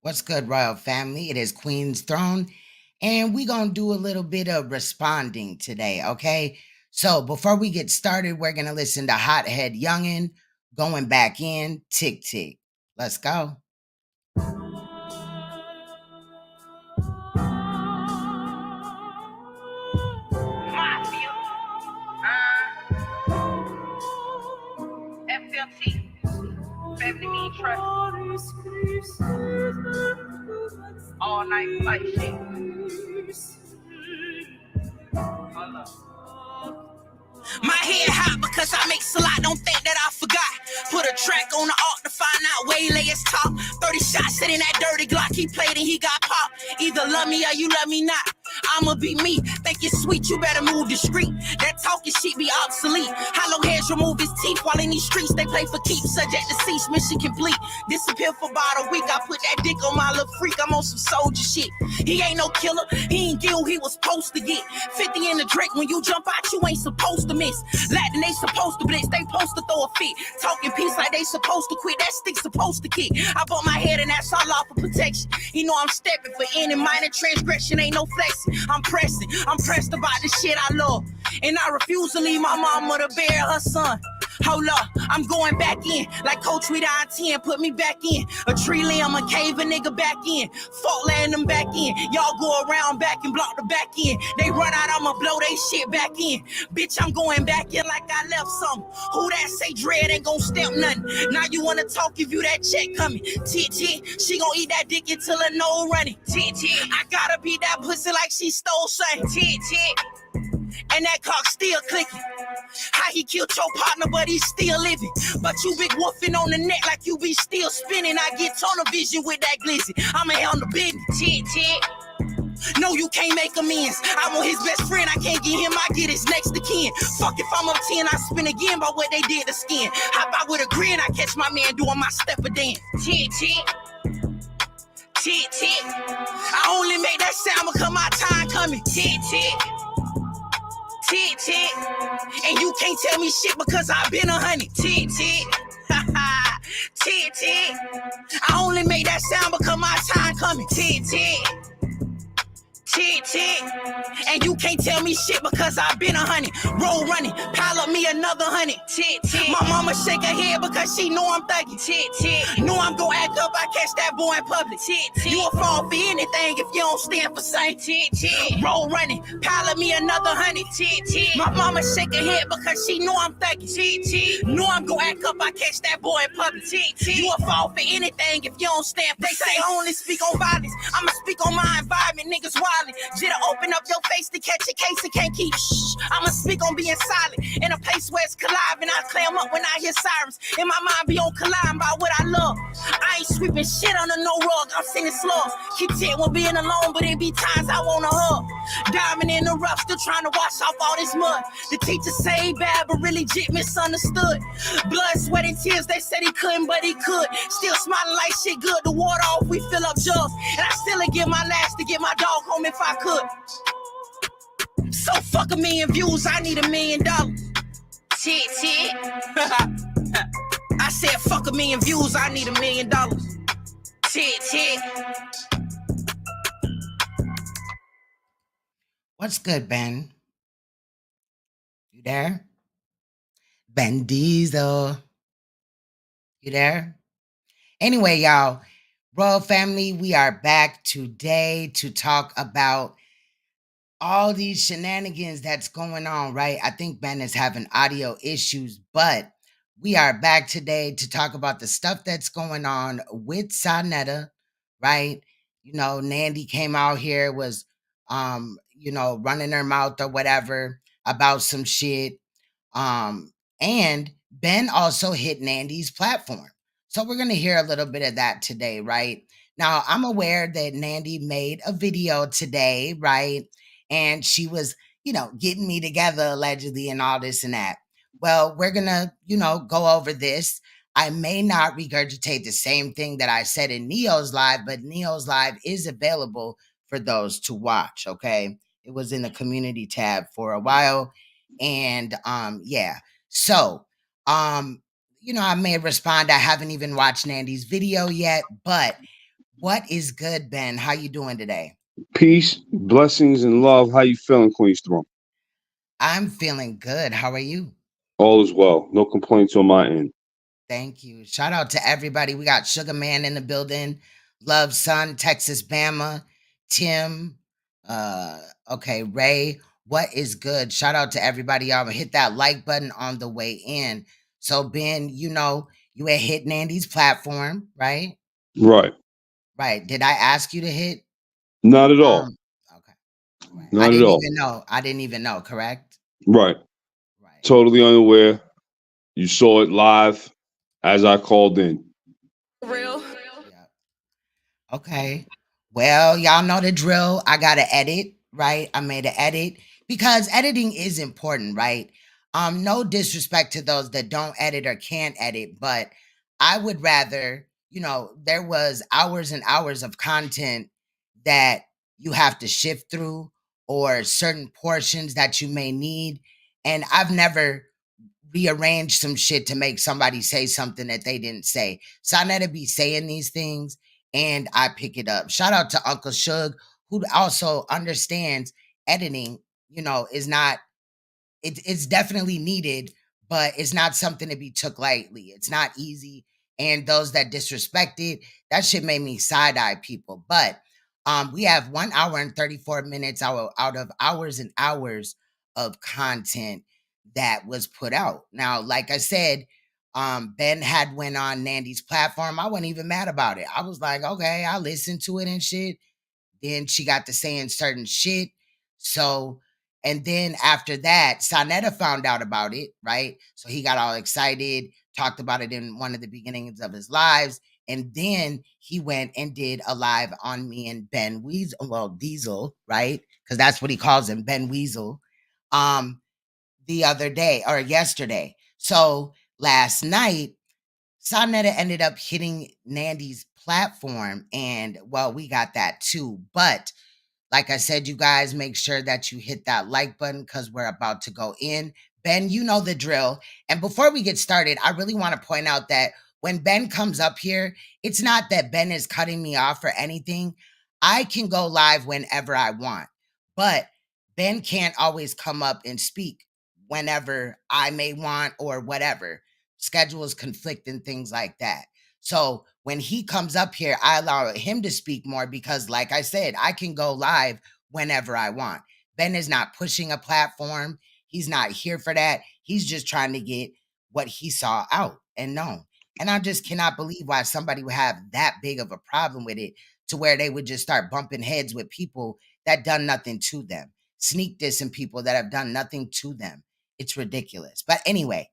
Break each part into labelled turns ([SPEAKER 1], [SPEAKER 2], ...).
[SPEAKER 1] What's good, royal family? It is Queen's Throne, and we're going to do a little bit of responding today, okay? So before we get started, we're going to listen to Hothead Youngin, Going Back In, Tick Tick. Let's go.
[SPEAKER 2] Mafia, FLT, family mean trust, all night fight shit. Hold up.
[SPEAKER 3] My head hot because I make a lot, don't think that I forgot. Put a track on the arc to find out where he lay his top. 30 shots sitting that dirty Glock, he played and he got popped. Either love me or you love me not. I'ma be me, think it's sweet, you better move discreet. That talking shit be obsolete. Hollow heads remove his teeth while in these streets they play for keeps. Subject to cease, mission complete. Disappear for about a week, I put that dick on my little freak, I'm on some soldier shit. He ain't no killer, he ain't get who he was supposed to get. 50 in the Drake, when you jump out, you ain't supposed to miss. Latin, they supposed to blitz, they supposed to throw a fit. Talking peace like they supposed to quit, that stick supposed to kick. I bought my head and that's all off for protection. You know I'm stepping for any minor transgression, ain't no flexing. I'm pressed about the shit I love. And I refuse to leave my mama to bury her son. Hold up, I'm going back in. Like Coach with I-10, put me back in. A tree limb, a cave, a nigga back in. Fault laying them back in. Y'all go around back and block the back end. They run out, I'ma blow they shit back in. Bitch, I'm going back in like I left something. Who that say dread ain't gon' stamp nothing? Now you wanna talk if you that check coming. Tit, she gon' eat that dick until her nose running. Tit, I gotta beat that pussy like she stole something. Tit. And that cock still clicking. How he killed your partner, but he's still living. But you big woofing on the neck like you be still spinning. I get tunnel vision with that glizzy. I'ma on the business. Tit. No, you can't make amends. I'm on his best friend, I can't get him, I get his next to kin. Fuck if I'm up 10, I spin again by what they did to skin. Hop out with a grin, I catch my man doing my step a dance. Tit. I only make that sound because my time coming. Tit. And you can't tell me shit because I've been 100. Tit. I only make that sound because my time coming. Tit. And you can't tell me shit because I've been 100. Roll running, pile up me another 100. My mama shake her head because she know I'm thugging. Know I'm gon' act up, I catch that boy in public. You will fall for anything if you don't stand for something. Roll running, pile up me another 100. My mama shake her head because she know I'm thugging. Know I'm gon' act up, I catch that boy in public. You will fall for anything if you don't stand for something. They say I only speak on violence, I'ma speak on my environment. Niggas wild. Jitter open up your face to catch a case and can't keep shh. I'ma speak on being silent in a place where it's colliving. I clam up when I hear sirens. In my mind be on colliding by what I love. I ain't sweeping shit under no rug. I'm sending slugs. Keep it when being alone, but it be times I wanna hug. Diving in the rough, still trying to wash off all this mud. The teacher say he bad, but really legit misunderstood. Blood, sweat, and tears. They said he couldn't, but he could. Still smiling like shit good. The water off, we fill up jugs. And I still give my last to get my dog home if I could. So fuck $1 million views, I need $1 million. Tit. I said fuck $1 million views, I need $1 million. Tit.
[SPEAKER 1] What's good, Ben? You there? Ben Diesel. You there? Anyway, y'all, royal family, we are back today to talk about all these shenanigans that's going on, right? I think Ben is having audio issues, but we are back today to talk about the stuff that's going on with Saneter, right? You know, Nandy came out here, was, running her mouth or whatever about some shit. And Ben also hit Nandy's platform. So we're going to hear a little bit of that today, right? Now, I'm aware that Nandy made a video today, right? And she was, getting me together allegedly and all this and that. Well, we're going to, go over this. I may not regurgitate the same thing that I said in Neo's live, but Neo's live is available for those to watch, okay? It was in the community tab for a while. And yeah. So, I may respond. I haven't even watched Nandy's video yet, but What is good, Ben? How you doing today?
[SPEAKER 4] Peace, blessings, and love. How you feeling, Queen's Throne?
[SPEAKER 1] I'm feeling good. How are you?
[SPEAKER 4] All is well. No complaints on my end.
[SPEAKER 1] Thank you. Shout out to everybody. We got Sugar Man in the building. Love Son, Texas Bama, Tim. Okay, Ray. What is good? Shout out to everybody. Y'all hit that like button on the way in. So Ben, you had hit Nandy's platform, right?
[SPEAKER 4] Right.
[SPEAKER 1] Right. Did I ask you to hit?
[SPEAKER 4] Not at all.
[SPEAKER 1] Okay. Right. I
[SPEAKER 4] Not at
[SPEAKER 1] didn't
[SPEAKER 4] all.
[SPEAKER 1] even know. I didn't even know, correct?
[SPEAKER 4] Right.
[SPEAKER 1] Right.
[SPEAKER 4] Totally unaware. You saw it live as I called in.
[SPEAKER 2] Real.
[SPEAKER 1] Yeah. Okay. Well, y'all know the drill. I got to edit, right? I made an edit because editing is important, right? No disrespect to those that don't edit or can't edit, but I would rather, there was hours and hours of content that you have to shift through or certain portions that you may need. And I've never rearrange some shit to make somebody say something that they didn't say. Saneter be saying these things and I pick it up. Shout out to Uncle Shug, who also understands editing, is not it's definitely needed, but it's not something to be took lightly. It's not easy. And those that disrespect it, that shit made me side eye people. But we have 1 hour and 34 minutes out of hours and hours of content that was put out. Now, like I said, Ben had went on Nandy's platform. I wasn't even mad about it. I was like, okay, I listened to it and shit. Then she got to saying certain shit. So, and then after that, Saneter found out about it, right? So he got all excited, talked about it in one of the beginnings of his lives. And then he went and did a live on me and Ben Weasel, well, Diesel, right? Because that's what he calls him, Ben Weasel, the other day or yesterday. So last night, Saneter ended up hitting Nandy's platform, and well, we got that too. But like I said, you guys make sure that you hit that like button because we're about to go in. Ben, you know the drill. And before we get started, I really want to point out that when Ben comes up here, it's not that Ben is cutting me off or anything. I can go live whenever I want, but Ben can't always come up and speak whenever I may want or whatever. Schedules conflict and things like that. So when he comes up here, I allow him to speak more because, like I said, I can go live whenever I want. Ben is not pushing a platform. He's not here for that. He's just trying to get what he saw out and known. And I just cannot believe why somebody would have that big of a problem with it to where they would just start bumping heads with people that done nothing to them, sneak dissing people that have done nothing to them. It's ridiculous. But anyway,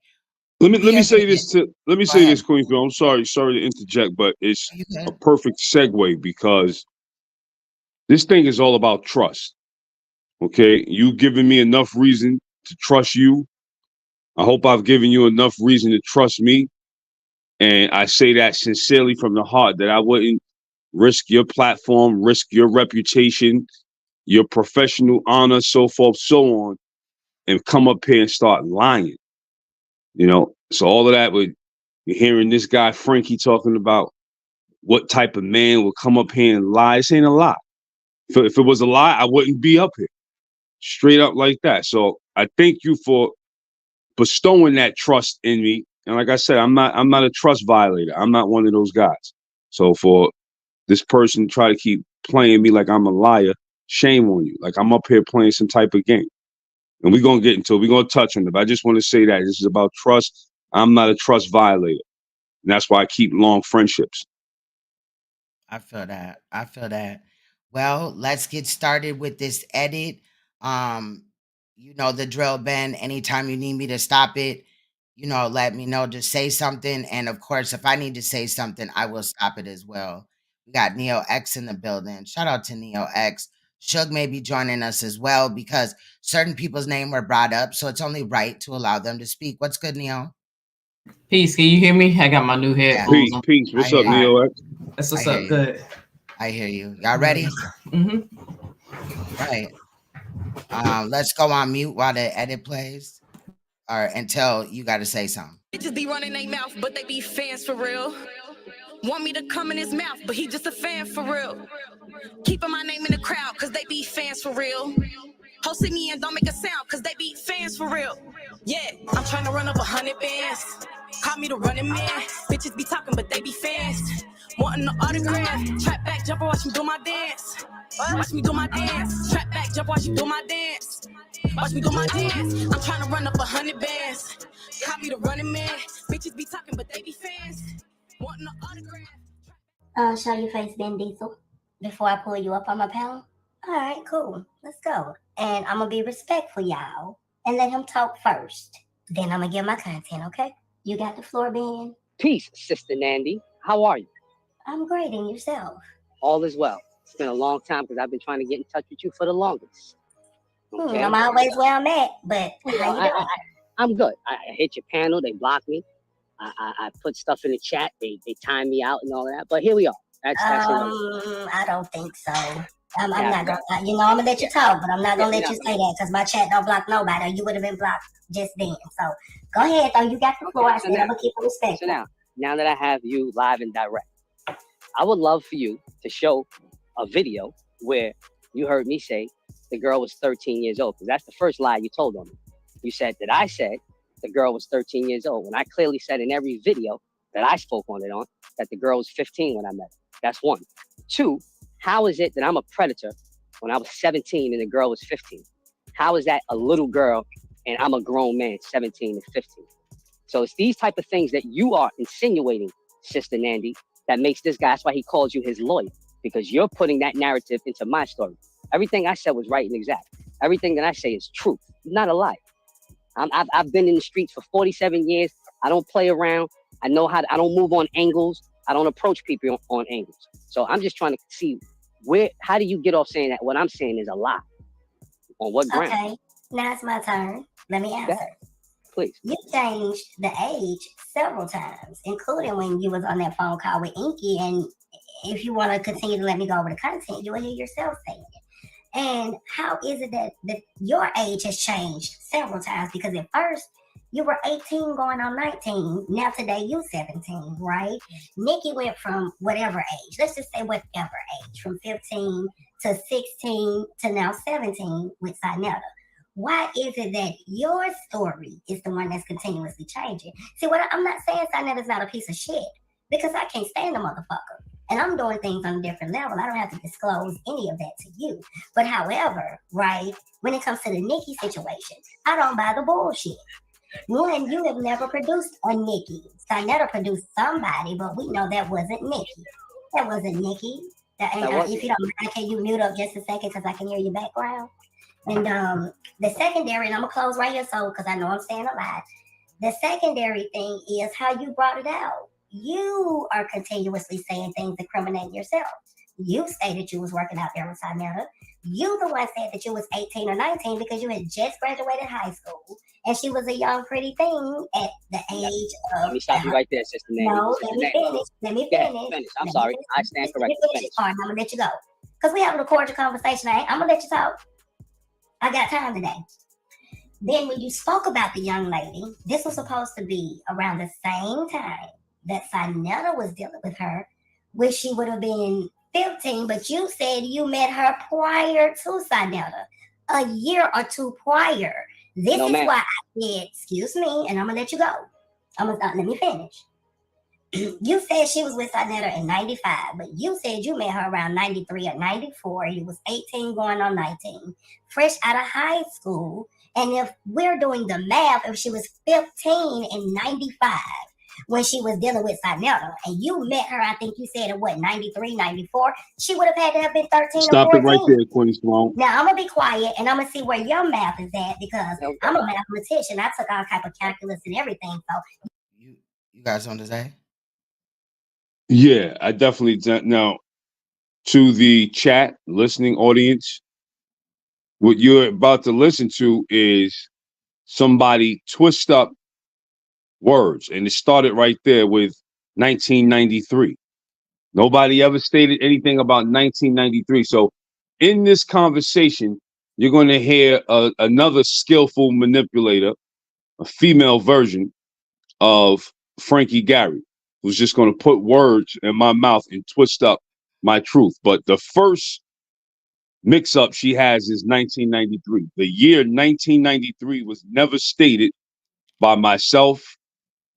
[SPEAKER 4] Let
[SPEAKER 1] we
[SPEAKER 4] me
[SPEAKER 1] are
[SPEAKER 4] say
[SPEAKER 1] going to get,
[SPEAKER 4] this to let me
[SPEAKER 1] go
[SPEAKER 4] say
[SPEAKER 1] ahead.
[SPEAKER 4] this, Queen's Throne. I'm sorry to interject, but it's
[SPEAKER 1] Are you
[SPEAKER 4] a
[SPEAKER 1] good?
[SPEAKER 4] perfect segue because this thing is all about trust. Okay, you giving me enough reason to trust you. I hope I've given you enough reason to trust me. And I say that sincerely from the heart that I wouldn't risk your platform, risk your reputation, your professional honor, so forth, so on, and come up here and start lying. So all of that with you're hearing this guy Frankie talking about what type of man will come up here and lie. This ain't a lie. If it was a lie, I wouldn't be up here. Straight up like that. So I thank you for bestowing that trust in me. And like I said, I'm not a trust violator. I'm not one of those guys. So for this person to try to keep playing me like I'm a liar, shame on you. Like I'm up here playing some type of game. And we're gonna get into it. We're gonna touch on it. But I just want to say that this is about trust. I'm not a trust violator. And that's why I keep long friendships.
[SPEAKER 1] I feel that. I feel that. Well, let's get started with this edit. Um, you know the drill, Ben. Anytime you need me to stop it, let me know. Just say something. And of course, if I need to say something, I will stop it as well. We got Neo X in the building. Shout out to Neo X. Shug may be joining us as well because certain people's name were brought up, so it's only right to allow them to speak. What's good, Neo?
[SPEAKER 5] Peace. Can you hear me? I got my new
[SPEAKER 1] Yeah,
[SPEAKER 5] headphones on.
[SPEAKER 4] Peace.
[SPEAKER 1] I
[SPEAKER 4] What's
[SPEAKER 1] hear
[SPEAKER 4] up,
[SPEAKER 1] you.
[SPEAKER 4] Neo X?
[SPEAKER 5] That's
[SPEAKER 1] I
[SPEAKER 5] what's
[SPEAKER 1] hear
[SPEAKER 5] up.
[SPEAKER 1] you.
[SPEAKER 5] Good.
[SPEAKER 1] I hear you. Y'all ready? Right. Let's go on mute while the edit plays, or until you got to say something.
[SPEAKER 2] Bitches be running their mouth, but they be fans for real.
[SPEAKER 3] Want me to come in his mouth, but he just a fan for real. Keeping my name in the crowd, cause they be fans for real. Hosting me and don't make a sound, cause they be fans for real. Yeah, I'm trying to run up 100 bands. Call me the running man. Bitches be talking, but they be fans. Wanting the autograph. Trap back, jumper, watch me do my dance. Watch me do my dance. Trap back, jump, watch me do my dance. Watch me do my dance. I'm trying to run up 100 bands. Call me the running man. Bitches be talking, but they be fans. Wanting the autograph.
[SPEAKER 6] Show your face, Ben Diesel, before I pull you up on my panel. All right, cool. Let's go. And I'm going to be respectful, y'all, and let him talk first. Then I'm going to give my content, okay? You got the floor, Ben?
[SPEAKER 7] Peace, Sister Nandy. How are you?
[SPEAKER 6] I'm great, and yourself?
[SPEAKER 7] All is well. It's been a long time because I've been trying to get in touch with you for the longest. Okay?
[SPEAKER 6] I'm always where I'm at, but how you doing?
[SPEAKER 7] I'm good. I hit your panel. They blocked me. I put stuff in the chat. They timed me out and all that. But here we are. That's
[SPEAKER 6] I don't think so. I'm not gonna, I'm gonna let you talk, but I'm not gonna let you say that because my chat don't block nobody. Or you would have been blocked just then. So go ahead, though. You got the floor. I'm gonna keep it respectful.
[SPEAKER 7] So now that I have you live and direct, I would love for you to show a video where you heard me say the girl was 13 years old, because that's the first lie you told on me. You said that I said the girl was 13 years old, when I clearly said in every video that I spoke on it on that the girl was 15 when I met her. That's one. Two, how is it that I'm a predator when I was 17 and the girl was 15? How is that a little girl and I'm a grown man, 17 and 15? So it's these type of things that you are insinuating, Sister Nandy, that makes this guy, that's why he calls you his lawyer, because you're putting that narrative into my story. Everything I said was right and exact. Everything that I say is truth, not a lie. I've been in the streets for 47 years. I don't play around. I don't move on angles. I don't approach people on angles. So I'm just trying to see how do you get off saying that what I'm saying is a lie? On what ground?
[SPEAKER 6] Okay, now it's my turn. Let me answer.
[SPEAKER 7] Please.
[SPEAKER 6] You changed the age several times, including when you was on that phone call with NICKI. And if you want to continue to let me go over the content, you will hear yourself saying it. And how is it that your age has changed several times? Because at first you were 18 going on 19. Now today you 17, right? NICKI went from whatever age, let's just say whatever age, from 15 to 16 to now 17 with Saneter. Why is it that your story is the one that's continuously changing? See, I'm not saying Saneter's not a piece of shit, because I can't stand the motherfucker. And I'm doing things on a different level. I don't have to disclose any of that to you. But however, right, when it comes to the NICKI situation, I don't buy the bullshit. One, you have never produced a NICKI. Saneter produced somebody, but we know that wasn't NICKI. That wasn't NICKI. If you don't mind, can you mute up just a second because I can hear your background? And the secondary, and I'm going to close right here because I know I'm saying a lot. The secondary thing is how you brought it out. You are continuously saying things incriminating yourself. You stated you was working out there with Saneter. You the one said that you was 18 or 19 because you had just graduated high school and she was a young, pretty thing at the age of...
[SPEAKER 7] Let me stop you right there, Sister Nandy.
[SPEAKER 6] No, let me finish.
[SPEAKER 7] Finish. I'm sorry. I stand corrected. Finish.
[SPEAKER 6] I'm going to let you go. Because we having a cordial conversation. I'm going to let you talk. I got time today. Then when you spoke about the young lady, this was supposed to be around the same time that Saneter was dealing with her, which she would have been 15, but you said you met her prior to Saneter, a year or two prior. This is why I said, excuse me, and I'm going to let you go. Let me finish. You said she was with Saneter in 95, but you said you met her around 93 or 94. You was 18 going on 19, fresh out of high school. And if we're doing the math, if she was 15 in 95, when she was dealing with Saneter, and you met her, I think you said in 93, 94, she would have had to have been 13
[SPEAKER 4] Stop
[SPEAKER 6] or 14.
[SPEAKER 4] It right there, Quinny Swan.
[SPEAKER 6] Now, I'm going to be quiet, and I'm going to see where your math is at, because I'm a mathematician. I took all type of calculus and everything. So,
[SPEAKER 1] You guys on to say?
[SPEAKER 4] Yeah, I definitely. Now, to the chat listening audience, what you're about to listen to is somebody twist up words, and it started right there with 1993. Nobody ever stated anything about 1993. So in this conversation, you're going to hear another skillful manipulator, a female version of Frankie Gary. who's just going to put words in my mouth and twist up my truth. But the first mix-up she has is 1993. The year 1993 was never stated by myself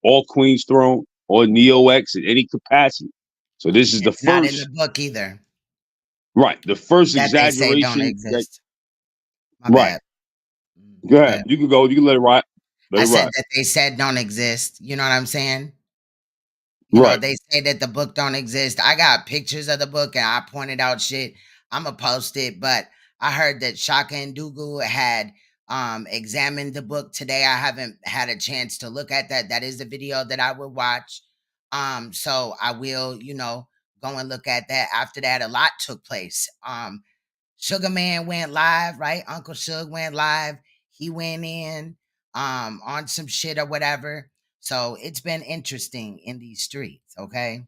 [SPEAKER 4] or Queen's Throne or Neo X in any capacity. So this is the
[SPEAKER 1] It's not in the
[SPEAKER 4] first,
[SPEAKER 1] book either.
[SPEAKER 4] right? The first
[SPEAKER 1] That they say don't
[SPEAKER 4] exaggeration.
[SPEAKER 1] exist. My
[SPEAKER 4] Right.
[SPEAKER 1] bad.
[SPEAKER 4] Go ahead. You can go. You can let it ride. Let
[SPEAKER 1] I
[SPEAKER 4] it
[SPEAKER 1] said
[SPEAKER 4] ride.
[SPEAKER 1] that they said don't exist. You know what I'm saying? You know,
[SPEAKER 4] Right.
[SPEAKER 1] they say that the book don't exist. I got pictures of the book and I pointed out shit. I'ma post it, but I heard that Shaka and Dugu had examined the book today. I haven't had a chance to look at that. That is the video that I would watch. So I will, you know, go and look at that. After that, a lot took place. Sugar Man went live, right? Uncle Suge went live. He went in on some shit or whatever. So it's been interesting in these streets, okay?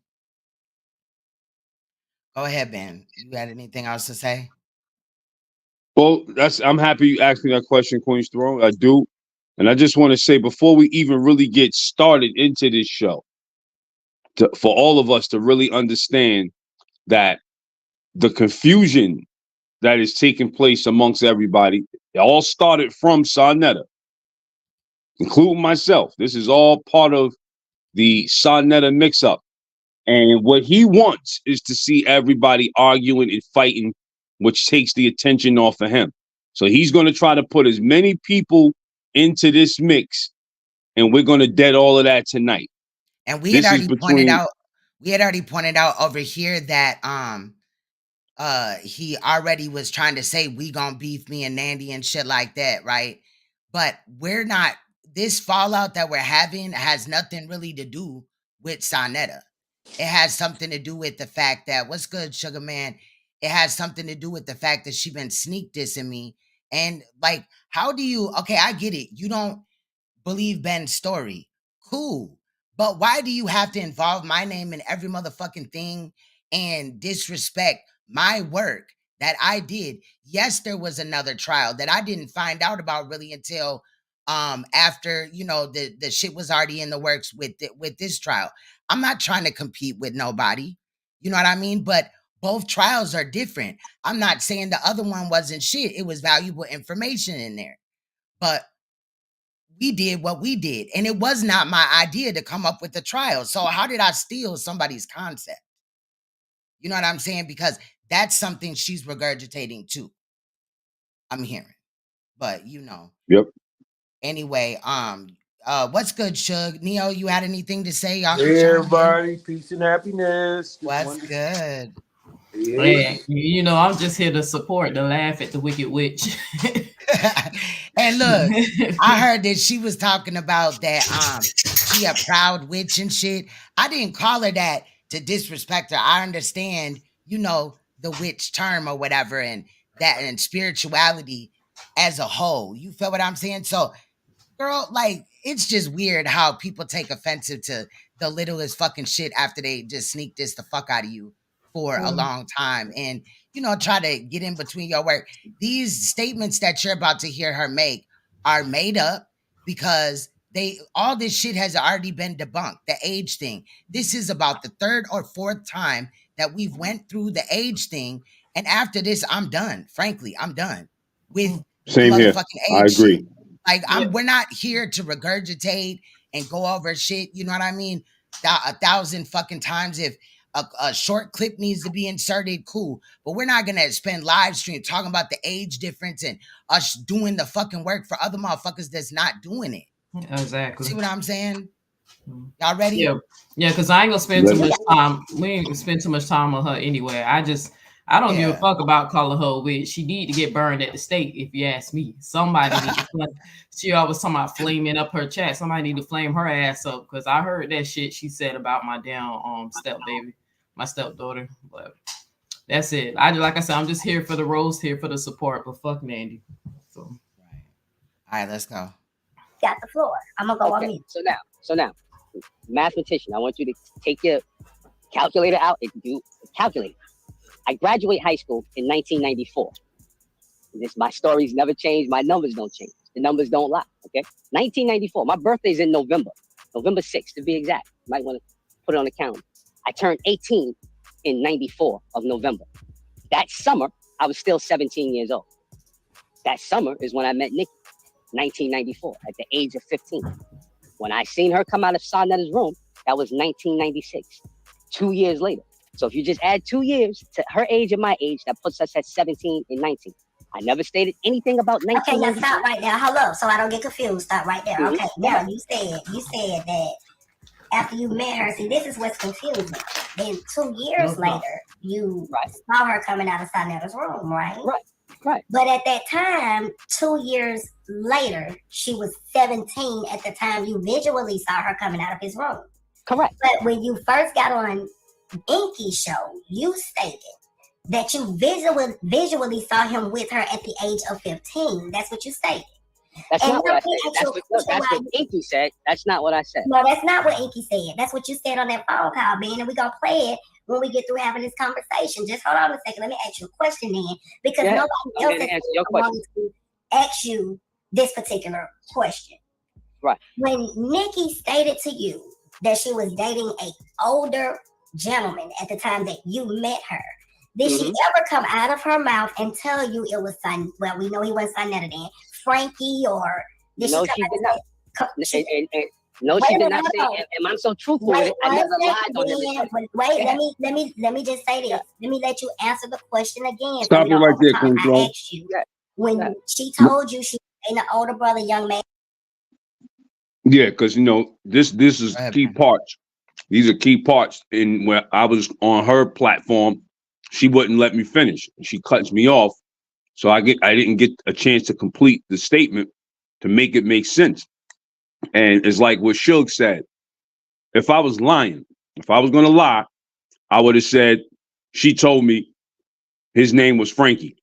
[SPEAKER 1] Go ahead, Ben. You got anything else to say?
[SPEAKER 4] Well, I'm happy you asked me that question, Queen's Throne. I do. And I just want to say before we even really get started into this show, for all of us to really understand that the confusion that is taking place amongst everybody, it all started from Saneter, including myself. This is all part of the Saneter mix-up. And what he wants is to see everybody arguing and fighting, which takes the attention off of him. So he's going to try to put as many people into this mix, and we're going to dead all of that tonight.
[SPEAKER 1] And we had already pointed out over here that he already was trying to say we gonna beef me and Nandy and shit like that, right? But we're not. This fallout that we're having has nothing really to do with Saneter. It has something to do with the fact that, what's good, Sugar Man? It has something to do with the fact that she been sneak dissing me. And like, how do you, okay, I get it. You don't believe Ben's story. Cool. But why do you have to involve my name in every motherfucking thing and disrespect my work that I did? Yes, there was another trial that I didn't find out about really until after, you know, the shit was already in the works with this trial. I'm not trying to compete with nobody. You know what I mean? But both trials are different. I'm not saying the other one wasn't shit. It was valuable information in there. But we did what we did. And it was not my idea to come up with the trial. So how did I steal somebody's concept? You know what I'm saying? Because that's something she's regurgitating too. I'm hearing. But you know.
[SPEAKER 4] Yep.
[SPEAKER 1] Anyway, what's good, Suge? Neo, you had anything to say? Y'all
[SPEAKER 8] Hey everybody, peace and happiness.
[SPEAKER 1] What's good?
[SPEAKER 5] Yeah, you know, I'm just here to support the laugh at the Wicked Witch.
[SPEAKER 1] And look, I heard that she was talking about that she a proud witch and shit. I didn't call her that to disrespect her. I understand, you know, the witch term or whatever, and that and spirituality as a whole. You feel what I'm saying? So, girl, like, it's just weird how people take offensive to the littlest fucking shit after they just sneak this the fuck out of you for a long time and, you know, try to get in between your work. These statements that you're about to hear her make are made up because all this shit has already been debunked. The age thing. This is about the third or fourth time that we've went through the age thing. And after this, I'm done. Frankly, I'm done with
[SPEAKER 4] Same
[SPEAKER 1] the
[SPEAKER 4] here.
[SPEAKER 1] motherfucking
[SPEAKER 4] I
[SPEAKER 1] age
[SPEAKER 4] agree.
[SPEAKER 1] shit. Like, we're not here to regurgitate and go over shit. You know what I mean? 1,000 fucking times. If a short clip needs to be inserted, cool. But we're not gonna spend live stream talking about the age difference and us doing the fucking work for other motherfuckers that's not doing it.
[SPEAKER 5] Exactly.
[SPEAKER 1] See what I'm saying? Y'all ready?
[SPEAKER 5] Yeah, because I ain't gonna spend too much time. We ain't gonna spend too much time on her anyway. I don't give a fuck about calling her a witch. She need to get burned at the stake, if you ask me. Somebody need to she always talking about flaming up her chat. Somebody need to flame her ass up because I heard that shit she said about my damn step baby, my stepdaughter. But that's it. Like I said, I'm just here for the roast, here for the support, but fuck Nandy. So
[SPEAKER 1] all right, let's go.
[SPEAKER 6] Got the floor. I'm gonna go on mute.
[SPEAKER 7] So now, mathematician, I want you to take your calculator out and do calculate. I graduate high school in 1994. My stories never change. My numbers don't change. The numbers don't lie. Okay, 1994. My birthday's in November 6th to be exact. You might want to put it on the calendar. I turned 18 in 94 of November. That summer, I was still 17 years old. That summer is when I met Nikki, 1994, at the age of 15. When I seen her come out of Saneter's room, that was 1996, 2 years later. So if you just add 2 years to her age and my age, that puts us at 17 and 19. I never stated anything about 19.
[SPEAKER 6] Okay, now stop right there. Hold up, so I don't get confused. Stop right there. Okay, now you said that after you met her, see, this is what's confusing. Then 2 years later, you saw her coming out of Saneter's room, right?
[SPEAKER 7] Right.
[SPEAKER 6] But at that time, 2 years later, she was 17 at the time you visually saw her coming out of his room.
[SPEAKER 7] Correct.
[SPEAKER 6] But when you first got on NICKI's show, you stated that you visually saw him with her at the age of 15. That's what you stated.
[SPEAKER 7] That's not what I said. That's what NICKI said. That's not what I said.
[SPEAKER 6] No, that's not what NICKI said. That's what you said on that phone call, man. And we're going to play it when we get through having this conversation. Just hold on a second. Let me ask you a question then. Because nobody else is wanting to ask you this particular question.
[SPEAKER 7] Right.
[SPEAKER 6] When NICKI stated to you that she was dating an older gentleman at the time that you met her, did she ever come out of her mouth and tell you it was well, we know he wasn't Saneter then, Frankie, or did
[SPEAKER 7] no,
[SPEAKER 6] she
[SPEAKER 7] did not. No, she did not say, and I'm so truthful with it, I never lied on him.
[SPEAKER 6] Wait, let me just say this. Let me let you answer the question again.
[SPEAKER 4] Stop it right there, Queen.
[SPEAKER 6] I asked you when she told you she was an older brother, young man.
[SPEAKER 4] Yeah, because this is key parts. These are key parts in where I was on her platform. She wouldn't let me finish. She cuts me off, so I didn't get a chance to complete the statement to make it make sense. And it's like what Suge said. If I was lying, if I was going to lie, I would have said she told me his name was Frankie.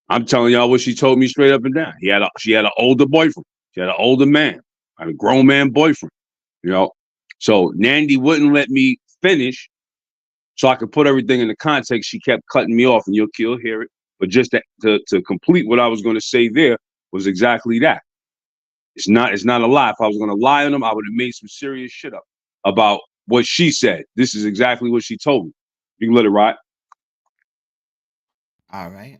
[SPEAKER 4] I'm telling y'all what she told me straight up and down. She had an older boyfriend. She had an older man, had a grown man boyfriend. So Nandy wouldn't let me finish, so I could put everything in the context. She kept cutting me off, and you'll hear it. But just to complete what I was going to say there was exactly that. It's not a lie. If I was going to lie on them, I would have made some serious shit up about what she said. This is exactly what she told me. You can let it ride.
[SPEAKER 1] All right.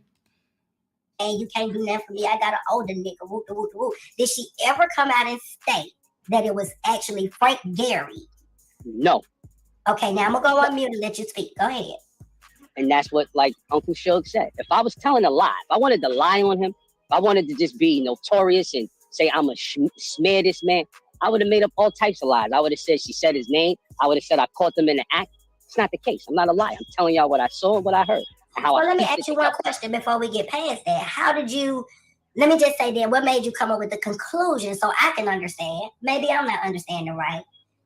[SPEAKER 6] And you can't do nothing for me. I got an older nigga. Whoop, whoop, whoop. Did she ever come out and state that it was actually Frank Gary?
[SPEAKER 7] No.
[SPEAKER 6] Okay, now I'm going to go on mute and let you speak. Go ahead.
[SPEAKER 7] And that's what, like Uncle Suge said. If I was telling a lie, if I wanted to lie on him, if I wanted to just be notorious and say I'm a smear this man, I would have made up all types of lies. I would have said she said his name. I would have said I caught them in the act. It's not the case. I'm not a liar. I'm telling y'all what I saw and what I heard.
[SPEAKER 6] Let me ask you one question before we get past that. How did you, let me just say then, what made you come up with the conclusion so I can understand, maybe I'm not understanding right,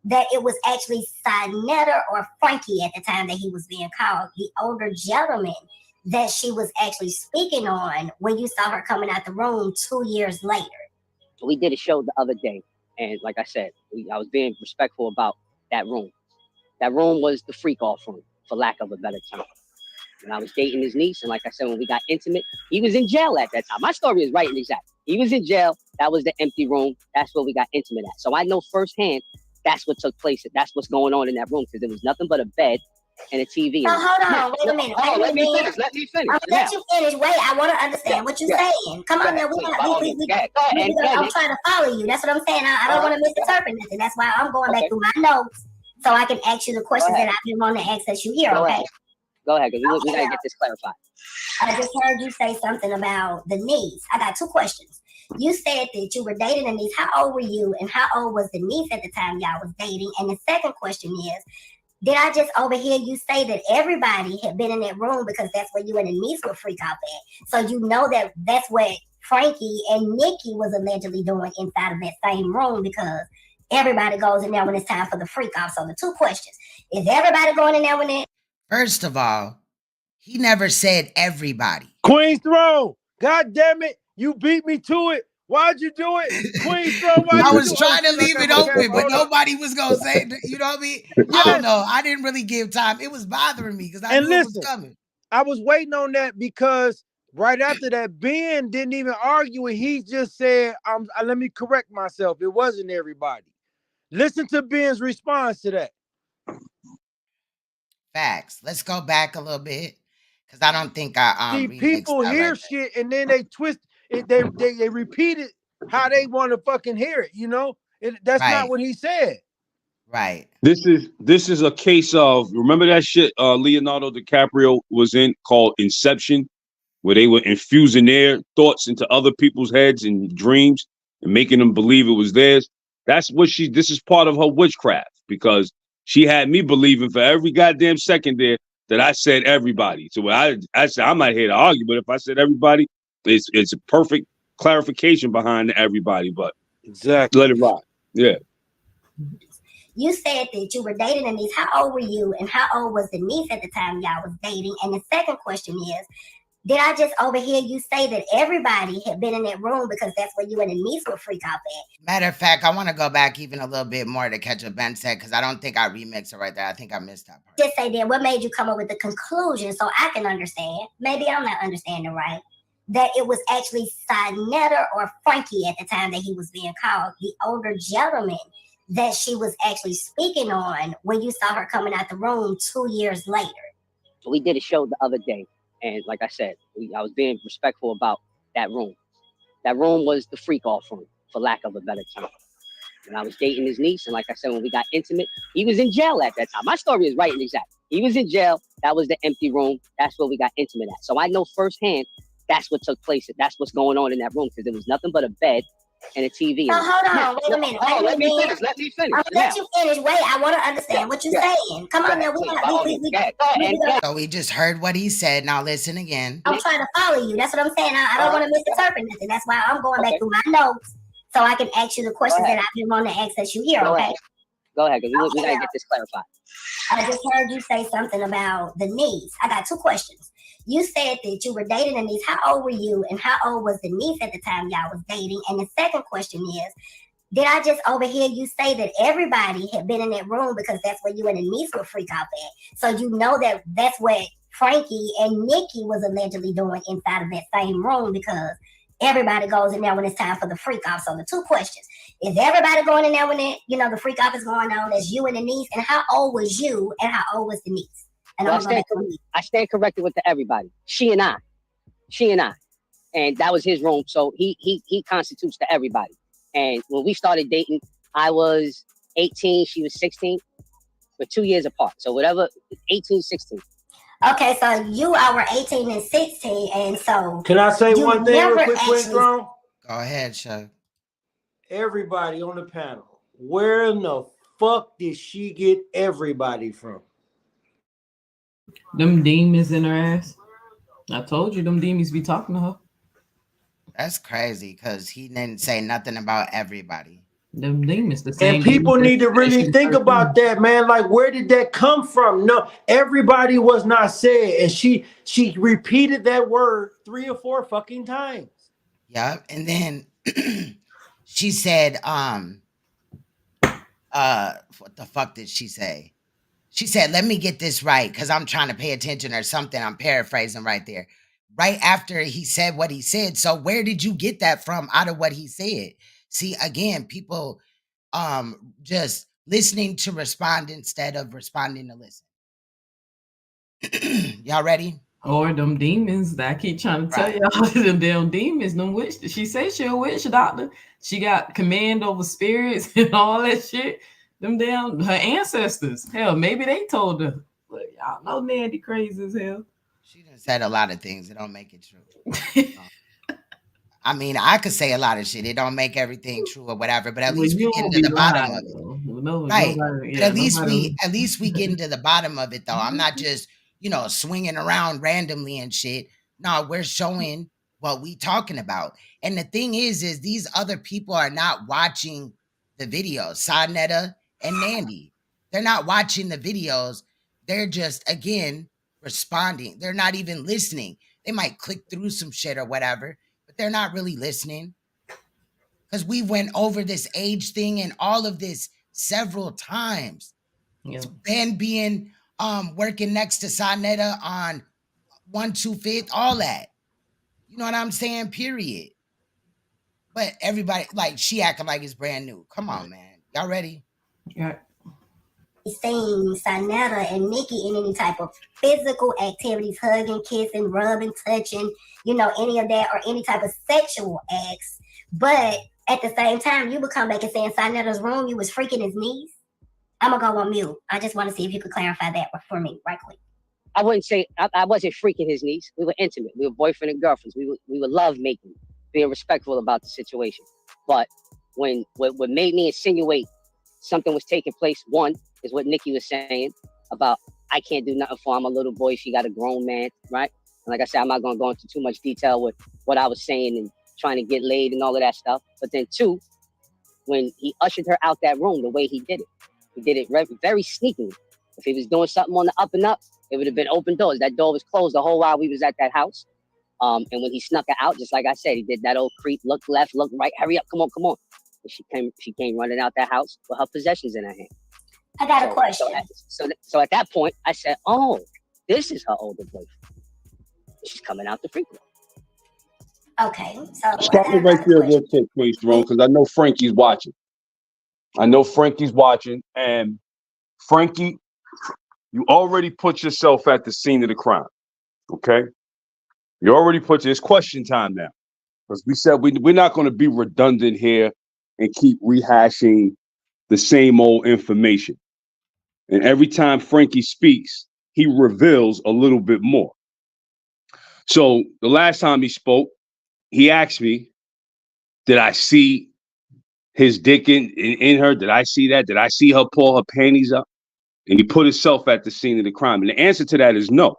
[SPEAKER 6] that it was actually Saneter or Frankie at the time that he was being called, the older gentleman that she was actually speaking on when you saw her coming out the room 2 years later?
[SPEAKER 7] We did a show the other day, and like I said, I was being respectful about that room. That room was the freak off room, for lack of a better term. And I was dating his niece, and like I said, when we got intimate, he was in jail at that time. My story is right and exact. He was in jail. That was the empty room. That's where we got intimate at. So I know firsthand that's what took place. That's what's going on in that room, because there was nothing but a bed and a TV.
[SPEAKER 6] So hold on, wait a minute.
[SPEAKER 7] Let me finish.
[SPEAKER 6] I'm gonna let you finish. Wait, I want to understand what you're saying. Come on now, I'm trying to follow you. That's what I'm saying. I don't want to misinterpret nothing. That's why I'm going back through my notes so I can ask you the questions that I've been wanting to ask that you hear. Okay.
[SPEAKER 7] Go ahead, because we gotta get this clarified.
[SPEAKER 6] I just heard you say something about the niece. I got two questions. You said that you were dating a niece. How old were you, and how old was the niece at the time y'all was dating? And the second question is, did I just overhear you say that everybody had been in that room because that's where you and the niece would freak out at? So you know that that's what Frankie and NICKI was allegedly doing inside of that same room, because everybody goes in there when it's time for the freak off. So the two questions: is everybody going in there when it?
[SPEAKER 1] First of all, he never said everybody.
[SPEAKER 8] Queen's Throne. God damn it. You beat me to it. Why'd you do it? Queen's Throne,
[SPEAKER 1] I was trying to leave it open, but nobody was going to say it. You know what I mean? Yes. I don't know. I didn't really give time. It was bothering me because I knew it was coming.
[SPEAKER 8] I was waiting on that because right after that, Ben didn't even argue it. He just said, let me correct myself. It wasn't everybody. Listen to Ben's response to that.
[SPEAKER 1] Facts. Let's go back a little bit because I don't think I
[SPEAKER 8] See,
[SPEAKER 1] remixed
[SPEAKER 8] people
[SPEAKER 1] that
[SPEAKER 8] hear
[SPEAKER 1] right there.
[SPEAKER 8] shit and then they twist it. They repeat it how they want to fucking hear it. You know, that's not
[SPEAKER 1] Right.
[SPEAKER 8] what he said.
[SPEAKER 1] Right.
[SPEAKER 4] This is a case of, remember that shit Leonardo DiCaprio was in called Inception, where they were infusing their thoughts into other people's heads and dreams and making them believe it was theirs. That's what this is part of her witchcraft, because she had me believing for every goddamn second there that I said everybody. So I said, I'm not here to argue, but if I said everybody, it's a perfect clarification behind everybody, but
[SPEAKER 8] Exactly.
[SPEAKER 4] let it rock. Yeah.
[SPEAKER 6] You said that you were dating a niece. How old were you, and how old was the niece at the time y'all was dating? And the second question is, did I just overhear you say that everybody had been in that room because that's where you and the niece would freak out at?
[SPEAKER 1] Matter of fact, I want to go back even a little bit more to catch what Ben said because I don't think I remixed it right there. I think I missed that part.
[SPEAKER 6] Just say that. What made you come up with the conclusion so I can understand? Maybe I'm not understanding right. That it was actually Saneter or Frankie at the time that he was being called, the older gentleman that she was actually speaking on when you saw her coming out the room 2 years later.
[SPEAKER 7] We did a show the other day, and like I said, I was being respectful about that room. That room was the freak off room, for lack of a better term. And I was dating his niece, and like I said, when we got intimate, he was in jail at that time. My story is right and exact. He was in jail. That was the empty room. That's where we got intimate at. So I know firsthand that's what took place. That's what's going on in that room, because there was nothing but a bed and a TV.
[SPEAKER 6] So hold on, wait a minute.
[SPEAKER 7] Let me finish. Let me finish.
[SPEAKER 6] I'll let you finish. Wait, I want to understand what you're saying. Come on now,
[SPEAKER 1] So we just heard what he said. Now listen again.
[SPEAKER 6] I'm trying to follow you. That's what I'm saying. I don't want to misinterpret nothing. That's why I'm going back through my notes so I can ask you the questions that I've been wanting to ask that you hear. Okay.
[SPEAKER 7] Go ahead, because we gotta get this clarified.
[SPEAKER 6] I just heard you say something about the niece. I got two questions. You said that you were dating a niece. How old were you, and how old was the niece at the time y'all was dating? And the second question is, did I just overhear you say that everybody had been in that room because that's where you and the niece would freak out at? So you know that that's what Frankie and Nikki was allegedly doing inside of that same room, because everybody goes in there when it's time for the freak off. So the two questions: is everybody going in there when the freak off is going on? That's you and the niece. And how old was you, and how old was the niece? And
[SPEAKER 7] well, I stand corrected with everybody. She and I, and that was his room. So he constitutes to everybody. And when we started dating, I was 18, she was 16. We're 2 years apart. So whatever, 18, 16.
[SPEAKER 6] Okay, so you all were 18 and 16, and so
[SPEAKER 8] can I say one thing real quick, Throne?
[SPEAKER 1] Go ahead, Chuck.
[SPEAKER 8] Everybody on the panel, where in the fuck did she get everybody from?
[SPEAKER 5] Them demons in her ass. I told you them demons be talking to her.
[SPEAKER 1] That's crazy because he didn't say nothing about everybody.
[SPEAKER 5] Them demons, the same.
[SPEAKER 8] And people need to really think about that, man. Like, where did that come from? No, everybody was not said, and she repeated that word 3 or 4 fucking times.
[SPEAKER 1] Yeah, and then she said, what the fuck did she say? She said, let me get this right because I'm trying to pay attention or something. I'm paraphrasing right there. Right after he said what he said. So where did you get that from out of what he said? See, again, people just listening to respond instead of responding to listen. Y'all ready?
[SPEAKER 5] Or them demons that I keep trying to tell y'all, them damn demons, them witch. She said she a witch doctor. She got command over spirits and all that shit. Them damn her ancestors. Hell, maybe they told her. But y'all know Nandy crazy as hell.
[SPEAKER 1] She done said a lot of things that don't make it true. I mean, I could say a lot of shit. It don't make everything true or whatever, but at least we get into the bottom of it. Right. But at least we get into the bottom of it though. I'm not just, swinging around randomly and shit. No, we're showing what we talking about. And the thing is these other people are not watching the videos. Saneter and Nandy. They're not watching the videos. They're just, again, responding. They're not even listening. They might click through some shit or whatever, but they're not really listening. Because we went over this age thing and all of this several times. Yeah. Ben being working next to Saneter on 1/2 all that. You know what I'm saying? Period. But everybody, like, she acting like it's brand new. Come on, man. Y'all ready?
[SPEAKER 5] Yeah.
[SPEAKER 6] seen Saneter and NICKI in any type of physical activities, hugging, kissing, rubbing, touching, any of that, or any type of sexual acts. But at the same time, you would come back and say in Saneter's room you was freaking his niece. I'm gonna go on mute. I just want to see if you could clarify that for me right quick.
[SPEAKER 7] I wouldn't say I wasn't freaking his niece. We were intimate. We were boyfriend and girlfriends. We were love making, being respectful about the situation. But what made me insinuate something was taking place, one is what NICKI was saying about I can't do nothing for her. I'm a little boy. She got a grown man, right? And like I said, I'm not gonna go into too much detail with what I was saying and trying to get laid and all of that stuff. But then two, when he ushered her out that room, the way he did it very sneakily. If he was doing something on the up and up, it would have been open doors. That door was closed the whole while we was at that house. And when he snuck her out, just like I said, he did that old creep, look left, look right, hurry up, come on. And she came running out that house with her possessions in her hand.
[SPEAKER 6] I got a question.
[SPEAKER 7] So at that point, I said, oh, this is her older boyfriend. She's coming out the free throw.
[SPEAKER 6] Okay, so
[SPEAKER 4] stop it right there real quick, please, Jerome, because I know Frankie's watching. And Frankie, you already put yourself at the scene of the crime. Okay, you already it's question time now, because we said we're not going to be redundant here and keep rehashing the same old information. And every time Frankie speaks, he reveals a little bit more. So the last time he spoke, he asked me, did I see his dick in her? Did I see that? Did I see her pull her panties up? And he put himself at the scene of the crime. And the answer to that is no.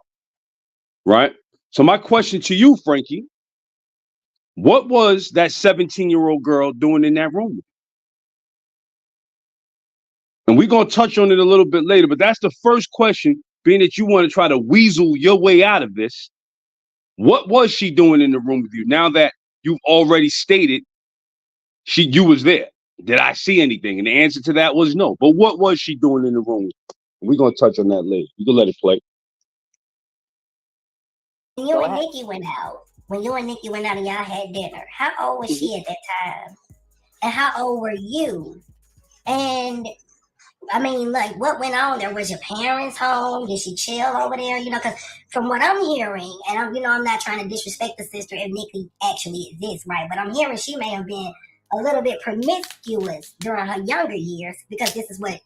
[SPEAKER 4] Right? So my question to you, Frankie, what was that 17-year-old girl doing in that room? And we're going to touch on it a little bit later, but that's the first question, being that you want to try to weasel your way out of this. What was she doing in the room with you? Now that you've already stated you was there. Did I see anything? And the answer to that was no. But what was she doing in the room? We're going to touch on that later. You can let it play.
[SPEAKER 6] When you and NICKI went out, and y'all had dinner, how old was she at that time? And how old were you? And I mean, like, what went on there? Was your parents home? Did she chill over there? Because from what I'm hearing, and I'm not trying to disrespect the sister if NICKI actually exists, right? But I'm hearing she may have been a little bit promiscuous during her younger years, because this is what,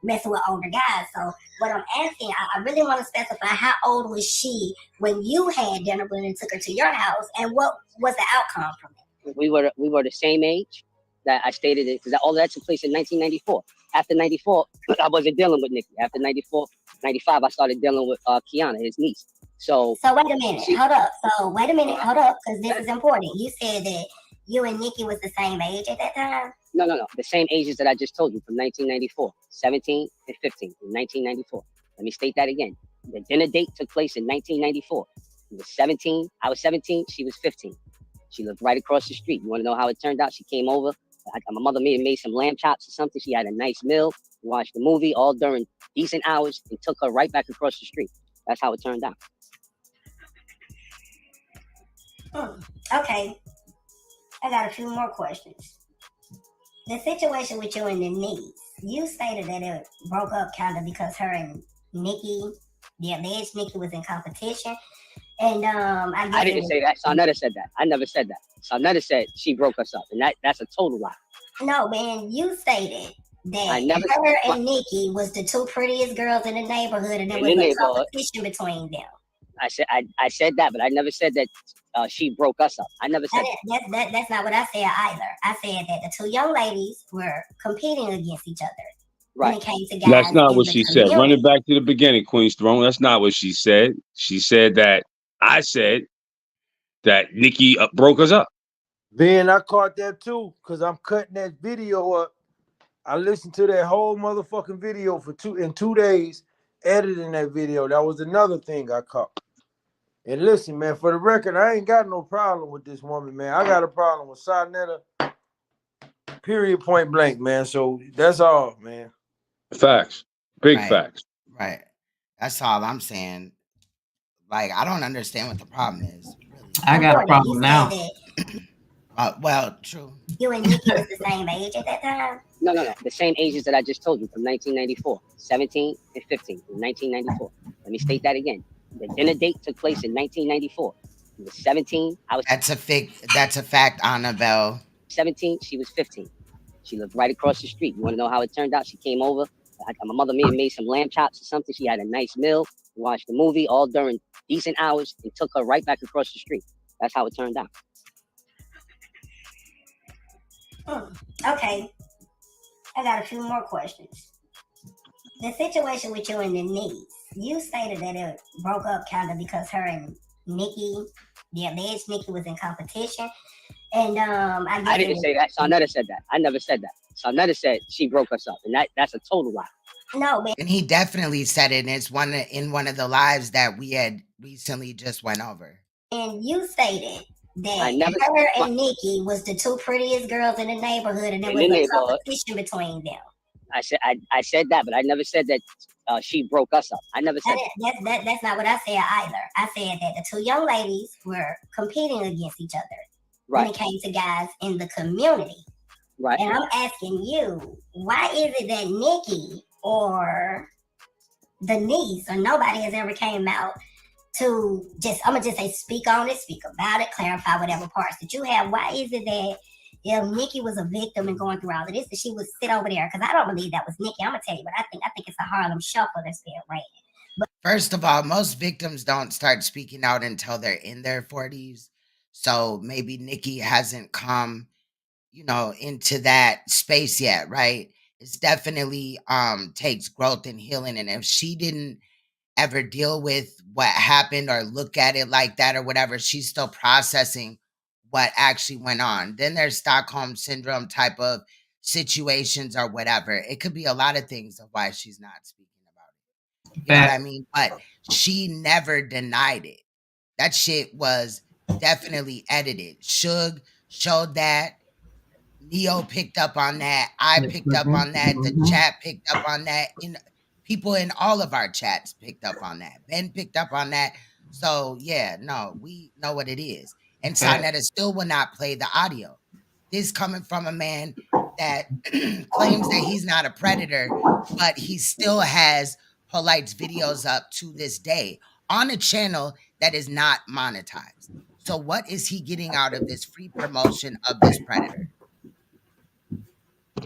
[SPEAKER 6] messing with older guys. So what I'm asking, I really want to specify, how old was she when you had dinner with her and took her to your house, and what was the outcome from it?
[SPEAKER 7] We were the same age that I stated it, because all of that took place in 1994. After 94, I wasn't dealing with NICKI. After 94, 95, I started dealing with Kiana, his niece. So
[SPEAKER 6] wait a minute, hold up, because this is important. You said that you and NICKI was the same age at that time?
[SPEAKER 7] No. The same ages that I just told you, from 1994, 17 and 15, in 1994. Let me state that again. The dinner date took place in 1994. He was 17, I was 17, she was 15. She lived right across the street. You want to know how it turned out? She came over. My mother made some lamb chops or something. She had a nice meal. We watched the movie all during decent hours and took her right back across the street. That's how it turned out.
[SPEAKER 6] Okay. I got a few more questions. The situation with you and the niece, you stated that it broke up kind of because her and NICKI, the alleged NICKI, was in competition. And I
[SPEAKER 7] didn't say that. Saneter said that. I never said that. Saneter said she broke us up, and that's a total lie.
[SPEAKER 6] No, man, you stated that her and NICKI was the two prettiest girls in the neighborhood, and there was a competition between them.
[SPEAKER 7] I said that, but I never said that she broke us up. I never said
[SPEAKER 6] that. That's not what I said either. I said that the two young ladies were competing against each other.
[SPEAKER 7] Right.
[SPEAKER 6] When it came to guys.
[SPEAKER 4] That's not what she said. Running back to the beginning, Queen's Throne. That's not what she said. She said that I said that NICKI broke us up.
[SPEAKER 8] Ben, I caught that too, because I'm cutting that video up. I listened to that whole motherfucking video in 2 days, editing that video. That was another thing I caught. And listen, man, for the record, I ain't got no problem with this woman, man. I got a problem with Saneter, period, point blank, man. So that's all, man.
[SPEAKER 4] Facts. Big facts.
[SPEAKER 1] Right. That's all I'm saying. Like, I don't understand what the problem is. Really.
[SPEAKER 5] I got a problem now.
[SPEAKER 1] Well, true.
[SPEAKER 6] You and Nikki was the same age at that time?
[SPEAKER 7] No. The same ages that I just told you from 1994. 17 and 15 in 1994. Let me state that again. The dinner date took place in 1994. He was 17. I was.
[SPEAKER 1] That's a fact, Annabelle.
[SPEAKER 7] 17. She was 15. She lived right across the street. You want to know how it turned out? She came over. My mother made some lamb chops or something. She had a nice meal. We watched the movie all during decent hours and took her right back across the street. That's how it turned out.
[SPEAKER 6] Okay. I got a few more questions. The situation with you and the niece, you stated that it broke up kind of because her and Nikki, the alleged Nikki, was in competition. And
[SPEAKER 7] I didn't say that. Saneter said that. I never said that. Saneter said she broke us up, and that's a total lie.
[SPEAKER 6] No, man.
[SPEAKER 1] And he definitely said it. And it's in one of the lives that we had recently just went over.
[SPEAKER 6] And you stated that her and Nikki was the two prettiest girls in the neighborhood, and there was a competition between them.
[SPEAKER 7] I said that, but I never said that she broke us up. I never said
[SPEAKER 6] that. That's not what I said either. I said that the two young ladies were competing against each other when it came to guys in the community.
[SPEAKER 7] Right.
[SPEAKER 6] And I'm asking you, why is it that Nikki or the niece or nobody has ever came out to I'm gonna just say speak on it, speak about it, clarify whatever parts that you have? Why is it that if Nikki was a victim and going through all of this, that she would sit over there? Because I don't believe that was Nikki. I'm gonna tell you what I think. I think it's a Harlem Shuffle that's being ran. But
[SPEAKER 1] first of all, most victims don't start speaking out until they're in their 40s. So maybe Nikki hasn't come, into that space yet, right? It's definitely takes growth and healing. And if she didn't ever deal with what happened or look at it like that or whatever, she's still processing what actually went on. Then there's Stockholm syndrome type of situations or whatever. It could be a lot of things of why she's not speaking about it. You know what I mean? But she never denied it. That shit was definitely edited. Suge showed that. Neo picked up on that. I picked up on that. The chat picked up on that. People in all of our chats picked up on that. Ben picked up on that. So yeah, no, we know what it is. And Saneter still will not play the audio. This coming from a man that claims that he's not a predator, but he still has Polite's videos up to this day on a channel that is not monetized. So what is he getting out of this free promotion of this predator?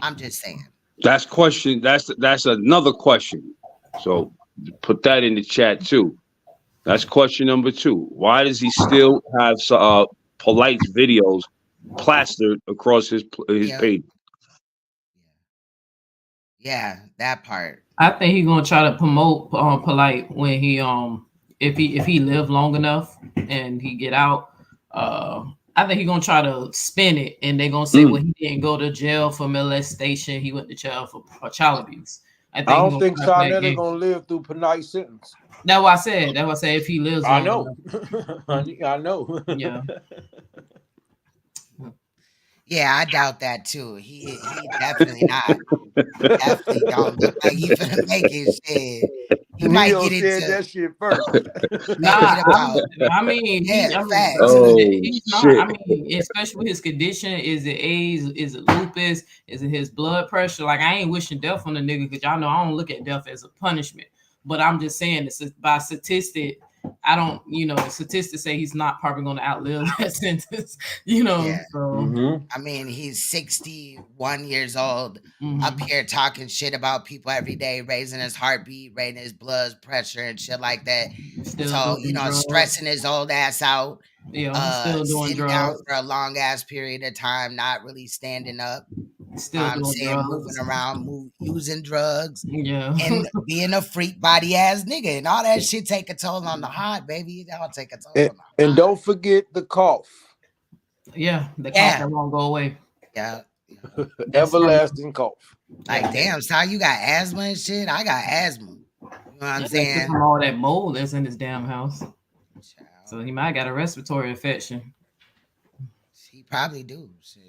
[SPEAKER 1] I'm just saying.
[SPEAKER 4] That's another question. So put that in the chat too. That's question number 2. Why does he still have Polite's videos plastered across his page?
[SPEAKER 1] Yeah, that part.
[SPEAKER 5] I think he's gonna try to promote Polite when he if he live long enough and he get out. I think he's gonna try to spin it, and they're gonna say, well, he didn't go to jail for molestation. He went to jail for child abuse. I
[SPEAKER 8] don't think Saneter gonna live through Polite's sentence.
[SPEAKER 5] That's what I said. That's what I said. If he lives,
[SPEAKER 8] I know. I know.
[SPEAKER 5] Yeah.
[SPEAKER 1] Yeah, I doubt that too. He definitely not. Definitely don't look like he finna make his shit. He might get into
[SPEAKER 8] that shit first.
[SPEAKER 5] I mean, he's not. I mean, especially with his condition, is it AIDS? Is it lupus? Is it his blood pressure? Like, I ain't wishing death on the nigga because y'all know I don't look at death as a punishment. But I'm just saying, it's by statistic. I don't, statistics say he's not probably going to outlive that sentence,
[SPEAKER 1] Yeah.
[SPEAKER 5] So.
[SPEAKER 1] I mean, he's 61 years old, up here talking shit about people every day, raising his heartbeat, raising his blood pressure and shit like that. So, stressing his old ass out.
[SPEAKER 5] Yeah, still doing
[SPEAKER 1] sitting
[SPEAKER 5] drugs.
[SPEAKER 1] down for a long ass period of time, not really standing up.
[SPEAKER 5] Still doing drugs.
[SPEAKER 1] Moving around, using drugs,
[SPEAKER 5] yeah,
[SPEAKER 1] and being a freak body ass nigga, and all that shit take a toll on the heart, baby. That'll take a toll on the heart.
[SPEAKER 8] And don't forget the cough.
[SPEAKER 5] Yeah, the cough that won't go away.
[SPEAKER 1] Yeah,
[SPEAKER 8] everlasting cough.
[SPEAKER 1] Like, damn, so you got asthma and shit. I got asthma. You know what I'm saying?
[SPEAKER 5] From all that mold that's in his damn house. So he might got a respiratory infection.
[SPEAKER 1] He probably do. Shit.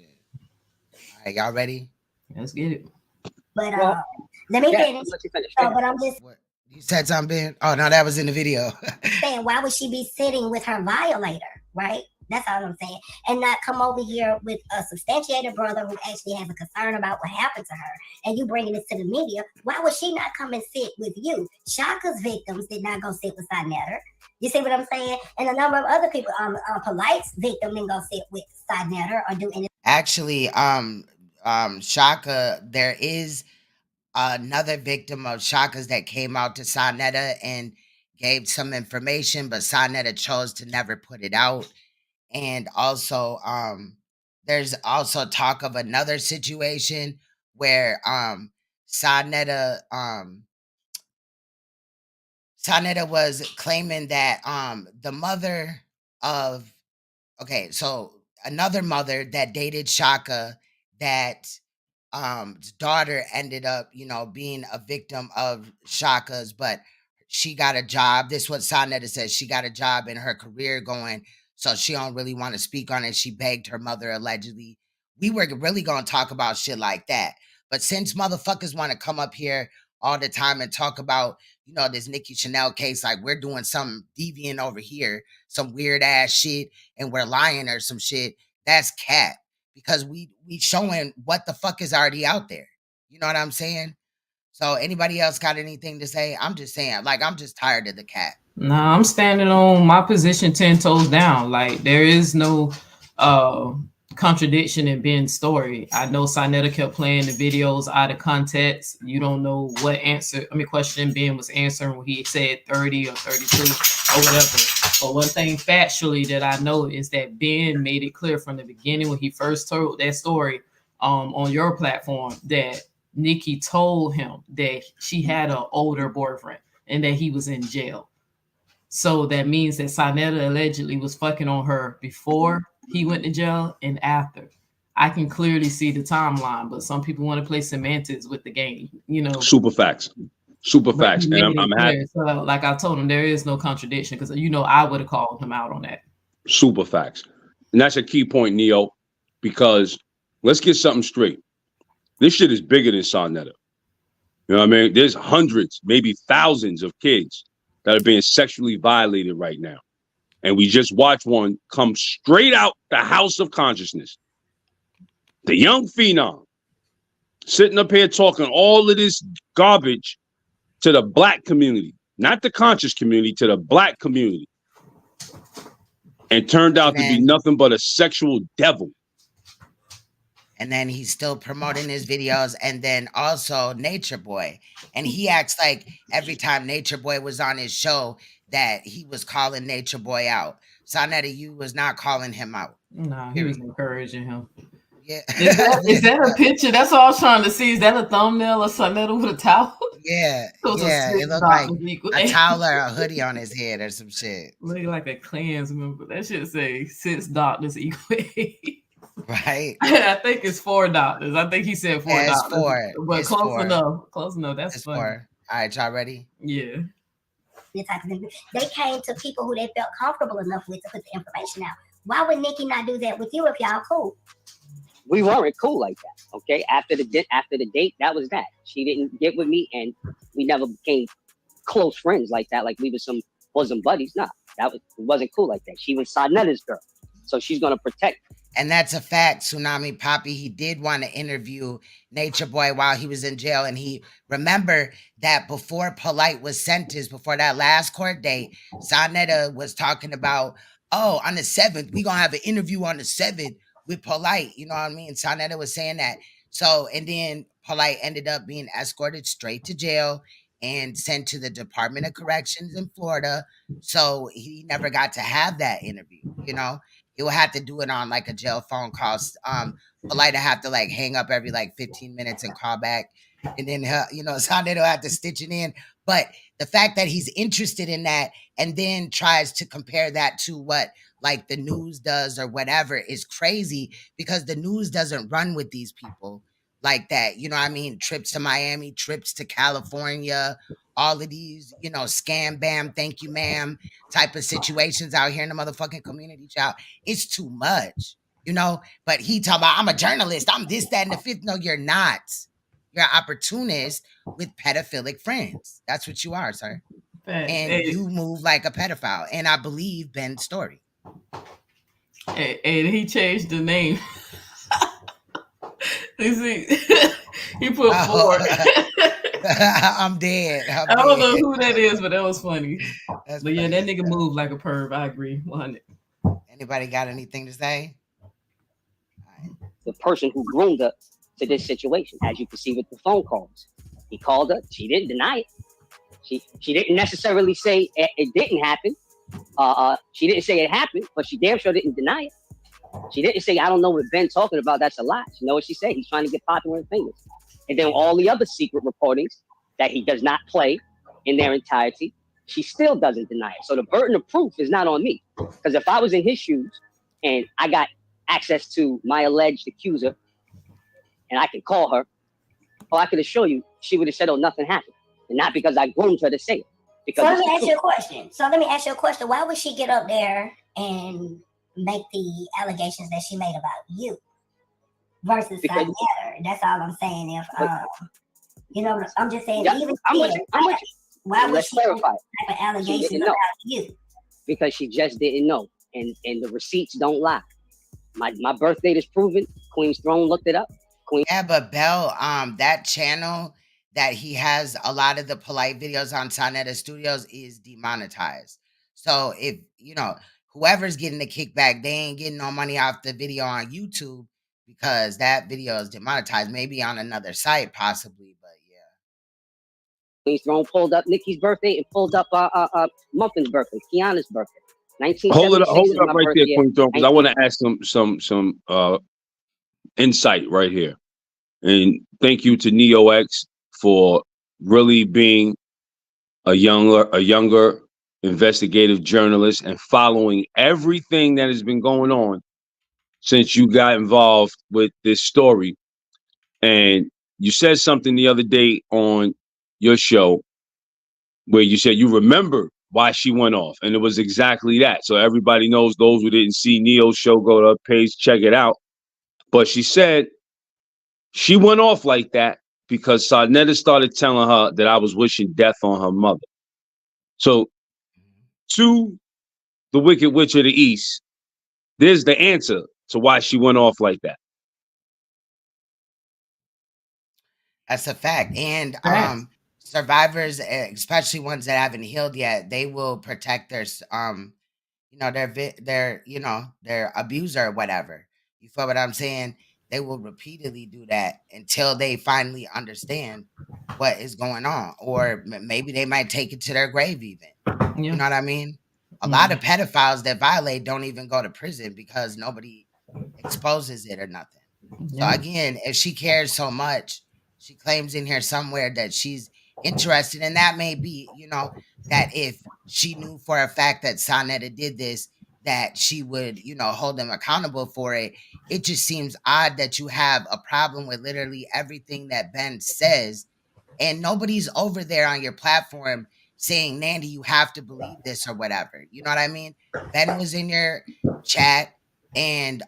[SPEAKER 1] All right, y'all ready?
[SPEAKER 5] Let's get it.
[SPEAKER 6] But let me finish. But I'm just.
[SPEAKER 1] What? You said something? Oh no, that was in the video.
[SPEAKER 6] Saying, why would she be sitting with her violator, right? That's all I'm saying. And not come over here with a substantiated brother who actually has a concern about what happened to her. And you bringing this to the media. Why would she not come and sit with you? Shaka's victims did not go sit with Saneter. You see what I'm saying? And a number of other people, Polite's victim didn't go sit with Saneter or do anything.
[SPEAKER 1] Actually, Shaka, there is another victim of Shaka's that came out to Saneter and gave some information, but Saneter chose to never put it out. And also, there's also talk of another situation where Saneter Saneter was claiming that the mother of so another mother that dated Shaka, that daughter ended up, being a victim of Shaka's, but she got a job. This is what Saneter says. She got a job in her career going, so she don't really want to speak on it. She begged her mother, allegedly. We were really going to talk about shit like that. But since motherfuckers want to come up here all the time and talk about, this Nikki Chanel case, like we're doing something deviant over here, some weird ass shit, and we're lying or some shit, that's cat. Because we showing what the fuck is already out there. You know what I'm saying? So anybody else got anything to say? I'm just saying, like, I'm just tired of the cat.
[SPEAKER 5] No, I'm standing on my position 10 toes down. Like, there is no contradiction in Ben's story. I know Saneter kept playing the videos out of context. You don't know what question Ben was answering when he said 30 or 32 or whatever. But one thing factually that I know is that Ben made it clear from the beginning when he first told that story on your platform that Nikki told him that she had an older boyfriend and that he was in jail. So that means that Saneter allegedly was fucking on her before he went to jail and after. I can clearly see the timeline, but some people want to play semantics with the game,
[SPEAKER 4] Super facts. And I'm happy.
[SPEAKER 5] So, like I told him, there is no contradiction because I would have called him out on that.
[SPEAKER 4] Super facts. And that's a key point, Neo, because let's get something straight. This shit is bigger than Saneter. You know what I mean? There's hundreds, maybe thousands of kids that are being sexually violated right now. And we just watched one come straight out the house of consciousness. The young phenom sitting up here talking all of this garbage to the black community, not the conscious community, to the black community. And turned out to be nothing but a sexual devil.
[SPEAKER 1] And then he's still promoting his videos. And then also Nature Boy. And he acts like every time Nature Boy was on his show that he was calling Nature Boy out. Saneter, you was not calling him out.
[SPEAKER 5] No, he was encouraging him.
[SPEAKER 1] Yeah.
[SPEAKER 5] Is that a picture? That's what I was trying to see. Is that a thumbnail of Saneter with a towel?
[SPEAKER 1] Yeah. It looked like a towel or a hoodie on his head or some shit.
[SPEAKER 5] Looking like a Klans member. That should say 6 doctors equal.
[SPEAKER 1] Right.
[SPEAKER 5] I think it's 4 doctors. I think he said 4 doctors.
[SPEAKER 1] It's 4.
[SPEAKER 5] But
[SPEAKER 1] it's
[SPEAKER 5] close
[SPEAKER 1] 4.
[SPEAKER 5] enough. Close enough. That's
[SPEAKER 1] it's
[SPEAKER 5] funny.
[SPEAKER 1] 4. All right, y'all ready?
[SPEAKER 5] Yeah.
[SPEAKER 6] They came to people who they felt comfortable enough with to put the information out. Why would Nikki not do that with you if y'all cool?
[SPEAKER 7] We weren't cool like that. Okay. After the date, that was that. She didn't get with me, and we never became close friends like that. Like we were some bosom buddies. Nah, it wasn't cool like that. She was Saneter's girl, so she's gonna protect.
[SPEAKER 1] And that's a fact, Tsunami Poppy. He did want to interview Nature Boy while he was in jail. And he remember that before Polite was sentenced, before that last court date, Saneter was talking about, on the 7th, we're going to have an interview on the 7th with Polite. You know what I mean? Saneter was saying that. So, and then Polite ended up being escorted straight to jail and sent to the Department of Corrections in Florida. So he never got to have that interview, He will have to do it on like a jail phone call. Polite to have to like hang up every like 15 minutes and call back. And then, Saneter will have to stitch it in. But the fact that he's interested in that and then tries to compare that to what like the news does or whatever is crazy, because the news doesn't run with these people like that. You know what I mean? Trips to Miami, trips to California, all of these, scam, bam, thank you, ma'am, type of situations out here in the motherfucking community, child. It's too much, But he talking about, I'm a journalist, I'm this, that, and the fifth. No, you're not. You're an opportunist with pedophilic friends. That's what you are, sir. And you move like a pedophile. And I believe Ben's story.
[SPEAKER 5] And he changed the name. You see, he put Ford.
[SPEAKER 1] I'm dead.
[SPEAKER 5] I don't know who that is, but that was funny.
[SPEAKER 1] That's
[SPEAKER 5] But yeah,
[SPEAKER 1] funny
[SPEAKER 5] that
[SPEAKER 1] as
[SPEAKER 5] nigga
[SPEAKER 1] hell.
[SPEAKER 5] moved like a perv. I agree, 100.
[SPEAKER 1] Anybody got anything to say?
[SPEAKER 7] The person who groomed her to this situation, as you can see with the phone calls. He called her. She didn't deny it. She didn't necessarily say it didn't happen. She didn't say it happened, but she damn sure didn't deny it. She didn't say, I don't know what Ben's talking about. That's a lie. You know what she said? He's trying to get popular and famous. And then all the other secret recordings that he does not play in their entirety, she still doesn't deny it. So the burden of proof is not on me. Because if I was in his shoes and I got access to my alleged accuser and I can call her, I can assure you she would have said, oh, nothing happened. And not because I groomed her to say it. Because
[SPEAKER 6] so let me ask you a question. Why would she get up there and make the allegations that she made about you versus Saneter? That's all I'm saying. If you know, I'm just saying,
[SPEAKER 7] yeah,
[SPEAKER 6] even
[SPEAKER 7] why would she clarify
[SPEAKER 6] an allegation about you?
[SPEAKER 7] Because she just didn't know, and the receipts don't lie. My birth date is proven. Queen's Throne looked it up.
[SPEAKER 1] Yeah, but Bell, that channel that he has a lot of the polite videos on Saneter Studios is demonetized. So if whoever's getting the kickback, they ain't getting no money off the video on YouTube because that video is demonetized. Maybe on another site, possibly, but yeah.
[SPEAKER 7] Queen's Throne pulled up Nicki's birthday and pulled up Muffin's birthday, Kiana's birthday. 1976
[SPEAKER 4] hold it up right there,
[SPEAKER 7] year,
[SPEAKER 4] Queen Throne, because I want to ask some insight right here. And thank you to NeoX for really being a younger investigative journalist and following everything that has been going on since you got involved with this story. And you said something the other day on your show where you said you remember why she went off, and it was exactly that. So everybody knows, those who didn't see Neo's show, go to her page, check it out. But she said she went off like that because Saneter started telling her that I was wishing death on her mother. So to the Wicked Witch of the East, there's the answer to why she went off like that.
[SPEAKER 1] That's a fact. And survivors, especially ones that haven't healed yet, they will protect their their abuser or whatever. You feel what I'm saying? They will repeatedly do that until they finally understand what is going on, or maybe they might take it to their grave even. Yeah. You know what I mean? A lot of pedophiles that violate don't even go to prison because nobody exposes it or nothing. Yeah. So again, if she cares so much, she claims in here somewhere that she's interested, and that may be, that if she knew for a fact that Saneter did this, that she would, hold them accountable for it. It just seems odd that you have a problem with literally everything that Ben says, and nobody's over there on your platform saying, Nandy, you have to believe this or whatever. You know what I mean? Ben was in your chat and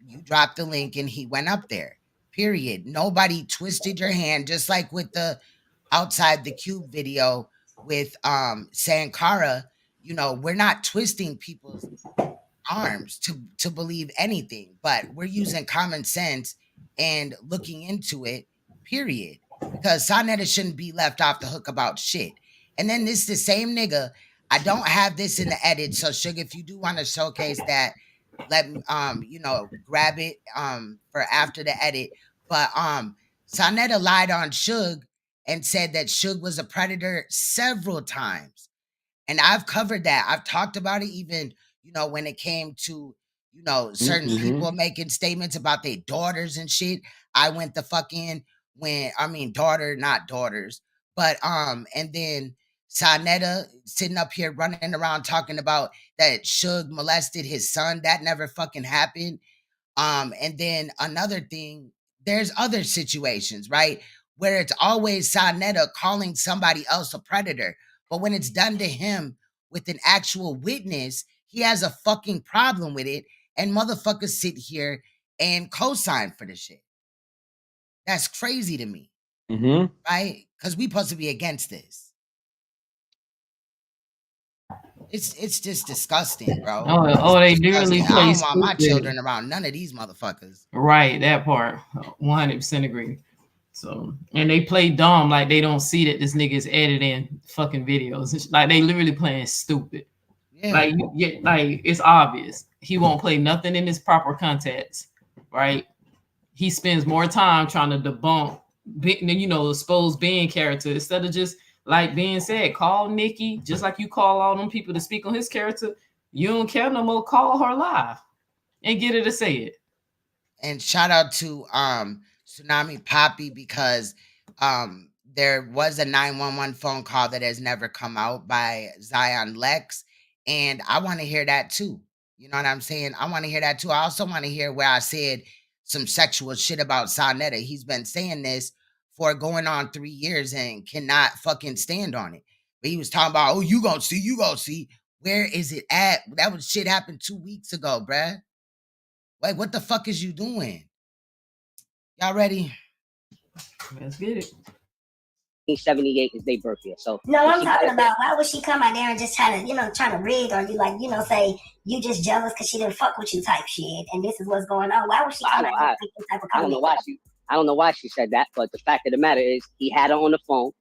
[SPEAKER 1] you dropped the link and he went up there. Period. Nobody twisted your hand, just like with the outside the cube video with Sankara. We're not twisting people's arms to believe anything, but we're using common sense and looking into it, period. Because Saneter shouldn't be left off the hook about shit. And then this the same nigga. I don't have this in the edit, so Sugar, if you do want to showcase that, let me grab it for after the edit. But Saneter lied on Suge and said that Suge was a predator several times. And I've covered that. I've talked about it even, when it came to, certain people making statements about their daughters and shit. I went the fuck in daughter, not daughters. But and then Saneter sitting up here running around talking about that Suge molested his son. That never fucking happened. And then another thing, there's other situations, right? Where it's always Saneter calling somebody else a predator. But when it's done to him with an actual witness, he has a fucking problem with it. And motherfuckers sit here and co-sign for the shit. That's crazy to me. Right? Because we supposed to be against this. It's just disgusting, bro.
[SPEAKER 5] Oh, they literally
[SPEAKER 1] Disgusting. I
[SPEAKER 5] play
[SPEAKER 1] don't want my
[SPEAKER 5] stupid.
[SPEAKER 1] children around none of these motherfuckers.
[SPEAKER 5] Right, that part, 100% agree. So, and they play dumb, like they don't see that this nigga is editing fucking videos. Like they literally playing stupid.
[SPEAKER 1] Yeah.
[SPEAKER 5] Like like it's obvious he won't play nothing in his proper context, right? He spends more time trying to debunk, expose being character instead of just like being said, call Nikki just like you call all them people to speak on his character. You don't care no more. Call her live and get her to say it.
[SPEAKER 1] And shout out to Tsunami Poppy because there was a 911 phone call that has never come out by Zion Lex, and I want to hear that too. You know what I'm saying? I want to hear that too. I also want to hear where I said some sexual shit about Saneter. He's been saying this for going on 3 years and cannot fucking stand on it. But he was talking about, oh, you gonna see. Where is it at? That was shit happened 2 weeks ago, bruh. Like, what the fuck is you doing? Y'all ready?
[SPEAKER 5] Let's get it.
[SPEAKER 7] 1978 is their birth year. So
[SPEAKER 6] no, I'm talking about why would she come out there and just trying to rig, or you like, say you just jealous because she didn't fuck with you type shit, and this is what's going on. Why would she come out there and this type of comment?
[SPEAKER 7] I don't know why she said that, but the fact of the matter is he had her on the phone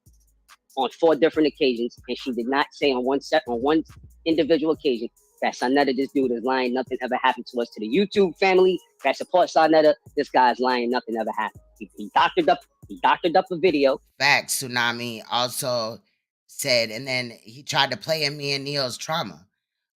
[SPEAKER 7] on 4 different occasions, and she did not say on one individual occasion that Saneter, this dude is lying, nothing ever happened to us. To the YouTube family that supports Saneter, this guy's lying, nothing ever happened. He doctored up a video.
[SPEAKER 1] Facts. Tsunami also said, and then he tried to play in me and Neil's trauma,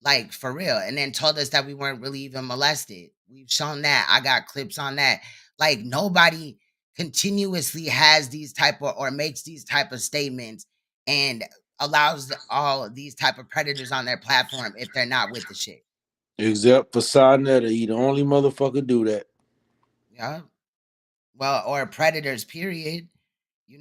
[SPEAKER 1] like for real, and then told us that we weren't really even molested. We've shown that. I got clips on that. Like nobody continuously has these type of or makes these type of statements and allows all these type of predators on their platform if they're not with the shit.
[SPEAKER 8] Except for Saneter, he the only motherfucker do that.
[SPEAKER 1] Yeah. Well, or predators, period.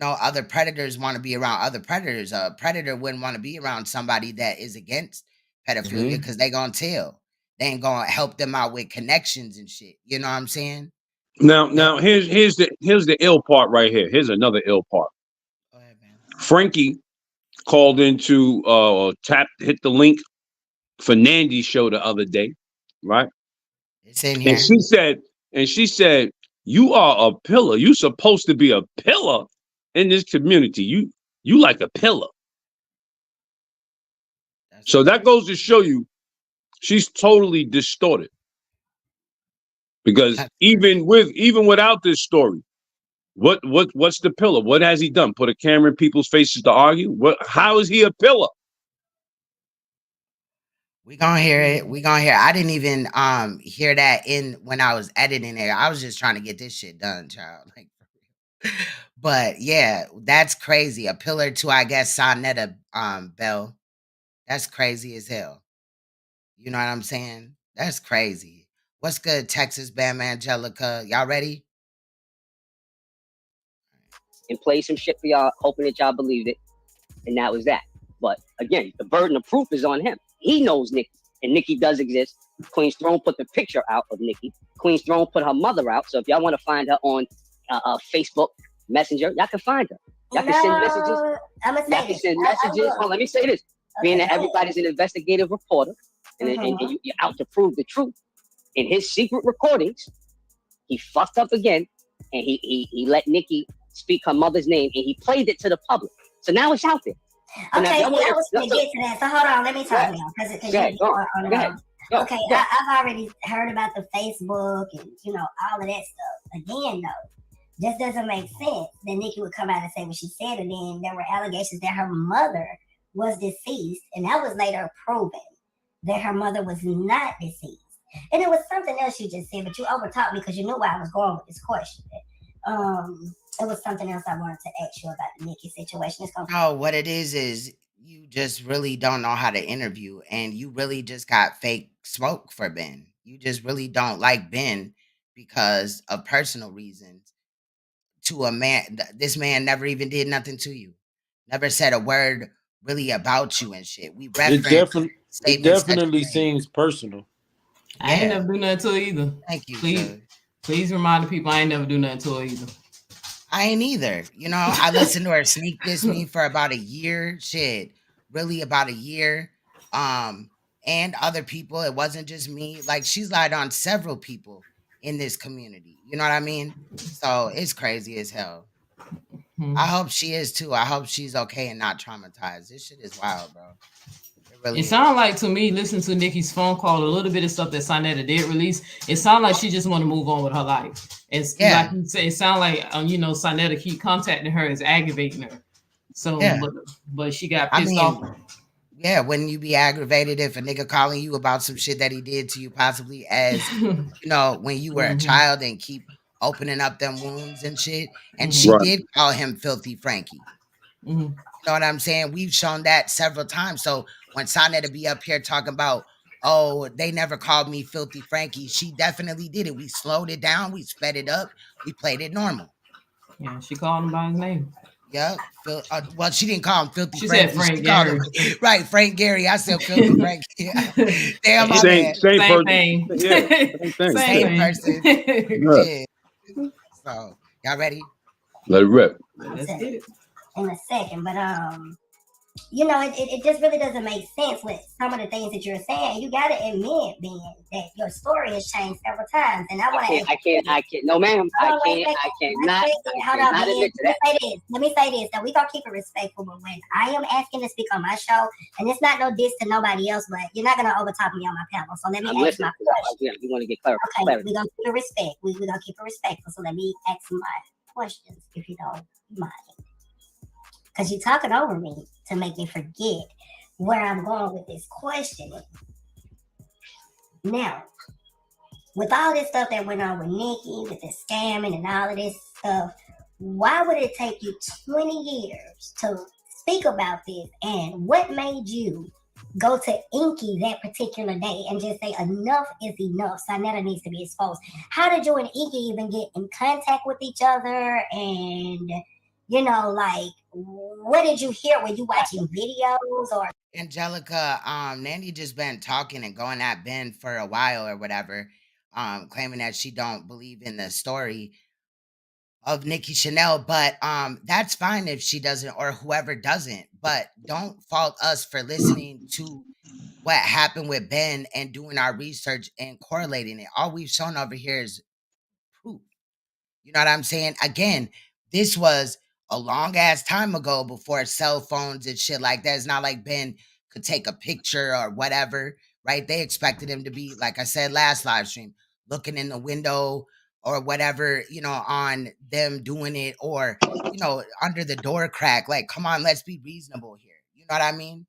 [SPEAKER 1] Other predators want to be around other predators. A predator wouldn't want to be around somebody that is against pedophilia because they gonna tell. They ain't gonna help them out with connections and shit. You know what I'm saying?
[SPEAKER 4] Now here's the ill part right here. Here's another ill part.
[SPEAKER 1] Go ahead, man.
[SPEAKER 4] Frankie called into hit the link for Nandy's show the other day, right?
[SPEAKER 1] It's in here.
[SPEAKER 4] And she said, you are a pillar. You supposed to be a pillar in this community. You like a pillar. So that goes to show you she's totally distorted. Because even without this story, what's the pillar? What has he done? Put a camera in people's faces to argue? How is he a pillar?
[SPEAKER 1] We gonna hear it. I didn't even hear that when I was editing it. I was just trying to get this shit done, child. Like, but yeah, that's crazy. A pillar to, I guess, Saneter Bell. That's crazy as hell. You know what I'm saying? That's crazy. What's good, Texas Bam Angelica? Y'all ready?
[SPEAKER 7] And play some shit for y'all, hoping that y'all believed it. And that was that. But again, the burden of proof is on him. He knows Nikki, and Nikki does exist. Queen's Throne put the picture out of Nikki. Queen's Throne put her mother out. So if y'all want to find her on Facebook Messenger, y'all can find her. Y'all can send messages. Y'all can send messages. Oh, let me say this. Being that everybody's an investigative reporter, and you're out to prove the truth, in his secret recordings, he fucked up again, and he let Nikki speak her mother's name, and he played it to the public. So now it's out there.
[SPEAKER 6] Okay, I was going to get to that. So hold on, let me talk now. Okay, I've already heard about the Facebook and all of that stuff. Again, though, just doesn't make sense that Nikki would come out and say what she said, and then there were allegations that her mother was deceased, and that was later proven that her mother was not deceased. And it was something else you just said, but you overtalked me because you knew where I was going with this question. It was something else I wanted to ask you about the Nikki situation.
[SPEAKER 1] What it is you just really don't know how to interview, and you really just got fake smoke for Ben. You just really don't like Ben because of personal reasons. To a man, this man never even did nothing to you. Never said a word really about you and shit. We reference
[SPEAKER 8] it definitely seems personal.
[SPEAKER 5] I ain't never do nothing to her either.
[SPEAKER 1] Thank you.
[SPEAKER 5] Please remind the people I ain't never do nothing to her either.
[SPEAKER 1] I ain't either. I listened to her sneak diss me for about a year. Shit, really about a year. and other people. It wasn't just me. Like, she's lied on several people in this community. You know what I mean? So it's crazy as hell. I hope she is too. I hope she's okay and not traumatized. This shit is wild, bro. It really
[SPEAKER 5] It
[SPEAKER 1] is.
[SPEAKER 5] sounds like to me, listening to Nicki's phone call, a little bit of stuff that Saneter did release, it sounds like she just want to move on with her life. It's like you say, it sounds like Saneter keep contacting her is aggravating her. So, but she got pissed off.
[SPEAKER 1] Yeah, wouldn't you be aggravated if a nigga calling you about some shit that he did to you, possibly as when you were a child, and keep opening up them wounds and shit? And she did call him Filthy Frankie. You know what I'm saying? We've shown that several times. So when Saneter be up here talking about, oh, they never called me Filthy Frankie, she definitely did it. We slowed it down, we sped it up, we played it normal.
[SPEAKER 5] Yeah, she called him by his name.
[SPEAKER 1] Yep. Well, she didn't call him Filthy
[SPEAKER 5] She
[SPEAKER 1] Frankie.
[SPEAKER 5] Said Frank
[SPEAKER 1] she
[SPEAKER 5] Gary.
[SPEAKER 1] called him right, Frank Gary. I said Filthy Frankie. Damn, my
[SPEAKER 4] same person.
[SPEAKER 5] Thing.
[SPEAKER 4] Yeah,
[SPEAKER 1] same person. Yeah. So, y'all ready?
[SPEAKER 4] Let it rip.
[SPEAKER 5] Let's get it.
[SPEAKER 6] In a second, but it just really doesn't make sense with some of the things that you're saying. You got to admit, Ben, that your story has changed several times, and I want to.
[SPEAKER 7] I can't. No, ma'am. I cannot admit to that.
[SPEAKER 6] Let me say this. Now we gonna keep it respectful, but when I am asking to speak on my show, and it's not no diss to nobody else, but you're not gonna overtop me on my panel. So let me ask my question.
[SPEAKER 7] Yeah, we want to get clarity.
[SPEAKER 6] Okay, we're gonna keep it respect. We're gonna keep it respectful. So let me ask my questions, if you don't mind. Because you're talking over me to make me forget where I'm going with this questioning. Now, with all this stuff that went on with NICKI, with the scamming and all of this stuff, why would it take you 20 years to speak about this? And what made you go to Inky that particular day and just say enough is enough? Saneter needs to be exposed. How did you and Inky even get in contact with each other? And what did you hear? Were you watching videos or?
[SPEAKER 1] Angelica, Nandy just been talking and going at Ben for a while or whatever, claiming that she don't believe in the story of Nikki Chanel, but that's fine if she doesn't or whoever doesn't, but don't fault us for listening to what happened with Ben and doing our research and correlating it. All we've shown over here is proof. You know what I'm saying? Again, this was a long ass time ago before cell phones and shit like that. It's not like Ben could take a picture or whatever, right? They expected him to be, like I said last live stream, looking in the window or whatever, on them doing it, or, under the door crack. Like, come on, let's be reasonable here. You know what I mean?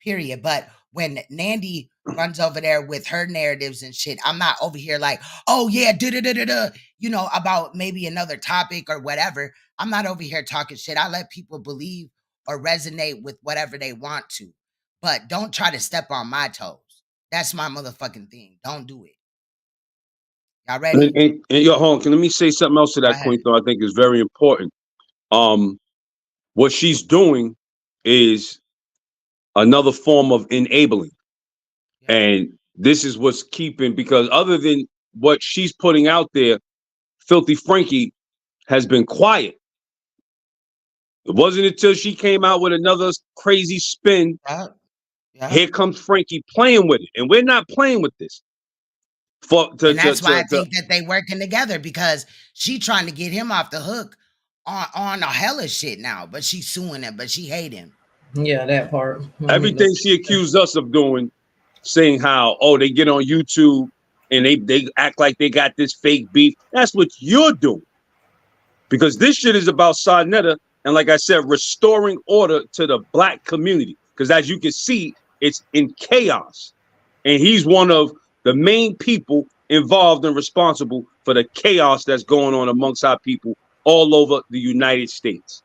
[SPEAKER 1] Period. But when Nandy runs over there with her narratives and shit, I'm not over here like, oh yeah, about maybe another topic or whatever. I'm not over here talking shit. I let people believe or resonate with whatever they want to, but don't try to step on my toes. That's my motherfucking thing. Don't do it. Y'all ready?
[SPEAKER 4] And yo, hold on. Let me say something else to that point, though. I think is very important. What she's doing is another form of enabling. And this is what's keeping, because other than what she's putting out there, Filthy Frankie has been quiet. It wasn't until she came out with another crazy spin. Here comes Frankie playing with it. And we're not playing with this.
[SPEAKER 1] And that's why I think that they working together, because she trying to get him off the hook on a hella shit now, but she's suing him, but she hate him.
[SPEAKER 5] Yeah, that part.
[SPEAKER 4] Everything she accused us of doing, saying how, they get on YouTube and they act like they got this fake beef. That's what you're doing. Because this shit is about Saneter, and like I said, restoring order to the black community. Because as you can see, it's in chaos. And he's one of the main people involved and responsible for the chaos that's going on amongst our people all over the United States.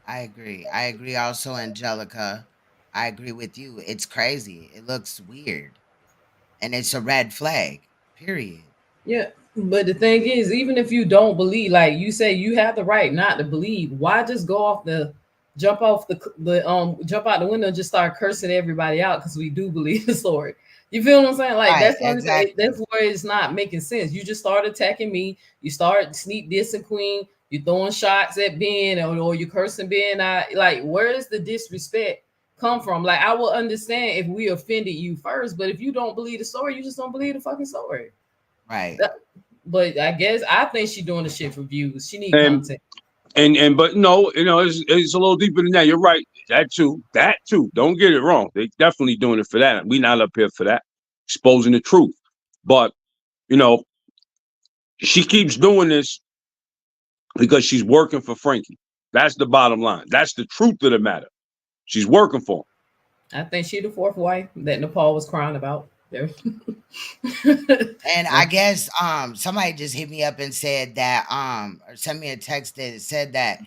[SPEAKER 1] I agree. I agree also, Angelica. I agree with you. It's crazy. It looks weird. And it's a red flag, period.
[SPEAKER 5] Yeah, but the thing is, even if you don't believe, like you say, you have the right not to believe. Why just jump out the window and just start cursing everybody out because we do believe the story? You feel what I'm saying? Like, right, that's where it's not making sense. You just start attacking me. You start sneak dissing Queen. You throwing shots at Ben, or you cursing Ben. Like, where is the disrespect come from. Like, I will understand if we offended you first, but if you don't believe the story, you just don't believe the fucking story.
[SPEAKER 1] Right.
[SPEAKER 5] But I guess I think she's doing the shit for views. She need
[SPEAKER 4] And
[SPEAKER 5] content.
[SPEAKER 4] but no, it's a little deeper than that. You're right. That too. Don't get it wrong. They definitely doing it for that. We not up here for that. Exposing the truth. But she keeps doing this because she's working for Frankie. That's the bottom line. That's the truth of the matter. She's working for him.
[SPEAKER 5] I think she the fourth wife that Nepal was crying about. There.
[SPEAKER 1] And I guess somebody just hit me up and said that or sent me a text that said that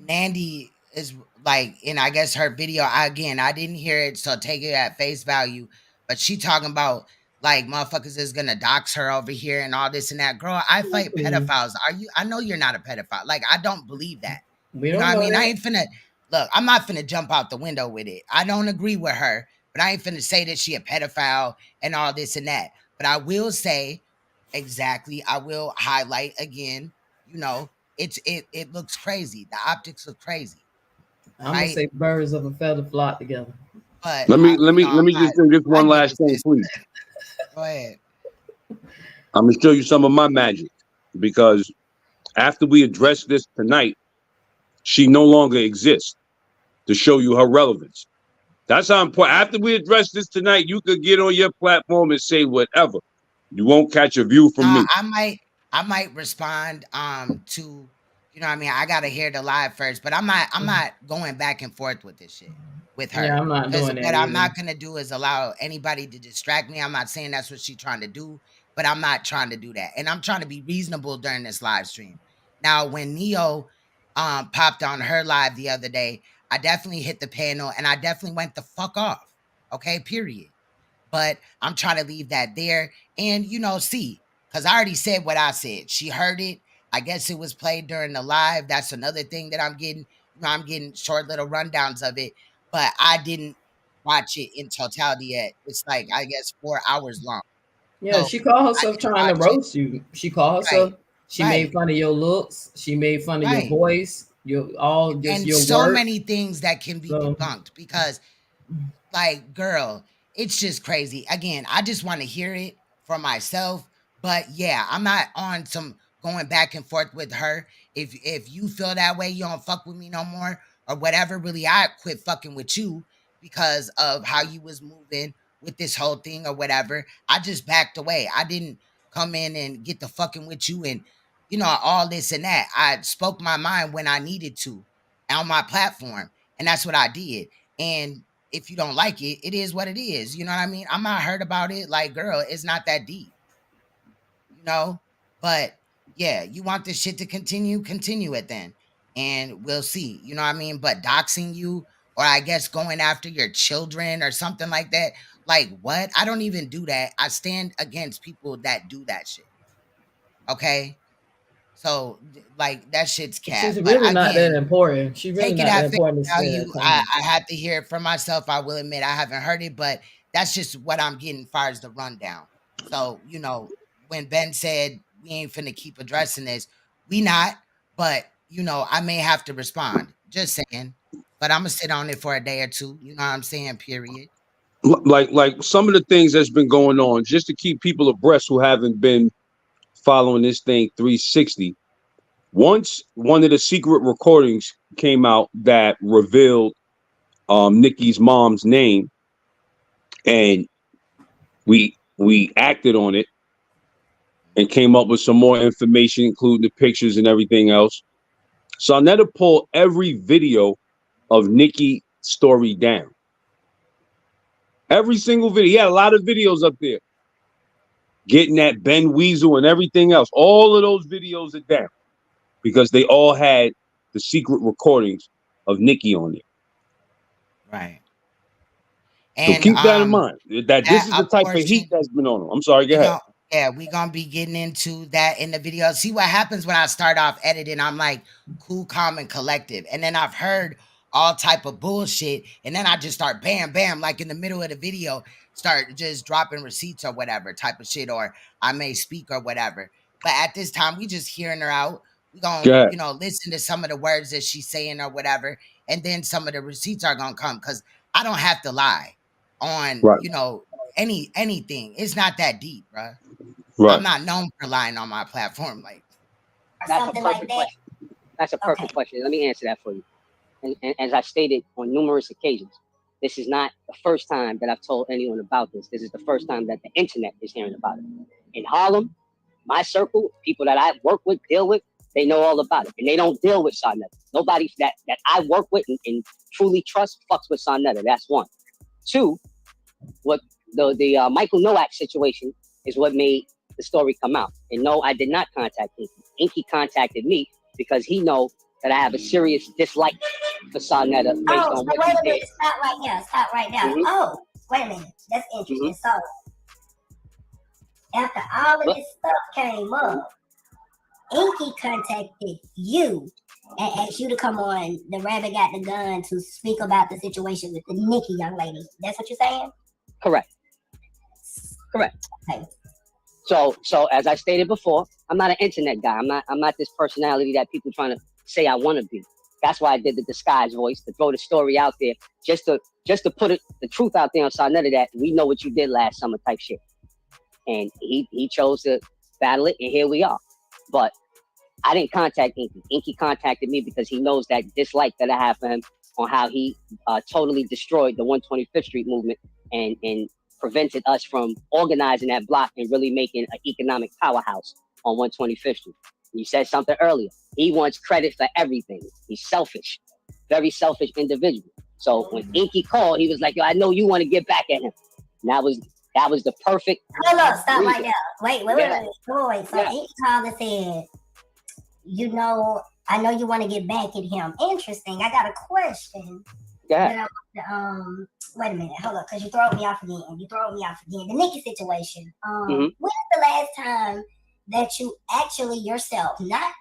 [SPEAKER 1] Nandy is like, and I guess her video, I didn't hear it, so take it at face value, but she talking about like motherfuckers is gonna dox her over here and all this and that. Girl, I fight pedophiles. I know you're not a pedophile. Like, I don't believe that.
[SPEAKER 5] We
[SPEAKER 1] You
[SPEAKER 5] don't
[SPEAKER 1] know what I
[SPEAKER 5] know
[SPEAKER 1] mean?
[SPEAKER 5] that.
[SPEAKER 1] I ain't finna look, I'm not finna jump out the window with it. I don't agree with her, but I ain't finna say that she a pedophile and all this and that. But I will say exactly, I will highlight again, it looks crazy. The optics look crazy.
[SPEAKER 5] I'm gonna say birds of a feather flock together.
[SPEAKER 1] But
[SPEAKER 4] let me just say this one last thing, please.
[SPEAKER 1] Go ahead.
[SPEAKER 4] I'm gonna show you some of my magic, because after we address this tonight, she no longer exists, to show you her relevance. That's how important. After we address this tonight, you could get on your platform and say whatever. You won't catch a view from me.
[SPEAKER 1] I might respond to, I gotta hear the live first, but I'm not going back and forth with this shit with her.
[SPEAKER 5] Yeah, I'm not doing that.
[SPEAKER 1] What I'm not gonna do is allow anybody to distract me. I'm not saying that's what she's trying to do, but I'm not trying to do that. And I'm trying to be reasonable during this live stream. Now, when Neo popped on her live the other day, I definitely hit the panel and I definitely went the fuck off. Okay, period. But I'm trying to leave that there and see, because I already said what I said. She heard it. I guess it was played during the live. That's another thing that I'm getting. I'm getting short little rundowns of it, but I didn't watch it in totality yet. It's like, I guess, 4 hours long.
[SPEAKER 5] Yeah,
[SPEAKER 1] So
[SPEAKER 5] she called
[SPEAKER 1] I
[SPEAKER 5] herself
[SPEAKER 1] didn't
[SPEAKER 5] trying to
[SPEAKER 1] watch it.
[SPEAKER 5] roast you. She called herself. She made fun of your looks. She made fun of your voice.
[SPEAKER 1] And
[SPEAKER 5] your
[SPEAKER 1] so
[SPEAKER 5] work.
[SPEAKER 1] many things that can be debunked, because, like, girl, it's just crazy. Again, I just want to hear it for myself. But yeah, I'm not on some going back and forth with her. If you feel that way, you don't fuck with me no more or whatever. Really, I quit fucking with you because of how you was moving with this whole thing or whatever. I just backed away. I didn't come in and get the fucking with you and all this and that. I spoke my mind when I needed to on my platform, and that's what I did. And if you don't like it, it is what it is. You know what I mean? I'm not hurt about it. Like, girl, it's not that deep. But yeah, you want this shit to continue it then. And we'll see. You know what I mean? But doxing you, or I guess going after your children or something like that. Like, what? I don't even do that. I stand against people that do that shit. Okay? So, like, that shit's cat.
[SPEAKER 5] She's really not that important. She really
[SPEAKER 1] take
[SPEAKER 5] not
[SPEAKER 1] it
[SPEAKER 5] that
[SPEAKER 1] at face
[SPEAKER 5] important.
[SPEAKER 1] value. I had to hear it for myself. I will admit I haven't heard it, but that's just what I'm getting as far as the rundown. So, when Ben said we ain't finna keep addressing this, we not, but I may have to respond. Just saying. But I'm gonna sit on it for a day or two. You know what I'm saying? Period.
[SPEAKER 4] Like some of the things that's been going on, just to keep people abreast who haven't been following this thing 360. Once one of the secret recordings came out that revealed Nicki's mom's name, and we acted on it and came up with some more information, including the pictures and everything else. Saneter pulled every video of Nicki story down. Every single video. He had a lot of videos up there. Getting that Ben Weasel and everything else. All of those videos are down because they all had the secret recordings of Nicki on it.
[SPEAKER 1] Right.
[SPEAKER 4] And so keep that in mind. That this is the type of heat that's been on them. I'm sorry, go ahead.
[SPEAKER 1] Yeah, we're gonna be getting into that in the video. See what happens when I start off editing. I'm like cool, calm, and collective. And then I've heard all type of bullshit. And then I just start bam, bam, like in the middle of the video, start just dropping receipts or whatever type of shit, or I may speak or whatever. But at this time, we just hearing her out. We're gonna, listen to some of the words that she's saying or whatever. And then some of the receipts are gonna come because I don't have to lie on,
[SPEAKER 4] Right.
[SPEAKER 1] you know, anything. It's not that deep, bro.
[SPEAKER 4] Right.
[SPEAKER 1] I'm not known for lying on my platform. Like,
[SPEAKER 6] or
[SPEAKER 7] That's a
[SPEAKER 6] something like
[SPEAKER 7] perfect
[SPEAKER 6] that.
[SPEAKER 7] question. That's a perfect question. Let me answer that for you. And as I stated on numerous occasions, this is not the first time that I've told anyone about this. This is the first time that the internet is hearing about it. In Harlem, my circle, people that I work with, deal with, they know all about it. And they don't deal with Saneter. Nobody that I work with and truly trust fucks with Saneter. That's one. Two, what the Michael Nowak situation is what made the story come out. And no, I did not contact Inky. Inky contacted me because he know that I have a serious dislike for Saneter based
[SPEAKER 6] Oh,
[SPEAKER 7] on
[SPEAKER 6] so
[SPEAKER 7] what
[SPEAKER 6] wait
[SPEAKER 7] he
[SPEAKER 6] a
[SPEAKER 7] did.
[SPEAKER 6] minute. Stop right now. Stop right now.
[SPEAKER 7] Mhm.
[SPEAKER 6] Oh, wait a minute. That's interesting.
[SPEAKER 7] Mhm.
[SPEAKER 6] So, after all of
[SPEAKER 7] What?
[SPEAKER 6] this stuff came up, Inky contacted you and asked you to come on the Rabbit Got the Gun to speak about the situation with the NICKI young lady. That's what you're saying?
[SPEAKER 7] Correct. Correct.
[SPEAKER 6] Okay.
[SPEAKER 7] So as I stated before, I'm not an internet guy. I'm not this personality that people trying to say I want to be. That's why I did the disguise voice, to throw the story out there, just to put the truth out there on Saneter that we know what you did last summer type shit. And he chose to battle it, and here we are. But I didn't contact Inky. Inky contacted me because he knows that dislike that I have for him on how he totally destroyed the 125th Street movement and prevented us from organizing that block and really making an economic powerhouse on 125th Street. You said something earlier. He wants credit for everything. He's selfish, very selfish individual. So when Inky called, he was like, "Yo, I know you want to get back at him." And that was the perfect.
[SPEAKER 6] Hold up, stop
[SPEAKER 7] reason.
[SPEAKER 6] right there. Wait. So
[SPEAKER 7] Yeah.
[SPEAKER 6] Inky called and said, you know, I know you want to get back at him. Interesting. I got a question.
[SPEAKER 7] Yeah.
[SPEAKER 6] Wait a minute, hold up, because you throw me off again. The NICKI situation.
[SPEAKER 7] Mhm.
[SPEAKER 6] When is the last time that you actually yourself, not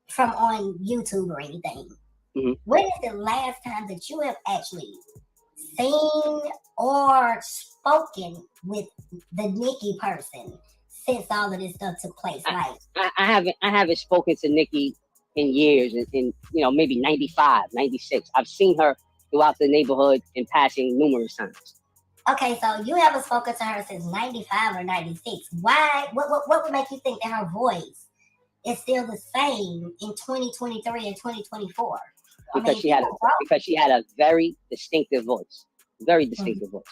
[SPEAKER 6] from on YouTube or anything,
[SPEAKER 7] Mhm.
[SPEAKER 6] when is the last time that you have actually seen or spoken with the NICKI person since all of this stuff took place? Like,
[SPEAKER 7] I haven't spoken to NICKI in years, in maybe 95, 96. I've seen her throughout the neighborhood in passing numerous times.
[SPEAKER 6] okay, so you haven't spoken to her since 95 or 96. Why? What would make you think that her voice is still the same in 2023 and 2024?
[SPEAKER 7] Because she had a very distinctive voice. Very distinctive voice.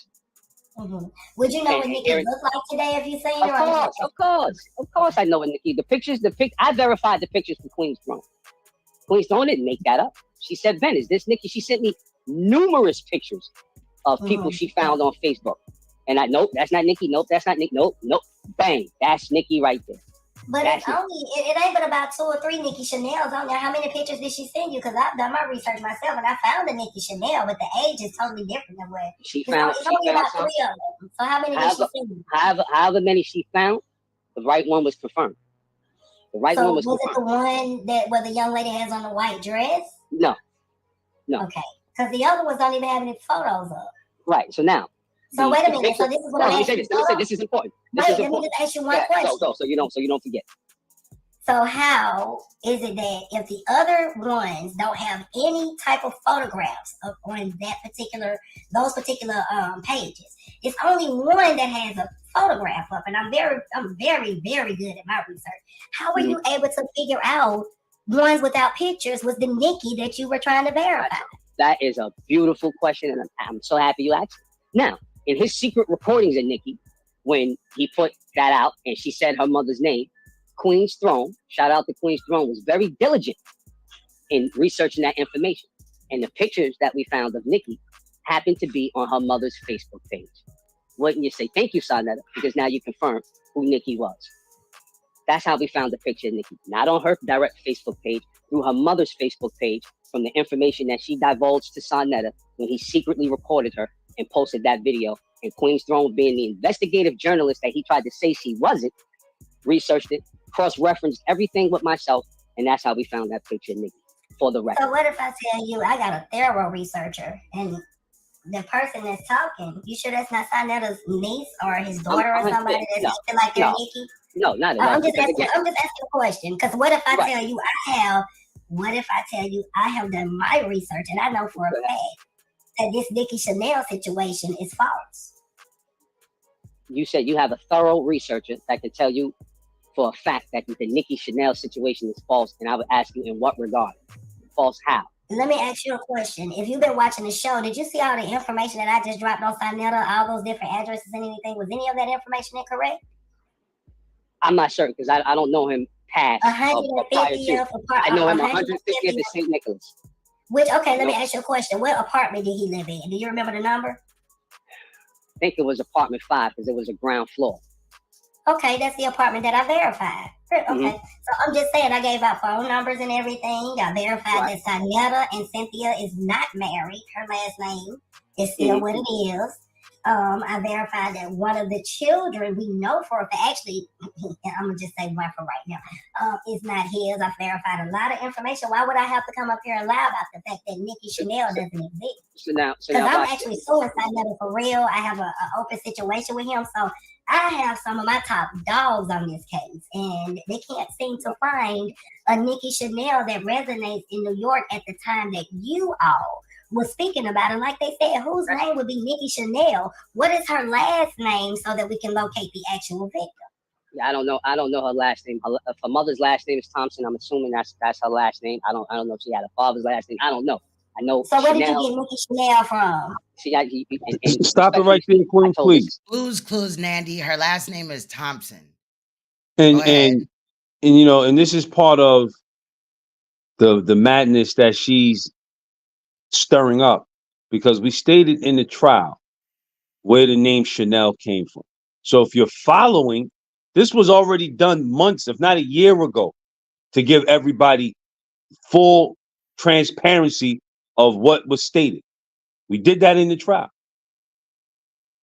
[SPEAKER 6] Mm-hmm. Would you know what NICKI looked like today if you seen her?
[SPEAKER 7] Of course I know what NICKI. I verified the pictures for Queen's Throne. Queen's Throne didn't make that up. She said, "Ben, is this NICKI?" She sent me numerous pictures of people she found on Facebook. And nope, that's not NICKI. Nope, that's not NICKI. Nope. Bang, that's NICKI right there.
[SPEAKER 6] But it ain't but about 2 or 3 NICKI Chanels on there. How many pictures did she send you? Because I've done my research myself and I found the NICKI Chanel, but the age is totally different than what
[SPEAKER 7] She found.
[SPEAKER 6] It's only about 3 of them. So how many did she send you?
[SPEAKER 7] However many she found, the right one was confirmed. The right one was confirmed.
[SPEAKER 6] Was it the one that where the young lady has on the white dress?
[SPEAKER 7] No.
[SPEAKER 6] Okay, because the other ones don't even have any photos of.
[SPEAKER 7] Right. So now.
[SPEAKER 6] So wait a minute. So this is what I'm asking.
[SPEAKER 7] Let me say this is important.
[SPEAKER 6] Let me just ask you one question.
[SPEAKER 7] So you don't forget.
[SPEAKER 6] So how is it that if the other ones don't have any type of photographs on those particular pages, it's only one that has a photograph up, and I'm very, very good at my research. How were you able to figure out ones without pictures was the NICKI that you were trying to verify?
[SPEAKER 7] That is a beautiful question, and I'm so happy you asked. Now, in his secret recordings of NICKI, when he put that out and she said her mother's name, Queen's Throne, shout out to Queen's Throne, was very diligent in researching that information. And the pictures that we found of NICKI happened to be on her mother's Facebook page. Wouldn't you say, thank you, Saneter, because now you confirm who NICKI was. That's how we found the picture of NICKI. Not on her direct Facebook page, through her mother's Facebook page, from the information that she divulged to Saneter when he secretly recorded her and posted that video. And Queen's Throne, being the investigative journalist that he tried to say she wasn't, researched it, cross-referenced everything with myself, and that's how we found that picture of NICKI, for the record.
[SPEAKER 6] So what if I tell you I got a thorough researcher, and the person that's talking, you sure that's not Saneter's niece or his daughter or somebody that's like their NICKI?
[SPEAKER 7] No, not at all.
[SPEAKER 6] I'm just asking a question, because what if I tell you I have done my research and I know for a fact that this NICKI Chanel situation is false.
[SPEAKER 7] You said you have a thorough researcher that can tell you for a fact that the NICKI Chanel situation is false, and I would ask you in what regard? False how?
[SPEAKER 6] Let me ask you a question. If you've been watching the show, did you see all the information that I just dropped on Saneter, all those different addresses and anything? Was any of that information incorrect?
[SPEAKER 7] I'm not certain because I don't know him past.
[SPEAKER 6] 150th.
[SPEAKER 7] I know him 150th at St. Nicholas.
[SPEAKER 6] Which, okay, let me ask you a question. What apartment did he live in? Do you remember the number?
[SPEAKER 7] I think it was apartment 5 because it was a ground floor.
[SPEAKER 6] Okay, that's the apartment that I verified. Okay, so I'm just saying I gave out phone numbers and everything. I verified that Saneter and Cynthia is not married. Her last name is still what it is. I verified that one of the children we know for a fact, actually, I'm gonna just say one for right now, is not his. I verified a lot of information. Why would I have to come up here and lie about the fact that NICKI Chanel doesn't exist?
[SPEAKER 7] So now
[SPEAKER 6] I'm actually suing Saneter for real. I have an open situation with him, so I have some of my top dogs on this case, and they can't seem to find a NICKI Chanel that resonates in New York at the time that you all was speaking about it. Like they said, whose name would be NICKI Chanel? What is her last name so that we can locate the actual victim?
[SPEAKER 7] Yeah, I don't know her last name. If her mother's last name is Thompson, I'm assuming that's her last name. I don't know if she had a father's last name. I don't know. I know.
[SPEAKER 6] So where did you get NICKI Chanel from?
[SPEAKER 4] Stop it right there, Queen, please.
[SPEAKER 1] Clues, Nandy. Her last name is Thompson.
[SPEAKER 4] And you know, and this is part of the madness that she's stirring up, because we stated in the trial where the name Chanel came from. So if you're following, this was already done months, if not a year ago, to give everybody full transparency of what was stated. We did that in the trial.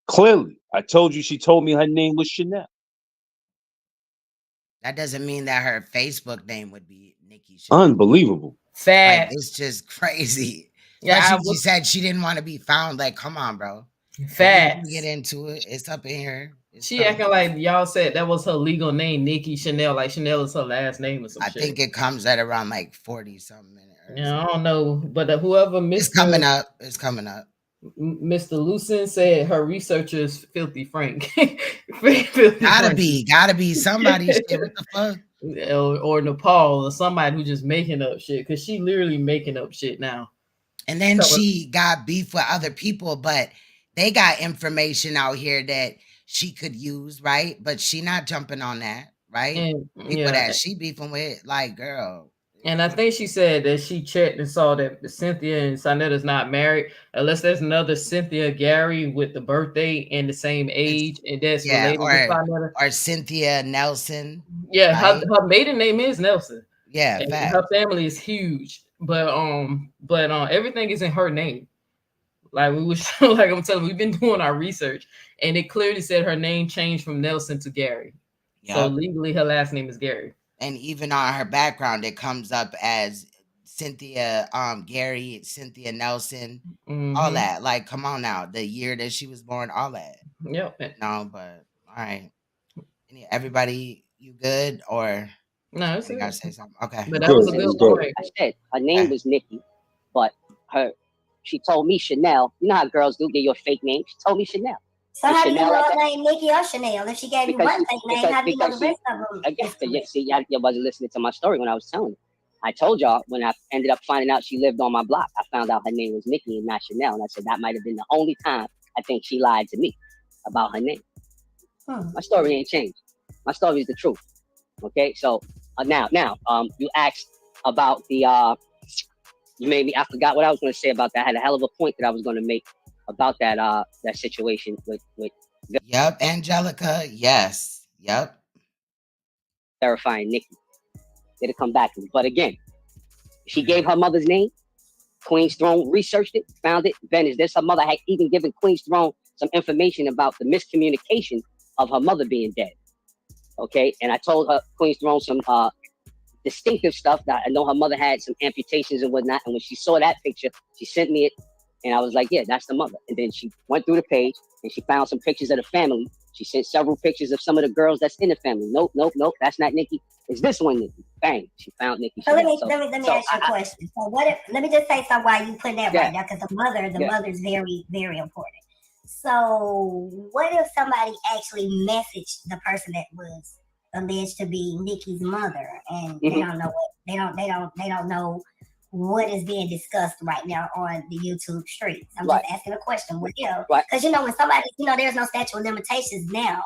[SPEAKER 4] Clearly, I told you, she told me her name was Chanel.
[SPEAKER 1] That doesn't mean that her Facebook name would be NICKI Chanel.
[SPEAKER 4] Unbelievable.
[SPEAKER 1] Like, it's just crazy.
[SPEAKER 5] Yeah,
[SPEAKER 1] she said she didn't want to be found. Like, come on, bro.
[SPEAKER 5] Facts.
[SPEAKER 1] Get into it. It's up in here.
[SPEAKER 5] She acting like y'all said that was her legal name, NICKI Chanel. Like Chanel is her last name or something.
[SPEAKER 1] I think it comes at around like 40 something minutes.
[SPEAKER 5] Yeah, I don't know, but whoever
[SPEAKER 1] It's coming up. It's coming up.
[SPEAKER 5] Mr. Lucen said her researcher is Filthy Frank.
[SPEAKER 1] Gotta be somebody. Shit, what the fuck?
[SPEAKER 5] Or Nepal or somebody who just making up shit, because she literally making up shit now.
[SPEAKER 1] And then she got beef with other people, but they got information out here that she could use, right? But she not jumping on that, right?
[SPEAKER 5] And,
[SPEAKER 1] people that she beefing with, like, girl.
[SPEAKER 5] And I think she said that she checked and saw that Cynthia and Saneter's not married, unless there's another Cynthia Gary with the birthday and the same age, and that's related to Saneter.
[SPEAKER 1] Or Cynthia Nelson.
[SPEAKER 5] Yeah, right? her maiden name is Nelson.
[SPEAKER 1] Yeah,
[SPEAKER 5] and her family is huge, but everything is in her name. Like like I'm telling you, we've been doing our research, and it clearly said her name changed from Nelson to Gary. Yep. So legally, her last name is Gary.
[SPEAKER 1] And even on her background, it comes up as Cynthia Gary, Cynthia Nelson, all that. Like, come on now, the year that she was born, all that.
[SPEAKER 5] Yep.
[SPEAKER 1] No, but all right. Everybody, you good or
[SPEAKER 5] no?
[SPEAKER 1] You gotta say something. Okay.
[SPEAKER 5] But that was a good point.
[SPEAKER 7] I said her name was NICKI, but she told me Chanel. You know how girls do, get your fake name. She told me Chanel.
[SPEAKER 6] So how do you know her name NICKI or Chanel? If she gave you one fake name, how do you know the rest of them?
[SPEAKER 7] Again, see, y'all wasn't listening to my story when I was telling you. I told y'all when I ended up finding out she lived on my block, I found out her name was NICKI and not Chanel. And I said that might have been the only time I think she lied to me about her name. My story ain't changed. My story is the truth. Okay, so now, you asked about the you made me. I forgot what I was going to say about that. I had a hell of a point that I was going to make about that that situation with.
[SPEAKER 1] Yep, Angelica. Yes. Yep.
[SPEAKER 7] Verifying NICKI. Did it come back to me? But again, she gave her mother's name. Queen's Throne researched it, found it. Then is this her mother had even given Queen's Throne some information about the miscommunication of her mother being dead. Okay, and I told her Queen's Throne some distinctive stuff that I know her mother had some amputations and whatnot. And when she saw that picture, she sent me it, and I was like, "Yeah, that's the mother." And then she went through the page and she found some pictures of the family She sent several pictures of some of the girls that's in the family. Nope, that's not Nikki. It's this one, Nikki. Bang, she found Nikki.
[SPEAKER 6] So let me ask you a question. So what if, let me just say something while you put that right now, because the mother's very, very important. So what if somebody actually messaged the person that was alleged to be Nikki's mother, and they don't know what they don't know what is being discussed right now on the YouTube streets? I'm just asking a question. What if? Because when somebody, there's no statute of limitations now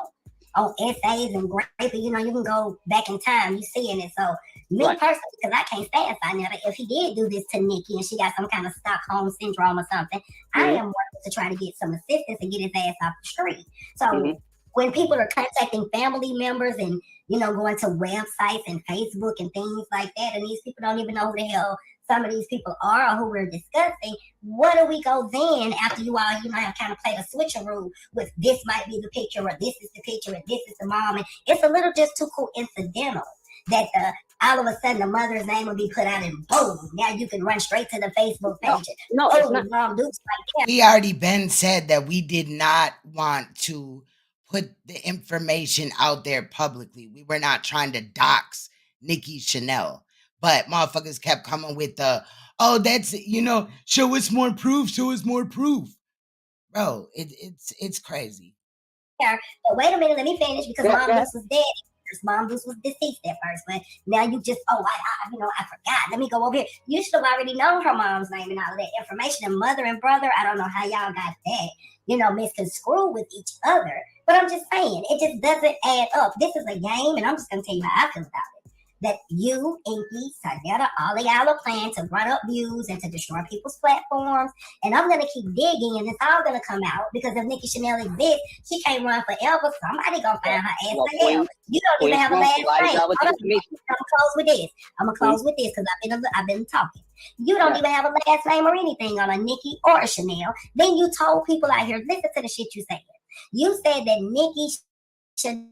[SPEAKER 6] on essays and graping. You can go back in time. You seeing it. So me personally, because I can't stand Saneter, if he did do this to Nikki and she got some kind of Stockholm syndrome or something, I am working to try to get some assistance and get his ass off the street. So when people are contacting family members and going to websites and Facebook and things like that, and these people don't even know who the hell some of these people are or who we're discussing, what do we go then after you all, have kind of played a switcheroo with this might be the picture or this is the picture and this is the mom, and it's a little just too coincidental that all of a sudden the mother's name will be put out and boom, now you can run straight to the Facebook page.
[SPEAKER 7] No, it's not.
[SPEAKER 6] Mom, dudes like that.
[SPEAKER 1] We already been said that we did not want to put the information out there publicly. We were not trying to dox Nikki Chanel. But motherfuckers kept coming with that's, show us more proof, Bro, it's crazy.
[SPEAKER 6] But wait a minute, let me finish, because Mom Deuce was dead. Mom Deuce was deceased at first, but now you just, I forgot. Let me go over here. You should have already known her mom's name and all of that information. And mother and brother, I don't know how y'all got that, misconstrued with each other. But I'm just saying, it just doesn't add up. This is a game, and I'm just going to tell you how I feel about it. That you, Inky, Saneter, all of y'all are planning to run up views and to destroy people's platforms. And I'm going to keep digging, and it's all going to come out, because if Nikki Chanel exists, she can't run forever. Somebody going to find her ass to hell. You don't even have a last name. I'm going to close with this. Because I've been talking. You don't even have a last name or anything on a Nikki or a Chanel. Then you told people out here, listen to the shit you said. You said that Nikki Chanel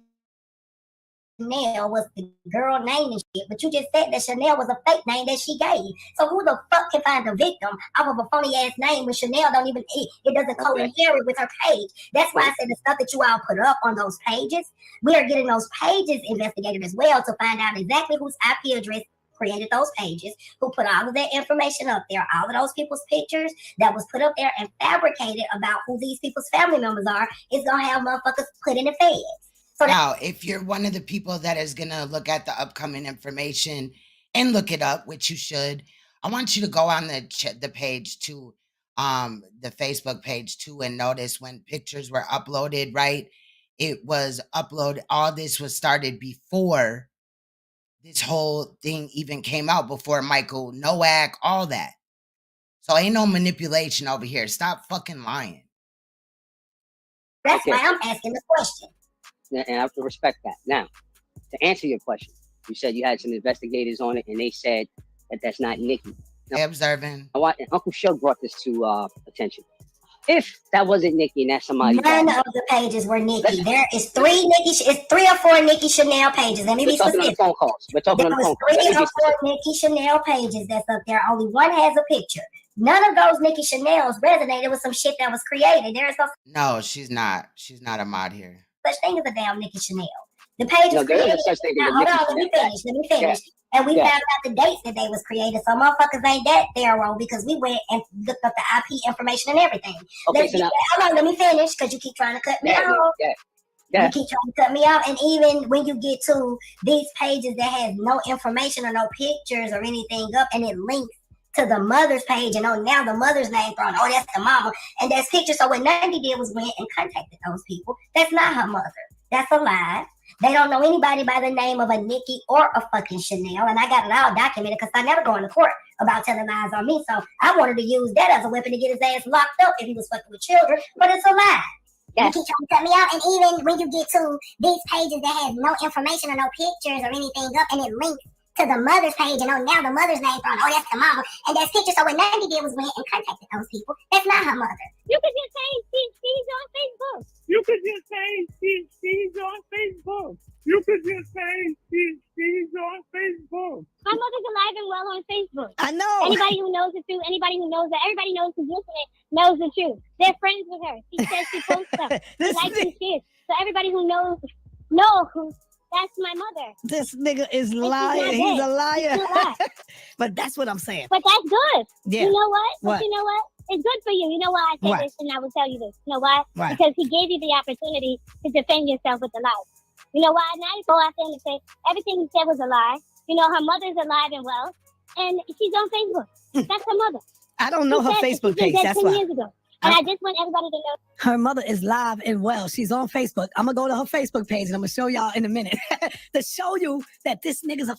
[SPEAKER 6] was the girl name and shit, but you just said that Chanel was a fake name that she gave. So who the fuck can find the victim off of a phony ass name when Chanel don't even, it doesn't co-inherit with her page? That's why I said the stuff that you all put up on those pages, we are getting those pages investigated as well to find out exactly whose IP address created those pages, who put all of that information up there, all of those people's pictures that was put up there and fabricated about who these people's family members are, is going to have motherfuckers put in the feds. So
[SPEAKER 1] now, if you're one of the people that is going to look at the upcoming information and look it up, which you should, I want you to go on the page too, the Facebook page too, and notice when pictures were uploaded, right? It was uploaded. All this was started before this whole thing even came out, before Michael Nowak, all that. So ain't no manipulation over here. Stop fucking lying.
[SPEAKER 6] That's why I'm asking the question.
[SPEAKER 7] And I have to respect that. Now, to answer your question, you said you had some investigators on it, and they said that that's not Nikki.
[SPEAKER 1] Now, observing.
[SPEAKER 7] Uncle Shug brought this to attention. If that wasn't Nikki and that's somebody,
[SPEAKER 6] none of the pages were Nikki. There is three or four Nikki Chanel pages. Let me be specific.
[SPEAKER 7] Phone calls. We're talking on the phone calls.
[SPEAKER 6] 3 or 4 Nikki Chanel pages that's up there. Only one has a picture. None of those Nikki Chanels resonated with some shit that was created. There is
[SPEAKER 1] no, she's not. She's not a mod here.
[SPEAKER 6] Such thing as a damn Nikki Chanel. The page was created. Hold on, let me finish. Yeah. And we found out the dates that they was created. So motherfuckers ain't that thorough, because we went and looked up the IP information and everything.
[SPEAKER 7] Okay,
[SPEAKER 6] hold on, let me finish, because you keep trying to cut me off. You keep trying to cut me off. And even when you get to these pages that has no information or no pictures or anything up, and it links to the mother's page, and now the mother's name thrown. Oh, that's the mama. And that's pictures. So what Nandi did was went and contacted those people. That's not her mother. That's a lie. They don't know anybody by the name of a Nikki or a fucking Chanel. And I got it all documented, because I never go into court about telling lies on me. So I wanted to use that as a weapon to get his ass locked up if he was fucking with children. But it's a lie.
[SPEAKER 9] You keep trying to cut me out, and even when you get to these pages that have no information or no pictures or anything up, and it links to the mother's page, and now the mother's name from, oh, that's the mama, and there's pictures. So what Nandi did was went and contacted those people. That's not her mother.
[SPEAKER 10] You could just say she's on Facebook. You could just say she's on Facebook. You could just say she's on Facebook. My mother's alive and well on Facebook.
[SPEAKER 11] I know.
[SPEAKER 10] Anybody who knows the truth, anybody who knows that, everybody knows who's listening knows the truth. They're friends with her. She says she posts stuff. She likes and shares.
[SPEAKER 9] So everybody who knows that's my mother.
[SPEAKER 11] This nigga is lying. He's a liar. But that's what I'm saying.
[SPEAKER 9] But that's good.
[SPEAKER 11] Yeah.
[SPEAKER 9] You know what?
[SPEAKER 11] What?
[SPEAKER 9] But you know what? It's good for you. You know why I say this, and I will tell you this. You know why?
[SPEAKER 11] Why?
[SPEAKER 9] Because he gave you the opportunity to defend yourself with the lies. You know why? Now you go out there and say everything he said was a lie. You know, her mother's alive and well, and she's on Facebook. That's her mother.
[SPEAKER 11] I don't know her Facebook page. That's
[SPEAKER 9] 10
[SPEAKER 11] why.
[SPEAKER 9] years ago. And I just want everybody to know.
[SPEAKER 11] Her mother is live and well. She's on Facebook. I'm going to go to her Facebook page and I'm going to show y'all in a minute to show you that this nigga's a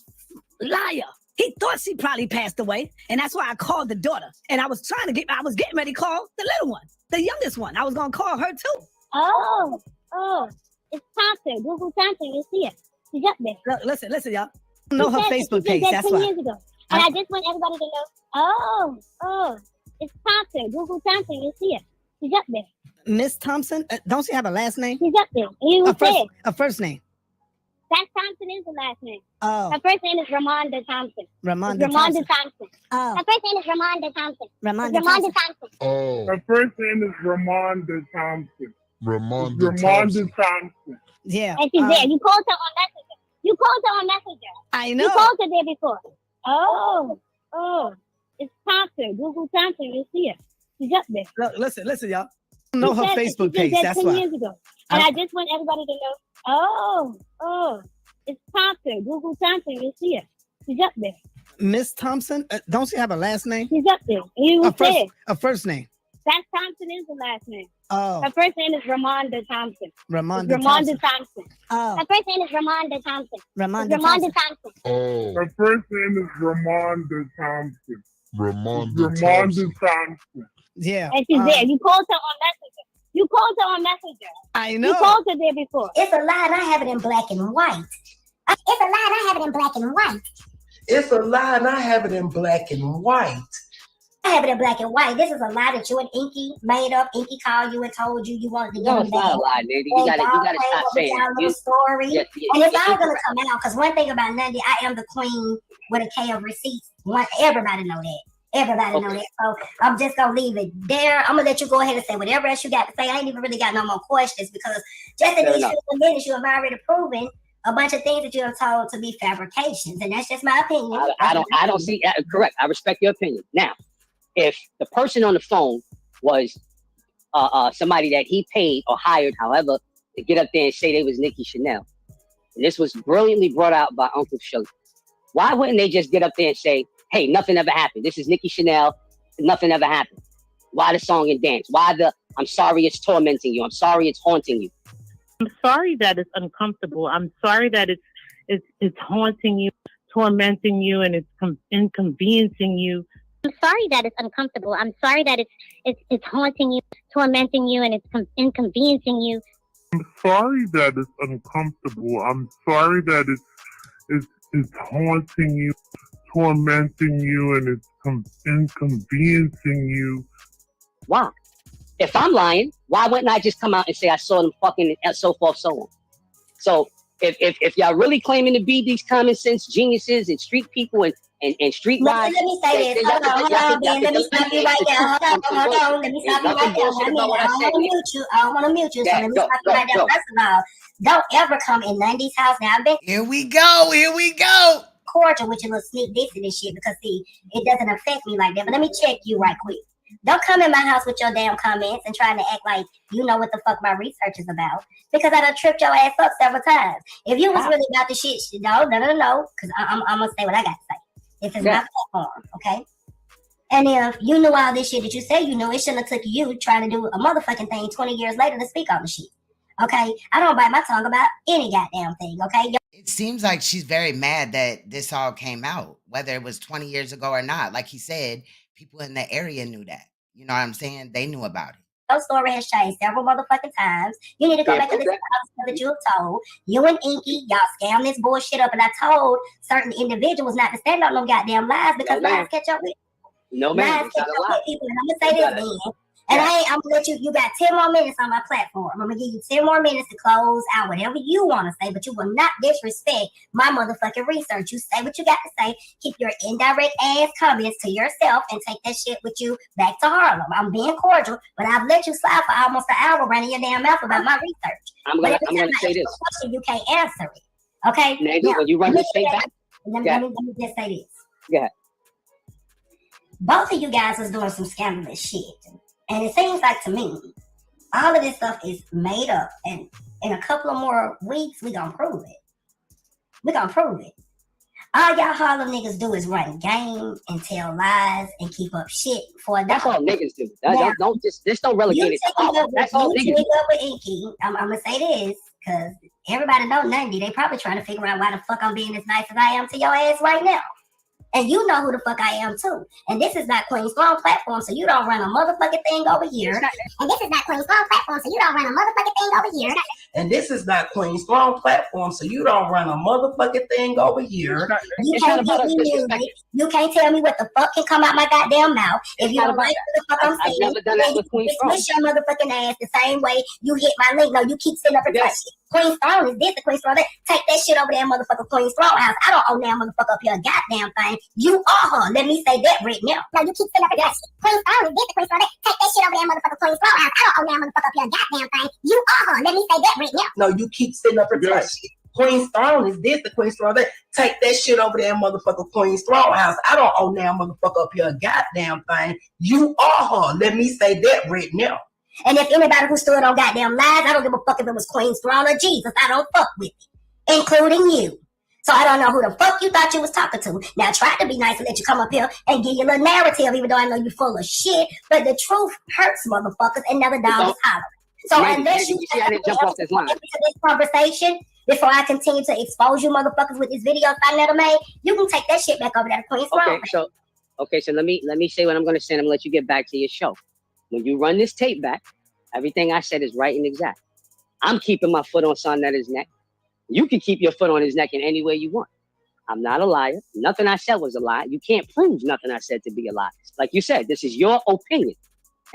[SPEAKER 11] liar. He thought she probably passed away. And that's why I called the daughter. And I was getting ready to call the little one, the youngest one. I was going to call her too.
[SPEAKER 9] Oh, it's Thompson. Google Thompson. You see it. She's up there.
[SPEAKER 11] Look, listen, y'all. I know her Facebook page. That's
[SPEAKER 9] 10
[SPEAKER 11] why.
[SPEAKER 9] years ago. And I just want everybody to know. Oh, it's Thompson. Google Thompson. You see it. She's up there.
[SPEAKER 11] Miss Thompson? Don't she have a last name?
[SPEAKER 9] She's up there. You said.
[SPEAKER 11] A first name.
[SPEAKER 9] That Thompson is the last name.
[SPEAKER 11] Oh.
[SPEAKER 9] Her first name is Ramonda Thompson.
[SPEAKER 11] Ramonda Thompson.
[SPEAKER 9] Oh. Her first name is Ramonda Thompson.
[SPEAKER 11] Ramonda Thompson.
[SPEAKER 10] Oh.
[SPEAKER 12] Her first name is Ramonda Thompson.
[SPEAKER 10] Ramonda
[SPEAKER 12] Thompson.
[SPEAKER 11] Yeah.
[SPEAKER 9] And she's there. You called her on Messenger.
[SPEAKER 11] I know.
[SPEAKER 9] You called her there before. Oh. It's Thompson. Google Thompson. You see it. She's up there.
[SPEAKER 11] Look, listen, y'all. I know her Facebook page. That's
[SPEAKER 9] 10
[SPEAKER 11] why.
[SPEAKER 9] years ago. And I just want everybody to know. Oh. It's Thompson. Google Thompson. You see it. She's up there.
[SPEAKER 11] Miss Thompson? Don't she have a last name?
[SPEAKER 9] She's up there. You said.
[SPEAKER 11] A first name.
[SPEAKER 9] That Thompson is the last name.
[SPEAKER 11] Oh.
[SPEAKER 9] Her first name is Ramonda Thompson.
[SPEAKER 11] Ramonda
[SPEAKER 9] Thompson.
[SPEAKER 11] Oh.
[SPEAKER 9] Her first name is Ramonda Thompson.
[SPEAKER 11] Ramonda Thompson.
[SPEAKER 10] Oh.
[SPEAKER 12] Her first name is Ramonda Thompson.
[SPEAKER 10] Ramonda
[SPEAKER 12] Thompson.
[SPEAKER 11] Yeah.
[SPEAKER 9] And she's there. You called her on Messenger.
[SPEAKER 11] I know.
[SPEAKER 9] You called her there before.
[SPEAKER 6] It's a lie, and I have it in black and white.
[SPEAKER 9] It's a lie, and I have it in black and white.
[SPEAKER 8] It's a lie, and I have it in black and white.
[SPEAKER 6] I have it in black and white. This is a lie that you and Inky made up. Inky called you and told you you wanted to
[SPEAKER 7] No,
[SPEAKER 6] get
[SPEAKER 7] it's not a lie, nigga. You gotta stop saying it.
[SPEAKER 6] Story.
[SPEAKER 7] Yeah,
[SPEAKER 6] and it's all gonna come out. Because one thing about Nundy, I am the queen with a K of receipts. Everybody know that. Everybody know that. So I'm just gonna leave it there. I'm gonna let you go ahead and say whatever else you got to say. I ain't even really got no more questions because just in these few minutes you have already proven a bunch of things that you have told to be fabrications, and that's just my opinion.
[SPEAKER 7] I don't see. Correct. I respect your opinion. Now, if the person on the phone was somebody that he paid or hired, however, to get up there and say they was Nicki Chanel, and this was brilliantly brought out by Uncle Show, why wouldn't they just get up there and say, hey, nothing ever happened. This is Nicki Chanel. Nothing ever happened. Why the song and dance? Why the I'm sorry it's tormenting you. I'm sorry it's haunting you.
[SPEAKER 13] I'm sorry that it's uncomfortable. I'm sorry that it's haunting you, tormenting you, and it's inconveniencing you.
[SPEAKER 9] I'm sorry that it's uncomfortable. I'm sorry that it's haunting you, tormenting you, and it's inconveniencing you.
[SPEAKER 12] I'm sorry that it's uncomfortable. I'm sorry that it's haunting you, tormenting you, and it's inconveniencing you.
[SPEAKER 7] Why? If I'm lying, why wouldn't I just come out and say I saw them fucking and so forth, so on? So if y'all really claiming to be these common sense geniuses and street people and street
[SPEAKER 6] Let
[SPEAKER 7] guys,
[SPEAKER 6] me say this. Hold on, Ben. Let me stop you right there. Hold on. Let me stop you right there. I don't want to mute you. So let me stop you right there. First of all, don't ever come in Nundy's house. Now, I've been
[SPEAKER 1] Here we go.
[SPEAKER 6] cordial with your little sneak this and shit because, see, it doesn't affect me like that. But let me check you right quick. Don't come in my house with your damn comments and trying to act like you know what the fuck my research is about. Because I done tripped your ass up several times. If you was really about the shit, no. Because I'm going to say what I got to say. This is my platform, okay? And if you knew all this shit that you say you know, it shouldn't have took you trying to do a motherfucking thing 20 years later to speak on the shit. Okay? I don't bite my tongue about any goddamn thing, okay?
[SPEAKER 1] It seems like she's very mad that this all came out, whether it was 20 years ago or not. Like he said, people in the area knew that. You know what I'm saying? They knew about it.
[SPEAKER 6] Your story has changed several motherfucking times. You need to go back to this stuff that you have told. You and Inky, y'all scam this bullshit up, and I told certain individuals not to stand on them goddamn lies because lies catch up with
[SPEAKER 7] no man.
[SPEAKER 6] Lies catch up with people. And I'm gonna say this, then. And hey, I'm gonna let you got 10 more minutes on my platform. I'm gonna give you 10 more minutes to close out whatever you want to say, but you will not disrespect my motherfucking research. You say what you got to say, keep your indirect ass comments to yourself, and take that shit with you back to Harlem. I'm being cordial, but I've let you slide for almost an hour running your damn mouth about my research.
[SPEAKER 7] I'm gonna say this.
[SPEAKER 6] Question, you can't answer it. Okay.
[SPEAKER 7] Now, when you run this tape back,
[SPEAKER 6] let me just say this.
[SPEAKER 7] Go ahead.
[SPEAKER 6] Both of you guys was doing some scandalous shit, and it seems like to me, all of this stuff is made up, and in a couple of more weeks, we gonna prove it. We gonna prove it. All y'all Harlem niggas do is run game and tell lies and keep up shit for a
[SPEAKER 7] That's all niggas do. Don't relegate it. That's all niggas do.
[SPEAKER 6] With Inky, I'm gonna say this because everybody know Nundy. They probably trying to figure out why the fuck I'm being as nice as I am to your ass right now. And you know who the fuck I am too. And this is not Queen's Throne platform, so you don't run a motherfucking thing over here.
[SPEAKER 9] And this is not Queen's Throne platform, so you don't run a motherfucking thing over here.
[SPEAKER 3] And this is not Queen's Throne platform, so you don't run a motherfucking thing over here.
[SPEAKER 6] You can't get me music. You can't tell me what the fuck can come out my goddamn mouth. If you don't like what the fuck I'm saying,
[SPEAKER 7] I've never done that with Queen's Throne.
[SPEAKER 6] Push your motherfucking ass the same way you hit my link. No, you keep sitting up and touching shit. Queen's Throne is this, the Queen's Throne. Take that shit over there, motherfucking Queen's Throne house. I don't own that motherfucker up here a goddamn thing. You are her. Let me say that right now.
[SPEAKER 9] No, you keep sitting up and touching shit. Queen's Throne is this, the Queen's Throne. Take that shit over there, motherfucking Queen's Throne house. I don't own that motherfucker up here a goddamn thing. You are her. Let me say that right now.
[SPEAKER 3] No, you keep sitting up and touching shit. Queen's Throne is this, the Queen's Throne. Take that shit over there, motherfucker Queen's Throne house. I don't own that motherfucker up here a goddamn thing. You are her. Let me say that right now.
[SPEAKER 6] And if anybody who stood on goddamn lies, I don't give a fuck if it was Queen's Throne or Jesus. I don't fuck with it, including you. So I don't know who the fuck you thought you was talking to. Now try to be nice and let you come up here and give your little narrative, even though I know you full of shit. But the truth hurts, motherfuckers, and never dog is hollering. So unless you
[SPEAKER 7] jump off this line
[SPEAKER 6] into this conversation before I continue to expose you motherfuckers with this video Saneter made, you can take that shit back over there to Queen's Throne.
[SPEAKER 7] Okay, so let me say what I'm gonna say, and I'm gonna let you get back to your show. When you run this tape back, everything I said is right and exact. I'm keeping my foot on Saneter's neck. You can keep your foot on his neck in any way you want. I'm not a liar. Nothing I said was a lie. You can't prove nothing I said to be a lie. Like you said, this is your opinion.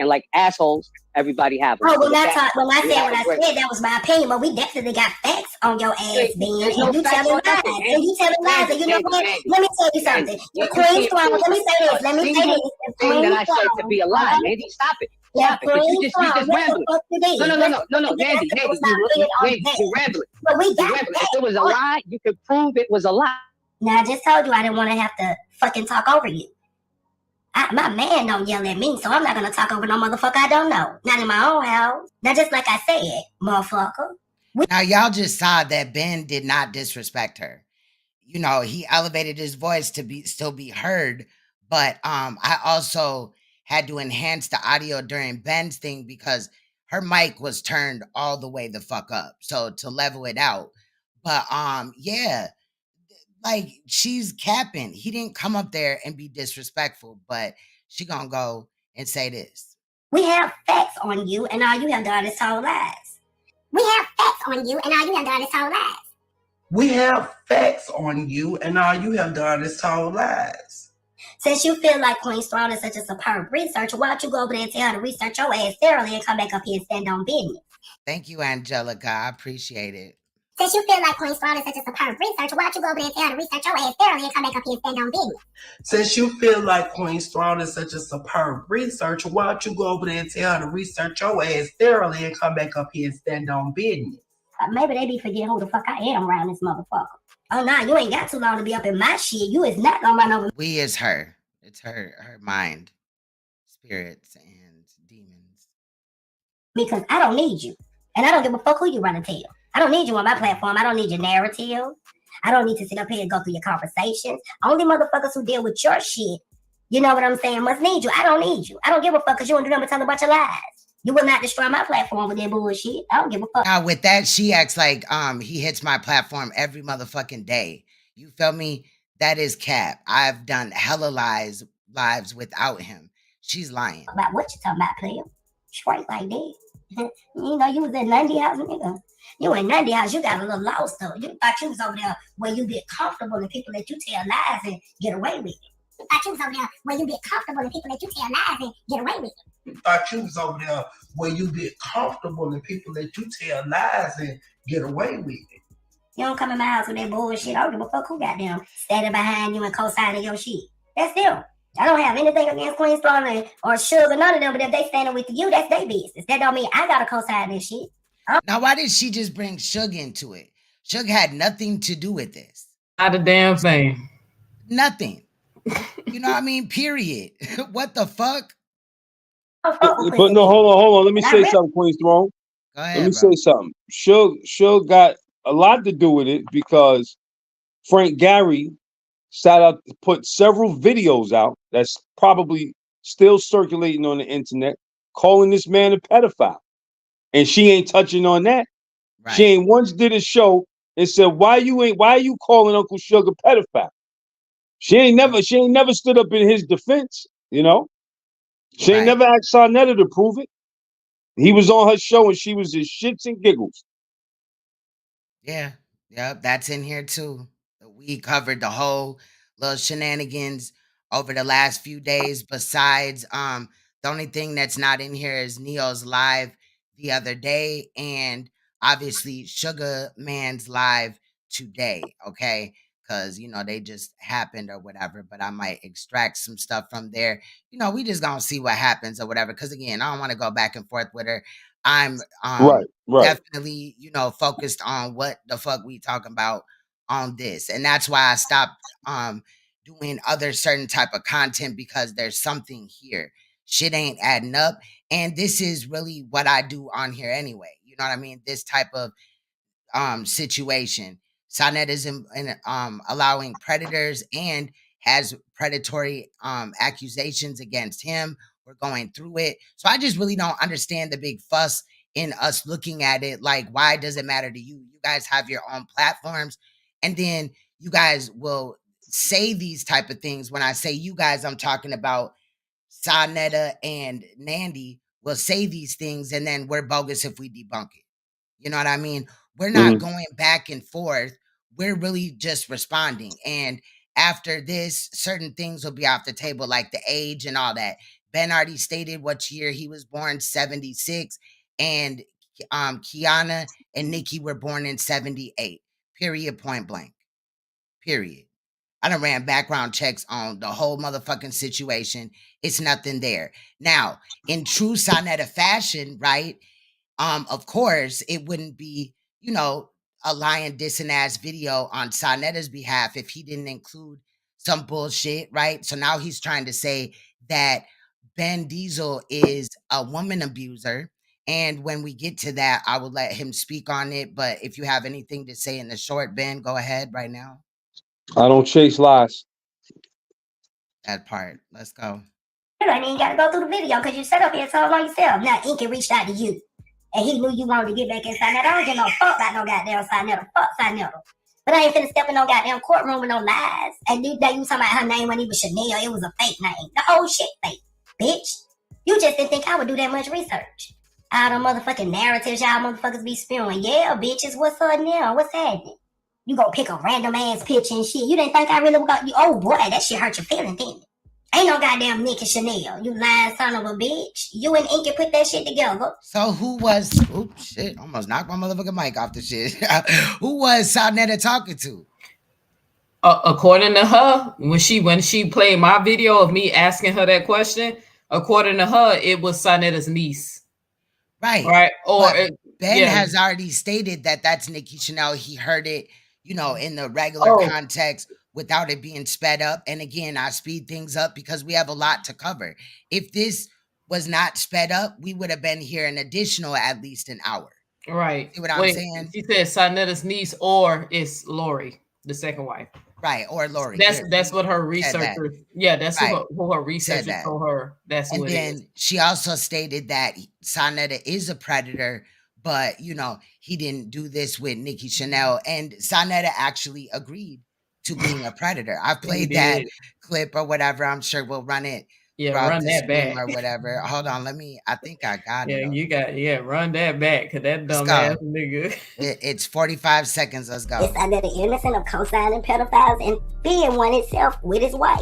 [SPEAKER 7] And like assholes, everybody have them.
[SPEAKER 6] Oh, when I said what I said, that was my opinion, but we definitely got facts on your ass, Ben. And you telling lies. And you telling lies. And you know what? Let me tell you something. Queen's Throne, let me say this. Let me say this.
[SPEAKER 7] Thing that I said to be a lie. Maybe stop it.
[SPEAKER 6] Yeah,
[SPEAKER 7] you just rambling. No, Nandy, you're rambling.
[SPEAKER 6] But we got
[SPEAKER 7] if it was a lie, you could prove it was a lie.
[SPEAKER 6] Now, I just told you I didn't want to have to fucking talk over you. My man don't yell at me, so I'm not going to talk over no motherfucker I don't know. Not in my own house. Now, just like I said, motherfucker.
[SPEAKER 1] Now, y'all just saw that Ben did not disrespect her. You know, he elevated his voice to still be heard, but I also had to enhance the audio during Ben's thing because her mic was turned all the way the fuck up. So to level it out. But yeah, like she's capping. He didn't come up there and be disrespectful, but she gonna go and say this.
[SPEAKER 6] We have facts on you, and all you have done is told lies.
[SPEAKER 9] We have facts on you, and all you have done is told lies.
[SPEAKER 3] We have facts on you, and all you have done is told lies.
[SPEAKER 6] Since you feel like Queen's Throne is such a superb researcher, why don't you go over there and tell her to research your ass thoroughly and come back up here and stand on business?
[SPEAKER 1] Thank you, Angelica. I appreciate it.
[SPEAKER 9] Since you feel like Queen's Throne is such a superb researcher, why don't you go over there and tell her to research your ass thoroughly and come back up here and stand on business?
[SPEAKER 3] Since you feel like Queen's Throne is such a superb researcher, why don't you go over there and tell her to research your ass thoroughly and come back up here and stand on business?
[SPEAKER 6] Maybe they be forgetting who the fuck I am around this motherfucker. Oh, nah, you ain't got too long to be up in my shit. You is not gonna run over me.
[SPEAKER 1] We is her. It's her mind, spirits, and demons.
[SPEAKER 6] Because I don't need you. And I don't give a fuck who you run to tell. I don't need you on my platform. I don't need your narrative. I don't need to sit up here and go through your conversations. Only motherfuckers who deal with your shit, you know what I'm saying, must need you. I don't need you. I don't give a fuck because you don't do nothing but tell a bunch of lies. You will not destroy my platform with that bullshit. I don't give a fuck.
[SPEAKER 1] Now, with that, she acts like he hits my platform every motherfucking day. You feel me? That is cap. I've done hella lives without him. She's lying.
[SPEAKER 6] About what you talking about, player? Straight like that. You know, you was in Nundy house, nigga. You in Nundy house, you got a little lost though. You thought you was over there where you get comfortable and people let you tell lies and get away with it.
[SPEAKER 9] You thought you was over there where you get comfortable and people let you tell lies and get away with it.
[SPEAKER 3] You thought you was over there where you get comfortable and people let you tell lies and get away with it.
[SPEAKER 6] You don't come in my house with that bullshit. I don't give a fuck who got them standing behind you and co-signing your shit. That's them. I don't have anything against Queen's Throne or Sugar, none of them, but if they standing with you, that's their business. That don't mean I gotta co-sign this shit.
[SPEAKER 1] Now, why did she just bring Suge into it? Suge had nothing to do with this.
[SPEAKER 5] Not a damn thing.
[SPEAKER 1] Nothing. You know what I mean? Period. What the fuck?
[SPEAKER 4] But no, hold on. Let me say something, Queen's Throne.
[SPEAKER 1] Go ahead,
[SPEAKER 4] Let me
[SPEAKER 1] bro.
[SPEAKER 4] say something. Suge got a lot to do with it because Frank Gary put several videos out that's probably still circulating on the internet, calling this man a pedophile, and she ain't touching on that.
[SPEAKER 1] Right.
[SPEAKER 4] She ain't once did a show and said, why are you calling Uncle Suge a pedophile? She ain't never stood up in his defense, you know. She ain't never asked Saneter to prove it. He was on her show and she was just shits and giggles.
[SPEAKER 1] Yeah. Yep. That's in here too. We covered the whole little shenanigans over the last few days. Besides, the only thing that's not in here is Neo's live the other day, and obviously Sugar Man's live today. Okay. Because, you know, they just happened or whatever, but I might extract some stuff from there. You know, we just gonna see what happens or whatever. Because again, I don't want to go back and forth with her. I'm
[SPEAKER 4] Right.
[SPEAKER 1] definitely, you know, focused on what the fuck we talking about on this. And that's why I stopped doing other certain type of content, because there's something here. Shit ain't adding up. And this is really what I do on here anyway. You know what I mean? This type of situation. Sanet is allowing predators and has predatory accusations against him. We're going through it. So I just really don't understand the big fuss in us looking at it. Like, why does it matter to you? You guys have your own platforms, and then you guys will say these type of things. When I say you guys, I'm talking about Sanetta and Nandy will say these things, and then we're bogus if we debunk it. You know what I mean? We're not going back and forth. We're really just responding. And after this, certain things will be off the table, like the age and all that. Ben already stated what year he was born, 76. And Kiana and Nikki were born in 78. Period, point blank. Period. I done ran background checks on the whole motherfucking situation. It's nothing there. Now, in true Sonetta fashion, right? Of course, it wouldn't be, you know, a lying dissing ass video on Sanetta's behalf if he didn't include some bullshit, right? So now he's trying to say that Ben Diesel is a woman abuser. And when we get to that, I will let him speak on it. But if you have anything to say in the short, Ben, go ahead right now.
[SPEAKER 4] I don't chase lies.
[SPEAKER 1] That part. Let's go.
[SPEAKER 6] You ain't even got to go through the video because you set up here told on yourself. Now, Inky reached out to you. And he knew you wanted to get back inside that. I don't give no fuck about no goddamn Saneter. Fuck Saneter. But I ain't finna step in no goddamn courtroom with no lies. And you talking about her name when it was Chanel. It was a fake name. The whole shit fake, bitch. You just didn't think I would do that much research. All them motherfucking narratives y'all motherfuckers be spewing. Yeah, bitches, what's up now? What's happening? You gonna pick a random ass picture and shit. You didn't think I really got you. Oh boy, that shit hurt your feelings, didn't it? Ain't no goddamn Nick Chanel. You lying son of a bitch. You and Inky put that shit together.
[SPEAKER 1] So who was, oops, shit, almost knocked my motherfucking mic off the shit. Who was Sanetter talking to?
[SPEAKER 5] According to her, when she played my video of me asking her that question, according to her, it was Sanetter's niece.
[SPEAKER 1] Right.
[SPEAKER 5] Or
[SPEAKER 1] Ben has already stated that that's Nikki Chanel. He heard it, you know, in the regular context without it being sped up. And again, I speed things up because we have a lot to cover. If this was not sped up, we would have been here an additional at least an hour.
[SPEAKER 5] Right.
[SPEAKER 1] See what I'm saying?
[SPEAKER 5] She said Sanetter's niece, or it's Lori, the second wife.
[SPEAKER 1] Right, or Lori.
[SPEAKER 5] That's what her researcher. Yeah, that's who her researcher told her. That's who
[SPEAKER 1] and then she also stated that Sanetter is a predator, but you know he didn't do this with Nikki Chanel, and Sanetter actually agreed to being a predator. I've played that clip or whatever. I'm sure we'll run it.
[SPEAKER 5] Yeah, run that back
[SPEAKER 1] or whatever. Hold on, I think I got it.
[SPEAKER 5] Yeah, run that back because that dumb ass nigga.
[SPEAKER 1] It's 45 seconds. Let's go.
[SPEAKER 6] Is Sanetter innocent of co-signing pedophiles and being one itself with his wife?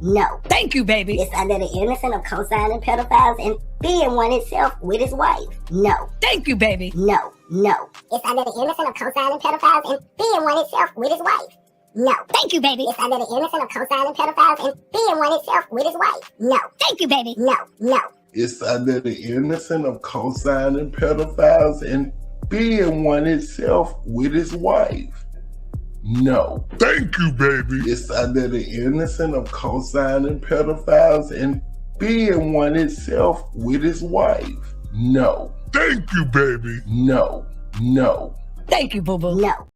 [SPEAKER 6] No.
[SPEAKER 11] Thank you, baby.
[SPEAKER 6] Is Sanetter innocent of co-signing pedophiles and being one itself with his wife? No.
[SPEAKER 11] Thank you, baby.
[SPEAKER 6] No. Is Sanetter innocent of co-signing pedophiles and being one itself with his wife? No.
[SPEAKER 11] Thank you, baby.
[SPEAKER 6] Is Sanetter innocent of co-signing pedophiles and being one itself with his wife? No.
[SPEAKER 11] Thank you, baby.
[SPEAKER 6] No.
[SPEAKER 14] Is Sanetter innocent of co-signing pedophiles and being one itself with his wife? No.
[SPEAKER 12] Thank you, baby.
[SPEAKER 14] It's under the innocent of co-signing pedophiles and being one itself with his wife? No.
[SPEAKER 12] Thank you, baby.
[SPEAKER 14] No. No.
[SPEAKER 11] Thank you, boo boo.
[SPEAKER 6] No.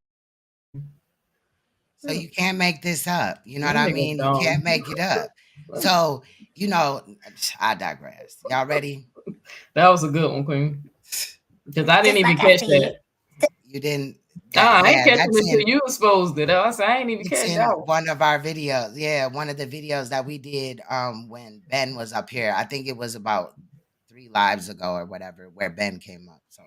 [SPEAKER 1] So you can't make this up. You know what
[SPEAKER 5] That
[SPEAKER 1] I
[SPEAKER 5] nigga
[SPEAKER 1] mean? You
[SPEAKER 5] dumb.
[SPEAKER 1] can't make it up. So, you know, I digress. Y'all ready?
[SPEAKER 5] That was a good one, Queen. Because I didn't even catch that.
[SPEAKER 1] You didn't.
[SPEAKER 5] I ain't
[SPEAKER 1] yeah,
[SPEAKER 5] catching
[SPEAKER 1] that's
[SPEAKER 5] it till
[SPEAKER 1] in-
[SPEAKER 5] you exposed it. I said I ain't even
[SPEAKER 1] It's
[SPEAKER 5] catch
[SPEAKER 1] in
[SPEAKER 5] that one.
[SPEAKER 1] one of our videos. Yeah, one of the videos that we did when Ben was up here. I think it was about 3 lives ago or whatever, where Ben came up. So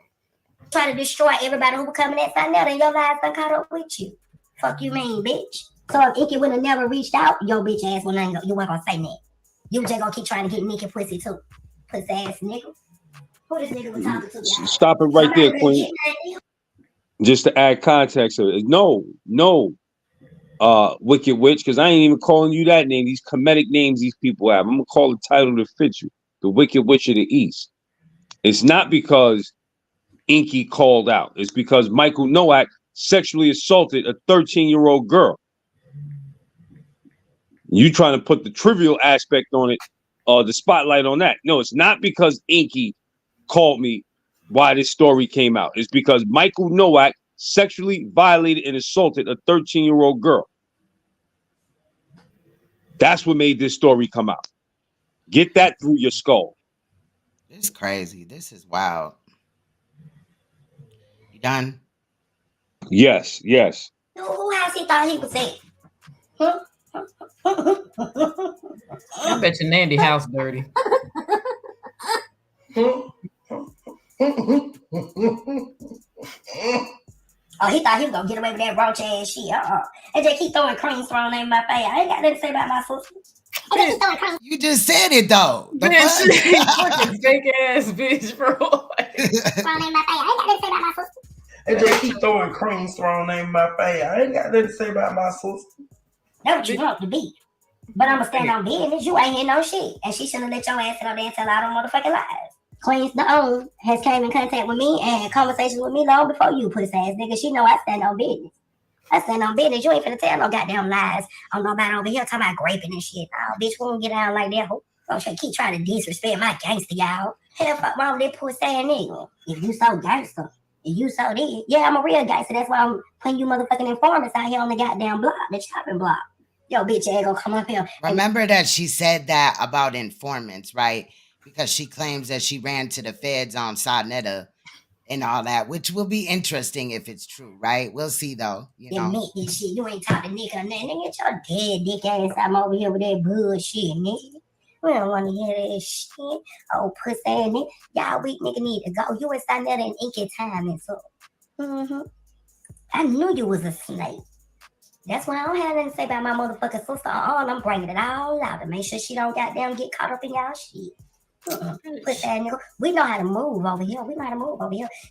[SPEAKER 6] Try to destroy everybody who was coming at Saneter, and your lies done caught up with you. Fuck you mean, bitch. So if Inky would have never reached out, your bitch ass would not, you weren't gonna say that. You just gonna keep trying to get Nicky pussy too. Pussy ass nigga. Who this nigga was talking to? Y'all?
[SPEAKER 4] Stop it right there, Queen. Just to add context of it. No, Wicked Witch, because I ain't even calling you that name. These comedic names these people have. I'm gonna call the title to fit you. The Wicked Witch of the East. It's not because Inky called out. It's because Michael Nowak sexually assaulted a 13-year-old girl. You trying to put the trivial aspect on it, the spotlight on that. No, it's not because Inky called me why this story came out. It's because Michael Nowak sexually violated and assaulted a 13-year-old girl. That's what made this story come out. Get that through your skull.
[SPEAKER 1] this is crazy. This is wild. You done?
[SPEAKER 4] Yes.
[SPEAKER 6] Who else he thought he was at?
[SPEAKER 5] I bet your Nandy house dirty.
[SPEAKER 6] Oh, he thought he was gonna get away with that roach ass shit. And just keep throwing cream thrown in my face. I ain't got nothing to say about my sister. And just keep throwing cream.
[SPEAKER 1] You just said it though. The
[SPEAKER 5] Bitch,
[SPEAKER 1] fuck?
[SPEAKER 5] fucking fake ass bitch, bro.
[SPEAKER 6] Thrown in my face. I ain't got nothing to say about my sister.
[SPEAKER 15] And just keep throwing cream thrown in my face. I ain't got nothing to say about my sister.
[SPEAKER 6] That's what you want to be. But I'ma stand on business. You ain't hear no shit. And she shouldn't let your ass sit on there and tell all them motherfucking lies. Queen Stone has came in contact with me and had conversations with me long before you, pussy ass nigga. She know I stand on business. I stand on business. You ain't finna tell no goddamn lies on nobody over here talking about graping and shit. Oh, bitch, we won't get down like that. Don't keep trying to disrespect my gangster, y'all. Hell, fuck wrong with that pussy ass nigga. If you so gangster, if you so this, yeah, I'm a real gangster. That's why I'm putting you motherfucking informants out here on the goddamn block, the chopping block. Yo, bitch, ass gonna come up here.
[SPEAKER 1] Remember that she said that about informants, right? Because she claims that she ran to the feds on Saneter and all that, which will be interesting if it's true, right? We'll see though. You know,
[SPEAKER 6] admit this shit. You ain't talking Nick or nothing. Nigga, get your dead dick ass. I'm over here with that bullshit, nigga. We don't want to hear that shit. Oh, pussy ass nigga. Y'all weak nigga need to go. You was Saneter in Inky time and so. I knew you was a snake. That's why I don't have nothing to say about my motherfucking sister. I'm bringing it all out to make sure she don't goddamn get caught up in y'all shit. Pussy ass nigga. We know how to move over here.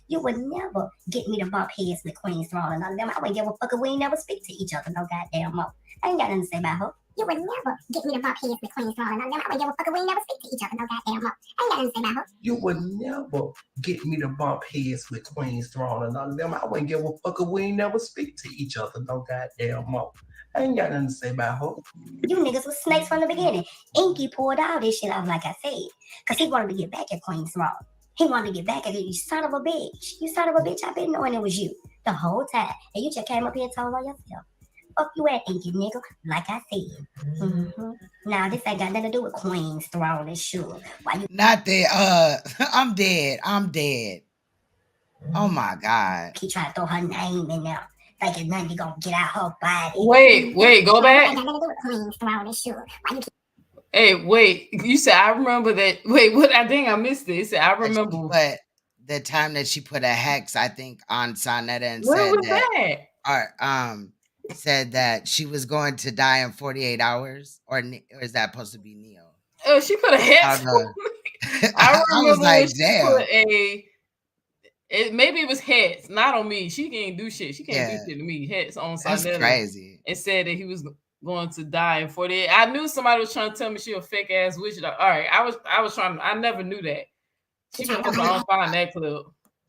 [SPEAKER 6] You would never get me to bump heads with Queen Throne and none of them. I wouldn't give a fuck if we ain't never speak to each other no goddamn more. I ain't got nothing to say about her.
[SPEAKER 9] You would never get me to bump heads with Queen Throne and none of them. I wouldn't give a fuck if we ain't never speak to each other no goddamn more. I ain't got nothing to say about her.
[SPEAKER 15] You would never get me to bump heads with Queen's Throne and none of them. I wouldn't give a fuck if we ain't never speak to each other no goddamn more. I ain't got nothing to say about her.
[SPEAKER 6] You niggas was snakes from the beginning. Inky pulled all this shit off, like I said, because he wanted to get back at Queen Throne. He wanted to get back at you, son of a bitch. You son of a bitch, I've been knowing it was you the whole time. And you just came up here and told on yourself. Fuck you at, Inky, nigga, like I said. Now, this ain't got nothing to do with Queen's Throne and sure. Why you
[SPEAKER 1] not that, I'm dead. Oh my God.
[SPEAKER 6] keep trying to throw her name in there? Thinking nothing gonna get out her body.
[SPEAKER 5] Wait, go back.
[SPEAKER 9] Ain't got nothing to do with Queen's Throne and sure. Why you keep
[SPEAKER 5] Hey, wait. You said I remember that. Wait, what? I think I missed it. Said I remember.
[SPEAKER 1] But the time that she put a hex, I think, on Saneter and
[SPEAKER 5] Where
[SPEAKER 1] said
[SPEAKER 5] was that?
[SPEAKER 1] Or said that she was going to die in 48 hours, or is that supposed to be Neo?
[SPEAKER 5] Oh, she put a hex. I remember
[SPEAKER 1] was like,
[SPEAKER 5] she
[SPEAKER 1] damn.
[SPEAKER 5] put maybe it was heads, not on me. She can't do shit. She can't do shit to me. Heads on
[SPEAKER 1] That's
[SPEAKER 5] Saneter.
[SPEAKER 1] crazy.
[SPEAKER 5] And said that he was going to die in 48. I knew somebody was trying to tell me she a fake ass witch. All right, I was trying. I never knew that. She was trying to find that clip.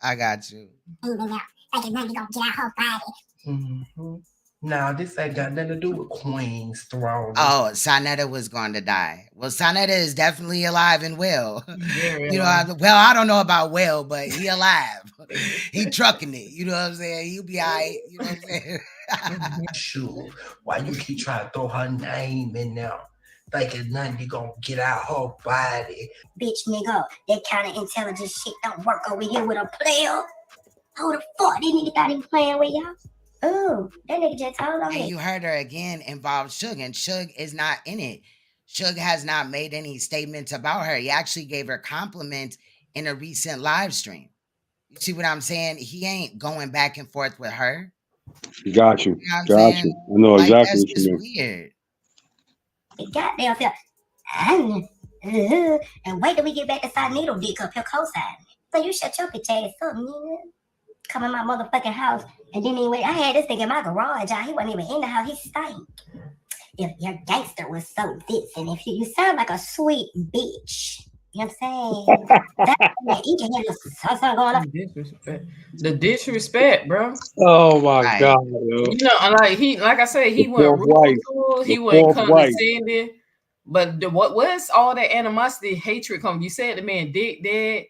[SPEAKER 1] I got you.
[SPEAKER 9] Even out. Like, it's nothing gonna get out her body.
[SPEAKER 15] Mm-hmm. Now, this ain't got nothing to do with Queen's Throne.
[SPEAKER 1] Oh, Saneter was going to die. Well, Saneter is definitely alive and well.
[SPEAKER 5] Very
[SPEAKER 1] You know,
[SPEAKER 5] alive.
[SPEAKER 1] well, I don't know about well, but he alive. He trucking it. You know what I'm saying? He'll be all right. You know what I'm saying?
[SPEAKER 15] Sure. Why you keep trying to throw her name in there? Thinking nothing gonna get out her body.
[SPEAKER 9] Bitch, nigga, that kind of intelligent shit don't work over here with a player. Who the fuck this nigga thought he was playing with, y'all? Oh, that nigga just told on
[SPEAKER 1] And
[SPEAKER 9] me.
[SPEAKER 1] you heard her again involved Suge, and Suge is not in it. Suge has not made any statements about her. He actually gave her compliments in a recent live stream. You see what I'm saying? He ain't going back and forth with her.
[SPEAKER 4] Got you.
[SPEAKER 1] You know what I'm
[SPEAKER 4] Got
[SPEAKER 1] saying?
[SPEAKER 4] you. I know
[SPEAKER 1] Like,
[SPEAKER 4] exactly
[SPEAKER 1] that's
[SPEAKER 4] what you
[SPEAKER 1] just
[SPEAKER 4] mean.
[SPEAKER 1] weird.
[SPEAKER 9] Goddamn self. And wait till we get back to Saneter dick up here co-signing. So you shut your bitch ass up, nigga. Come in my motherfucking house and didn't even wait. I had this thing in my garage, y'all. He wasn't even in the house. He stank. If your gangster was so this, and if you sound like a sweet bitch. You know what I'm saying? That's you can hear something going on.
[SPEAKER 5] The disrespect, bro.
[SPEAKER 4] Oh my
[SPEAKER 1] Right.
[SPEAKER 4] God, yo.
[SPEAKER 5] You know, like I said, he
[SPEAKER 4] The
[SPEAKER 5] went
[SPEAKER 4] fourth
[SPEAKER 5] rude
[SPEAKER 4] wife.
[SPEAKER 5] to her. He
[SPEAKER 4] The
[SPEAKER 5] went
[SPEAKER 4] fourth wife.
[SPEAKER 5] condescending. But what's all that animosity, hatred come? You said the man dick dead.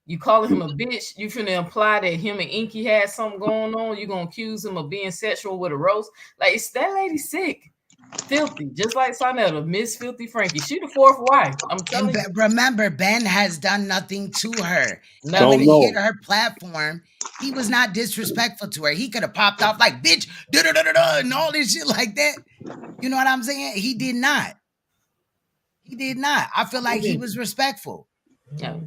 [SPEAKER 5] You calling him a bitch. You finna imply that him and Inky had something going on. You gonna accuse him of being sexual with a roast. Like, it's that lady sick. Filthy, just like Saneter, Miss Filthy Frankie. She the fourth wife. I'm telling you.
[SPEAKER 1] Remember, Ben has done nothing to her. And
[SPEAKER 5] Nothing.
[SPEAKER 1] when he
[SPEAKER 4] Don't
[SPEAKER 1] hit
[SPEAKER 4] know.
[SPEAKER 1] her platform, he was not disrespectful to her. He could have popped off like, bitch, da-da-da-da-da, and all this shit like that. You know what I'm saying? He did not. He did not. I feel like he was respectful.
[SPEAKER 5] Yeah.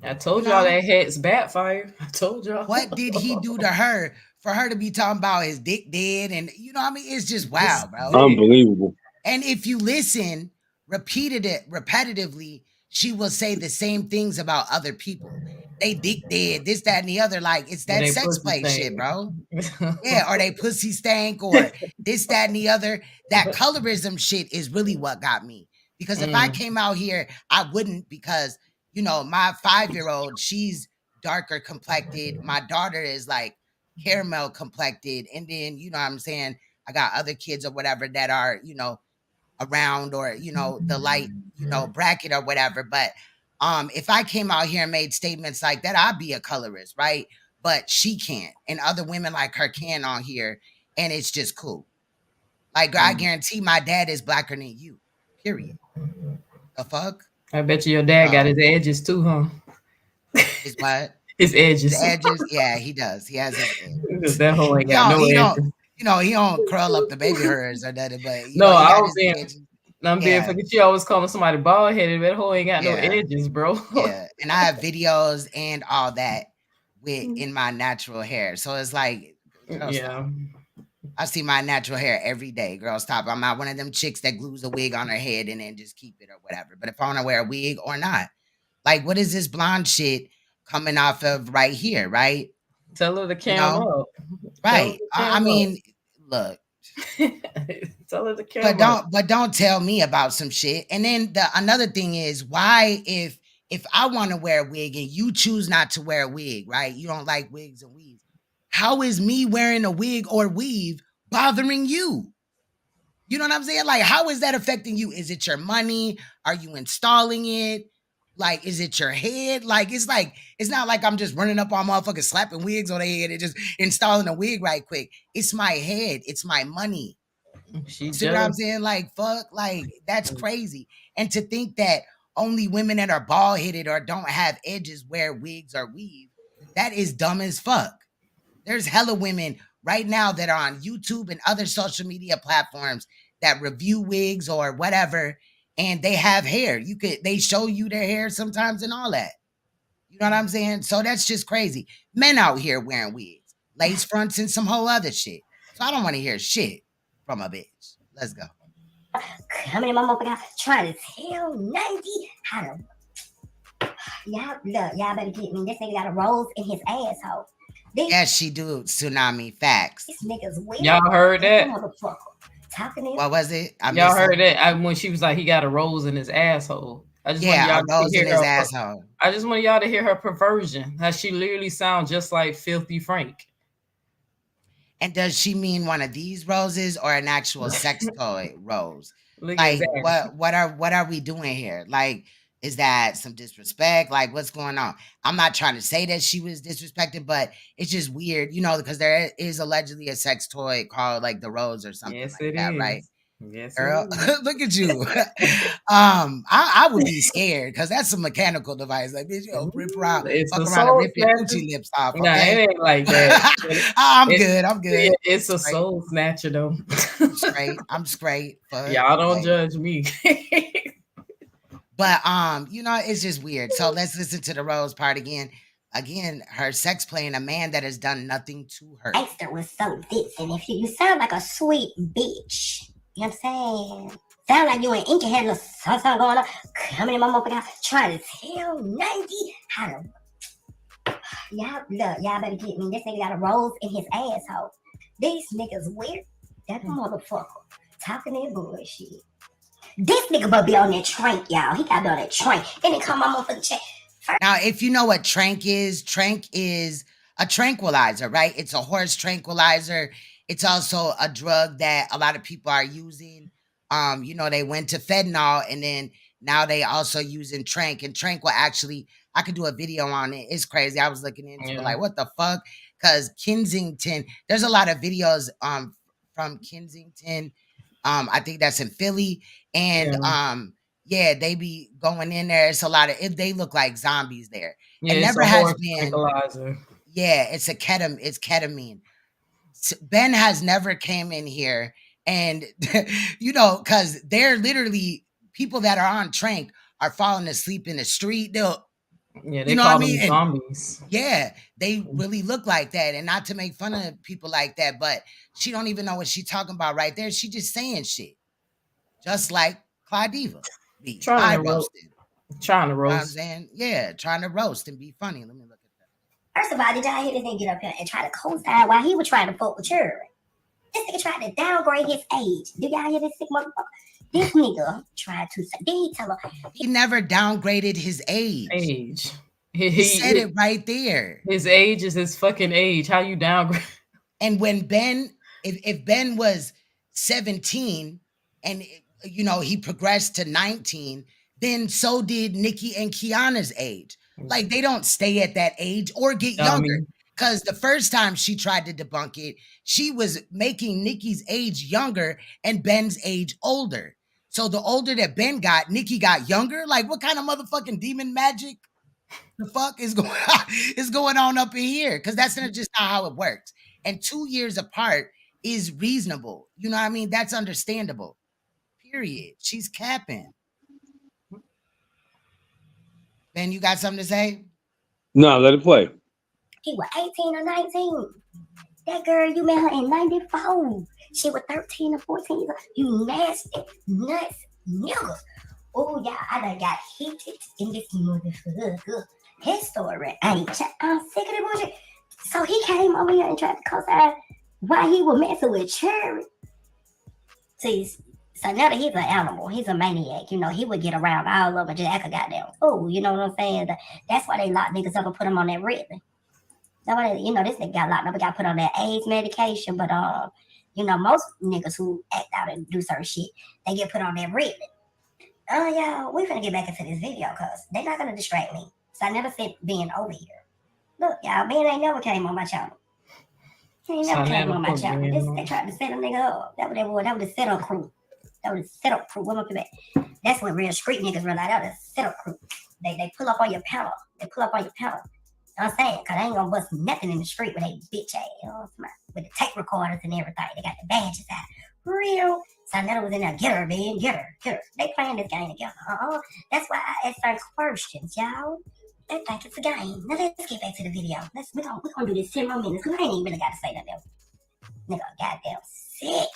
[SPEAKER 5] I told
[SPEAKER 1] You
[SPEAKER 5] y'all
[SPEAKER 1] know?
[SPEAKER 5] that head's backfire. I told y'all.
[SPEAKER 1] What did he do to her for her to be talking about his dick dead? And you know what I mean? It's just wow, bro.
[SPEAKER 4] Unbelievable.
[SPEAKER 1] And if you listen repetitively, she will say the same things about other people. They dick dead, this, that, and the other. Like, it's that
[SPEAKER 5] They
[SPEAKER 1] sex
[SPEAKER 5] pussy
[SPEAKER 1] play
[SPEAKER 5] stank.
[SPEAKER 1] shit, bro. Yeah, or they pussy stank, or this, that, and the other. That colorism shit is really what got me. Because if I came out here, I wouldn't, because, you know, my 5-year-old, she's darker complected. My daughter is like caramel complected. And then, you know what I'm saying? I got other kids or whatever that are, you know, around, or, you know, the light, you know, bracket or whatever. But if I came out here and made statements like that, I'd be a colorist, right? But she can't, and other women like her can on here, and it's just cool. Like, I guarantee my dad is blacker than you, period. The fuck?
[SPEAKER 5] I bet you your dad got his edges too, huh?
[SPEAKER 1] His what?
[SPEAKER 5] His edges.
[SPEAKER 1] His edges? Yeah, he does. He has his edges.
[SPEAKER 5] That hoe ain't got no
[SPEAKER 1] he
[SPEAKER 5] edges.
[SPEAKER 1] don't, you know, he don't curl up the baby hairs or nothing, but you
[SPEAKER 5] No,
[SPEAKER 1] know, he
[SPEAKER 5] I
[SPEAKER 1] got
[SPEAKER 5] was
[SPEAKER 1] his
[SPEAKER 5] being,
[SPEAKER 1] edges.
[SPEAKER 5] I'm being fucking, you always calling somebody bald headed. That hoe ain't got no
[SPEAKER 1] Yeah.
[SPEAKER 5] edges, bro.
[SPEAKER 1] Yeah, and I have videos and all that with in my natural hair. So it's like, girl, stop. I see my natural hair every day. Girl, stop. I'm not one of them chicks that glues a wig on her head and then just keep it or whatever. But if I want to wear a wig or not, like, what is this blonde shit coming off of right here, right?
[SPEAKER 5] Tell her to cam
[SPEAKER 1] You know?
[SPEAKER 5] up.
[SPEAKER 1] Right. I mean, look.
[SPEAKER 5] Tell her to cam
[SPEAKER 1] But don't tell me about some shit. And then another thing is, why if I want to wear a wig and you choose not to wear a wig, right? You don't like wigs and weaves. How is me wearing a wig or weave bothering you? You know what I'm saying? Like, how is that affecting you? Is it your money? Are you installing it? Like, is it your head? Like, it's not like I'm just running up on motherfuckers slapping wigs on their head and just installing a wig right quick. It's my head. It's my money. See what I'm saying? Like, fuck, like, that's crazy. And to think that only women that are bald headed or don't have edges wear wigs or weave, that is dumb as fuck. There's hella women right now that are on YouTube and other social media platforms that review wigs or whatever, and they have hair. They show you their hair sometimes and all that. You know what I'm saying? So that's just crazy. Men out here wearing wigs, lace fronts, and some whole other shit. So I don't want to hear shit from a bitch. Let's go.
[SPEAKER 9] How many motherfuckers trying to tell 90 how to? Y'all better get me. This nigga got a rose in his asshole.
[SPEAKER 1] Yes, she do. Tsunami facts.
[SPEAKER 9] This nigga's weird.
[SPEAKER 5] Y'all heard that?
[SPEAKER 9] Talking to him.
[SPEAKER 1] What was it?
[SPEAKER 5] Y'all heard that when she was like, he got a rose in his asshole. I just want
[SPEAKER 1] Yeah,
[SPEAKER 5] y'all
[SPEAKER 1] are
[SPEAKER 5] to
[SPEAKER 1] those
[SPEAKER 5] hear
[SPEAKER 1] in his
[SPEAKER 5] her.
[SPEAKER 1] asshole?
[SPEAKER 5] I just want y'all to hear her perversion. How she literally sounds just like Filthy Frank.
[SPEAKER 1] And does she mean one of these roses or an actual sex toy rose?
[SPEAKER 5] Look at
[SPEAKER 1] Like,
[SPEAKER 5] that.
[SPEAKER 1] what are we doing here? Like, is that some disrespect? Like, what's going on? I'm not trying to say that she was disrespected, but it's just weird, because there is allegedly a sex toy called like the rose or something
[SPEAKER 5] Yes,
[SPEAKER 1] like
[SPEAKER 5] it
[SPEAKER 1] that, right?
[SPEAKER 5] is. Yes, it
[SPEAKER 1] Girl,
[SPEAKER 5] is.
[SPEAKER 1] look at you. I would be scared because that's a mechanical device. Like, bitch, rip around,
[SPEAKER 5] It's a
[SPEAKER 1] fuck around and
[SPEAKER 5] soul
[SPEAKER 1] rip your
[SPEAKER 5] snatcher.
[SPEAKER 1] coochie lips off.
[SPEAKER 5] Nah, it
[SPEAKER 1] Okay.
[SPEAKER 5] ain't like that.
[SPEAKER 1] I'm
[SPEAKER 5] It,
[SPEAKER 1] good. I'm good.
[SPEAKER 5] it's a
[SPEAKER 1] Straight.
[SPEAKER 5] soul snatcher though.
[SPEAKER 1] I'm straight. I'm straight. Fuck.
[SPEAKER 5] Y'all don't
[SPEAKER 1] Like,
[SPEAKER 5] judge me.
[SPEAKER 1] but it's just weird. So let's listen to the rose part again. Again, her sex playing a man that has done nothing to her.
[SPEAKER 9] Gangster with some this, and if you sound like a sweet bitch, you know what I'm saying? Sound like you and Inky had a little something going on. Coming in my motherfucking house, trying to tell 90 how to. Y'all better get me. This nigga got a rose in his asshole. These niggas weird. That motherfucker talking that bullshit. This nigga better be on that trank, y'all. He got to be on that trank. Then he come on motherfucking check.
[SPEAKER 1] Now, if you know what trank is a tranquilizer, right? It's a horse tranquilizer. It's also a drug that a lot of people are using. They went to fentanyl and then now they also using trank. And trank will actually, I could do a video on it. It's crazy. I was looking into it, like, what the fuck? Because Kensington, there's a lot of videos from Kensington. I think that's in Philly. And yeah, they be going in there. It's a lot of they look like zombies there.
[SPEAKER 5] Yeah,
[SPEAKER 1] It
[SPEAKER 5] it's
[SPEAKER 1] never
[SPEAKER 5] a
[SPEAKER 1] has
[SPEAKER 5] horse
[SPEAKER 1] been.
[SPEAKER 5] tranquilizer.
[SPEAKER 1] Yeah, it's ketamine. Ben has never came in here and because they're literally people that are on trank are falling asleep in the street.
[SPEAKER 5] Yeah, they
[SPEAKER 1] You know what I
[SPEAKER 5] call
[SPEAKER 1] mean?
[SPEAKER 5] them
[SPEAKER 1] And
[SPEAKER 5] zombies.
[SPEAKER 1] yeah, they really look like that. And not to make fun of people like that, but she don't even know what she's talking about right there. She just saying shit. Just like Claudiva be
[SPEAKER 5] Trying to
[SPEAKER 1] roasted.
[SPEAKER 5] Trying to
[SPEAKER 1] You know what I'm
[SPEAKER 5] roast.
[SPEAKER 1] saying? Yeah, trying to roast and be funny. Let me look at that.
[SPEAKER 9] First of all, did y'all hear this nigga get up here and try to co-sign while he was trying to fuck with Cherry? This nigga tried to downgrade his age. Do y'all hear this sick motherfucker? This nigga tried to say, did he tell her?
[SPEAKER 1] He never downgraded his age. He said it right there.
[SPEAKER 5] His age is his fucking age. How you downgrade?
[SPEAKER 1] And when Ben, if Ben was 17 and he progressed to 19, then so did Nicki and Kiana's age. Like they don't stay at that age or get younger. Because the first time she tried to debunk it, she was making Nicki's age younger and Ben's age older. So the older that Ben got, Nicki got younger. Like what kind of motherfucking demon magic the fuck is going on up in here? Because that's just not how it works. And 2 years apart is reasonable. You know what I mean? That's understandable. Period. She's capping. Ben, you got something to say?
[SPEAKER 4] No, let it play.
[SPEAKER 9] He was 18 or 19. That girl, you met her in 94. She was 13 or 14 years old. You nasty, nuts, niggas. Oh, yeah, I done got heated in this motherfucker. His story ain't I'm sick of the bullshit. So he came over here and tried to co-sign while he was messing with Cherry. See, so now that he's an animal, he's a maniac. He would get around all over just act a goddamn fool. You know what I'm saying? That's why they lock niggas up and put them on that Ridley. Nobody, this nigga got locked up and got put on that AIDS medication. But most niggas who act out and do certain shit, they get put on that Ridley. Y'all, we finna get back into this video because they're not gonna distract me. So I never said being over here. Look, y'all, Ben ain't never came on my channel. He ain't never came on my channel. They tried to set a nigga up. That was the setup crew. That was the setup crew. Where my people at? That's when real street niggas realize that was the setup crew. They pull up on your panel. They pull up on your panel. You know what I'm saying? Because they ain't gonna bust nothing in the street with they bitch ass. With the tape recorders and everything. They got the badges out. Real. Saneter was in there. Get her, man. Get her. They playing this game together. That's why I asked certain questions, y'all. They think it's a game. Now let's get back to the video. We're gonna do this 10 more minutes because I ain't even really got to say nothing else. Nigga, goddamn sick.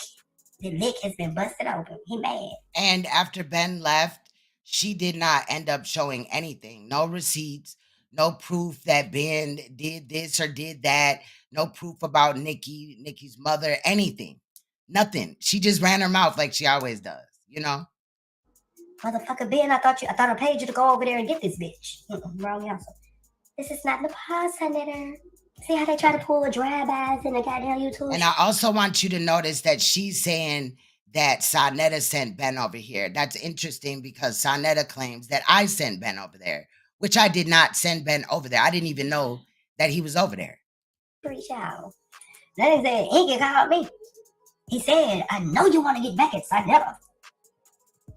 [SPEAKER 9] The lick has been busted open. He mad.
[SPEAKER 1] And after Ben left, she did not end up showing anything. No receipts, no proof that Ben did this or did that. No proof about Nicki's mother, anything. Nothing. She just ran her mouth like she always does,
[SPEAKER 9] Motherfucker Ben, I thought I paid you to go over there and get this bitch. Wrong answer. This is not the pod, Saneter. See how they try to pull drive-bys in the goddamn YouTube?
[SPEAKER 1] And I also want you to notice that she's saying that Saneter sent Ben over here. That's interesting because Saneter claims that I sent Ben over there, which I did not send Ben over there. I didn't even know that he was over there.
[SPEAKER 9] Reach out. Then he said, Inky called me. He said, I know you want to get back at Saneter.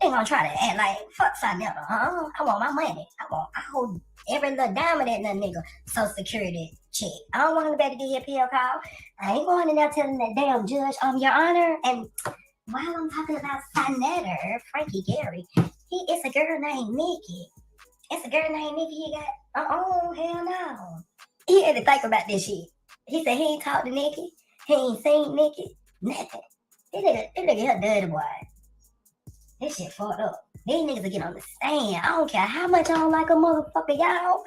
[SPEAKER 9] They gonna try to act like, fuck Saneter, huh? I want my money. I hold every little dime of that little nigga Social Security check. I don't want him to better get your PO call. I ain't going in there telling that damn judge, Your Honor, and while I'm talking about Saneter, Frankie Gary, it's a girl named Nikki. It's a girl named Nikki he got, hell no. He had to think about this shit. He said he ain't talked to Nikki. He ain't seen Nikki. Nothing. This nigga here dirty boy. This shit fucked up. These niggas will get on the stand. I don't care how much I don't like a motherfucker, y'all.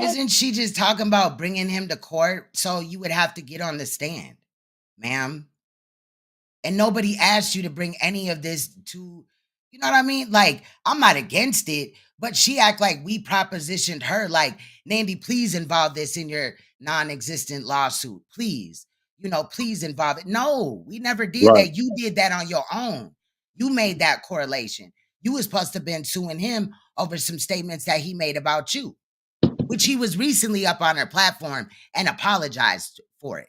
[SPEAKER 1] Isn't she just talking about bringing him to court? So you would have to get on the stand, ma'am. And nobody asked you to bring any of this to, you know what I mean? Like, I'm not against it, but she act like we propositioned her. Like, Nandy, please involve this in your non-existent lawsuit. Please, please involve it. No, we never did that. You did that on your own. You made that correlation. You was supposed to have been suing him over some statements that he made about you, which he was recently up on her platform and apologized for it.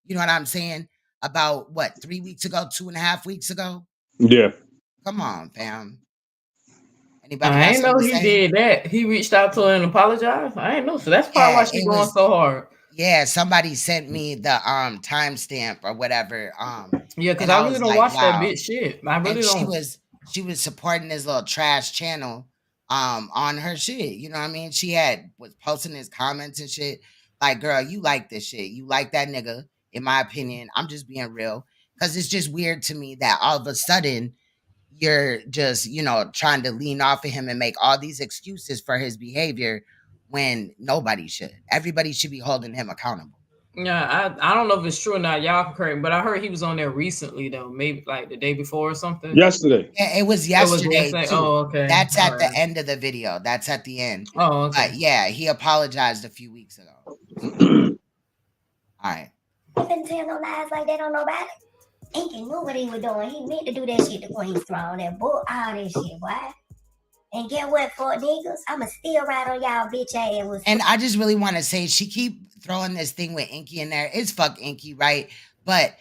[SPEAKER 1] You know what I'm saying? About 3 weeks ago, 2.5 weeks ago?
[SPEAKER 4] Yeah.
[SPEAKER 1] Come on, fam. Anybody
[SPEAKER 5] I
[SPEAKER 1] else
[SPEAKER 5] ain't know he did that. He reached out to her and apologized. I ain't know. So that's probably why she's going so hard.
[SPEAKER 1] Yeah, somebody sent me the timestamp or whatever.
[SPEAKER 5] Yeah, because I really don't watch that bitch shit. I really don't.
[SPEAKER 1] She was supporting this little trash channel on her shit. You know what I mean? She was posting his comments and shit. Like, girl, you like this shit. You like that nigga, in my opinion. I'm just being real. Because it's just weird to me that all of a sudden you're just, trying to lean off of him and make all these excuses for his behavior when nobody should. Everybody should be holding him accountable.
[SPEAKER 5] Yeah, I don't know if it's true or not. Y'all can correct me, but I heard he was on there recently, though. Maybe like the day before or something.
[SPEAKER 4] Yesterday.
[SPEAKER 1] Yeah, it was yesterday too.
[SPEAKER 5] Oh, okay.
[SPEAKER 1] That's at the end of the video. That's at the end.
[SPEAKER 5] Oh, okay.
[SPEAKER 1] But yeah, he apologized a few weeks ago. All right.
[SPEAKER 9] He been telling no lies like that on nobody. Inky knew what he was doing. He meant to do that shit to Queen's Throne. That bull, all this shit, boy. And get what, for niggas? I'ma still ride on y'all bitch ass.
[SPEAKER 1] And I just really want to say, she keep throwing this thing with Inky in there. It's fuck Inky, right? But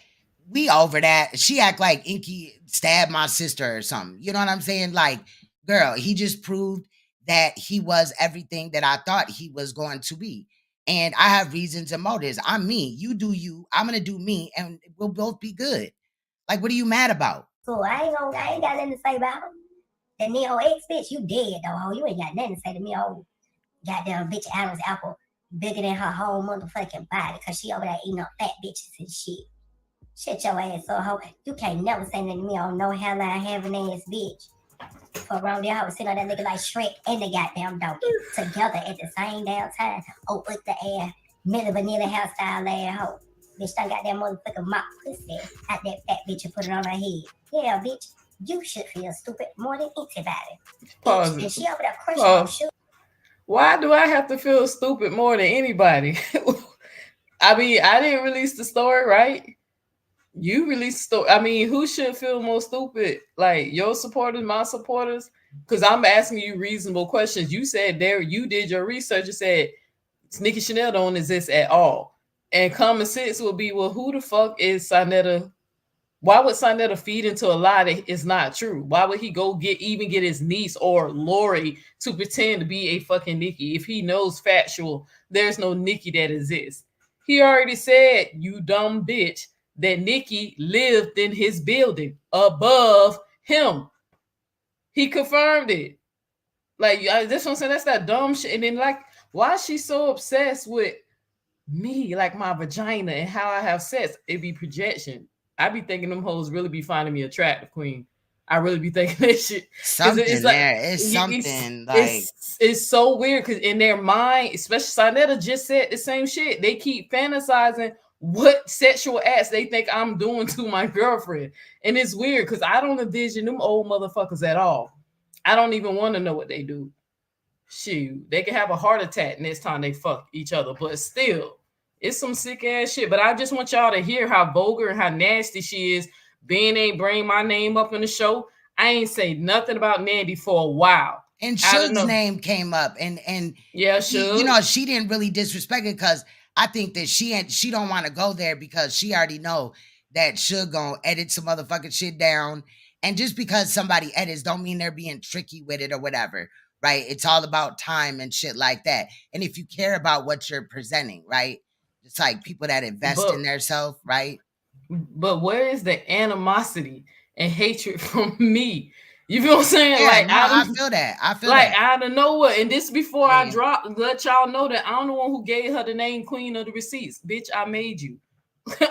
[SPEAKER 1] we over that. She act like Inky stabbed my sister or something. You know what I'm saying? Like, girl, he just proved that he was everything that I thought he was going to be. And I have reasons and motives. I'm me. You do you. I'm going to do me. And we'll both be good. Like, what are you mad about?
[SPEAKER 9] So I ain't got nothing to say about him. That Neo X bitch, you dead though. You ain't got nothing to say to me. Oh, goddamn bitch Adam's apple bigger than her whole motherfucking body because she over there eating up fat bitches and shit. Shut your ass up, ho. You can't never say nothing to me on no hairline having ass bitch. For around there, I was sitting on that nigga like Shrek and the goddamn donkey together at the same damn time. Oh, with the ass, Milli Vanilli hairstyle ass ho. Bitch done got that motherfucking mop pussy out that fat bitch and put it on her head. Yeah, bitch. You should feel stupid more than anybody.
[SPEAKER 5] Pause.
[SPEAKER 9] And she over there crushing her shoe.
[SPEAKER 5] Why do I have to feel stupid more than anybody? I mean, I didn't release the story, right? You released the story. I mean, who should feel more stupid? Like your supporters, my supporters? Because I'm asking you reasonable questions. You said there, you did your research and said Nikki Chanel don't exist at all. And common sense would be, well, who the fuck is Saneter? Why would Saneter feed into a lie that is not true? Why would he go get his niece or Lori to pretend to be a fucking Nikki if he knows factual there's no Nikki that exists? He already said, you dumb bitch, that Nikki lived in his building above him. He confirmed it. Like, that's what I'm saying. That's that dumb shit. And then, like, why is she so obsessed with me, like my vagina and how I have sex? It be projection. I be thinking them hoes really be finding me attractive, Queen. I really be thinking that shit.
[SPEAKER 1] Something
[SPEAKER 5] it's like,
[SPEAKER 1] there. It's something like
[SPEAKER 5] it's so weird because in their mind, especially Saneter just said the same shit. They keep fantasizing what sexual acts they think I'm doing to my girlfriend. And it's weird because I don't envision them old motherfuckers at all. I don't even want to know what they do. Shoot, they can have a heart attack next time they fuck each other, but still, it's some sick ass shit. But I just want y'all to hear how vulgar and how nasty she is. Ben ain't bring my name up in the show. I ain't say nothing about Nandy for a while.
[SPEAKER 1] And Suge's name came up, and
[SPEAKER 5] yeah, Suge.
[SPEAKER 1] You know, she didn't really disrespect it because I think that she don't want to go there because she already know that Suge gonna edit some motherfucking shit down. And just because somebody edits don't mean they're being tricky with it or whatever, right? It's all about time and shit like that. And if you care about what you're presenting, right? It's like people that invest in themselves, right?
[SPEAKER 5] But where is the animosity and hatred from me? You feel what I'm saying?
[SPEAKER 1] Yeah,
[SPEAKER 5] like
[SPEAKER 1] no, I feel that. I feel
[SPEAKER 5] like
[SPEAKER 1] that.
[SPEAKER 5] out of nowhere. And this before I let y'all know that I'm the one who gave her the name Queen of the Receipts. Bitch, I made you.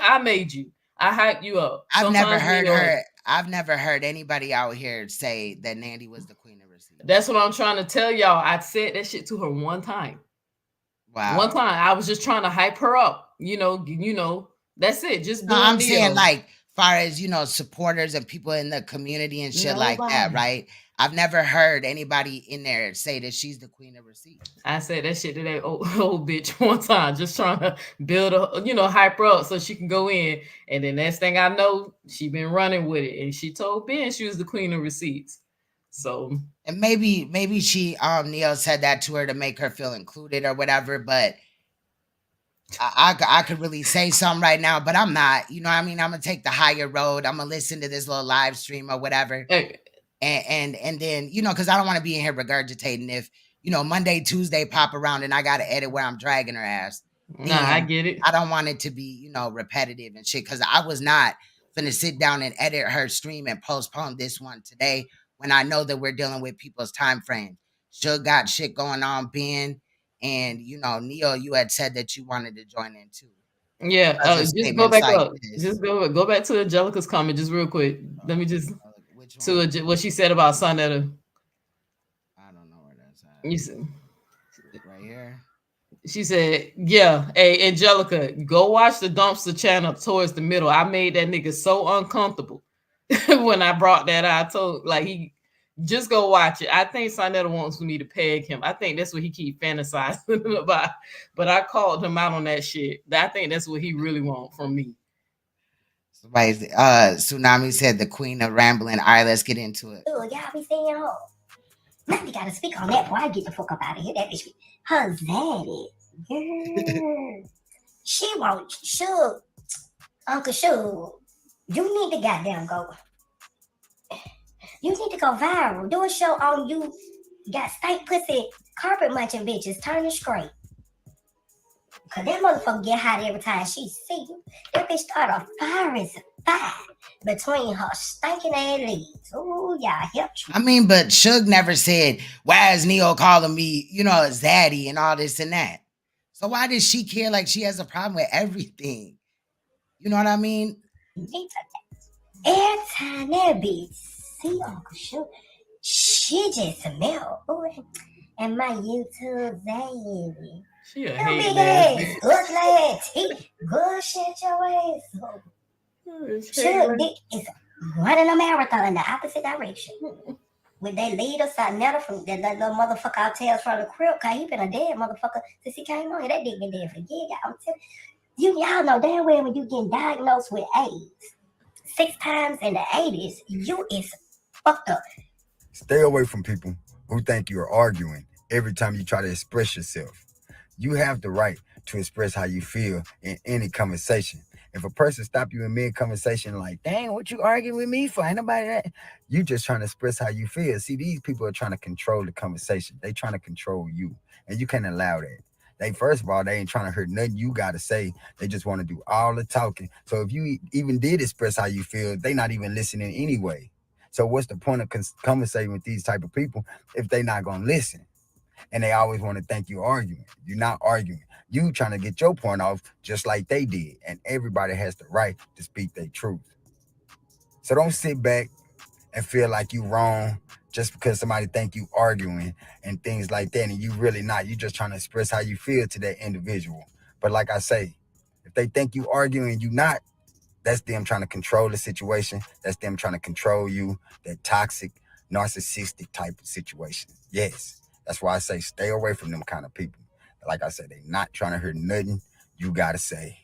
[SPEAKER 5] I made you. I hyped you up.
[SPEAKER 1] I've never heard anybody out here say that Nandy was the Queen of Receipts.
[SPEAKER 5] That's what I'm trying to tell y'all. I said that shit to her one time.
[SPEAKER 1] Wow.
[SPEAKER 5] One time. I was just trying to hype her up. You know, that's it. Just
[SPEAKER 1] no, I'm saying like far as, you know, supporters and people in the community and shit like that, right? I've never heard anybody in there say that she's the Queen of Receipts.
[SPEAKER 5] I said that shit to that old bitch one time, just trying to build a, you know, hype her up so she can go in. And then next thing I know, she been running with it. And she told Ben she was the Queen of Receipts. So
[SPEAKER 1] and maybe she Neil said that to her to make her feel included or whatever, but I could really say something right now, but I'm not. You know what I mean? I'm gonna take the higher road. I'm gonna listen to this little live stream or whatever.
[SPEAKER 5] Hey.
[SPEAKER 1] And then, you know, because I don't want to be in here regurgitating if, you know, Monday, Tuesday pop around and I gotta edit where I'm dragging her ass.
[SPEAKER 5] Nah, I get it.
[SPEAKER 1] I don't want it to be, you know, repetitive and shit. Cause I was not gonna sit down and edit her stream and postpone this one today when I know that we're dealing with people's time frames. Suge got shit going on, Ben. And, you know, Neil, you had said that you wanted to join in too.
[SPEAKER 5] Yeah, just go back up. Just go back to Angelica's comment just real quick. Let me just to what she said about Saneter.
[SPEAKER 1] I don't know where that's at.
[SPEAKER 5] You see,
[SPEAKER 1] right here.
[SPEAKER 5] She said, "Yeah, hey Angelica, go watch the dumpster channel towards the middle. I made that nigga so uncomfortable when I brought that out. I told he." Just go watch it. I think Saneter wants me to peg him. I think that's what he keep fantasizing about. But I called him out on that shit. I think that's what he really wants from me.
[SPEAKER 1] Somebody, Tsunami said the Queen of Rambling. All right, let's get into it.
[SPEAKER 9] Oh, y'all be saying, oh, now you gotta speak on that before I get the fuck up out of here. That bitch, her zaddy. Yeah. She won't. Suge, Uncle Suge, you need to goddamn go. You need to go viral. Do a show on you got stank pussy carpet munching bitches turning straight. Cause that motherfucker get hot every time she see you. That bitch start a fire as fire between her stinking ass legs. Ooh, y'all helped you.
[SPEAKER 1] I mean, but Suge never said, why is Neo calling me, you know, a zaddy and all this and that? So why does she care like she has a problem with everything? You know what I mean?
[SPEAKER 9] Every time that bitch see Uncle Suge, she just smell. Ooh, and my YouTube baby.
[SPEAKER 5] She a
[SPEAKER 9] big ass, ugly ass teeth. Good shit your ass. Suge dick is running a marathon in the opposite direction. When they lead us out now from that little motherfucker out tails from the crib, cause he been a dead motherfucker since he came on here. That dick been dead for years. I'm telling you, y'all know damn well when you getting diagnosed with AIDS 6 times in the 80s, you is fucked up.
[SPEAKER 16] Stay away from people who think you're arguing every time you try to express yourself. You have the right to express how you feel in any conversation. If a person stop you in mid-conversation like, dang, what you arguing with me for? Ain't nobody that. You just trying to express how you feel. See, these people are trying to control the conversation. They trying to control you. And you can't allow that. They, first of all, they ain't trying to hear nothing you got to say. They just want to do all the talking. So if you even did express how you feel, they not even listening anyway. So what's the point of conversating with these type of people if they not going to listen? And they always want to think you arguing. You're not arguing. You trying to get your point off just like they did. And everybody has the right to speak their truth. So don't sit back and feel like you wrong just because somebody think you arguing and things like that. And you really not. You just trying to express how you feel to that individual. But like I say, if they think you arguing and you not, that's them trying to control the situation. That's them trying to control you. That toxic narcissistic type of situation. Yes, that's why I say stay away from them kind of people. Like I said, they not trying to hear nothing you gotta say.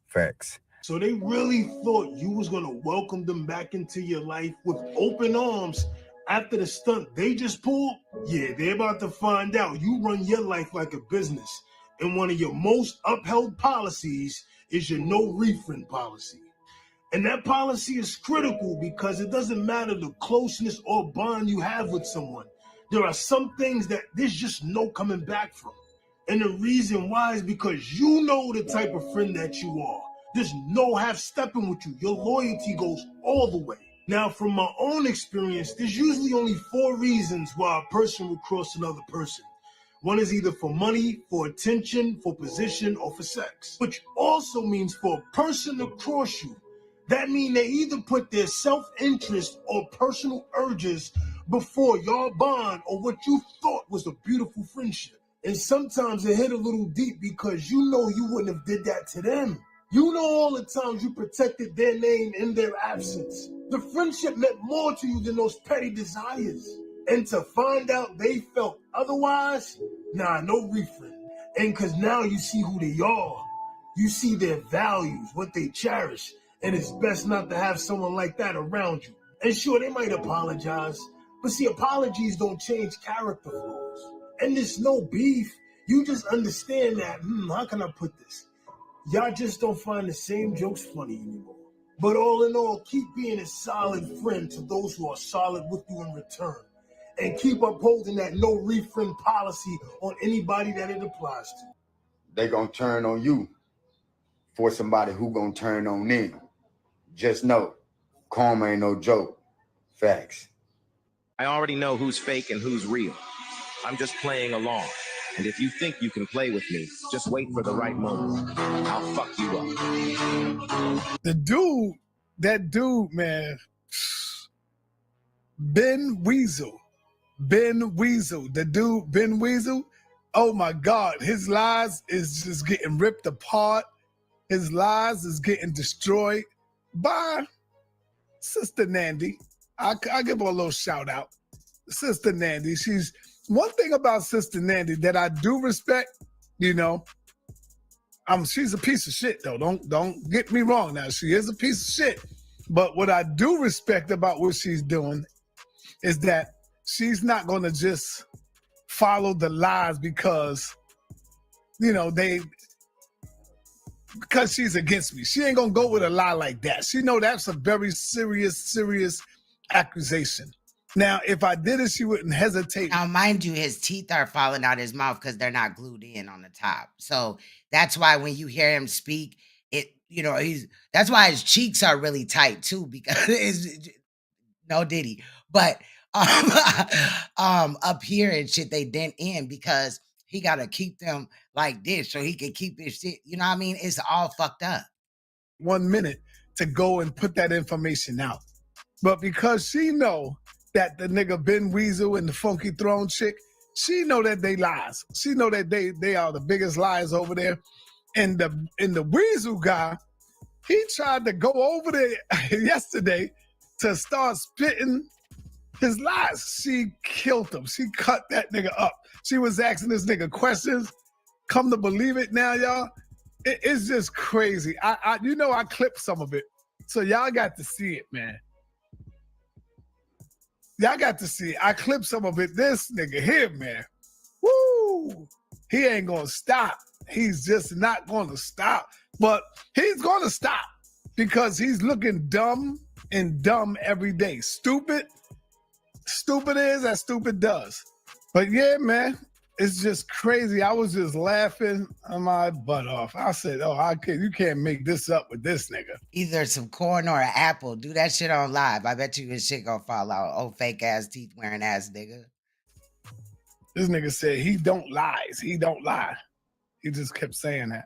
[SPEAKER 16] Facts.
[SPEAKER 17] So they really thought you was gonna welcome them back into your life with open arms after the stunt they just pulled? Yeah, they're about to find out you run your life like a business, and one of your most upheld policies is your no refund policy. And that policy is critical because it doesn't matter the closeness or bond you have with someone. There are some things that there's just no coming back from. And the reason why is because you know the type of friend that you are. There's no half-stepping with you. Your loyalty goes all the way. Now, from my own experience, there's usually only 4 reasons why a person would cross another person. One is either for money, for attention, for position, or for sex. Which also means for a person to cross you, that means they either put their self-interest or personal urges before your bond or what you thought was a beautiful friendship. And sometimes it hit a little deep because you know you wouldn't have did that to them. You know all the times you protected their name in their absence. The friendship meant more to you than those petty desires. And to find out they felt otherwise, nah, no refund. And because now you see who they are. You see their values, what they cherish. And it's best not to have someone like that around you. And sure, they might apologize. But see, apologies don't change character flaws. And there's no beef. You just understand that, how can I put this? Y'all just don't find the same jokes funny anymore. But all in all, keep being a solid friend to those who are solid with you in return. And keep upholding that no refund policy on anybody that it applies to.
[SPEAKER 16] They gonna turn on you for somebody who gonna turn on them. Just know, karma ain't no joke. Facts.
[SPEAKER 18] I already know who's fake and who's real. I'm just playing along. And if you think you can play with me, just wait for the right moment. I'll fuck you up.
[SPEAKER 19] That dude, man, Ben Weasel, the dude, Ben Weasel, oh my God, his lies is just getting ripped apart. His lies is getting destroyed by Sister Nandy. I'll give her a little shout out. Sister Nandy, she's one thing about Sister Nandy that I do respect, you know. She's a piece of shit though. Don't get me wrong now. She is a piece of shit. But what I do respect about what she's doing is that she's not gonna just follow the lies because, you know, because she's against me. She ain't gonna go with a lie like that. She know that's a very serious accusation. Now, if I did it, she wouldn't hesitate.
[SPEAKER 1] Now, mind you, his teeth are falling out his mouth because they're not glued in on the top. So that's why when you hear him speak, that's why his cheeks are really tight too, because no diddy. But up here and shit, they dent in because he gotta keep them like this so he can keep his shit. You know what I mean? It's all fucked up.
[SPEAKER 19] 1 minute to go and put that information out. But because she know that the nigga Ben Weasel and the Funky Throne chick, she know that they lies. She know that they are the biggest liars over there. And the Weasel guy, he tried to go over there yesterday to start spitting his lies. She killed him. She cut that nigga up. She was asking this nigga questions. Come to believe it now, y'all. It's just crazy. I clipped some of it. So y'all got to see it, man. Y'all got to see it. I clipped some of it. This nigga here, man. Woo! He ain't gonna stop. He's just not gonna stop. But he's gonna stop because he's looking dumb and dumb every day. Stupid is as stupid does. But yeah, man, it's just crazy. I was just laughing my butt off. I said, you can't make this up with this nigga.
[SPEAKER 1] Either some corn or an apple. Do that shit on live. I bet you his shit gonna fall out. Oh, fake ass teeth wearing ass nigga.
[SPEAKER 19] This nigga said he don't lies. He don't lie. He just kept saying that.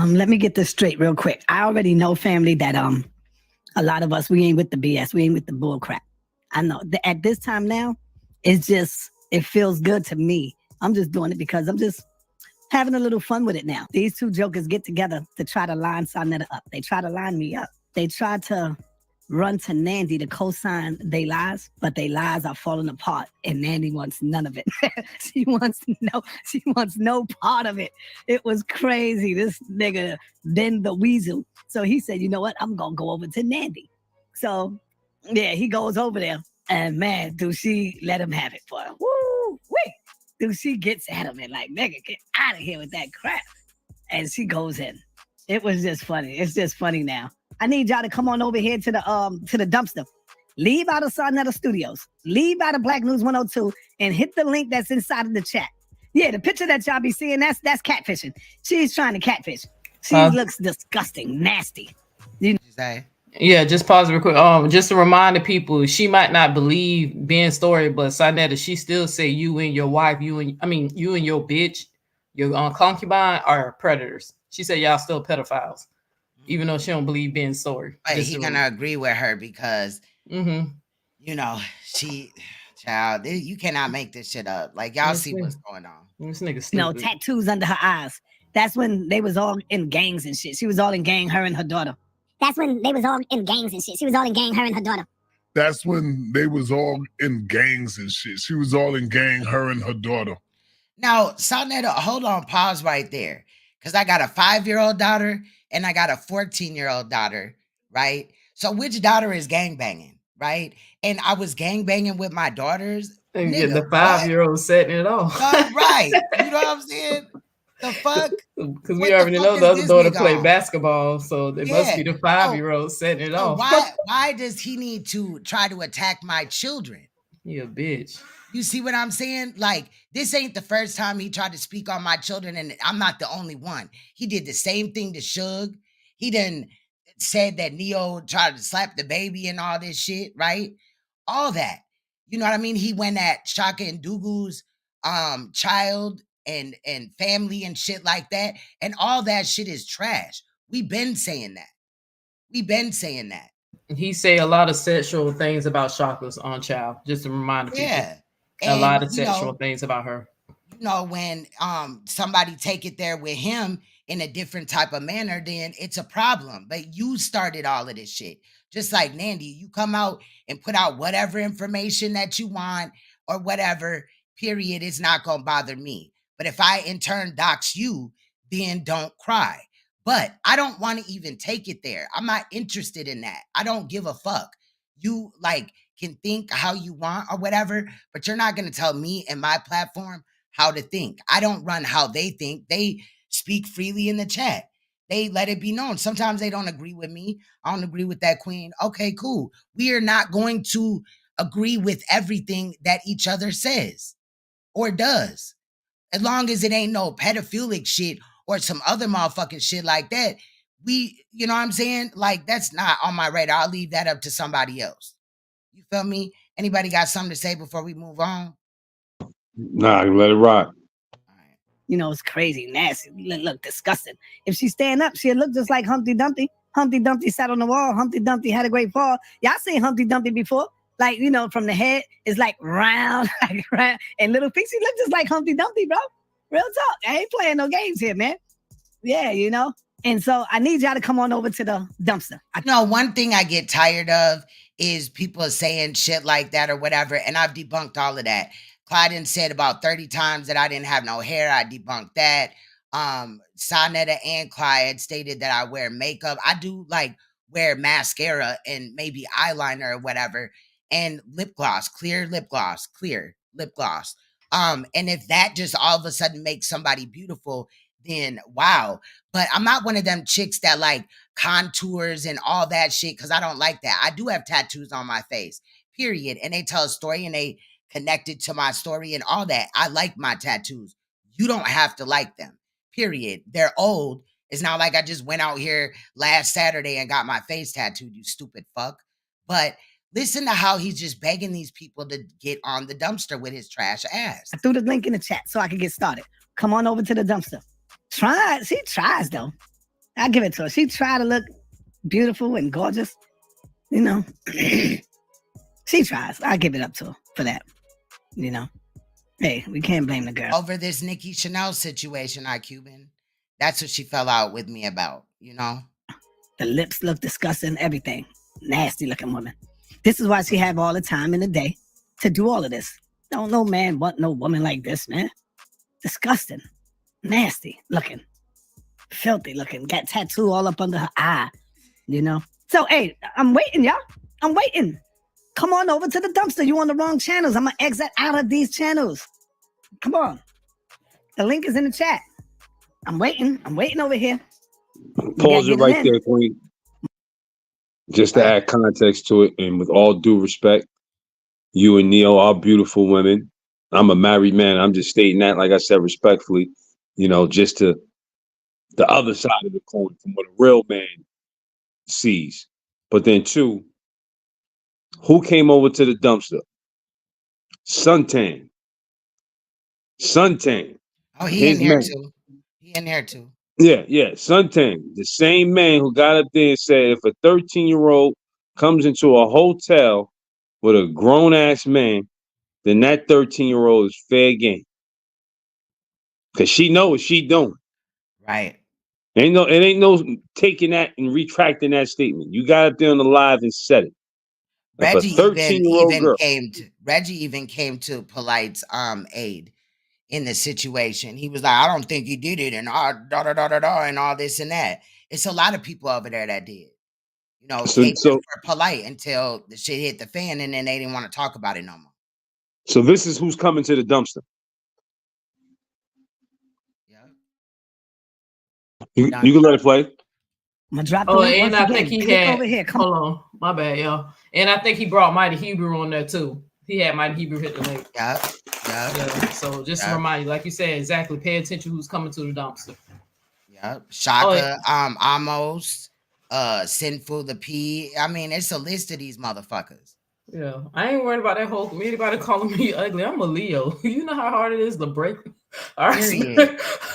[SPEAKER 11] Let me get this straight real quick. I already know, family, that a lot of us, we ain't with the BS. We ain't with the bull crap. I know at this time now, it feels good to me. I'm just doing it because I'm just having a little fun with it now. These two jokers get together to try to line Saneter up. They try to line me up. They try to run to Nandy to co-sign they lies, but they lies are falling apart, and Nandy wants none of it. She wants no part of it. It was crazy. This nigga, Ben the Weasel. So he said, you know what? I'm gonna go over to Nandy. So yeah, he goes over there, and man, do she let him have it for him. Woo! Wait. Do she gets at him and like, nigga, get out of here with that crap. And she goes in. It was just funny. It's just funny now. I need y'all to come on over here to the dumpster. Leave out of Saneter Studios. Leave out of Black News 102 and hit the link that's inside of the chat. Yeah, the picture that y'all be seeing, that's catfishing. She's trying to catfish. She looks disgusting, nasty. You know?
[SPEAKER 5] Yeah, just pause real quick. Just to remind the people, she might not believe Ben's story, but Saneter, she still say you and your wife, you and your bitch, your concubine are predators. She said y'all still pedophiles, even though she don't believe Ben's story.
[SPEAKER 1] But he gonna agree with her because, you know, child, you cannot make this shit up. Like y'all see what's going on.
[SPEAKER 5] This nigga stupid.
[SPEAKER 11] No, tattoos under her eyes. That's when they was all in gangs and shit. She was all in gang, her and her daughter.
[SPEAKER 9] That's when they was all in gangs and shit. She was all in gang, her and her daughter.
[SPEAKER 12] That's when they was all in gangs and shit. She was all in gang, her and her daughter.
[SPEAKER 1] Now, Saneter, hold on, pause right there. Because I got a 5-year-old daughter and I got a 14-year-old daughter, right? So which daughter is gangbanging, right? And I was gangbanging with my daughters.
[SPEAKER 5] And get the 5-year-old setting it off.
[SPEAKER 1] Right. You know what I'm saying? The fuck?
[SPEAKER 5] Because we already know the other daughter play basketball, so they must be the 5-year-old setting it off.
[SPEAKER 1] Why does he need to try to attack my children?
[SPEAKER 5] You a bitch.
[SPEAKER 1] You see what I'm saying? Like, this ain't the first time he tried to speak on my children, and I'm not the only one. He did the same thing to Suge. He done said that Neo tried to slap the baby and all this shit, right? All that. You know what I mean? He went at Shaka and Dugu's child and family and shit like that. And all that shit is trash. We've been saying that.
[SPEAKER 5] He say a lot of sexual things about Shaka's on child, just to remind people.
[SPEAKER 1] Yeah.
[SPEAKER 5] A lot of sexual things about her.
[SPEAKER 1] You know, when somebody take it there with him in a different type of manner, then it's a problem. But you started all of this shit. Just like Nandy, you come out and put out whatever information that you want or whatever, period, it's not going to bother me. But if I in turn dox you, then don't cry. But I don't want to even take it there. I'm not interested in that. I don't give a fuck. You like can think how you want or whatever, but you're not going to tell me and my platform how to think. I don't run how they think. They speak freely in the chat. They let it be known. Sometimes they don't agree with me. I don't agree with that queen. Okay, cool. We are not going to agree with everything that each other says or does. As long as it ain't no pedophilic shit or some other motherfucking shit like that, you know what I'm saying? Like, that's not on my radar. I'll leave that up to somebody else. You feel me? Anybody got something to say before we move on?
[SPEAKER 4] Nah, let it rock.
[SPEAKER 11] You know, it's crazy, nasty. Look disgusting. If she stand up, she'll look just like Humpty Dumpty. Humpty Dumpty sat on the wall. Humpty Dumpty had a great fall. Y'all seen Humpty Dumpty before? Like, you know, from the head, it's like round, and little feet. She look just like Humpty Dumpty, bro. Real talk. I ain't playing no games here, man. Yeah, you know? And so I need y'all to come on over to the dumpster.
[SPEAKER 1] One thing I get tired of is people saying shit like that or whatever, and I've debunked all of that. Clyden said about 30 times that I didn't have no hair. I debunked that. Saneter and Clyde stated that I wear makeup. I do like wear mascara and maybe eyeliner or whatever, and lip gloss, clear lip gloss. And if that just all of a sudden makes somebody beautiful, then wow. But I'm not one of them chicks that like contours and all that shit, because I don't like that. I do have tattoos on my face, period. And they tell a story and they connected to my story and all that. I like my tattoos. You don't have to like them, period. They're old. It's not like I just went out here last Saturday and got my face tattooed, you stupid fuck. But listen to how he's just begging these people to get on the dumpster with his trash ass.
[SPEAKER 11] I threw the link in the chat so I could get started. Come on over to the dumpster. She tries though. I give it to her. She tried to look beautiful and gorgeous. You know, she tries. I give it up to her for that. You know, hey, we can't blame the girl.
[SPEAKER 1] Over this Nicki Chanel situation, Cuban. That's what she fell out with me about, you know?
[SPEAKER 11] The lips look disgusting, everything. Nasty looking woman. This is why she have all the time in the day to do all of this. Don't no man want no woman like this, man. Disgusting. Nasty looking. Filthy looking. Got tattoo all up under her eye. You know? So, hey, I'm waiting, y'all. I'm waiting. Come on over to the dumpster. You on the wrong channels. I'm going to exit out of these channels. Come on. The link is in the chat. I'm waiting. I'm waiting over here.
[SPEAKER 4] Pause it right there, Queen. Just to add context to it, and with all due respect, you and Neil are beautiful women. I'm a married man. I'm just stating that, like I said, respectfully, you know, just to the other side of the coin from what a real man sees. But then two, who came over to the dumpster? Suntan. Suntan.
[SPEAKER 1] Oh, he
[SPEAKER 4] His
[SPEAKER 1] in there
[SPEAKER 4] man.
[SPEAKER 1] too. He in there too.
[SPEAKER 4] Yeah. Suntan. The same man who got up there and said if a 13-year-old comes into a hotel with a grown-ass man, then that 13-year-old is fair game. Because she know what she doing.
[SPEAKER 1] Right.
[SPEAKER 4] It ain't no taking that and retracting that statement. You got up there on the live and said it. If a
[SPEAKER 1] Reggie
[SPEAKER 4] 13-year-old girl.
[SPEAKER 1] Reggie even came to Polite's aid in the situation. He was like, I don't think he did it, and and all this and that. It's a lot of people over there that did. You know, came for Polite until the shit hit the fan, and then they didn't want to talk about it no more.
[SPEAKER 4] So this is who's coming to the dumpster. You can let it play.
[SPEAKER 11] I'm gonna drop the
[SPEAKER 5] Oh,
[SPEAKER 11] link
[SPEAKER 5] and
[SPEAKER 11] once
[SPEAKER 5] I
[SPEAKER 11] again.
[SPEAKER 5] think he
[SPEAKER 11] Click
[SPEAKER 5] had.
[SPEAKER 11] over here. Come
[SPEAKER 5] hold on, my bad, y'all. And I think he brought Mighty Hebrew on there too. He had Mighty Hebrew hit the link.
[SPEAKER 1] Yeah.
[SPEAKER 5] So just to remind you, like you said, exactly. Pay attention who's coming to the dumpster.
[SPEAKER 1] Yeah. Shaka, Amos, Sinful the P. I mean, it's a list of these motherfuckers.
[SPEAKER 5] Yeah, I ain't worried about that whole community. Anybody calling me ugly? I'm a Leo. You know how hard it is to break.
[SPEAKER 1] Period.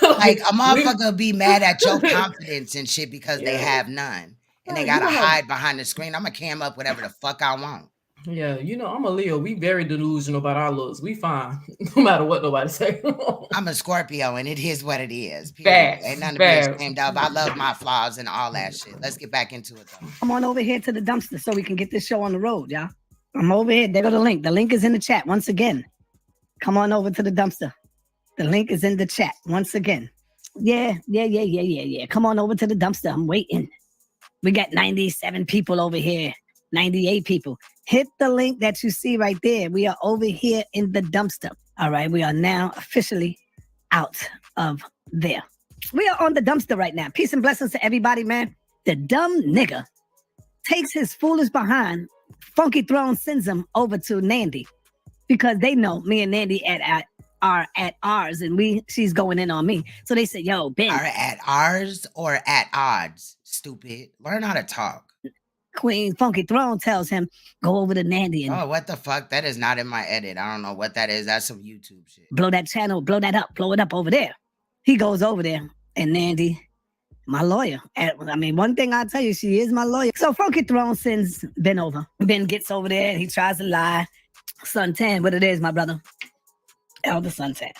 [SPEAKER 1] Like a motherfucker be mad at your confidence and shit because they have none, and they gotta hide behind the screen. I'm gonna cam up whatever the fuck I want.
[SPEAKER 5] Yeah, you know, I'm a Leo. We very delusional about our looks. We fine, no matter what nobody say.
[SPEAKER 1] I'm a Scorpio, and it is what it is. Period. Ain't nothing to be ashamed of. I love my flaws and all that shit. Let's get back into it, though.
[SPEAKER 11] Come on over here to the dumpster so we can get this show on the road, y'all. I'm over here. There go the link. The link is in the chat once again. Come on over to the dumpster. The link is in the chat once again. Yeah. Come on over to the dumpster. I'm waiting. We got 97 people over here. 98 people. Hit the link that you see right there. We are over here in the dumpster. All right. We are now officially out of there. We are on the dumpster right now. Peace and blessings to everybody, man. The dumb nigga takes his foolish behind. Funky Throne sends him over to Nandy because they know me and Nandy are at ours, and she's going in on me. So they said, yo, Ben.
[SPEAKER 1] Are at ours or at odds? Stupid. Learn how to talk.
[SPEAKER 11] Queen Funky Throne tells him, go over to Nandy and
[SPEAKER 1] what the fuck? That is not in my edit. I don't know what that is. That's some YouTube shit.
[SPEAKER 11] blow that channel, blow that up, blow it up over there. He goes over there, and Nandy, my lawyer. I mean, one thing I'll tell you, she is my lawyer. So Funky Throne sends Ben over. Ben gets over there, and he tries to lie. Suntan, what it is, my brother. Elder Suntan.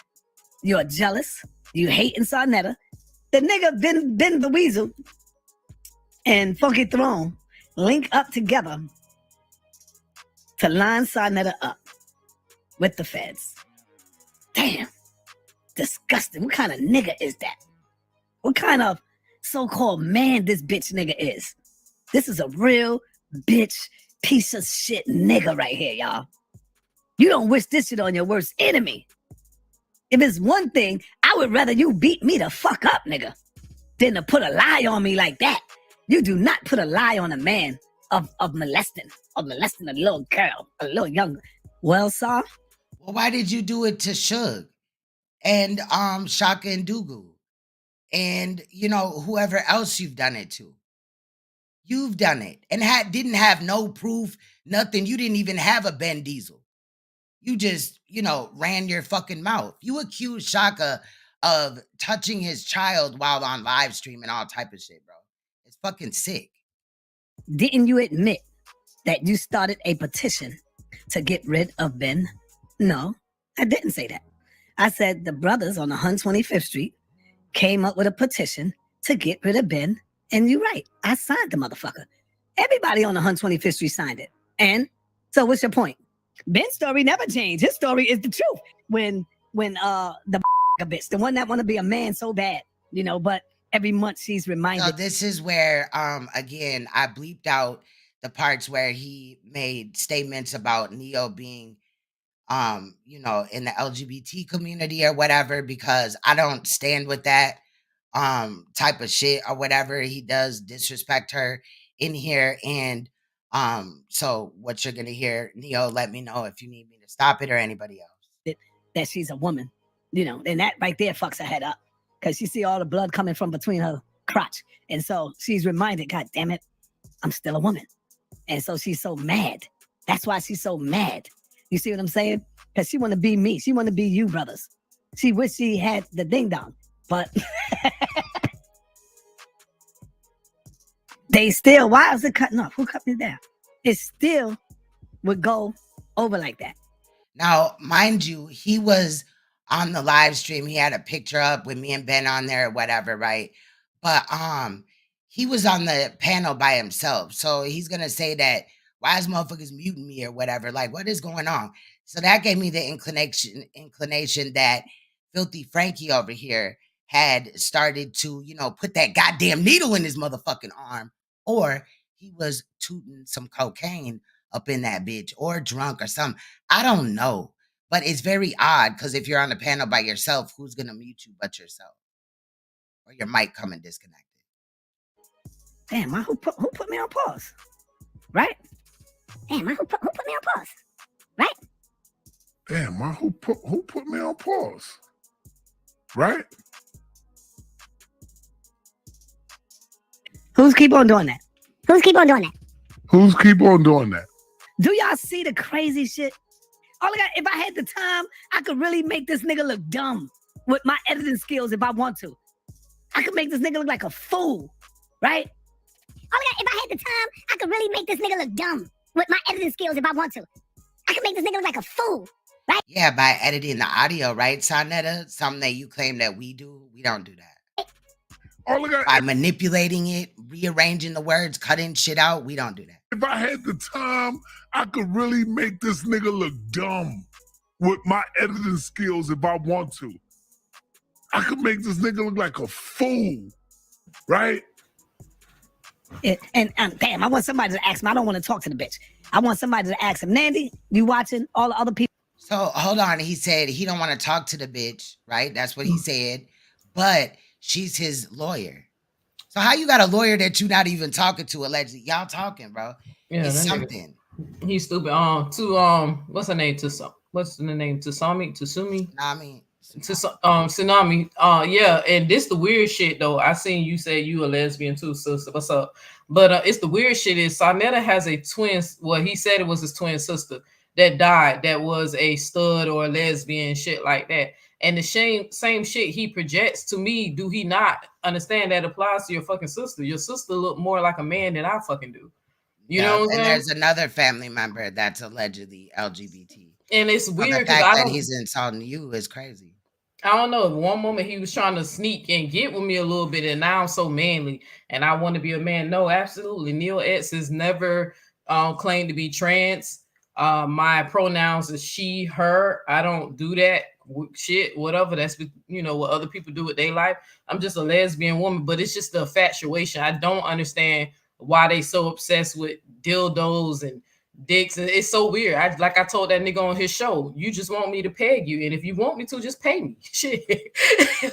[SPEAKER 11] You're jealous. You hating Saneter. The nigga Ben the Weasel and Funky Throne link up together to line Saneter up with the feds. Damn. Disgusting. What kind of nigga is that? What kind of so-called man this bitch nigga is? This is a real bitch piece of shit nigga right here, y'all. You don't wish this shit on your worst enemy. If it's one thing, I would rather you beat me the fuck up, nigga, than to put a lie on me like that. You do not put a lie on a man of molesting a little girl, a little young. Well, sir?
[SPEAKER 1] Well, why did you do it to Suge and Shaka and Dugu and, you know, whoever else you've done it to? You've done it and didn't have no proof, nothing. You didn't even have a Ben Diesel. You just, you know, ran your fucking mouth. You accused Shaka of touching his child while on live stream and all type of shit, bro. It's fucking sick.
[SPEAKER 11] Didn't you admit that you started a petition to get rid of Ben? No, I didn't say that. I said the brothers on 125th Street came up with a petition to get rid of Ben. And you're right. I signed the motherfucker. Everybody on the 125th Street signed it. And so what's your point? Ben's story never changed. His story is the truth. When the bitch, the one that want to be a man so bad, you know, but every month she's reminded.
[SPEAKER 1] So this is where, again, I bleeped out the parts where he made statements about Neo being, you know, in the LGBT community or whatever, because I don't stand with that type of shit or whatever. He does disrespect her in here. And so what you're gonna hear, Neo, let me know if you need me to stop it or anybody else.
[SPEAKER 11] That she's a woman, you know, and that right there fucks her head up because you see all the blood coming from between her crotch. And so she's reminded, God damn it, I'm still a woman. And so she's so mad. That's why she's so mad. You see what I'm saying? Because she want to be me. She want to be you, brothers. She wish she had the ding dong, but they still, why is it cutting off? Who cut me down? It still would go over like that.
[SPEAKER 1] Now, mind you, he was on the live stream. He had a picture up with me and Ben on there or whatever, right? But he was on the panel by himself. So he's gonna say that, why is motherfuckers muting me or whatever? Like, what is going on? So that gave me the inclination that Filthy Frankie over here had started to, you know, put that goddamn needle in his motherfucking arm, or he was tooting some cocaine up in that bitch, or drunk or something. I don't know. But it's very odd because if you're on the panel by yourself, who's gonna mute you but yourself? Or your mic coming disconnected.
[SPEAKER 11] Damn, who put me on pause? Right? Damn, who put me on pause? Right?
[SPEAKER 12] Damn, who put me on pause? Right?
[SPEAKER 11] Who's keep on doing that?
[SPEAKER 12] Who's keep on doing that?
[SPEAKER 11] Do y'all see the crazy shit? If I had the time, I could really make this nigga look dumb with my editing skills if I want to. I could make this nigga look like a fool, right?
[SPEAKER 9] If I had the time, I could really make this nigga look dumb with my editing skills if I want to. I could make this nigga look like a fool, right?
[SPEAKER 1] Yeah, by editing the audio, right, Saneter? Something that you claim that we do. We don't do that. By manipulating it, rearranging the words, cutting shit out, we don't do that.
[SPEAKER 12] If I had the time, I could really make this nigga look dumb with my editing skills if I want to. I could make this nigga look like a fool, right?
[SPEAKER 11] And damn, I want somebody to ask him. I don't want to talk to the bitch. I want somebody to ask him, Nandy, you watching all the other people?
[SPEAKER 1] So hold on. He said he don't want to talk to the bitch, right? That's what he said. But she's his lawyer. So how you got a lawyer that you not even talking to allegedly? Y'all talking, bro.
[SPEAKER 5] Yeah,
[SPEAKER 1] it's something.
[SPEAKER 5] He's stupid. What's her name? What's the name? Tasumi?
[SPEAKER 1] Nami.
[SPEAKER 5] Tsunami. Yeah, and this the weird shit though. I seen you say you a lesbian too, sister. What's up? But it's the weird shit is Saneter has a twin. Well, he said it was his twin sister that died. That was a stud or a lesbian, shit like that. And the same shit he projects to me. Do he not understand that applies to your fucking sister? Your sister look more like a man than I fucking do. You know what I'm saying?
[SPEAKER 1] And there's another family member that's allegedly LGBT.
[SPEAKER 5] And it's weird
[SPEAKER 1] because the fact that he's insulting you is crazy.
[SPEAKER 5] I don't know. One moment he was trying to sneak and get with me a little bit, and now I'm so manly and I want to be a man. No, absolutely. Neil X has never claimed to be trans. My pronouns is she, her. I don't do that shit, whatever. That's, you know, what other people do with their life. I'm just a lesbian woman, but it's just the infatuation. I don't understand why they so obsessed with dildos and dicks. And it's so weird. Like I told that nigga on his show, you just want me to peg you, and if you want me to, just pay me. Shit.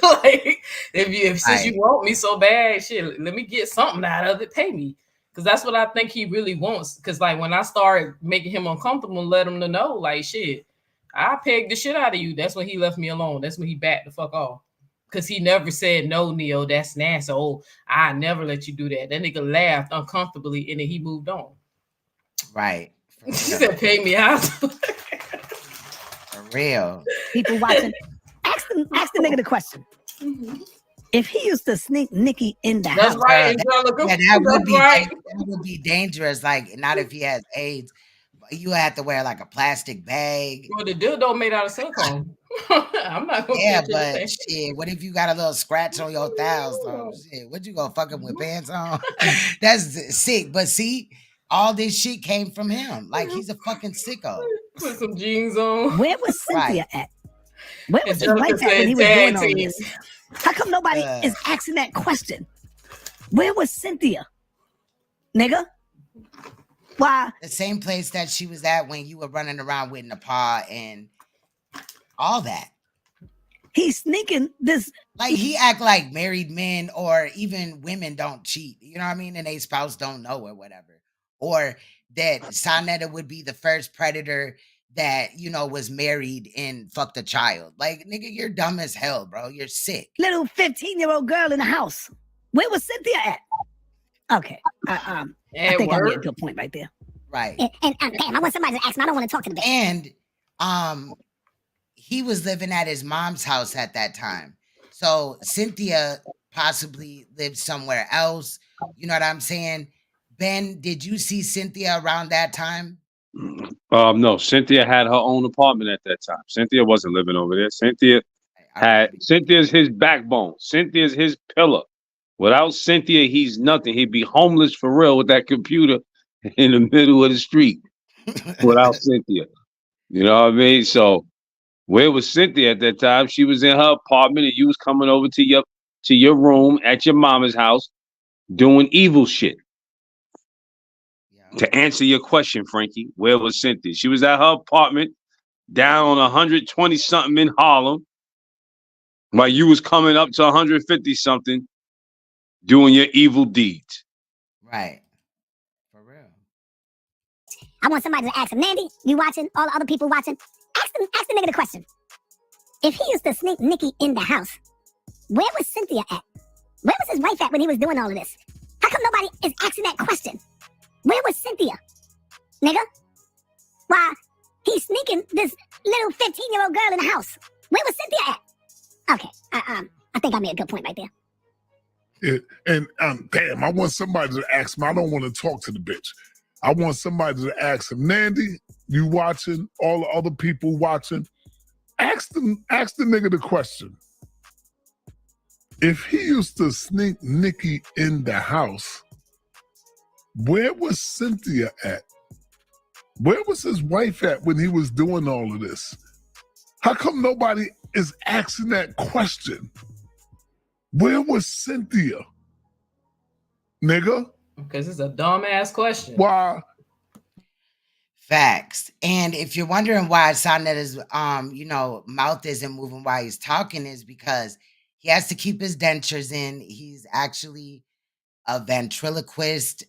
[SPEAKER 5] Like since you want me so bad, shit, let me get something out of it. Pay me. Because that's what I think he really wants. Because like when I started making him uncomfortable and let him to know, like, shit, I pegged the shit out of you. That's when he left me alone. That's when he backed the fuck off. Because he never said, no, Neo, that's nasty. Oh, I never let you do that. That nigga laughed uncomfortably and then he moved on.
[SPEAKER 1] Right.
[SPEAKER 5] He said, pay me out.
[SPEAKER 1] For real.
[SPEAKER 11] People watching. Ask the nigga the question. If he used to sneak Nicki in the house.
[SPEAKER 5] Right.
[SPEAKER 1] That would be dangerous. Like, not if he has AIDS. You have to wear like a plastic bag.
[SPEAKER 5] Well, the dildo made out of silicone. I'm not gonna
[SPEAKER 1] Yeah,
[SPEAKER 5] catch
[SPEAKER 1] but
[SPEAKER 5] anything.
[SPEAKER 1] shit, what if you got a little scratch on your thigh or something? Shit, what you gonna fuck him with pants on? That's sick. But see, all this shit came from him. Like he's a fucking sicko.
[SPEAKER 5] Put some jeans on.
[SPEAKER 11] Where was Cynthia
[SPEAKER 1] Right.
[SPEAKER 11] at? Where was his
[SPEAKER 5] Angelica
[SPEAKER 11] wife at when
[SPEAKER 5] said
[SPEAKER 11] he was doing
[SPEAKER 5] tag
[SPEAKER 11] all
[SPEAKER 5] team.
[SPEAKER 11] this? How come nobody is asking that question? Where was Cynthia? Nigga? Why?
[SPEAKER 1] The same place that she was at when you were running around with Nepal and all that.
[SPEAKER 11] He's sneaking this.
[SPEAKER 1] Like he act like married men or even women don't cheat. You know what I mean? And they spouse don't know or whatever. Or that Saneter would be the first predator that, you know, was married and fucked a child. Like, nigga, you're dumb as hell, bro. You're sick.
[SPEAKER 11] Little 15-year-old girl in the house. Where was Cynthia at? Okay. I think I made a good point right there.
[SPEAKER 1] Right.
[SPEAKER 9] And damn, I want somebody to ask me. I don't want to talk to the bitch.
[SPEAKER 1] And he was living at his mom's house at that time. So Cynthia possibly lived somewhere else. You know what I'm saying? Ben, did you see Cynthia around that time?
[SPEAKER 4] No, Cynthia had her own apartment at that time. Cynthia wasn't living over there. Cynthia's his backbone. Cynthia's his pillar. Without Cynthia, he's nothing. He'd be homeless for real with that computer in the middle of the street without Cynthia. You know what I mean? So where was Cynthia at that time? She was in her apartment and you was coming over to your room at your mama's house doing evil shit. To answer your question, Frankie, where was Cynthia? She was at her apartment down on 120 something in Harlem, while you was coming up to 150 something doing your evil deeds.
[SPEAKER 1] Right. For real.
[SPEAKER 9] I want somebody to ask him, Nandy, you watching? All the other people watching? Ask the nigga the question. If he used to sneak Nikki in the house, where was Cynthia at? Where was his wife at when he was doing all of this? How come nobody is asking that question? Where was Cynthia? Nigga? Why, he's sneaking this little 15-year-old girl in the house. Where was Cynthia at? Okay, I think I made a good point right there.
[SPEAKER 12] Damn, I want somebody to ask me. I don't want to talk to the bitch. I want somebody to ask him, Nandy, you watching? All the other people watching? Ask the nigga the question. If he used to sneak Nikki in the house, where was Cynthia at? Where was his wife at when he was doing all of this? How come nobody is asking that question? Where was Cynthia? Nigga?
[SPEAKER 5] Because it's a dumbass question.
[SPEAKER 12] Why?
[SPEAKER 1] Facts. And if you're wondering why Saneter's mouth isn't moving while he's talking, is because he has to keep his dentures in. He's actually a ventriloquist,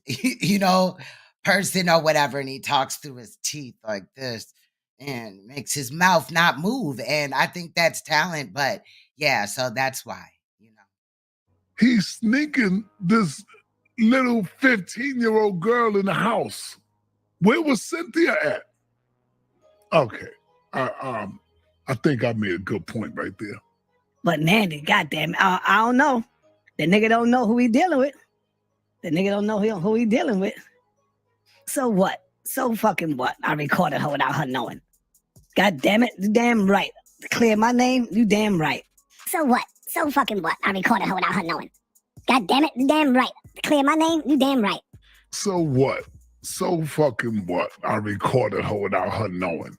[SPEAKER 1] person or whatever, and he talks through his teeth like this and makes his mouth not move. And I think that's talent, but yeah, so that's why,
[SPEAKER 12] He's sneaking this little 15-year-old girl in the house. Where was Cynthia at? Okay, I think I made a good point right there.
[SPEAKER 11] But Nandy, goddamn, I don't know. The nigga don't know who he dealing with. The nigga don't know who he dealing with. So what? So fucking what? I recorded her without her knowing. God damn it, you damn right. To clear my name, you damn right.
[SPEAKER 9] So what? So fucking what? I recorded her without her knowing. God damn it, you damn right. To clear my name, you damn right.
[SPEAKER 12] So what? So fucking what? I recorded her without her knowing.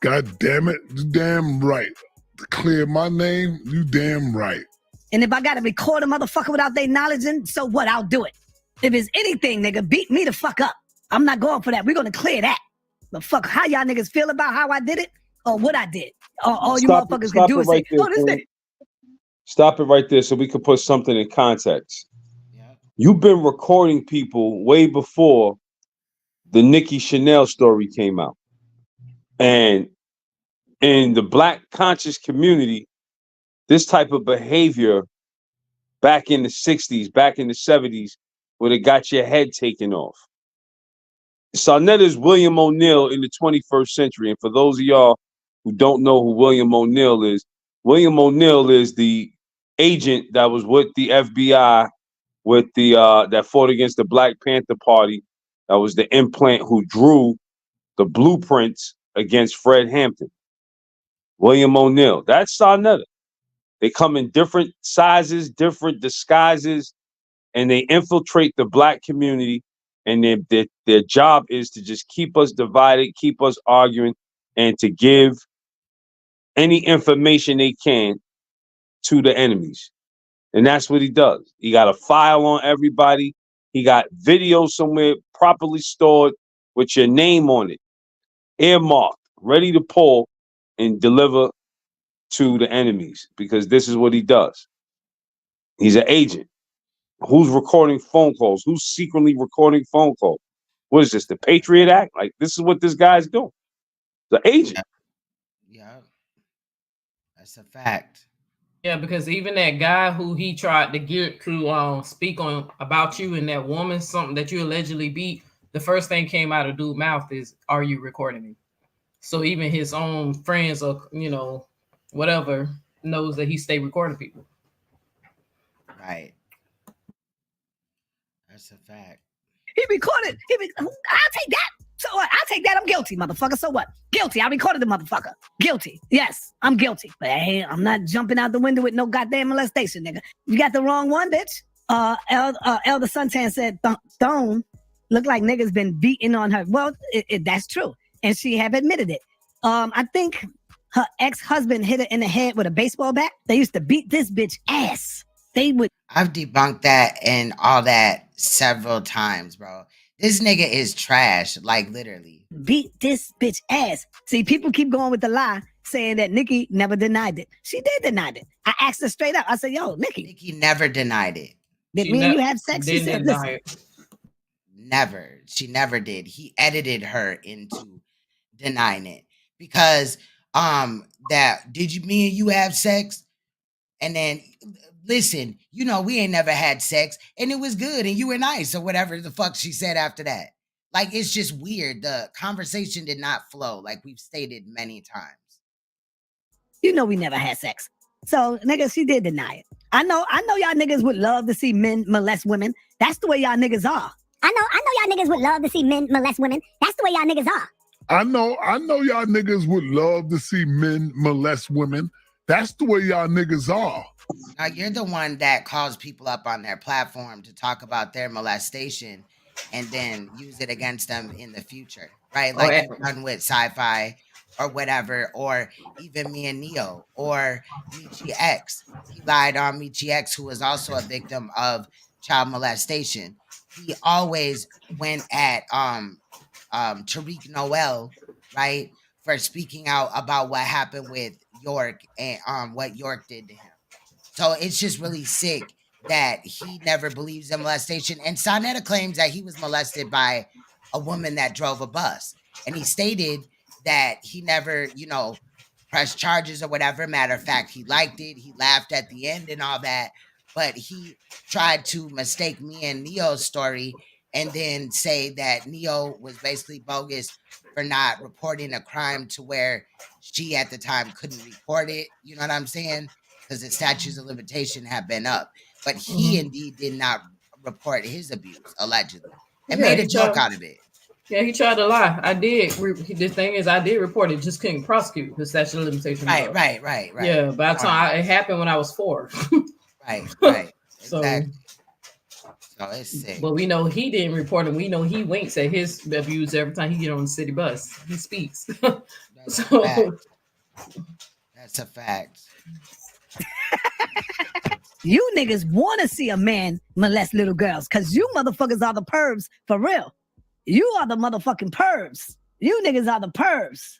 [SPEAKER 12] God damn it, you damn right. To clear my name, you damn right.
[SPEAKER 11] And if I gotta record a motherfucker without their knowledge, then so what? I'll do it. If it's anything, nigga, beat me the fuck up. I'm not going for that. We're gonna clear that. But fuck, how y'all niggas feel about how I did it or what I did? All you motherfuckers can do is say, oh, this nigga.
[SPEAKER 4] Stop it right there so we can put something in context. You've been recording people way before the Nicki Chanel story came out. And in the Black conscious community, this type of behavior back in the 60s, back in the 70s, would have got your head taken off. Saneter's William O'Neill in the 21st century. And for those of y'all who don't know who William O'Neill is the agent that was with the FBI with the that fought against the Black Panther Party. That was the implant who drew the blueprints against Fred Hampton. William O'Neill. That's Saneter. They come in different sizes, different disguises, and they infiltrate the black community. And their job is to just keep us divided, keep us arguing, and to give any information they can to the enemies. And that's what he does. He got a file on everybody. He got video somewhere properly stored with your name on it, earmarked, ready to pull and deliver to the enemies, because this is what he does. He's an agent. Who's recording phone calls? Who's secretly recording phone calls? What is this, the Patriot Act? Like, this is what this guy's doing. The agent.
[SPEAKER 1] Yeah. That's a fact.
[SPEAKER 5] Yeah, because even that guy who he tried to get to speak on about you and that woman, something that you allegedly beat, the first thing came out of dude's mouth is, "Are you recording me?" So even his own friends or whatever knows that he stay recording people.
[SPEAKER 1] Right. That's a fact.
[SPEAKER 11] He recorded. I'll take that. So what? I'll take that. I'm guilty, motherfucker. So what? Guilty. I recorded the motherfucker. Guilty. Yes, I'm guilty. But hey, I'm not jumping out the window with no goddamn molestation, nigga. You got the wrong one, bitch. Elder Suntan said, Stone looked like niggas been beating on her. Well, that's true. And she have admitted it. I think her ex-husband hit her in the head with a baseball bat. They used to beat this bitch ass. They would.
[SPEAKER 1] I've debunked that and all that several times, bro. This nigga is trash, like literally.
[SPEAKER 11] Beat this bitch ass. See, people keep going with the lie, saying that Nicki never denied it. She did deny it. I asked her straight up. I said, yo, Nicki
[SPEAKER 1] never denied it.
[SPEAKER 11] Did me and you have sex? She said, listen.
[SPEAKER 1] Never. She never did. He edited her into denying it. Because me and you have sex? And then listen, we ain't never had sex and it was good and you were nice or whatever the fuck she said after that. Like, it's just weird. The conversation did not flow, like we've stated many times.
[SPEAKER 11] We never had sex. So, nigga, she did deny it. I know y'all niggas would love to see men molest women. That's the way y'all niggas are.
[SPEAKER 9] I know y'all niggas would love to see men molest women. That's the way y'all niggas are.
[SPEAKER 12] I know y'all niggas would love to see men molest women. That's the way y'all niggas are.
[SPEAKER 1] Now, you're the one that calls people up on their platform to talk about their molestation and then use it against them in the future, right? Like you've done with Sci-Fi or whatever, or even me and Neo or Michi X. He lied on Michi X, who was also a victim of child molestation. He always went at Tariq Noel, right, for speaking out about what happened with York and what York did to him. So it's just really sick that he never believes in molestation. And Saneter claims that he was molested by a woman that drove a bus. And he stated that he never, pressed charges or whatever. Matter of fact, he liked it. He laughed at the end and all that. But he tried to mistake me and Neo's story and then say that Neo was basically bogus for not reporting a crime to where she at the time couldn't report it. You know what I'm saying? Because the statutes of limitation have been up. But he indeed did not report his abuse, allegedly, and made a joke out of it.
[SPEAKER 5] Yeah, he tried to lie. I did. The thing is, I did report it, just couldn't prosecute the statute of limitations.
[SPEAKER 1] Right.
[SPEAKER 5] Yeah, by the time it happened when I was 4.
[SPEAKER 1] Right.
[SPEAKER 5] So,
[SPEAKER 1] exactly. So it's sick.
[SPEAKER 5] But we know he didn't report it. We know he winks at his abuse every time he get on the city bus. He speaks.
[SPEAKER 1] That's a fact. That's a fact.
[SPEAKER 11] You niggas want to see a man molest little girls because you motherfuckers are the pervs for real. You are the motherfucking pervs. You niggas are the pervs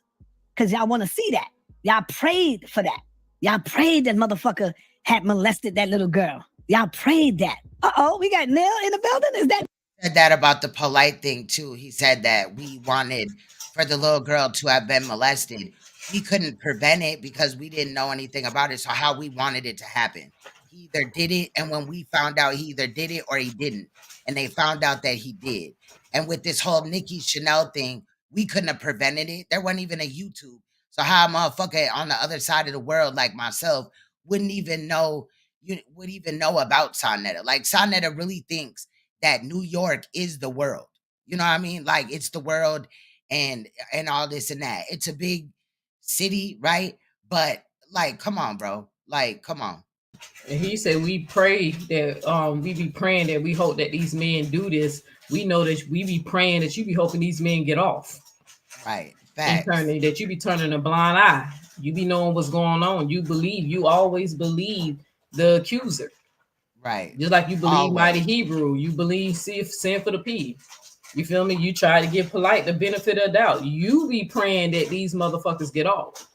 [SPEAKER 11] because y'all want to see that. Y'all prayed for that. Y'all prayed that motherfucker had molested that little girl. Y'all prayed that. Uh-oh, we got Neil in the building? Is that?
[SPEAKER 1] Said that about the polite thing too. He said that we wanted for the little girl to have been molested. We couldn't prevent it because we didn't know anything about it. So how we wanted it to happen. He either did it, and when we found out, he either did it or he didn't. And they found out that he did. And with this whole Nicki Chanel thing, we couldn't have prevented it. There wasn't even a YouTube. So how a motherfucker on the other side of the world like myself wouldn't even know about Saneter. Like, Saneter really thinks that New York is the world. You know what I mean? Like, it's the world and all this and that. It's a big city, right? But like, come on, bro. Like, come on.
[SPEAKER 5] And he said we pray that we be praying that we hope that these men do this. We know that we be praying that you be hoping these men get off.
[SPEAKER 1] Right.
[SPEAKER 5] And turning that you be turning a blind eye. You be knowing what's going on. You always believe the accuser.
[SPEAKER 1] Right.
[SPEAKER 5] Just like you believe
[SPEAKER 1] Always.
[SPEAKER 5] Mighty Hebrew, you believe sin for the P. You feel me? You try to give polite the benefit of doubt. You be praying that these motherfuckers get off.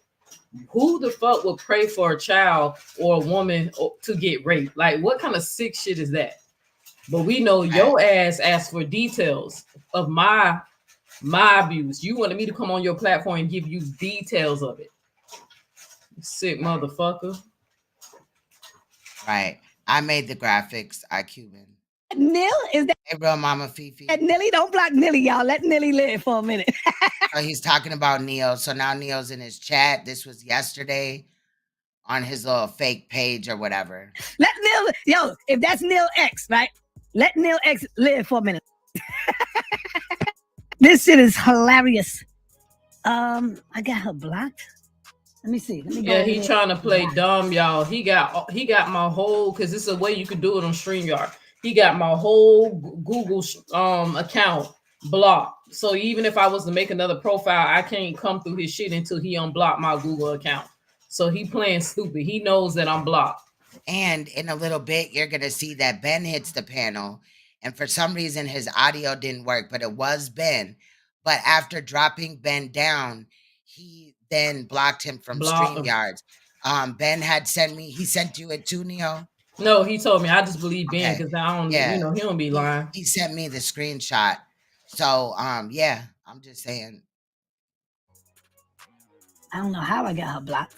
[SPEAKER 5] Who the fuck would pray for a child or a woman to get raped? Like, what kind of sick shit is that? But we know your ass asked for details of my abuse. You wanted me to come on your platform and give you details of it. Sick motherfucker.
[SPEAKER 1] Right. I made the graphics. I Cuban.
[SPEAKER 11] Nil is that?
[SPEAKER 1] Hey, real mama Fifi.
[SPEAKER 11] Nilly, don't block Nilly, y'all. Let Nilly live for a minute.
[SPEAKER 1] So he's talking about Neo. So now Neo's in his chat. This was yesterday on his little fake page or whatever.
[SPEAKER 11] Let Nil, yo, if that's Nil X, right? Let Nil X live for a minute. This shit is hilarious. I got her blocked. Let me see. Let me go.
[SPEAKER 5] Yeah, he trying to play dumb, y'all. He got my whole, because it's a way you could do it on StreamYard. He got my whole Google account blocked. So even if I was to make another profile, I can't come through his shit until he unblocked my Google account. So he playing stupid. He knows that I'm blocked.
[SPEAKER 1] And in a little bit, you're going to see that Ben hits the panel. And for some reason, his audio didn't work, but it was Ben. But after dropping Ben down, he then blocked him from StreamYards. Ben had sent me, he sent you it too, Neo?
[SPEAKER 5] No, he told me. I just believe Ben because I don't,
[SPEAKER 1] Yeah.
[SPEAKER 5] you know, he don't be lying.
[SPEAKER 1] He sent me the screenshot. So, yeah, I'm just saying.
[SPEAKER 11] I don't know how I got her blocked.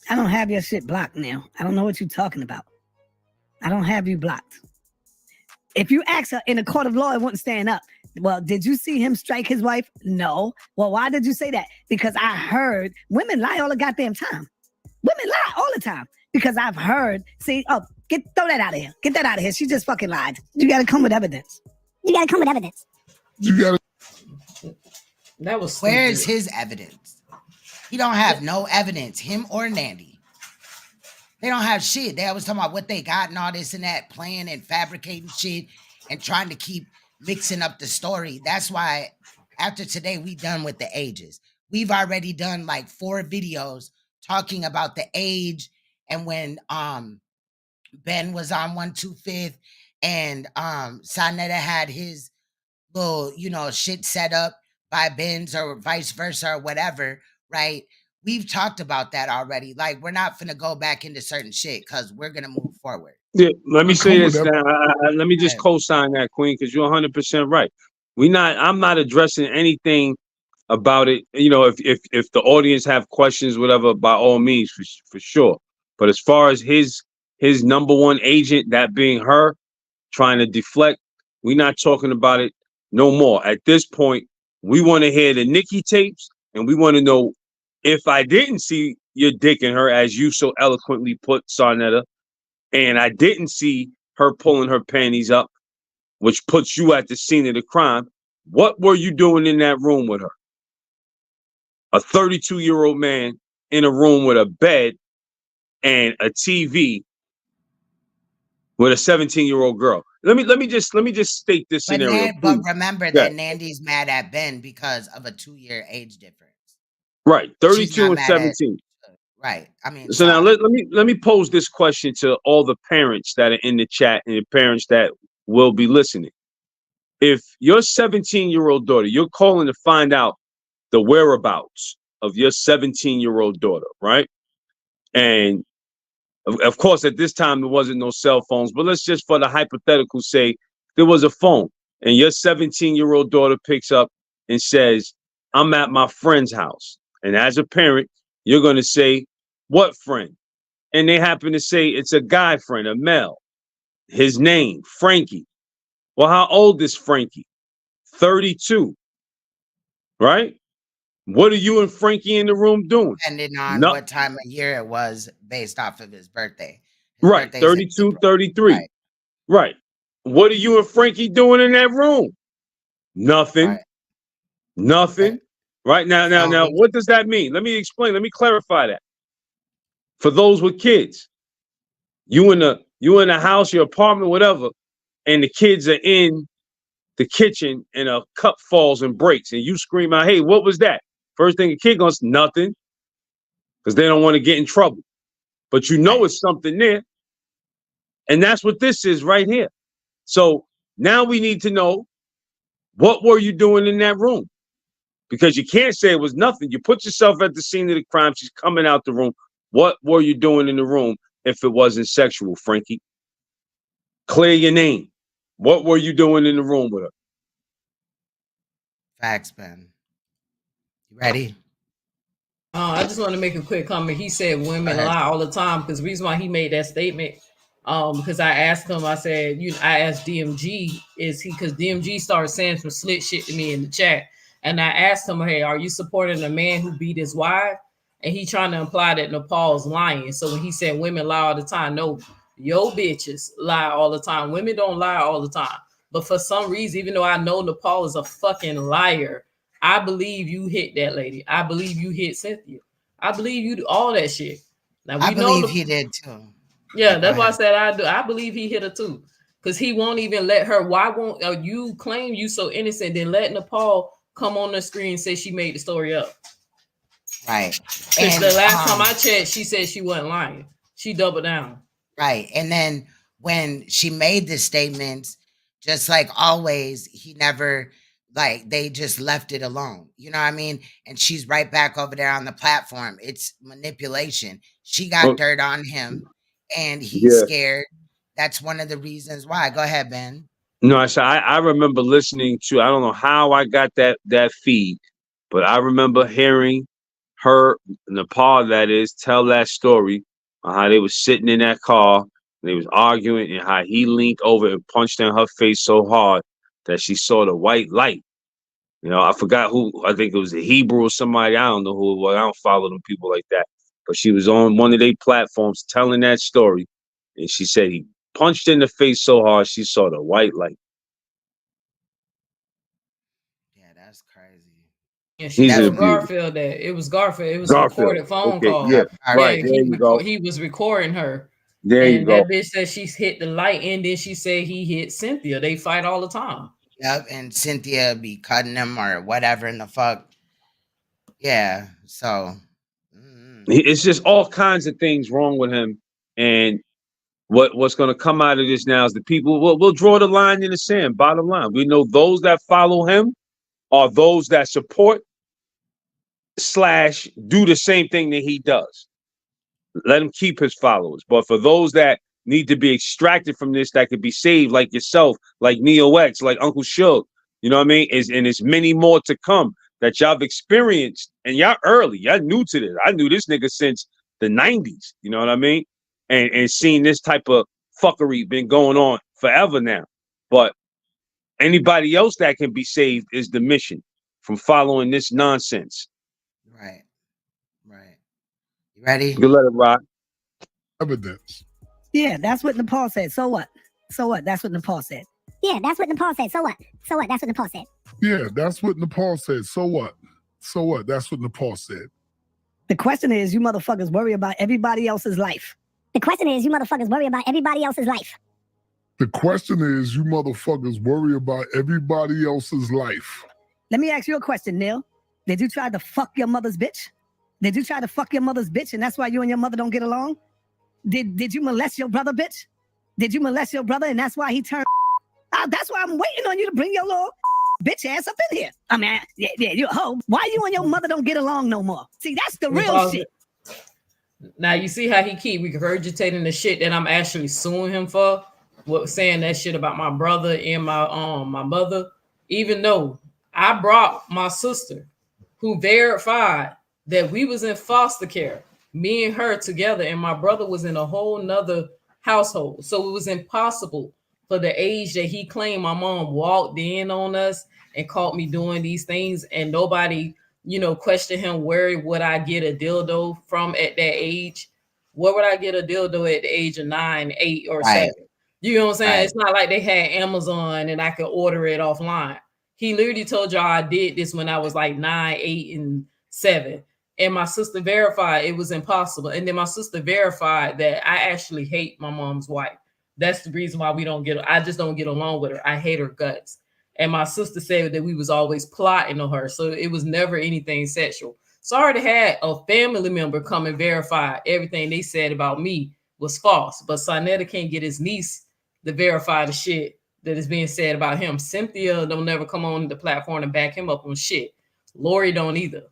[SPEAKER 11] I don't have your shit blocked now. I don't know what you're talking about. I don't have you blocked. If you ask her in a court of law, it wouldn't stand up. Well, did you see him strike his wife? No. Well, why did you say that? Because I heard women lie all the goddamn time. Women lie all the time. Because I've heard, throw that out of here. Get that out of here. She just fucking lied. You got to come with evidence.
[SPEAKER 9] You gotta come with evidence.
[SPEAKER 5] That was
[SPEAKER 1] stupid. Where's his evidence? He don't have no evidence, him or Nandy. They don't have shit. They always talking about what they got and all this and that, playing and fabricating shit and trying to keep mixing up the story. That's why after today, we done with the ages. We've already done like 4 videos talking about the age and when Ben was on 125th and Saneter had his little, shit set up by Ben's or vice versa or whatever, right? We've talked about that already. Like, we're not finna go back into certain shit because we're gonna move forward.
[SPEAKER 4] Yeah, let me say this now. Let me just co-sign that, Queen, because you're 100% right. I'm not addressing anything about it. If the audience have questions, whatever, by all means, for sure. But as far as his number one agent, that being her, trying to deflect, we're not talking about it no more. At this point, we want to hear the NICKI tapes, and we want to know if I didn't see your dick in her, as you so eloquently put, Saneter, and I didn't see her pulling her panties up, which puts you at the scene of the crime, what were you doing in that room with her? A 32-year-old man in a room with a bed and a TV with a 17-year-old girl. Let me just state this scenario.
[SPEAKER 1] But remember that Nandy's mad at Ben because of a 2-year age difference.
[SPEAKER 4] Right, 32 and 17.
[SPEAKER 1] Right. I mean,
[SPEAKER 4] so now let me pose this question to all the parents that are in the chat and the parents that will be listening. If your 17-year-old daughter, you're calling to find out the whereabouts of your 17-year-old daughter, right? And of course, at this time, there wasn't no cell phones, but let's just, for the hypothetical, say there was a phone and your 17-year-old daughter picks up and says, I'm at my friend's house. And as a parent, you're going to say, what friend? And they happen to say it's a guy friend, a male. His name, Frankie. Well, how old is Frankie? 32. Right? What are you and Frankie in the room doing?
[SPEAKER 1] Depending on what time of year it was based off of his birthday.
[SPEAKER 4] Right, 32, 33. Right. What are you and Frankie doing in that room? Nothing. Nothing. Right now, what does that mean? Let me explain. Let me clarify that. For those with kids, you in the house, your apartment, whatever, and the kids are in the kitchen and a cup falls and breaks, and you scream out, "Hey, what was that?" First thing a kid goes, "Nothing," because they don't want to get in trouble. But you know it's something there, and that's what this is right here. So now we need to know, what were you doing in that room? Because you can't say it was nothing. You put yourself at the scene of the crime. She's coming out the room. What were you doing in the room if it wasn't sexual, Frankie? Clear your name. What were you doing in the room with her?
[SPEAKER 1] Facts, Ben. You ready?
[SPEAKER 5] I just want to make a quick comment. He said women lie all the time, because the reason why he made that statement, because I asked him, I said, I asked DMG, is he, because DMG started saying some slick shit to me in the chat, and I asked him, hey, are you supporting a man who beat his wife? And he trying to imply that Nepal's lying. So when he said women lie all the time, no, yo bitches lie all the time. Women don't lie all the time. But for some reason, even though I know Nepal is a fucking liar, I believe you hit that lady. I believe you hit Cynthia. I believe you do all that shit. Now
[SPEAKER 1] I believe he did too.
[SPEAKER 5] Yeah, that's why I said I do. I believe he hit her too, because he won't even let her. Why won't you claim you so innocent? Then let Nepal come on the screen and say she made the story up.
[SPEAKER 1] Right.
[SPEAKER 5] Because the last time I checked, she said she wasn't lying. She doubled down.
[SPEAKER 1] Right. And then when she made the statements, just like always, he never, like, they just left it alone. You know what I mean? And she's right back over there on the platform. It's manipulation. She got dirt on him and he's scared. That's one of the reasons why. Go ahead, Ben.
[SPEAKER 4] No, I remember listening to, I don't know how I got that feed, but I remember hearing her, Nepal that is, tell that story on how they was sitting in that car, and they was arguing, and how he leaned over and punched in her face so hard that she saw the white light. I forgot who, I think it was a Hebrew or somebody, I don't know who it was. I don't follow them people like that. But she was on one of their platforms telling that story, and she said he punched in the face so hard she saw the white light.
[SPEAKER 1] Yeah, that's crazy.
[SPEAKER 5] And she told Garfield that it was Garfield. It was a recorded phone call.
[SPEAKER 4] Yeah, right. There you go.
[SPEAKER 5] He was recording her.
[SPEAKER 4] There you go.
[SPEAKER 5] And that bitch said she's hit the light, and then she said he hit Cynthia. They fight all the time.
[SPEAKER 1] Yep, and Cynthia be cutting him or whatever in the fuck. Yeah, so
[SPEAKER 4] it's just all kinds of things wrong with him. And what's going to come out of this now is the people will draw the line in the sand. Bottom line, we know those that follow him are those that support / do the same thing that he does. Let him keep his followers. But for those that need to be extracted from this, that could be saved, like yourself, like Neo X, like Uncle Shug, you know what I mean? And there's many more to come that y'all have experienced, and y'all early, y'all new to this. I knew this nigga since the 90s, you know what I mean? And seeing this type of fuckery been going on forever now. But anybody else that can be saved is the mission from following this nonsense.
[SPEAKER 1] Right. You ready?
[SPEAKER 4] You can let it rock.
[SPEAKER 12] Evidence.
[SPEAKER 11] Yeah, that's what Nepal said. So what? So what? That's what Nepal said.
[SPEAKER 9] Yeah, that's what Nepal said. So what? So what? That's what Nepal said.
[SPEAKER 12] Yeah, that's what Nepal said. So what? So what? That's what Nepal said.
[SPEAKER 11] The question is, you motherfuckers worry about everybody else's life.
[SPEAKER 9] The question is, you motherfuckers worry about everybody else's life.
[SPEAKER 12] The question is, you motherfuckers worry about everybody else's life.
[SPEAKER 11] Let me ask you a question, Neil. Did you try to fuck your mother's bitch? Did you try to fuck your mother's bitch, and that's why you and your mother don't get along? Did you molest your brother, bitch? Did you molest your brother, and that's why he turned? That's why I'm waiting on you to bring your little bitch ass up in here. I mean, yeah, you a hoe. Why you and your mother don't get along no more? See, that's the real shit.
[SPEAKER 5] Now you see how he keep regurgitating the shit that I'm actually suing him for, saying that shit about my brother and my mother, even though I brought my sister, who verified that we was in foster care, me and her together, and my brother was in a whole nother household. So it was impossible for the age that he claimed my mom walked in on us and caught me doing these things, and nobody, questioned him, where would I get a dildo from at that age? Where would I get a dildo at the age of 9, 8, or 7? You know what I'm saying? Right. It's not like they had Amazon and I could order it offline. He literally told y'all I did this when I was like 9, 8, and 7. And my sister verified it was impossible. And then my sister verified that I actually hate my mom's wife. That's the reason why I just don't get along with her. I hate her guts. And my sister said that we was always plotting on her. So it was never anything sexual. So I already had a family member come and verify everything they said about me was false. But Saneter can't get his niece to verify the shit that is being said about him. Cynthia don't never come on the platform and back him up on shit. Lori don't either.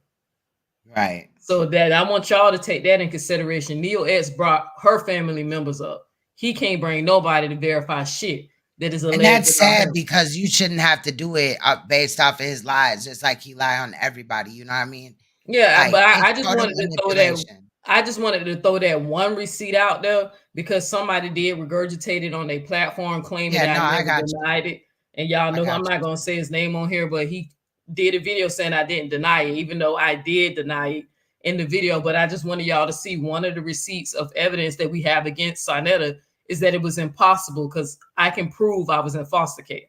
[SPEAKER 1] Right.
[SPEAKER 5] So that I want y'all to take that in consideration. Neil X brought her family members up. He can't bring nobody to verify shit that is alleged.
[SPEAKER 1] And that's sad because you shouldn't have to do it based off of his lies, just like he lie on everybody. You know what I mean?
[SPEAKER 5] Yeah,
[SPEAKER 1] Like,
[SPEAKER 5] but I
[SPEAKER 1] it's
[SPEAKER 5] just
[SPEAKER 1] total
[SPEAKER 5] wanted to throw that.
[SPEAKER 1] manipulation.
[SPEAKER 5] I just wanted to throw that one receipt out there because somebody did regurgitate it on their platform, claiming
[SPEAKER 1] Yeah,
[SPEAKER 5] that
[SPEAKER 1] no,
[SPEAKER 5] I
[SPEAKER 1] I
[SPEAKER 5] never
[SPEAKER 1] got you.
[SPEAKER 5] denied it. And y'all know I'm not gonna say his name on here, but he did a video saying I didn't deny it, even though I did deny it in the video. But I just wanted y'all to see one of the receipts of evidence that we have against Saneter is that it was impossible because I can prove I was in foster care.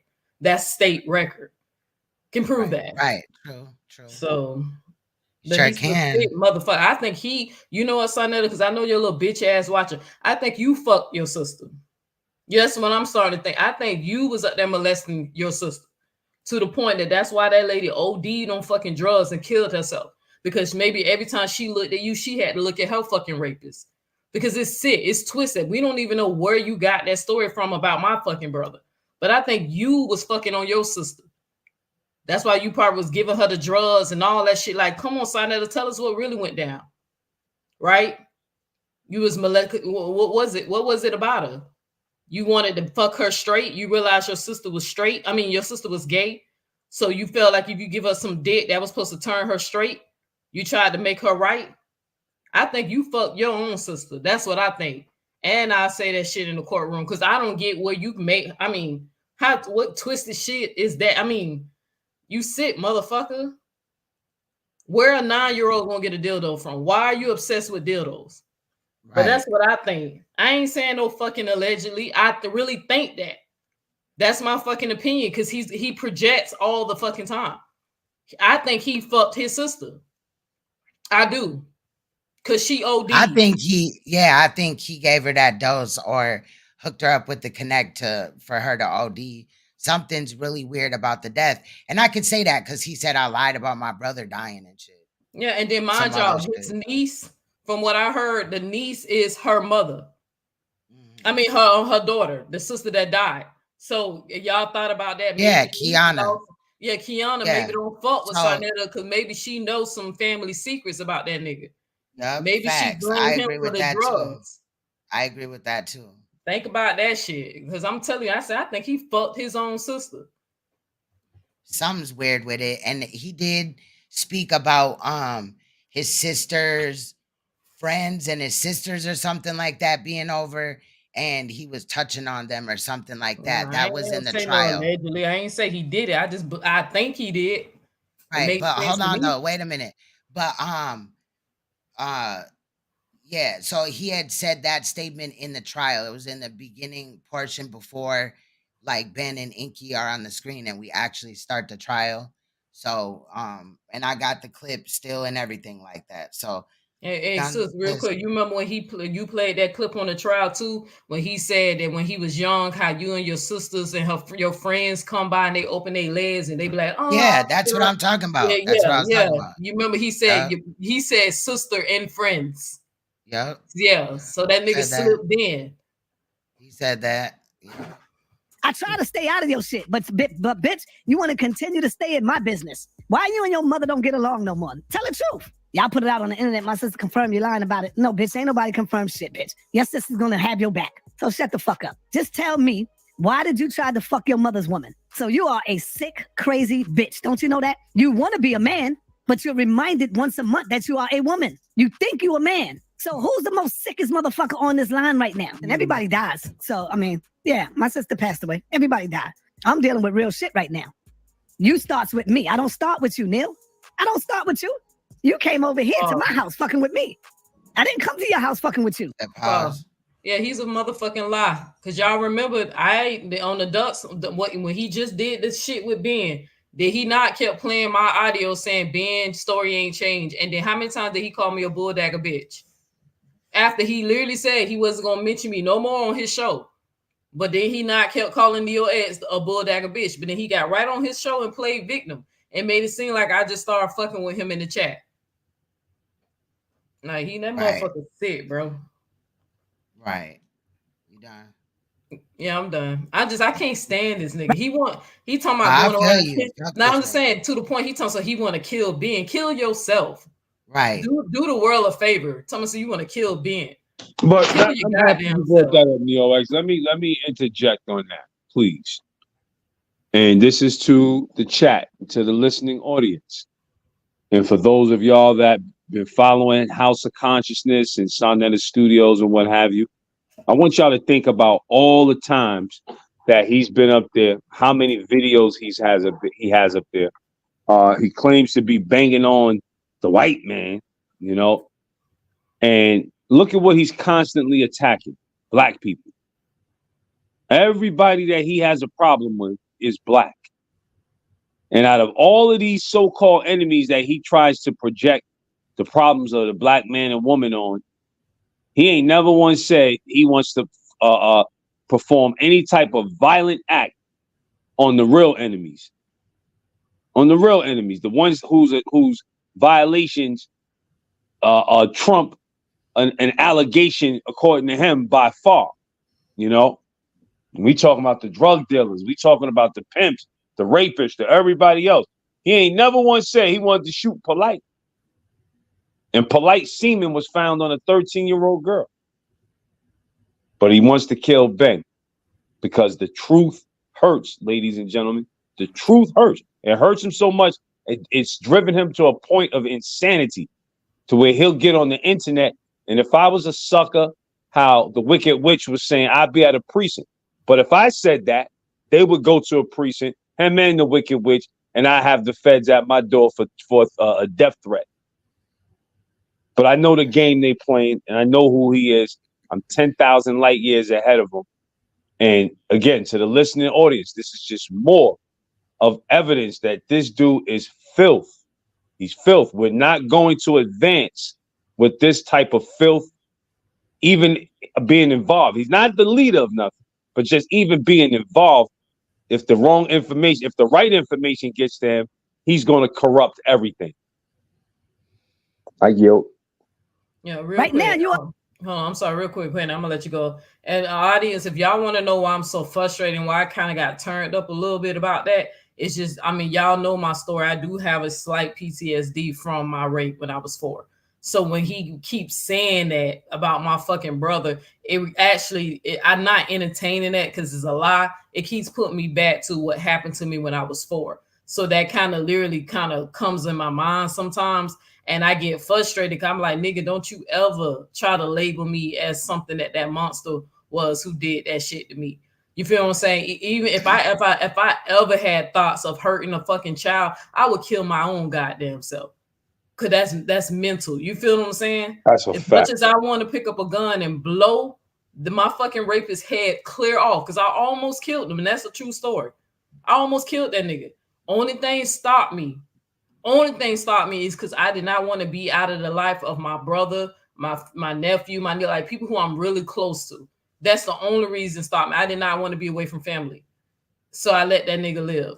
[SPEAKER 5] That's state record. Can prove that.
[SPEAKER 1] Right. True.
[SPEAKER 5] So
[SPEAKER 1] Sure
[SPEAKER 5] he's a
[SPEAKER 1] can.
[SPEAKER 5] sick motherfucker. I think you know what, Saneter, because I know you're a little bitch ass watcher. I think you fucked your sister. Yes, what I'm starting to think. I think you was up there molesting your sister to the point that's why that lady OD'd on fucking drugs and killed herself. Because maybe every time she looked at you, she had to look at her fucking rapist. Because it's sick, it's twisted. We don't even know where you got that story from about my fucking brother. But I think you was fucking on your sister. That's why you probably was giving her the drugs and all that shit. Like, come on, Saneter, tell us what really went down. Right? You was molecular. What was it? What was it about her? You wanted to fuck her straight. You realized your sister was straight. I mean, your sister was gay. So you felt like if you give her some dick that was supposed to turn her straight, you tried to make her right. I think you fucked your own sister. That's what I think. And I say that shit in the courtroom because I don't get where you make. I mean, what twisted shit is that? I mean, you sick motherfucker. Where a 9-year-old gonna get a dildo from? Why are you obsessed with dildos?
[SPEAKER 1] Right.
[SPEAKER 5] But that's what I think. I ain't saying no fucking allegedly. I really think that. That's my fucking opinion because he projects all the fucking time. I think he fucked his sister. I do. Cause she OD'd.
[SPEAKER 1] I think he gave her that dose or hooked her up with the connect for her to OD. Something's really weird about the death. And I could say that because he said I lied about my brother dying and shit.
[SPEAKER 5] Yeah, and then mind y'all, his niece, from what I heard, the niece is her mother. I mean her daughter, the sister that died. So y'all thought about that?
[SPEAKER 1] Yeah, Kiana.
[SPEAKER 5] Kiana maybe don't fuck with Saneter because maybe she knows some family secrets about that nigga.
[SPEAKER 1] Yep,
[SPEAKER 5] maybe
[SPEAKER 1] facts.
[SPEAKER 5] she blamed him for the drugs.
[SPEAKER 1] I agree with that too.
[SPEAKER 5] Think about that shit. Because I'm telling you, I think he fucked his own sister.
[SPEAKER 1] Something's weird with it. And he did speak about his sister's friends and his sisters or something like that being over. And he was touching on them or something like that. That was in the trial.
[SPEAKER 5] Allegedly, I ain't say he did it. I think he did.
[SPEAKER 1] Right, but hold on though. Wait a minute. But yeah, so he had said that statement in the trial. It was in the beginning portion before like Ben and NICKI are on the screen and we actually start the trial. So and I got the clip still and everything like that. So
[SPEAKER 5] Hey, sis, real quick, you remember when you played that clip on the trial too, when he said that when he was young, how you and your sisters and your friends come by and they open their legs and they be like, oh
[SPEAKER 1] yeah, that's what I'm talking about. That's what I was talking about.
[SPEAKER 5] You remember he said sister and friends.
[SPEAKER 1] Yep.
[SPEAKER 5] Yeah. So that nigga slipped in.
[SPEAKER 1] He said that. Yeah.
[SPEAKER 11] I try to stay out of your shit, but bitch, you want to continue to stay in my business. Why you and your mother don't get along no more? Tell the truth. Y'all put it out on the internet. My sister confirmed you lying about it. No, bitch, ain't nobody confirmed shit, bitch. Your sister's gonna have your back. So shut the fuck up. Just tell me, why did you try to fuck your mother's woman? So you are a sick, crazy bitch. Don't you know that? You want to be a man, but you're reminded once a month that you are a woman. You think you a man. So who's the most sickest motherfucker on this line right now? And everybody dies. So, I mean, yeah, my sister passed away. Everybody died. I'm dealing with real shit right now. You starts with me. I don't start with you, Neil. I don't start with you. You came over here to my house fucking with me. I didn't come to your house fucking with you.
[SPEAKER 5] Yeah, he's a motherfucking lie. Cause y'all remember on the ducks when he just did this shit with Ben. Did he not kept playing my audio saying Ben's story ain't changed? And then how many times did he call me a bulldagger bitch? After he literally said he wasn't gonna mention me no more on his show. But then he not kept calling your ex a bulldagger bitch. But then he got right on his show and played victim and made it seem like I just started fucking with him in the chat. Like he that motherfucker sick, bro.
[SPEAKER 1] Right. You done?
[SPEAKER 5] Yeah, I'm done. I can't stand this nigga. He talking
[SPEAKER 1] I
[SPEAKER 5] about going
[SPEAKER 1] feel
[SPEAKER 5] around.
[SPEAKER 1] you.
[SPEAKER 5] Now I'm just saying to the point he talking so he want to kill Ben. Kill yourself.
[SPEAKER 1] Right.
[SPEAKER 5] Do the world a favor. Tell me so you want to kill Ben.
[SPEAKER 4] But
[SPEAKER 5] Kill your
[SPEAKER 4] I'm happy
[SPEAKER 5] goddamn
[SPEAKER 4] you brought
[SPEAKER 5] self.
[SPEAKER 4] that up, Neo-X. Let me interject on that, please. And this is to the chat, to the listening audience. And for those of y'all that been following House of Consciousness and Saneter Studios and what have you, I want y'all to think about all the times that he's been up there, how many videos he has up there. He claims to be banging on the white man, you know, and look at what he's constantly attacking: black people. Everybody that he has a problem with is black. And out of all of these so-called enemies that he tries to project the problems of the black man and woman on, he ain't never once said he wants to perform any type of violent act on the real enemies. On the real enemies, the ones whose violations trump an allegation, according to him, by far. You know, we talking about the drug dealers, we talking about the pimps, the rapists, the everybody else. He ain't never once said he wanted to shoot Polite. And Polite semen was found on a 13-year-old girl. But he wants to kill Ben because the truth hurts, ladies and gentlemen. The truth hurts. It hurts him so much, it's driven him to a point of insanity, to where he'll get on the internet. And if I was a sucker, how the Wicked Witch was saying, I'd be at a precinct. But if I said that, they would go to a precinct, him and the Wicked Witch, and I have the feds at my door for a death threat. But I know the game they playing, and I know who he is. I'm 10,000 light years ahead of him. And again, to the listening audience, this is just more of evidence that this dude is filth. He's filth. We're not going to advance with this type of filth, even being involved. He's not the leader of nothing, but just even being involved. If the wrong information, if the right information gets to him, he's going to corrupt everything. I yield.
[SPEAKER 5] Yeah, real quick.
[SPEAKER 11] Now you are.
[SPEAKER 5] Hold on, I'm sorry, real quick, Quinn. I'm gonna let you go. And audience, if y'all want to know why I'm so frustrated and why I kind of got turned up a little bit about that, it's just, I mean, y'all know my story. I do have a slight PTSD from my rape when I was 4. So when he keeps saying that about my fucking brother, I'm not entertaining that because it's a lie. It keeps putting me back to what happened to me when I was 4. So that kind of literally kind of comes in my mind sometimes. And I get frustrated. I'm like, nigga, don't you ever try to label me as something that monster was who did that shit to me. You feel what I'm saying? Even if I ever had thoughts of hurting a fucking child, I would kill my own goddamn self. Cause that's mental. You feel what I'm saying?
[SPEAKER 4] That's a
[SPEAKER 5] as
[SPEAKER 4] fact.
[SPEAKER 5] Much as I want to pick up a gun and blow my fucking rapist's head clear off, because I almost killed him, and that's a true story. I almost killed that nigga. Only thing stopped me is because I did not want to be out of the life of my brother, my nephew, like people who I'm really close to. That's the only reason stopped me. I did not want to be away from family. So I let that nigga live.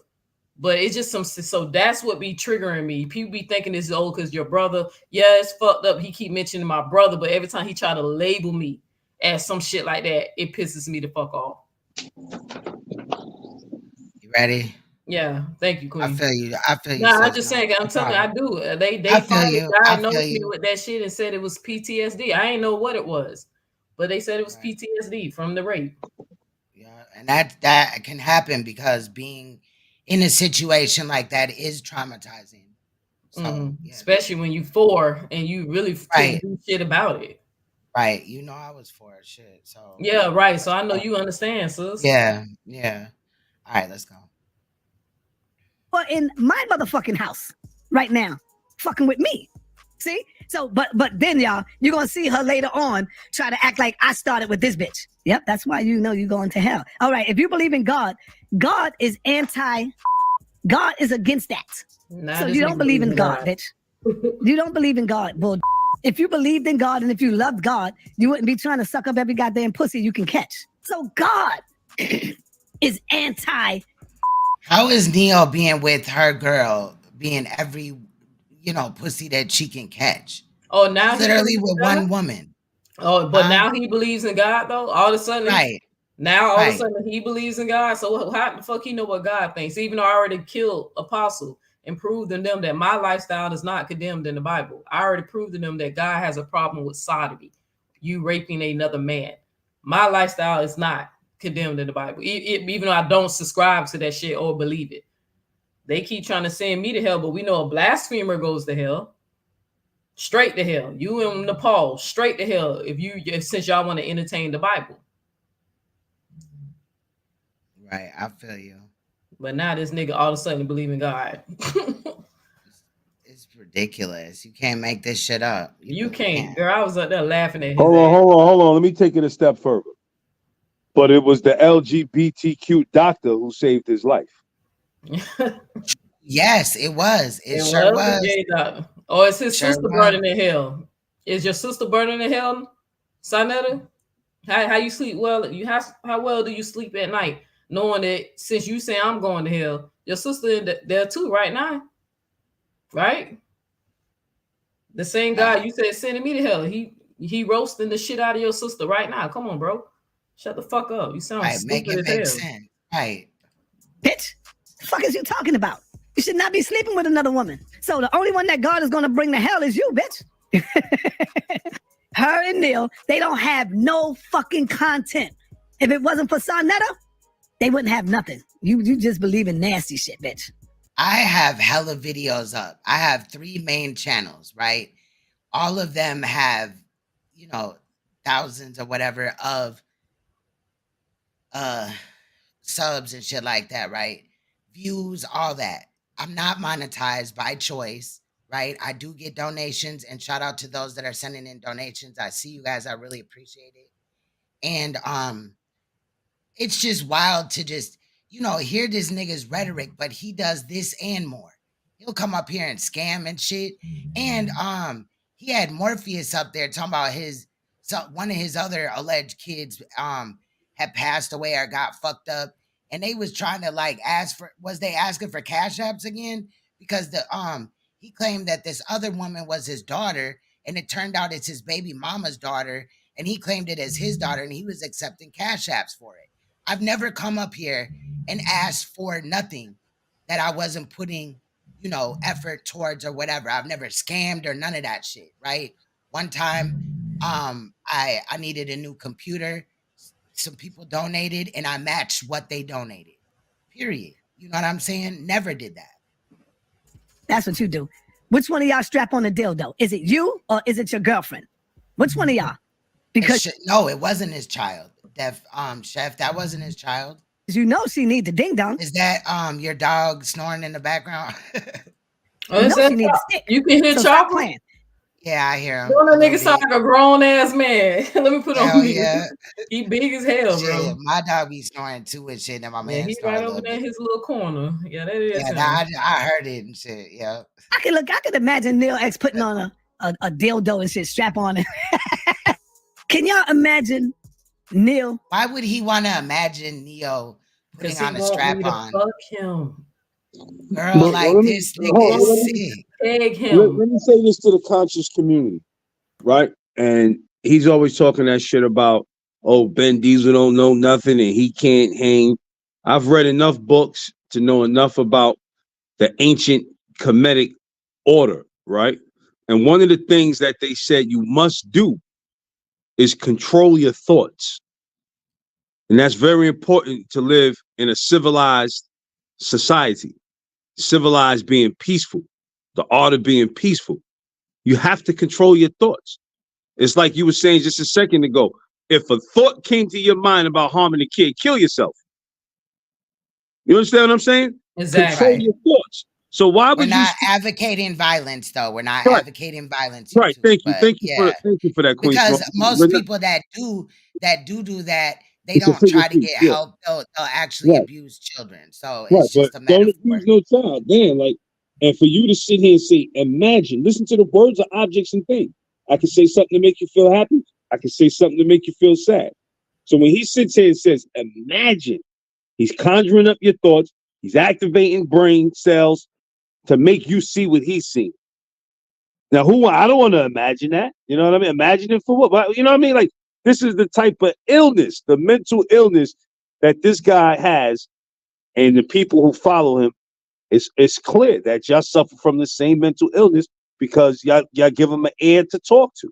[SPEAKER 5] But it's just so that's what be triggering me. People be thinking this is old because your brother, yeah, it's fucked up. He keep mentioning my brother, but every time he try to label me as some shit like that, it pisses me the fuck off.
[SPEAKER 1] You ready?
[SPEAKER 5] Yeah, thank you, Queen.
[SPEAKER 1] I feel you.
[SPEAKER 5] Nah, I'm just saying. I'm telling you, I do. They finally diagnosed me with that shit and said it was PTSD. I ain't know what it was, but they said it was PTSD from the rape.
[SPEAKER 1] Yeah, and that can happen because being in a situation like that is traumatizing. So, yeah.
[SPEAKER 5] Especially when you 4 and you really couldn't do shit about it.
[SPEAKER 1] Right. You know I was 4 shit. So
[SPEAKER 5] yeah, right. So I know you understand, sis.
[SPEAKER 1] Yeah. All right, let's go.
[SPEAKER 11] Well, in my motherfucking house right now, fucking with me. See? So, but then y'all, you're gonna see her later on try to act like I started with this bitch. Yep, that's why you know you're going to hell. All right, if you believe in God, God is anti God is against that.
[SPEAKER 5] Nah,
[SPEAKER 11] So
[SPEAKER 5] this
[SPEAKER 11] you don't
[SPEAKER 5] nigga
[SPEAKER 11] believe in
[SPEAKER 5] believe in
[SPEAKER 11] God,
[SPEAKER 5] God.
[SPEAKER 11] bitch. You don't believe in God. Well, if you believed in God and if you loved God, you wouldn't be trying to suck up every goddamn pussy you can catch. So God is anti.
[SPEAKER 1] How is Neo being with her girl, being every, pussy that she can catch?
[SPEAKER 5] Oh, now he
[SPEAKER 1] Literally
[SPEAKER 5] believes
[SPEAKER 1] with
[SPEAKER 5] in God?
[SPEAKER 1] one woman.
[SPEAKER 5] Oh, but
[SPEAKER 1] Huh?
[SPEAKER 5] now he believes in God though. All of a sudden,
[SPEAKER 1] Right.
[SPEAKER 5] now all of a
[SPEAKER 1] Right.
[SPEAKER 5] sudden he believes in God. So how the fuck he know what God thinks? Even though I already killed Apostle and proved to them that my lifestyle is not condemned in the Bible. I already proved to them that God has a problem with sodomy, you raping another man. My lifestyle is not condemned in the Bible, even though I don't subscribe to that shit or believe it. They keep trying to send me to hell, but we know a blasphemer goes to hell. Straight to hell. You and Nepal, straight to hell since y'all want to entertain the Bible.
[SPEAKER 1] Right. I feel you.
[SPEAKER 5] But now this nigga all of a sudden believe in God.
[SPEAKER 1] It's ridiculous. You can't make this shit up.
[SPEAKER 5] You can't. Girl, I was up there laughing at his
[SPEAKER 4] Hold
[SPEAKER 5] ass.
[SPEAKER 4] on. Let me take it a step further. But it was the LGBTQ doctor who saved his life.
[SPEAKER 1] Yes, it was. It sure
[SPEAKER 5] was
[SPEAKER 1] was.
[SPEAKER 5] the gay doctor. Or is his
[SPEAKER 1] Sure
[SPEAKER 5] sister
[SPEAKER 1] was.
[SPEAKER 5] burning in hell? Is your sister burning in hell, Saneter? How you sleep well? How well do you sleep at night, knowing that since you say I'm going to hell, your sister in there too right now, right? The same guy you said sending me to hell, he roasting the shit out of your sister right now. Come on, bro, shut the fuck up. You sound
[SPEAKER 1] Right, make
[SPEAKER 5] stupid
[SPEAKER 1] it
[SPEAKER 5] as
[SPEAKER 1] make
[SPEAKER 5] hell.
[SPEAKER 1] sense. Right.
[SPEAKER 11] Bitch, the fuck is you talking about? You should not be sleeping with another woman. So the only one that God is going to bring to hell is you, bitch. Her and Neil, they don't have no fucking content. If it wasn't for Saneter, they wouldn't have nothing. You just believe in nasty shit, bitch.
[SPEAKER 1] I have hella videos up. I have 3 main channels, right? All of them have, thousands or whatever of subs and shit like that, right? Views, all that. I'm not monetized by choice, right? I do get donations, and shout out to those that are sending in donations. I see you guys. I really appreciate it. And it's just wild to just, hear this nigga's rhetoric, but he does this and more. He'll come up here and scam and shit. And he had Morpheus up there talking about one of his other alleged kids had passed away or got fucked up. And they was trying to was they asking for cash apps again? Because he claimed that this other woman was his daughter, and it turned out it's his baby mama's daughter, and he claimed it as his daughter, and he was accepting cash apps for it. I've never come up here and asked for nothing that I wasn't putting, effort towards or whatever. I've never scammed or none of that shit, right? One time, I needed a new computer. Some people donated, and I matched what they donated. Period. You know what I'm saying? Never did that.
[SPEAKER 11] That's what you do. Which one of y'all strap on the dildo? Is it you or is it your girlfriend? Which one of y'all? Because
[SPEAKER 1] no, it wasn't his child. Chef, that wasn't his child.
[SPEAKER 11] You know she needs the ding dong.
[SPEAKER 1] Is that your dog snoring in the background?
[SPEAKER 5] Oh, you, she needs stick. You can hear Chopper?
[SPEAKER 1] Yeah, I hear him.
[SPEAKER 5] Don't that nigga sound like a grown ass man. Let me put on mute.
[SPEAKER 1] Yeah.
[SPEAKER 5] He big as hell,
[SPEAKER 1] Shit,
[SPEAKER 5] bro.
[SPEAKER 1] my dog be snoring too and shit. And my man
[SPEAKER 5] He's
[SPEAKER 1] snoring
[SPEAKER 5] right over there in his little corner. Yeah, that is him.
[SPEAKER 1] I heard it and shit. Yeah.
[SPEAKER 11] I could imagine Neil X putting on a dildo and shit, strap on it. Can y'all imagine Neil?
[SPEAKER 1] Why would he want to imagine Neo putting on a strap on?
[SPEAKER 5] Fuck him.
[SPEAKER 1] Girl, this nigga is sick.
[SPEAKER 4] Let me say this to the conscious community, right? And he's always talking that shit about, oh, Ben Diesel don't know nothing and he can't hang. I've read enough books to know enough about the ancient Kemetic order, right? And one of the things that they said you must do is control your thoughts. And that's very important to live in a civilized society. Civilized being peaceful, the art of being peaceful. You have to control your thoughts. It's like you were saying just a second ago. If a thought came to your mind about harming a kid, kill yourself. You understand what I'm saying?
[SPEAKER 1] Exactly.
[SPEAKER 4] Control your thoughts. So why would
[SPEAKER 1] We're not advocating violence, though. We're not advocating violence.
[SPEAKER 4] Right. Thank you. Thank you for that, Queen.
[SPEAKER 1] Because most people that do that, they
[SPEAKER 4] It's a
[SPEAKER 1] don't
[SPEAKER 4] figure
[SPEAKER 1] try to
[SPEAKER 4] speech.
[SPEAKER 1] get
[SPEAKER 4] Yeah.
[SPEAKER 1] help, they'll actually
[SPEAKER 4] Right.
[SPEAKER 1] abuse children. So
[SPEAKER 4] Right.
[SPEAKER 1] it's
[SPEAKER 4] But
[SPEAKER 1] just a
[SPEAKER 4] don't
[SPEAKER 1] metaphor.
[SPEAKER 4] abuse no child. Damn, like, and for you to sit here and say, imagine, listen to the words of objects and things. I can say something to make you feel happy. I can say something to make you feel sad. So when he sits here and says, imagine, he's conjuring up your thoughts. He's activating brain cells to make you see what he's seeing. Now, I don't want to imagine that. You know what I mean? Imagine it for what? But, you know what I mean? Like, this is the type of illness, the mental illness that this guy has, and the people who follow him. It's clear that y'all suffer from the same mental illness because y'all give him an ear to talk to.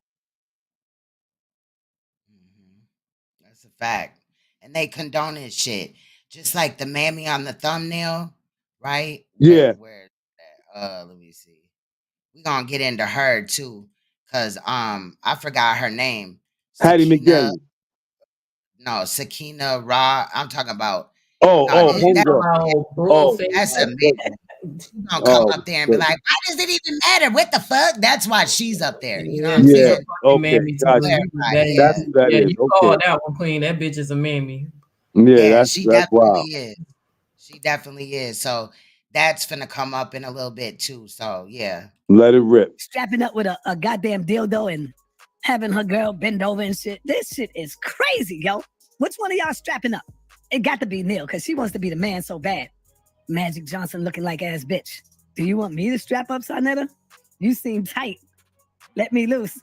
[SPEAKER 1] That's a fact. And they condone his shit. Just like the mammy on the thumbnail, right?
[SPEAKER 4] Yeah.
[SPEAKER 1] Let me see. We're gonna get into her too. Cause I forgot her name.
[SPEAKER 4] Hattie
[SPEAKER 1] Sakina.
[SPEAKER 4] McGillen.
[SPEAKER 1] No, Sakina Ra. I'm talking about
[SPEAKER 4] Oh,
[SPEAKER 1] homegirl. That's amazing. She's gonna come
[SPEAKER 4] Oh,
[SPEAKER 1] up there and be
[SPEAKER 4] shit.
[SPEAKER 1] like, why does it even matter? What the fuck? That's why she's up there. You know what I'm
[SPEAKER 4] Yeah.
[SPEAKER 1] saying?
[SPEAKER 4] Okay. Gotcha.
[SPEAKER 1] Clarify,
[SPEAKER 4] That's who that
[SPEAKER 5] Yeah,
[SPEAKER 4] is.
[SPEAKER 5] you
[SPEAKER 4] Okay.
[SPEAKER 5] called that one, Queen. That bitch is a mammy.
[SPEAKER 4] Yeah,
[SPEAKER 1] she
[SPEAKER 4] that's
[SPEAKER 1] definitely
[SPEAKER 4] wild.
[SPEAKER 1] is. She definitely is. So that's finna come up in a little bit too. So yeah.
[SPEAKER 4] Let it rip.
[SPEAKER 11] Strapping up with a goddamn dildo and having her girl bend over and shit. This shit is crazy, yo. Which one of y'all strapping up? It got to be Neil, because she wants to be the man so bad. Magic Johnson looking like ass bitch. Do you want me to strap up, Saneter? You seem tight. Let me loose.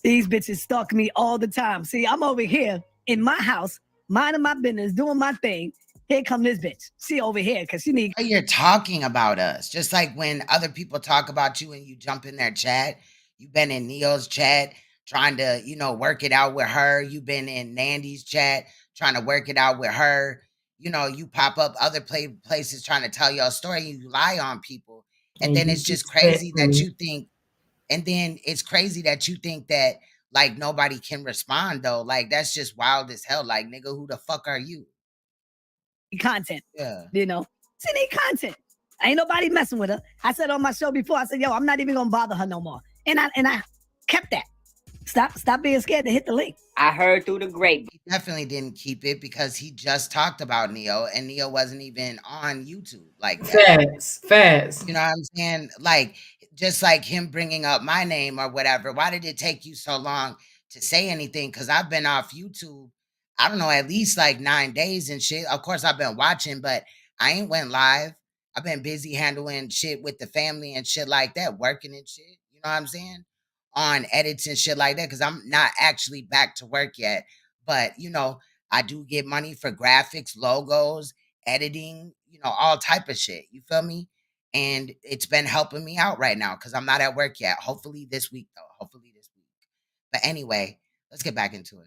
[SPEAKER 11] These bitches stalk me all the time. See, I'm over here in my house, minding my business, doing my thing. Here come this bitch. She over here because she need.
[SPEAKER 1] You're talking about us. Just like when other people talk about you and you jump in their chat. You've been in Neo's chat trying to, work it out with her. You've been in Nandy's chat trying to work it out with her. You pop up other places trying to tell your story. You lie on people. And then it's just crazy that you think, that like nobody can respond though. Like that's just wild as hell. Like, nigga, who the fuck are you?
[SPEAKER 11] Content.
[SPEAKER 1] Yeah.
[SPEAKER 11] She need content. Ain't nobody messing with her. I said on my show before, I said, yo, I'm not even gonna bother her no more. And I kept that. Stop being scared to hit the link.
[SPEAKER 20] I heard through the grapevine.
[SPEAKER 1] He definitely didn't keep it because he just talked about Neo and Neo wasn't even on YouTube like that.
[SPEAKER 5] Facts.
[SPEAKER 1] You know what I'm saying? Like, just like him bringing up my name or whatever. Why did it take you so long to say anything? Because I've been off YouTube, I don't know, at least like 9 days and shit. Of course, I've been watching, but I ain't went live. I've been busy handling shit with the family and shit like that, working and shit. You know what I'm saying? On edits and shit like that, because I'm not actually back to work yet. But, I do get money for graphics, logos, editing, all type of shit. You feel me? And it's been helping me out right now because I'm not at work yet. Hopefully this week, though. Hopefully this week. But anyway, let's get back into it.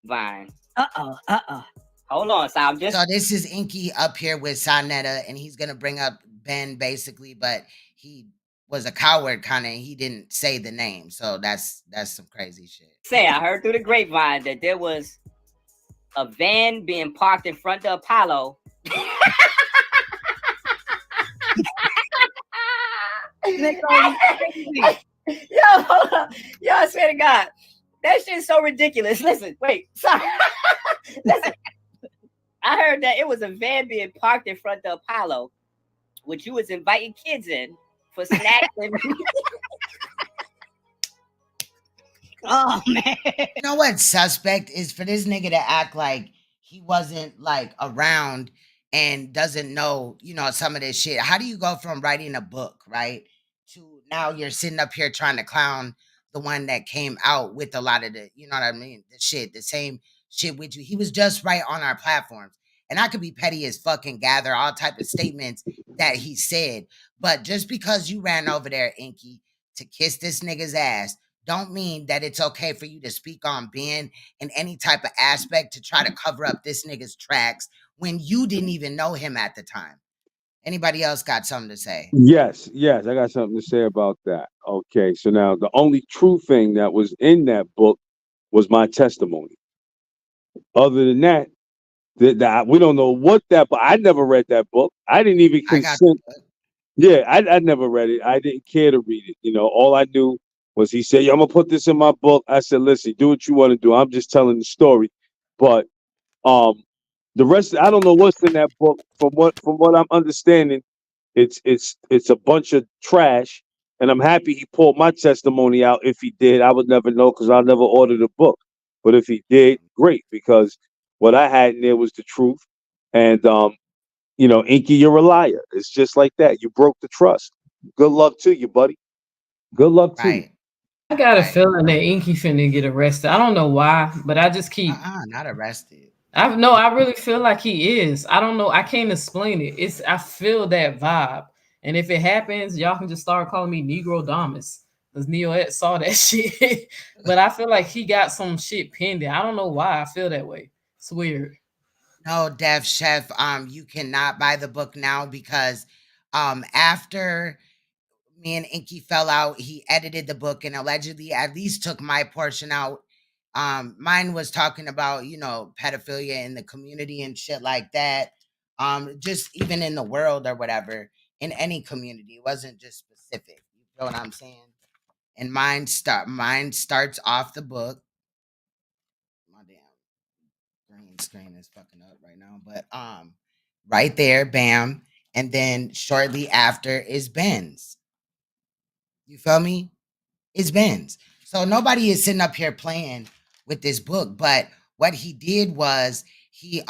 [SPEAKER 20] Vine.
[SPEAKER 11] Uh-oh.
[SPEAKER 20] Hold on, so I'm just.
[SPEAKER 1] So this is Inky up here with Saneter, and he's gonna bring up Ben basically, but he was a coward kind of. He didn't say the name, so that's some crazy shit.
[SPEAKER 20] I heard through the grapevine that there was a van being parked in front of Apollo. Yo, hold on. Yo, I swear to God, that shit's so ridiculous. Listen, wait, sorry. Listen, I heard that it was a van being parked in front of Apollo, which you was inviting kids in for snacks and.
[SPEAKER 11] Oh man.
[SPEAKER 1] You know what suspect is for this nigga to act like he wasn't like around and doesn't know, some of this shit. How do you go from writing a book, right? To now you're sitting up here trying to clown the one that came out with a lot of the, you know what I mean? The same shit with you. He was just right on our platforms. And I could be petty as fucking gather all type of statements that he said. But just because you ran over there, Inky, to kiss this nigga's ass, don't mean that it's okay for you to speak on Ben in any type of aspect to try to cover up this nigga's tracks when you didn't even know him at the time. Anybody else got something to say?
[SPEAKER 4] Yes, I got something to say about that. Okay, so now the only true thing that was in that book was my testimony. Other than that, we don't know what that, but I never read that book. I didn't even consent. Yeah, I never read it. I didn't care to read it. All I knew was he said, "Yeah, I'm gonna put this in my book." I said, "Listen, do what you want to do. I'm just telling the story." But um, the rest, I don't know what's in that book. From what I'm understanding, it's a bunch of trash. And I'm happy he pulled my testimony out. If he did, I would never know because I never ordered a book. But if he did, great, because what I had in there was the truth. And Inky, you're a liar. It's just like that. You broke the trust. Good luck to you, buddy. Good luck to you.
[SPEAKER 1] Right.
[SPEAKER 5] I got a
[SPEAKER 1] Right.
[SPEAKER 5] feeling that Inky finna get arrested. I don't know why, but I just keep.
[SPEAKER 1] Not arrested.
[SPEAKER 5] I really feel like he is. I don't know. I can't explain it. I feel that vibe. And if it happens, y'all can just start calling me Negro Damas. Because Neo saw that shit. But I feel like he got some shit pending. I don't know why I feel that way. It's weird.
[SPEAKER 1] No, Def Chef, you cannot buy the book now because after me and Inky fell out, he edited the book and allegedly at least took my portion out. Mine was talking about, pedophilia in the community and shit like that. Just even in the world or whatever, in any community. It wasn't just specific. You know what I'm saying? And mine starts off the book. My damn green screen is fucking up right now. But right there, bam. And then shortly after is Ben's. You feel me? It's Ben's. So nobody is sitting up here playing with this book. But what he did was he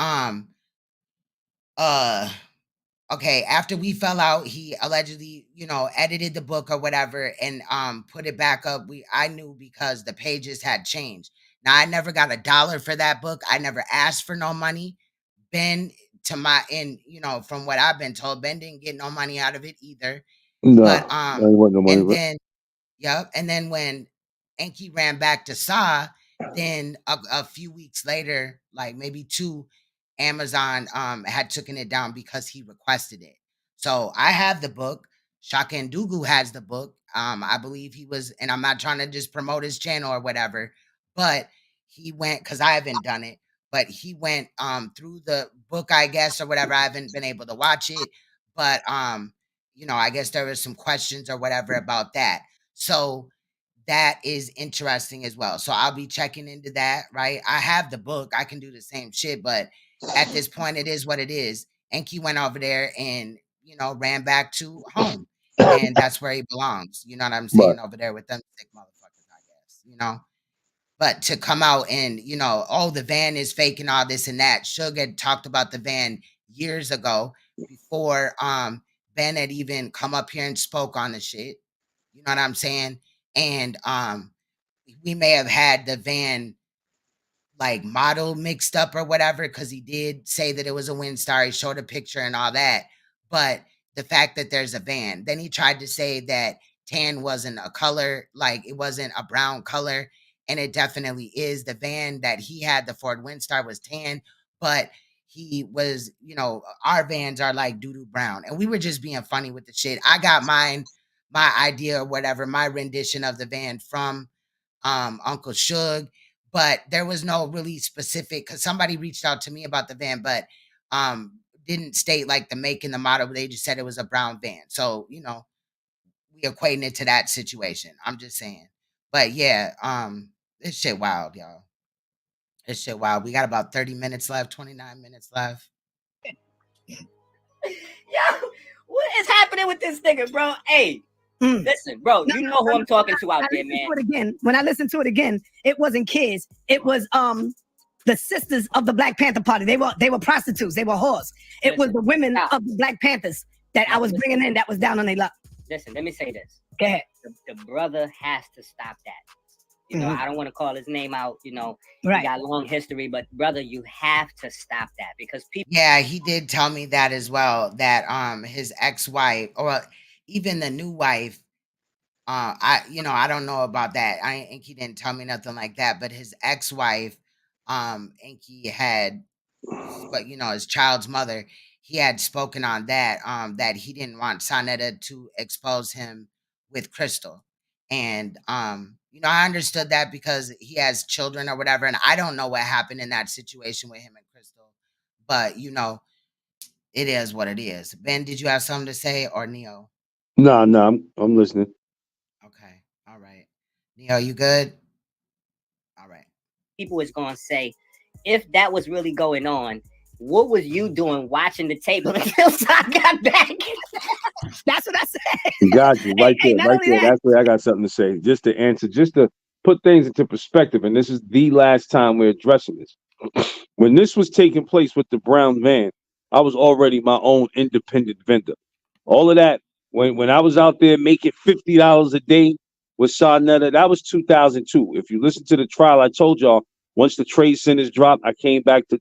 [SPEAKER 1] okay, after we fell out, he allegedly, edited the book or whatever and put it back up. I knew because the pages had changed. Now I never got $1 for that book. I never asked for no money. Ben, from what I've been told, Ben didn't get no money out of it either.
[SPEAKER 4] No,
[SPEAKER 1] But
[SPEAKER 4] I didn't want no money.
[SPEAKER 1] and then yep, and then when Enki ran back to Saw, then a few weeks later, like maybe two, Amazon had taken it down because he requested it. So I have the book. Shaka and Dugu has the book. I believe he was, and I'm not trying to just promote his channel or whatever, but he went because I haven't done it, but he went through the book, I guess, or whatever. I haven't been able to watch it, but I guess there was some questions or whatever about that. So that is interesting as well. So I'll be checking into that, right? I have the book. I can do the same shit, but at this point, it is what it is. Enki went over there and, ran back to home. And that's where he belongs. You know what I'm saying?
[SPEAKER 4] Right.
[SPEAKER 1] Over there with them sick motherfuckers, I guess. But to come out and, oh, the van is fake and all this and that. Suge had talked about the van years ago before Ben had even come up here and spoke on the shit. You know what I'm saying? And we may have had the van like model mixed up or whatever because he did say that it was a Windstar. He showed a picture and all that. But the fact that there's a van, then he tried to say that tan wasn't a color, like it wasn't a brown color. And it definitely is. The van that he had, the Ford Windstar, was tan, but he was, our vans are like doo-doo brown. And we were just being funny with the shit. I got my idea or whatever, my rendition of the van from Uncle Suge, but there was no really specific because somebody reached out to me about the van, but didn't state like the make and the model. They just said it was a brown van. So, we equating it to that situation. I'm just saying. But yeah, this shit wild, y'all. This shit wild. We got about 30 minutes left, 29 minutes left.
[SPEAKER 20] Yo, what is happening with this nigga, bro? Hey, listen, bro, you know who I'm talking to out there, man.
[SPEAKER 11] When I listened to it again, it wasn't kids. It was the sisters of the Black Panther Party. They were prostitutes. They were whores. It was the women of the Black Panthers that I was bringing in that was down on their luck.
[SPEAKER 20] Listen, let me say this.
[SPEAKER 11] Go ahead.
[SPEAKER 20] The brother has to stop that. I don't want to call his name out.
[SPEAKER 11] Right.
[SPEAKER 20] He got a long history, but brother, you have to stop that because people.
[SPEAKER 1] Yeah, he did tell me that as well. That his ex-wife or even the new wife, I don't know about that. I think he didn't tell me nothing like that. But his ex-wife, Inky had, but his child's mother, he had spoken on that. That he didn't want Saneter to expose him with Crystal, and I understood that because he has children or whatever, and I don't know what happened in that situation with him and Crystal, but it is what it is. Ben, did you have something to say or Neo?
[SPEAKER 4] No, I'm listening.
[SPEAKER 1] Okay, all right. Neo, you good? All right.
[SPEAKER 20] People is gonna say, if that was really going on, what was you doing watching the table until Tom got back?
[SPEAKER 11] That's what I said.
[SPEAKER 4] Got you right
[SPEAKER 11] Hey,
[SPEAKER 4] there,
[SPEAKER 11] not
[SPEAKER 4] right
[SPEAKER 11] only
[SPEAKER 4] there.
[SPEAKER 11] that,
[SPEAKER 4] That's where I got something to say. Just to answer, just to put things into perspective, and this is the last time we're addressing this. When this was taking place with the brown van, I was already my own independent vendor. All of that, when I was out there making $50 a day with Saneter, that was 2002. If you listen to the trial, I told y'all once the trade centers dropped, I came back to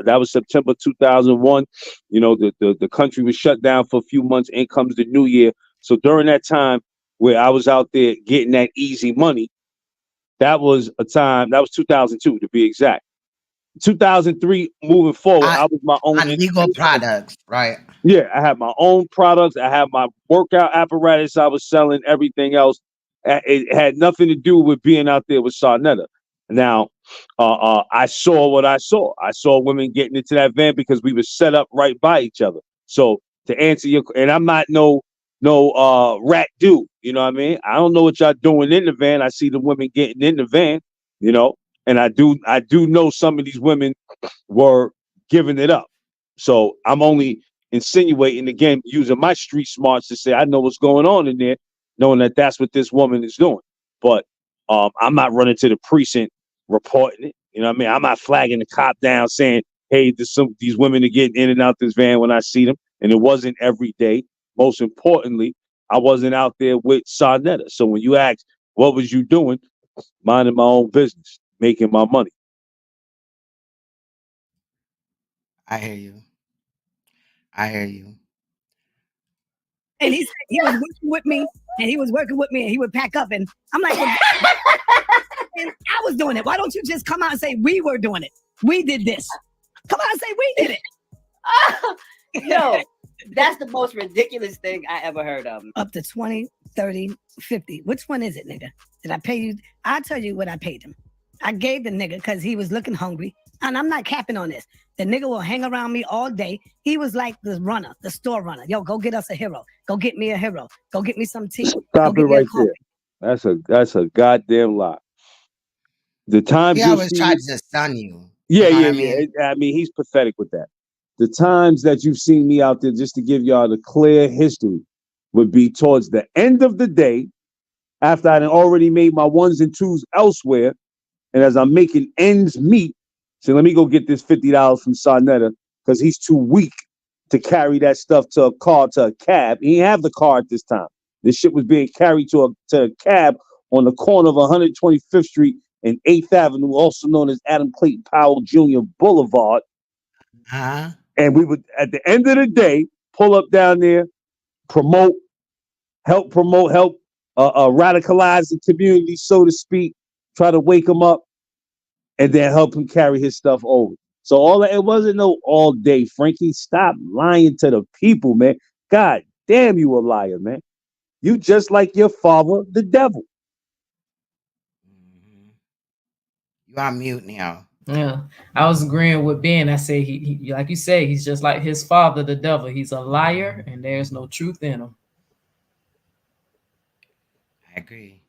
[SPEAKER 4] that was September 2001. You know, the country was shut down for a few months. In comes the new year. So during that time where I was out there getting that easy money, that was a time, that was 2002 to be exact. 2003 moving forward, I was my own
[SPEAKER 1] On legal
[SPEAKER 4] independent.
[SPEAKER 1] products, right?
[SPEAKER 4] Yeah, I had my own products. I had my workout apparatus I was selling, everything else. It had nothing to do with being out there with Saneter. Now, I saw what I saw. I saw women getting into that van because we were set up right by each other. So to answer your, and I'm not no rat dude. You know what I mean? I don't know what y'all doing in the van. I see the women getting in the van, you know, and I do know some of these women were giving it up. So I'm only insinuating again, using my street smarts to say I know what's going on in there, knowing that that's what this woman is doing. But I'm not running to the precinct reporting it. You know what I mean? I'm not flagging the cop down saying, hey, these women are getting in and out this van when I see them. And it wasn't every day. Most importantly, I wasn't out there with Saneter. So when you ask, what was you doing? Minding my own business, making my money.
[SPEAKER 1] I hear you. I hear you.
[SPEAKER 11] and he said he was working with me, and he was working with me, and he would pack up, and I'm like, well, and I was doing it. Why don't you just come out and say we were doing it? We did this. Come out and say we did it.
[SPEAKER 20] Yo, that's the most ridiculous thing I ever heard of.
[SPEAKER 11] Up to 20, 30, 50. Which one is it, nigga? Did I pay you? I'll tell you what I paid him. I gave the nigga because he was looking hungry. And I'm not capping on this. The nigga will hang around me all day. He was like the runner, the store runner. Yo, go get us a hero. Go get me a hero. Go get me some tea.
[SPEAKER 4] Stop it right there. That's a goddamn lie. The times
[SPEAKER 1] He always tries to stun you.
[SPEAKER 4] Yeah,
[SPEAKER 1] You know
[SPEAKER 4] yeah,
[SPEAKER 1] what I
[SPEAKER 4] yeah. I mean, he's pathetic with that. The times that you've seen me out there, just to give y'all the clear history, would be towards the end of the day, after I'd already made my ones and twos elsewhere, and as I'm making ends meet, say, let me go get this $50 from Saneter because he's too weak to carry that stuff to a cab. He didn't have the car at this time. This shit was being carried to a cab on the corner of 125th Street and 8th Avenue, also known as Adam Clayton Powell Jr. Boulevard. And we would, at the end of the day, pull up down there, help radicalize the community, so to speak, try to wake him up, and then help him carry his stuff over. So all that, it wasn't no all day. Frankie, stop lying to the people, man. God damn, you a liar, man. You just like your father, the devil.
[SPEAKER 1] You on mute now.
[SPEAKER 5] Yeah, I was agreeing with Ben. I said he like you say, he's just like his father, the devil. He's a liar, and there's no truth in him.
[SPEAKER 1] I agree.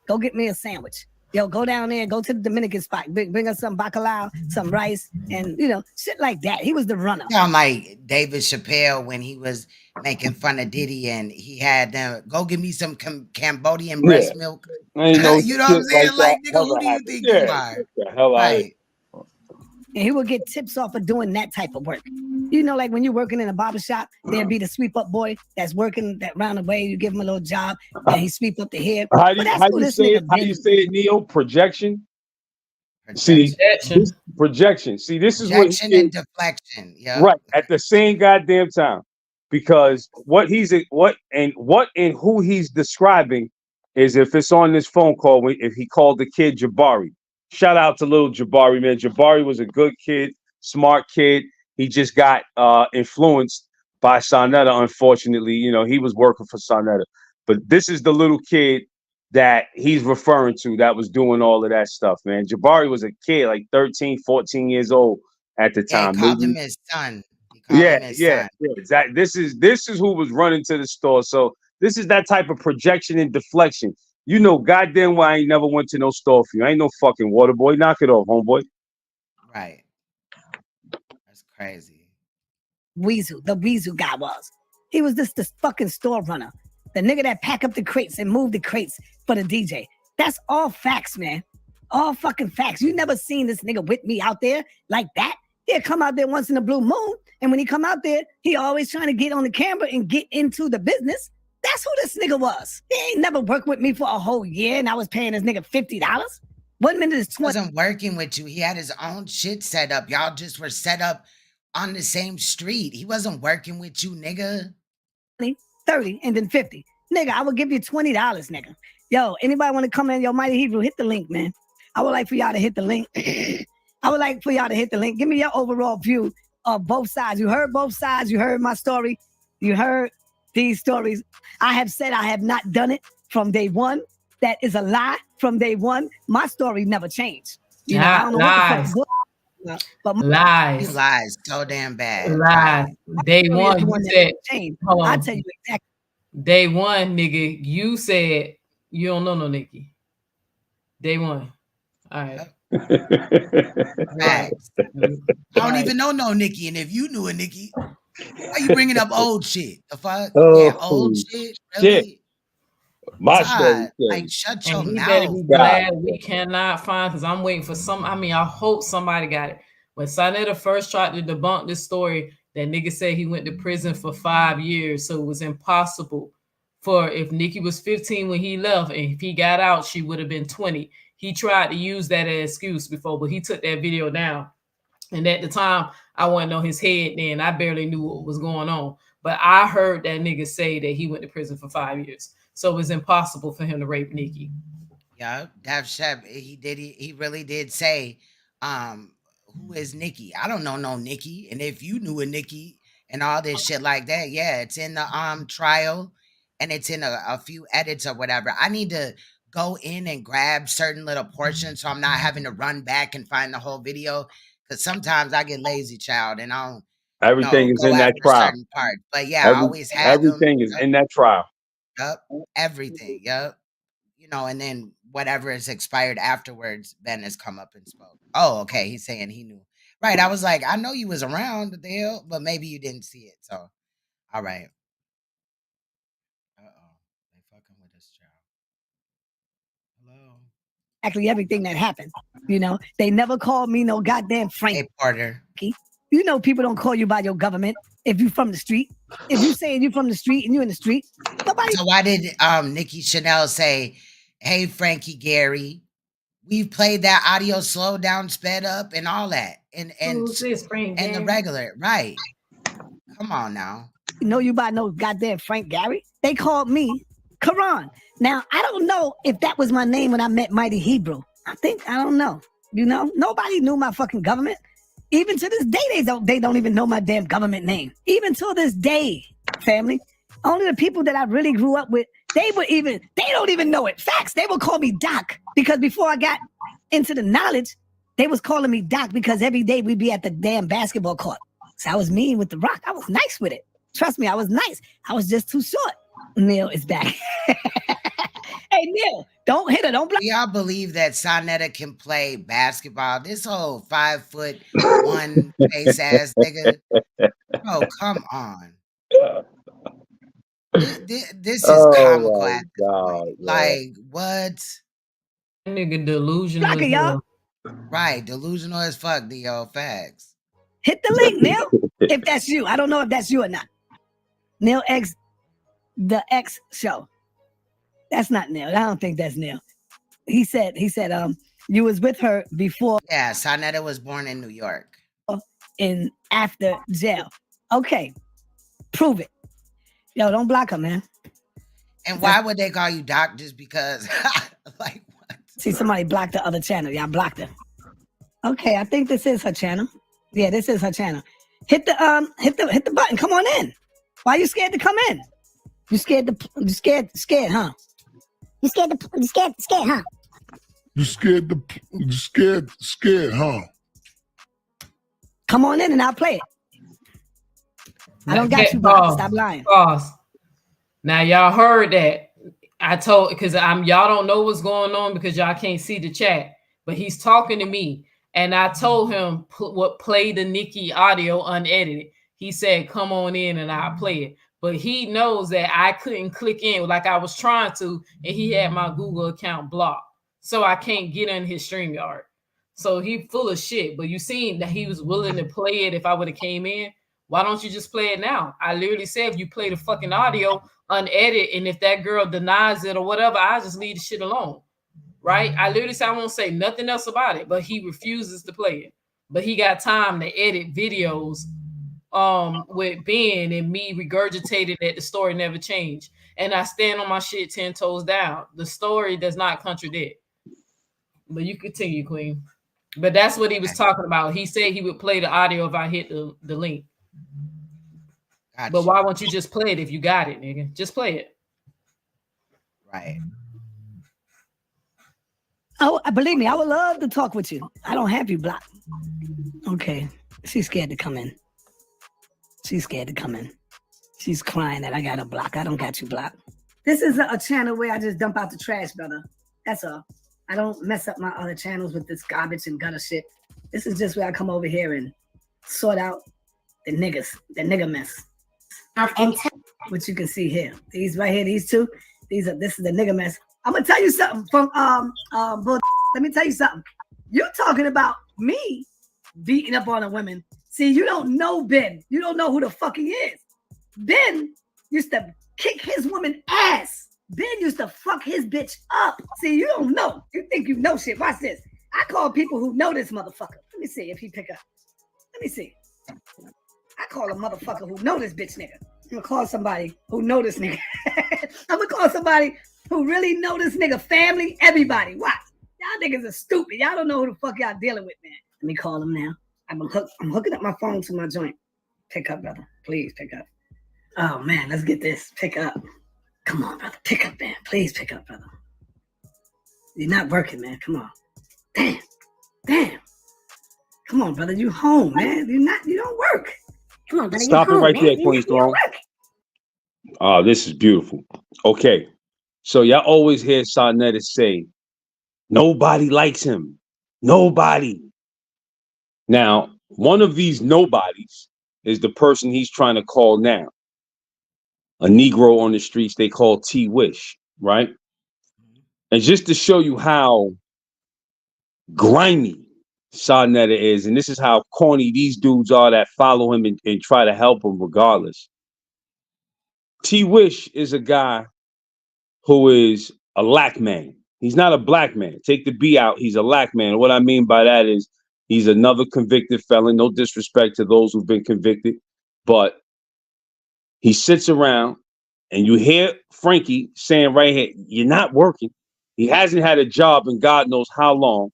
[SPEAKER 11] Go get me a sandwich. Yo, go down there, go to the Dominican spot, bring us some bacalao, some rice, and shit like that. He was the runner.
[SPEAKER 1] Sound like David Chappelle when he was making fun of Diddy, and he had them go give me some Cambodian breast milk.
[SPEAKER 4] Ain't no
[SPEAKER 1] You know what I'm
[SPEAKER 4] shit
[SPEAKER 1] saying? Like, nigga,
[SPEAKER 4] never
[SPEAKER 1] who do you
[SPEAKER 4] happened.
[SPEAKER 1] think
[SPEAKER 4] Yeah,
[SPEAKER 1] you are?
[SPEAKER 4] get the hell out of here.
[SPEAKER 11] And he would get tips off of doing that type of work. You know, like when you're working in a barbershop, there'd be the sweep up boy that's working that round the way. You give him a little job, and he sweep up the hair.
[SPEAKER 4] How do you say it, Neo? Projection? See, this projection. See, this is what
[SPEAKER 1] Projection and deflection. Yeah.
[SPEAKER 4] right at the same goddamn time, because what and who he's describing is, if it's on this phone call, if he called the kid Jabari. Shout out to little Jabari, man. Jabari was a good kid, smart kid. He just got influenced by Saneter, unfortunately. You know, he was working for Saneter. But this is the little kid that he's referring to that was doing all of that stuff, man. Jabari was a kid, like 13, 14 years old at the
[SPEAKER 1] Yeah,
[SPEAKER 4] time.
[SPEAKER 1] he called him his son. He called him his son.
[SPEAKER 4] Exactly. This is who was running to the store. So This is that type of projection and deflection. You know goddamn well I ain't never went to no store for you. I ain't no fucking water boy. Knock it off, homeboy.
[SPEAKER 1] Right. That's crazy.
[SPEAKER 11] Weasel, the Weasel guy was. He was this fucking store runner. The nigga that pack up the crates and move the crates for the DJ. That's all facts, man. All fucking facts. You never seen this nigga with me out there like that. He'll come out there once in a blue moon. And when he come out there, he always trying to get on the camera and get into the business. That's who this nigga was. He ain't never worked with me for a whole year and I was paying this nigga $50. 1 minute is 20.
[SPEAKER 1] He wasn't working with you. He had his own shit set up. Y'all just were set up on the same street. He wasn't working with you, nigga.
[SPEAKER 11] 30, and then 50. Nigga, I will give you $20, nigga. Yo, anybody want to come in? Yo, Mighty Hebrew, hit the link, man. I would like for y'all to hit the link. I would like for y'all to hit the link. Give me your overall view of both sides. You heard both sides. You heard my story. You heard these stories. I have said I have not done it from day one. That is a lie from day one. My story never changed. You know, I don't know
[SPEAKER 5] Lies.
[SPEAKER 11] what the fuck. But
[SPEAKER 5] Lies.
[SPEAKER 1] He lies so damn bad.
[SPEAKER 5] Lies. Day one, you said, hold on.
[SPEAKER 11] I'll tell you exactly.
[SPEAKER 5] Day one, nigga, you said you don't know no Nikki. Day one. All right.
[SPEAKER 1] Facts. I don't even know no Nikki, and if you knew a Nikki, why you bringing up old shit? The fuck? Yeah, old shit. Really?
[SPEAKER 4] My
[SPEAKER 1] God,
[SPEAKER 4] story.
[SPEAKER 1] like shut your
[SPEAKER 5] And he
[SPEAKER 1] mouth.
[SPEAKER 5] better be glad we cannot find, because I'm waiting for some. I mean, I hope somebody got it. When Saneter first tried to debunk this story, that nigga said he went to prison for 5 years, so it was impossible for if Nikki was 15 when he left, and if he got out, she would have been 20. He tried to use that as excuse before, but he took that video down. And at the time, I wasn't on his head then. I barely knew what was going on. But I heard that nigga say that he went to prison for 5 years. So it was impossible for him to rape Nikki.
[SPEAKER 1] Yeah, Daf Shep, he really did say, who is Nikki? I don't know no Nikki. And if you knew a Nikki and all this shit like that, yeah, it's in the trial and it's in a few edits or whatever. I need to go in and grab certain little portions so I'm not having to run back and find the whole video. Because sometimes I get lazy, child, and I don't
[SPEAKER 4] Everything is
[SPEAKER 1] go
[SPEAKER 4] in that
[SPEAKER 1] after
[SPEAKER 4] trial.
[SPEAKER 1] certain parts. But yeah, I always have them.
[SPEAKER 4] Everything is in that trial.
[SPEAKER 1] Yep, everything. Yep. You know, and then whatever is expired afterwards, Ben has come up and spoke. Oh, okay. He's saying he knew. Right. I was like, I know you was around, what the hell, but maybe you didn't see it. So, all right. Uh-oh. They fucking with this child. Hello.
[SPEAKER 11] Exactly everything that happened. You know, they never called me no goddamn Frank.
[SPEAKER 1] Hey, Porter.
[SPEAKER 11] You know, people don't call you by your government if you from the street. If you saying you from the street and you in the street, nobody.
[SPEAKER 1] So why did Nikki Chanel say, "Hey Frankie Gary, we've played that audio slow down, sped up, and all that, and the regular, right? Come on now.
[SPEAKER 11] Know you by no goddamn Frank Gary? They called me Karan. Now I don't know if that was my name when I met Mighty Hebrew. I don't know. You know, nobody knew my fucking government. Even to this day, they don't even know my damn government name. Even to this day, family. Only the people that I really grew up with, they don't even know it. Facts. They would call me Doc because before I got into the knowledge, they was calling me Doc because every day we'd be at the damn basketball court. So I was mean with the rock. I was nice with it. Trust me, I was nice. I was just too short. Neil is back. Hey, Neil, don't hit her. Don't block.
[SPEAKER 1] Do y'all believe that Saneter can play basketball? This whole 5'1" face ass nigga. Bro, come on. This is comical at this point. Like, what?
[SPEAKER 5] Nigga delusional.
[SPEAKER 11] Block it, y'all.
[SPEAKER 1] Right, delusional as fuck, D.O. Facts.
[SPEAKER 11] Hit the link, Neil. If that's you. I don't know if that's you or not. Neil X, the X show. That's not Neil. I don't think that's Neil. He said, you was with her before.
[SPEAKER 1] Yeah, Saneter was born in New York.
[SPEAKER 11] In after jail. Okay. Prove it. Yo, don't block her, man.
[SPEAKER 1] And why would they call you Doc just because? Like, what?
[SPEAKER 11] See, somebody blocked the other channel. Y'all blocked her. Okay, I think this is her channel. Yeah, this is her channel. Hit the button. Come on in. Why are you scared to come in? You scared, huh?
[SPEAKER 9] You scared, huh?
[SPEAKER 12] You scared, huh?
[SPEAKER 11] Come on in and I'll play it. I don't got you, bro. Stop lying.
[SPEAKER 5] Pause. Now y'all heard that. I told because y'all don't know what's going on because y'all can't see the chat, but he's talking to me, and I told him play the NICKI audio unedited. He said, "Come on in and I'll play it." But he knows that I couldn't click in like I was trying to, and he had my Google account blocked, so I can't get in his StreamYard. So he full of shit. But you seen that he was willing to play it if I would have came in. Why don't you just play it now? I literally said if you play the fucking audio unedited, and if that girl denies it or whatever, I just leave the shit alone. Right? I literally said I won't say nothing else about it, but he refuses to play it. But he got time to edit videos with Ben and me regurgitating that the story never changed. And I stand on my shit 10 toes down. The story does not contradict. But you continue, Queen. But that's what he was talking about. He said he would play the audio if I hit the link. Gotcha. But why won't you just play it if you got it, nigga? Just play it.
[SPEAKER 1] Right.
[SPEAKER 11] Oh, believe me, I would love to talk with you. I don't have you blocked. Okay. She's scared to come in. She's scared to come in. She's crying that I got her blocked. I don't got you blocked. This is a channel where I just dump out the trash, brother. That's all. I don't mess up my other channels with this garbage and gutter shit. This is just where I come over here and sort out the niggas, the nigga mess. What you can see here. These right here, these two. This is the nigga mess. I'm gonna tell you something from let me tell you something. You talking about me beating up on a woman. See, you don't know Ben. You don't know who the fuck he is. Ben used to kick his woman ass. Ben used to fuck his bitch up. See, you don't know. You think you know shit. Watch this. I call people who know this motherfucker. Let me see if he pick up. Let me see. I call a motherfucker who know this bitch nigga. I'm gonna call somebody who know this nigga. I'm gonna call somebody who really know this nigga. Family, everybody. Watch. Y'all niggas are stupid. Y'all don't know who the fuck y'all dealing with, man. Let me call him now. I'm hooking up my phone to my joint. Pick up, brother. Please pick up. Oh, man, let's get this. Pick up. Come on, brother. Pick up, man. Please pick up, brother. You're not working, man. Come on. Damn. Damn. Come on, brother. You home, man. You don't work. Come on, brother.
[SPEAKER 4] Stop it right there, Queen Throne. Oh, this is beautiful. Okay. So y'all always hear Saneter say, nobody likes him. Nobody. Now, one of these nobodies is the person he's trying to call now. A Negro on the streets they call T-Wish, right? And just to show you how grimy Saneter is, and this is how corny these dudes are that follow him and try to help him regardless. T-Wish is a guy who is a lack man. He's not a black man. Take the B out. He's a lack man. And what I mean by that is he's another convicted felon. No disrespect to those who've been convicted, but he sits around and you hear Frankie saying right here, you're not working. He hasn't had a job in God knows how long.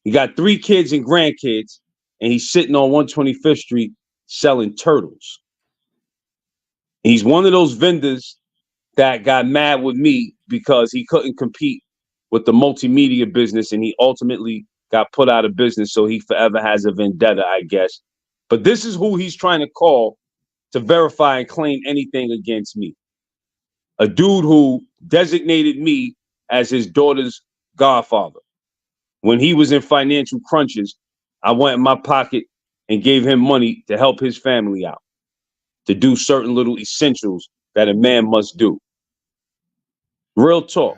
[SPEAKER 4] He got 3 kids and grandkids, and he's sitting on 125th Street selling turtles. He's one of those vendors that got mad with me because he couldn't compete with the multimedia business, and he ultimately got put out of business. So he forever has a vendetta, I guess. But this is who he's trying to call to verify and claim anything against me. A dude who designated me as his daughter's godfather. When he was in financial crunches, I went in my pocket and gave him money to help his family out, to do certain little essentials that a man must do. Real talk.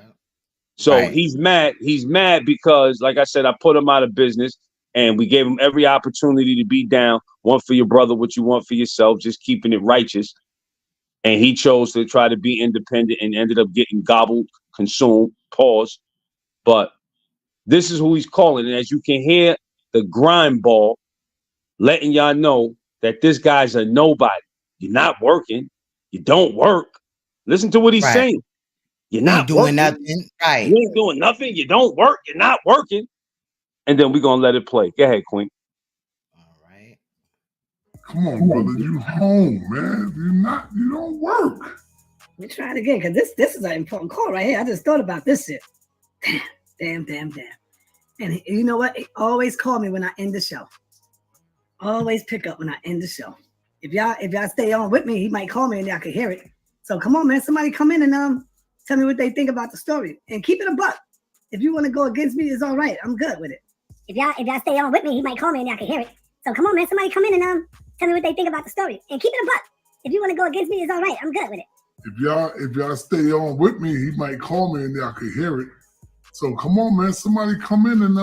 [SPEAKER 4] So right. He's mad. He's mad because, like I said, I put him out of business and we gave him every opportunity to be down. One for your brother, what you want for yourself, just keeping it righteous. And he chose to try to be independent and ended up getting gobbled, consumed, pause. But this is who he's calling. And as you can hear, the grind ball letting y'all know that this guy's a nobody. You're not working. You don't work. Listen to what he's saying. You're not
[SPEAKER 1] doing nothing. Right.
[SPEAKER 4] You ain't doing nothing. You don't work. You're not working. And then we're going to let it play. Go ahead, Queen.
[SPEAKER 12] Come on, brother. You home, man. You don't work.
[SPEAKER 11] Let me try it again, because this is an important call right here. I just thought about this shit. Damn. And you know what? Always call me when I end the show. Always pick up when I end the show. If y'all stay on with me, he might call me and y'all can hear it. So come on, man. Somebody come in and tell me what they think about the story. And keep it a buck. If you want to go against me, it's all right. I'm good with it.
[SPEAKER 9] If y'all stay on with me, he might call me and I can hear it. So come on, man. Somebody come in and tell me what they think about the story. And keep it a buck. If you want to go against me, it's all right. I'm good with it.
[SPEAKER 12] If y'all stay on with me, he might call me and y'all can hear it. So come on, man. Somebody come in and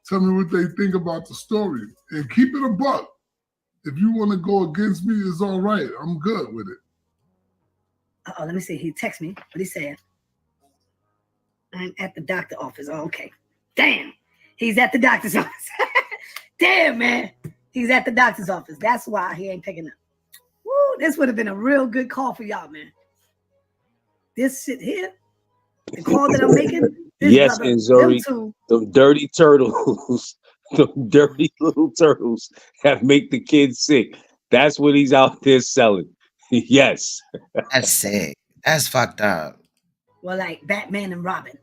[SPEAKER 12] tell me what they think about the story. And keep it a buck. If you want to go against me, it's all right. I'm good with it.
[SPEAKER 11] Uh-oh, let me see. He texted me. What he said? I'm at the doctor's office. Oh, okay. Damn. He's at the doctor's office. Damn, man. He's at the doctor's office. That's why he ain't picking up. Woo, this would have been a real good call for y'all, man. This shit here, the call that I'm making.
[SPEAKER 4] Yes, and Zuri, them dirty turtles, them dirty little turtles that make the kids sick. That's what he's out there selling. Yes.
[SPEAKER 1] That's sick. That's fucked up.
[SPEAKER 11] Well, like Batman and Robin.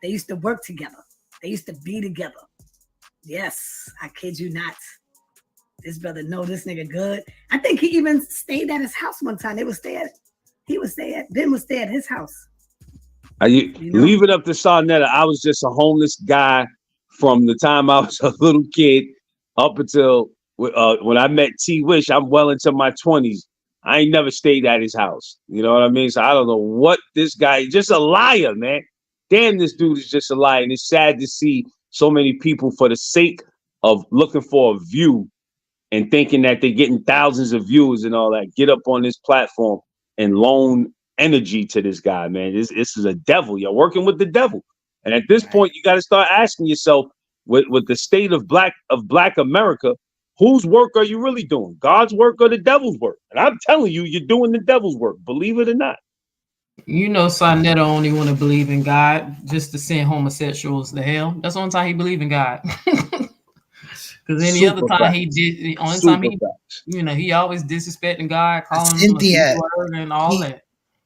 [SPEAKER 11] They used to work together. They used to be together. Yes, I kid you not. This brother know this nigga good. I think he even stayed at his house one time. Ben would stay at his house.
[SPEAKER 4] Leave it up to Saneter. I was just a homeless guy from the time I was a little kid up until when I met T Wish. I'm well into my 20s. I ain't never stayed at his house. You know what I mean? So I don't know what this guy, just a liar, man. Damn, this dude is just a liar. And it's sad to see so many people, for the sake of looking for a view and thinking that they're getting thousands of views and all that, get up on this platform and loan energy to this guy, man. This is a devil. You're working with the devil. And at this point, you got to start asking yourself, with the state of black America, whose work are you really doing? God's work or the devil's work? And I'm telling you, you're doing the devil's work, believe it or not.
[SPEAKER 5] You know, Saneter only want to believe in God just to send homosexuals to hell. That's the only time he believe in God. Because any other time he did, the only time he, he always disrespecting God, calling him a word and all that.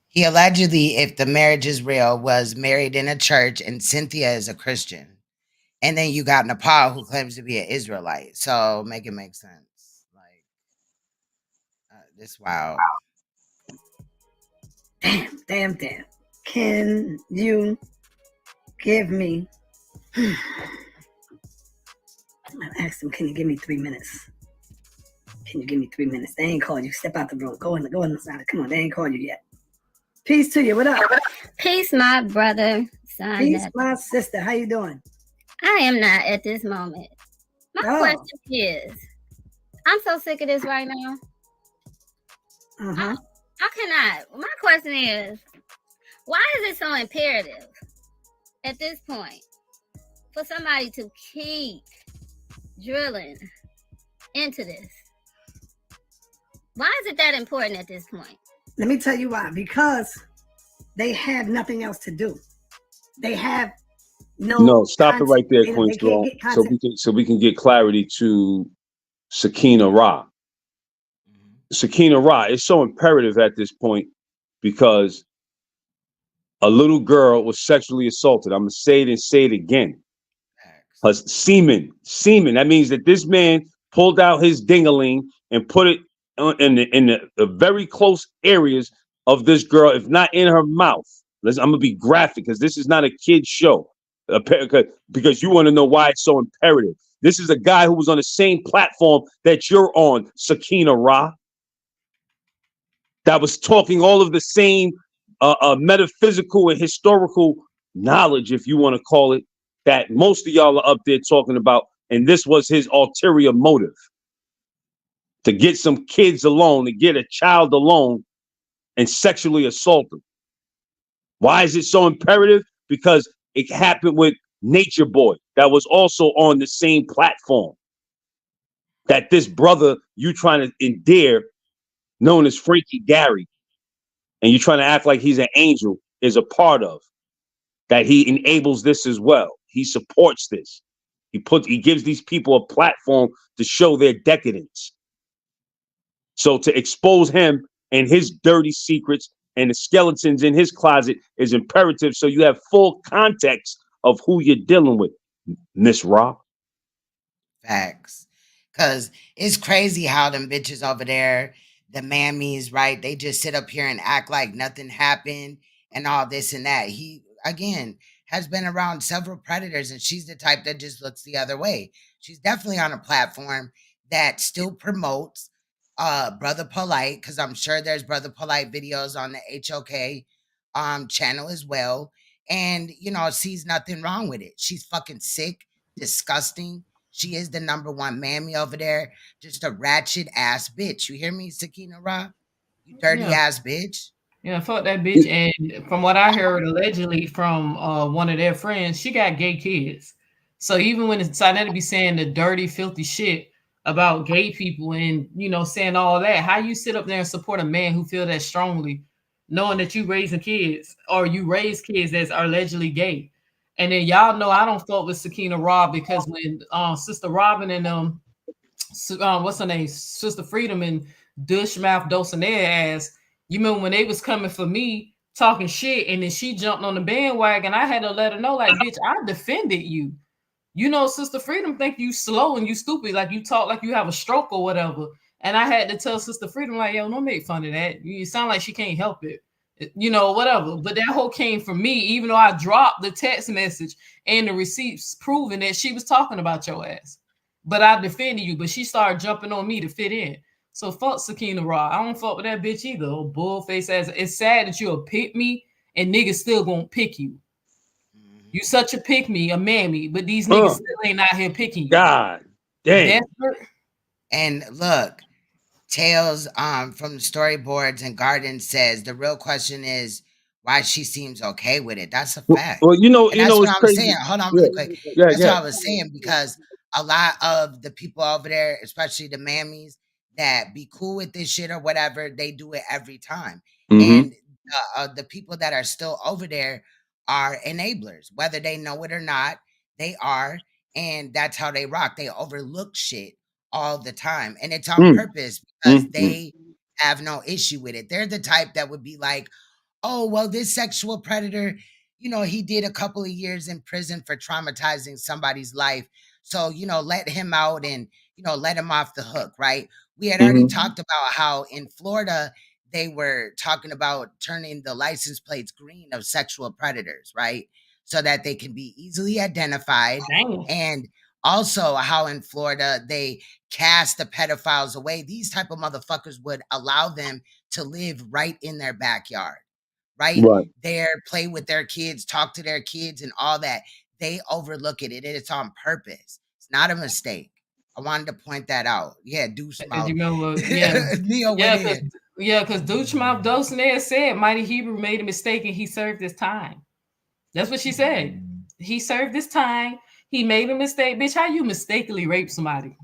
[SPEAKER 1] He allegedly, if the marriage is real, was married in a church, and Cynthia is a Christian. And then you got Nepal, who claims to be an Israelite. So make it make sense. Like, this wild.
[SPEAKER 11] Damn. Can you give me... I asked him, can you give me 3 minutes? Can you give me 3 minutes? They ain't called you. Step out the room. Go in the side. Come on, they ain't called you yet. Peace to you. What up?
[SPEAKER 21] Peace, my brother.
[SPEAKER 11] Peace, my sister. How you doing?
[SPEAKER 21] I am not at this moment. My question is, I'm so sick of this right now. I cannot. My question is, why is it so imperative at this point for somebody to keep drilling into this? Why is it that important at this point?
[SPEAKER 11] Let me tell you why. Because they have nothing else to do. They have
[SPEAKER 4] no. Stop it right there, Queen Strong. So we can get clarity to Sakina Ra. Sakina Ra, it's so imperative at this point because a little girl was sexually assaulted. I'm gonna say it and say it again. Her semen. That means that this man pulled out his dingaling and put it in the very close areas of this girl, if not in her mouth. I'm gonna be graphic because this is not a kid's show. Because you want to know why it's so imperative. This is a guy who was on the same platform that you're on, Sakina Ra, that was talking all of the same metaphysical and historical knowledge, if you want to call it, that most of y'all are up there talking about. And this was his ulterior motive, to get some kids alone, to get a child alone and sexually assault them. Why is it so imperative? Because it happened with Nature Boy, that was also on the same platform that this brother you trying to endear, known as Frankie Gary, and you trying to act like he's an angel, is a part of. That he enables this as well. He supports this. He gives these people a platform to show their decadence. So to expose him and his dirty secrets and the skeletons in his closet is imperative, so you have full context of who you're dealing with, Miss Ra.
[SPEAKER 1] Facts. Because it's crazy how them bitches over there the mammies, right? They just sit up here and act like nothing happened and all this and that. He, again, has been around several predators, and she's the type that just looks the other way. She's definitely on a platform that still promotes Brother Polite, because I'm sure there's Brother Polite videos on the HOK channel as well. And, you know, sees nothing wrong with it. She's fucking sick, disgusting. She is the #1 mammy over there. Just a ratchet ass bitch. You hear me, Sakina Ra? You dirty
[SPEAKER 5] Yeah.
[SPEAKER 1] ass bitch.
[SPEAKER 5] Yeah, fuck that bitch. And from what I heard, allegedly from one of their friends, she got gay kids. So even when Saneter be saying the dirty, filthy shit about gay people and, you know, saying all that, how you sit up there and support a man who feel that strongly, knowing that you raising kids or you raise kids that are allegedly gay. And then y'all know I don't fuck with Sakina Rob because when Sister Robin and what's her name, Sister Freedom and Dushmouth dosing their ass. You remember when they was coming for me talking shit, and then she jumped on the bandwagon. I had to let her know, like, bitch, I defended you. You know, Sister Freedom think you slow and you stupid, like you talk like you have a stroke or whatever. And I had to tell Sister Freedom, like, yo, don't make fun of that. You sound like she can't help it. You know, whatever. But that whole came from me, even though I dropped the text message and the receipts proving that she was talking about your ass. But I defended you, but she started jumping on me to fit in. So fuck Sakina Raw. I don't fuck with that bitch either. Oh, bullface ass. It's sad that you'll pick me and niggas still gonna pick you. You such a pick me, a mammy, but these niggas still ain't out here picking you.
[SPEAKER 4] God damn.
[SPEAKER 1] And look, Tails from the storyboards and Garden says the real question is why she seems okay with it. That's a fact.
[SPEAKER 4] Well, you know,
[SPEAKER 1] And that's what
[SPEAKER 4] it's
[SPEAKER 1] I was
[SPEAKER 4] crazy.
[SPEAKER 1] saying. Hold on
[SPEAKER 4] Yeah,
[SPEAKER 1] really quick.
[SPEAKER 4] yeah,
[SPEAKER 1] That's
[SPEAKER 4] yeah.
[SPEAKER 1] what I was saying, because a lot of the people over there, especially the mammies that be cool with this shit or whatever, they do it every time.
[SPEAKER 4] Mhm.
[SPEAKER 1] And the people that are still over there are enablers, whether they know it or not. They are, and that's how they rock. They overlook shit all the time, and it's on purpose because they have no issue with it. They're the type that would be like, oh, well, this sexual predator, you know, he did a couple of years in prison for traumatizing somebody's life. So, you know, let him out and, you know, let him off the hook, right? We had already talked about how in Florida, they were talking about turning the license plates green of sexual predators, right? So that they can be easily identified.
[SPEAKER 5] Dang.
[SPEAKER 1] And also how in Florida, they cast the pedophiles away. These type of motherfuckers would allow them to live right in their backyard. Right there, play with their kids, talk to their kids, and all that. They overlook it, and it's on purpose. It's not a mistake. I wanted to point that out. Yeah, douche
[SPEAKER 5] As
[SPEAKER 1] mouth.
[SPEAKER 5] you remember, yeah,
[SPEAKER 1] Neo went in.
[SPEAKER 5] because Dushmouth Dosanair said Mighty Hebrew made a mistake and he served his time. That's what she said. He served his time. He made a mistake. Bitch, how you mistakenly rape somebody?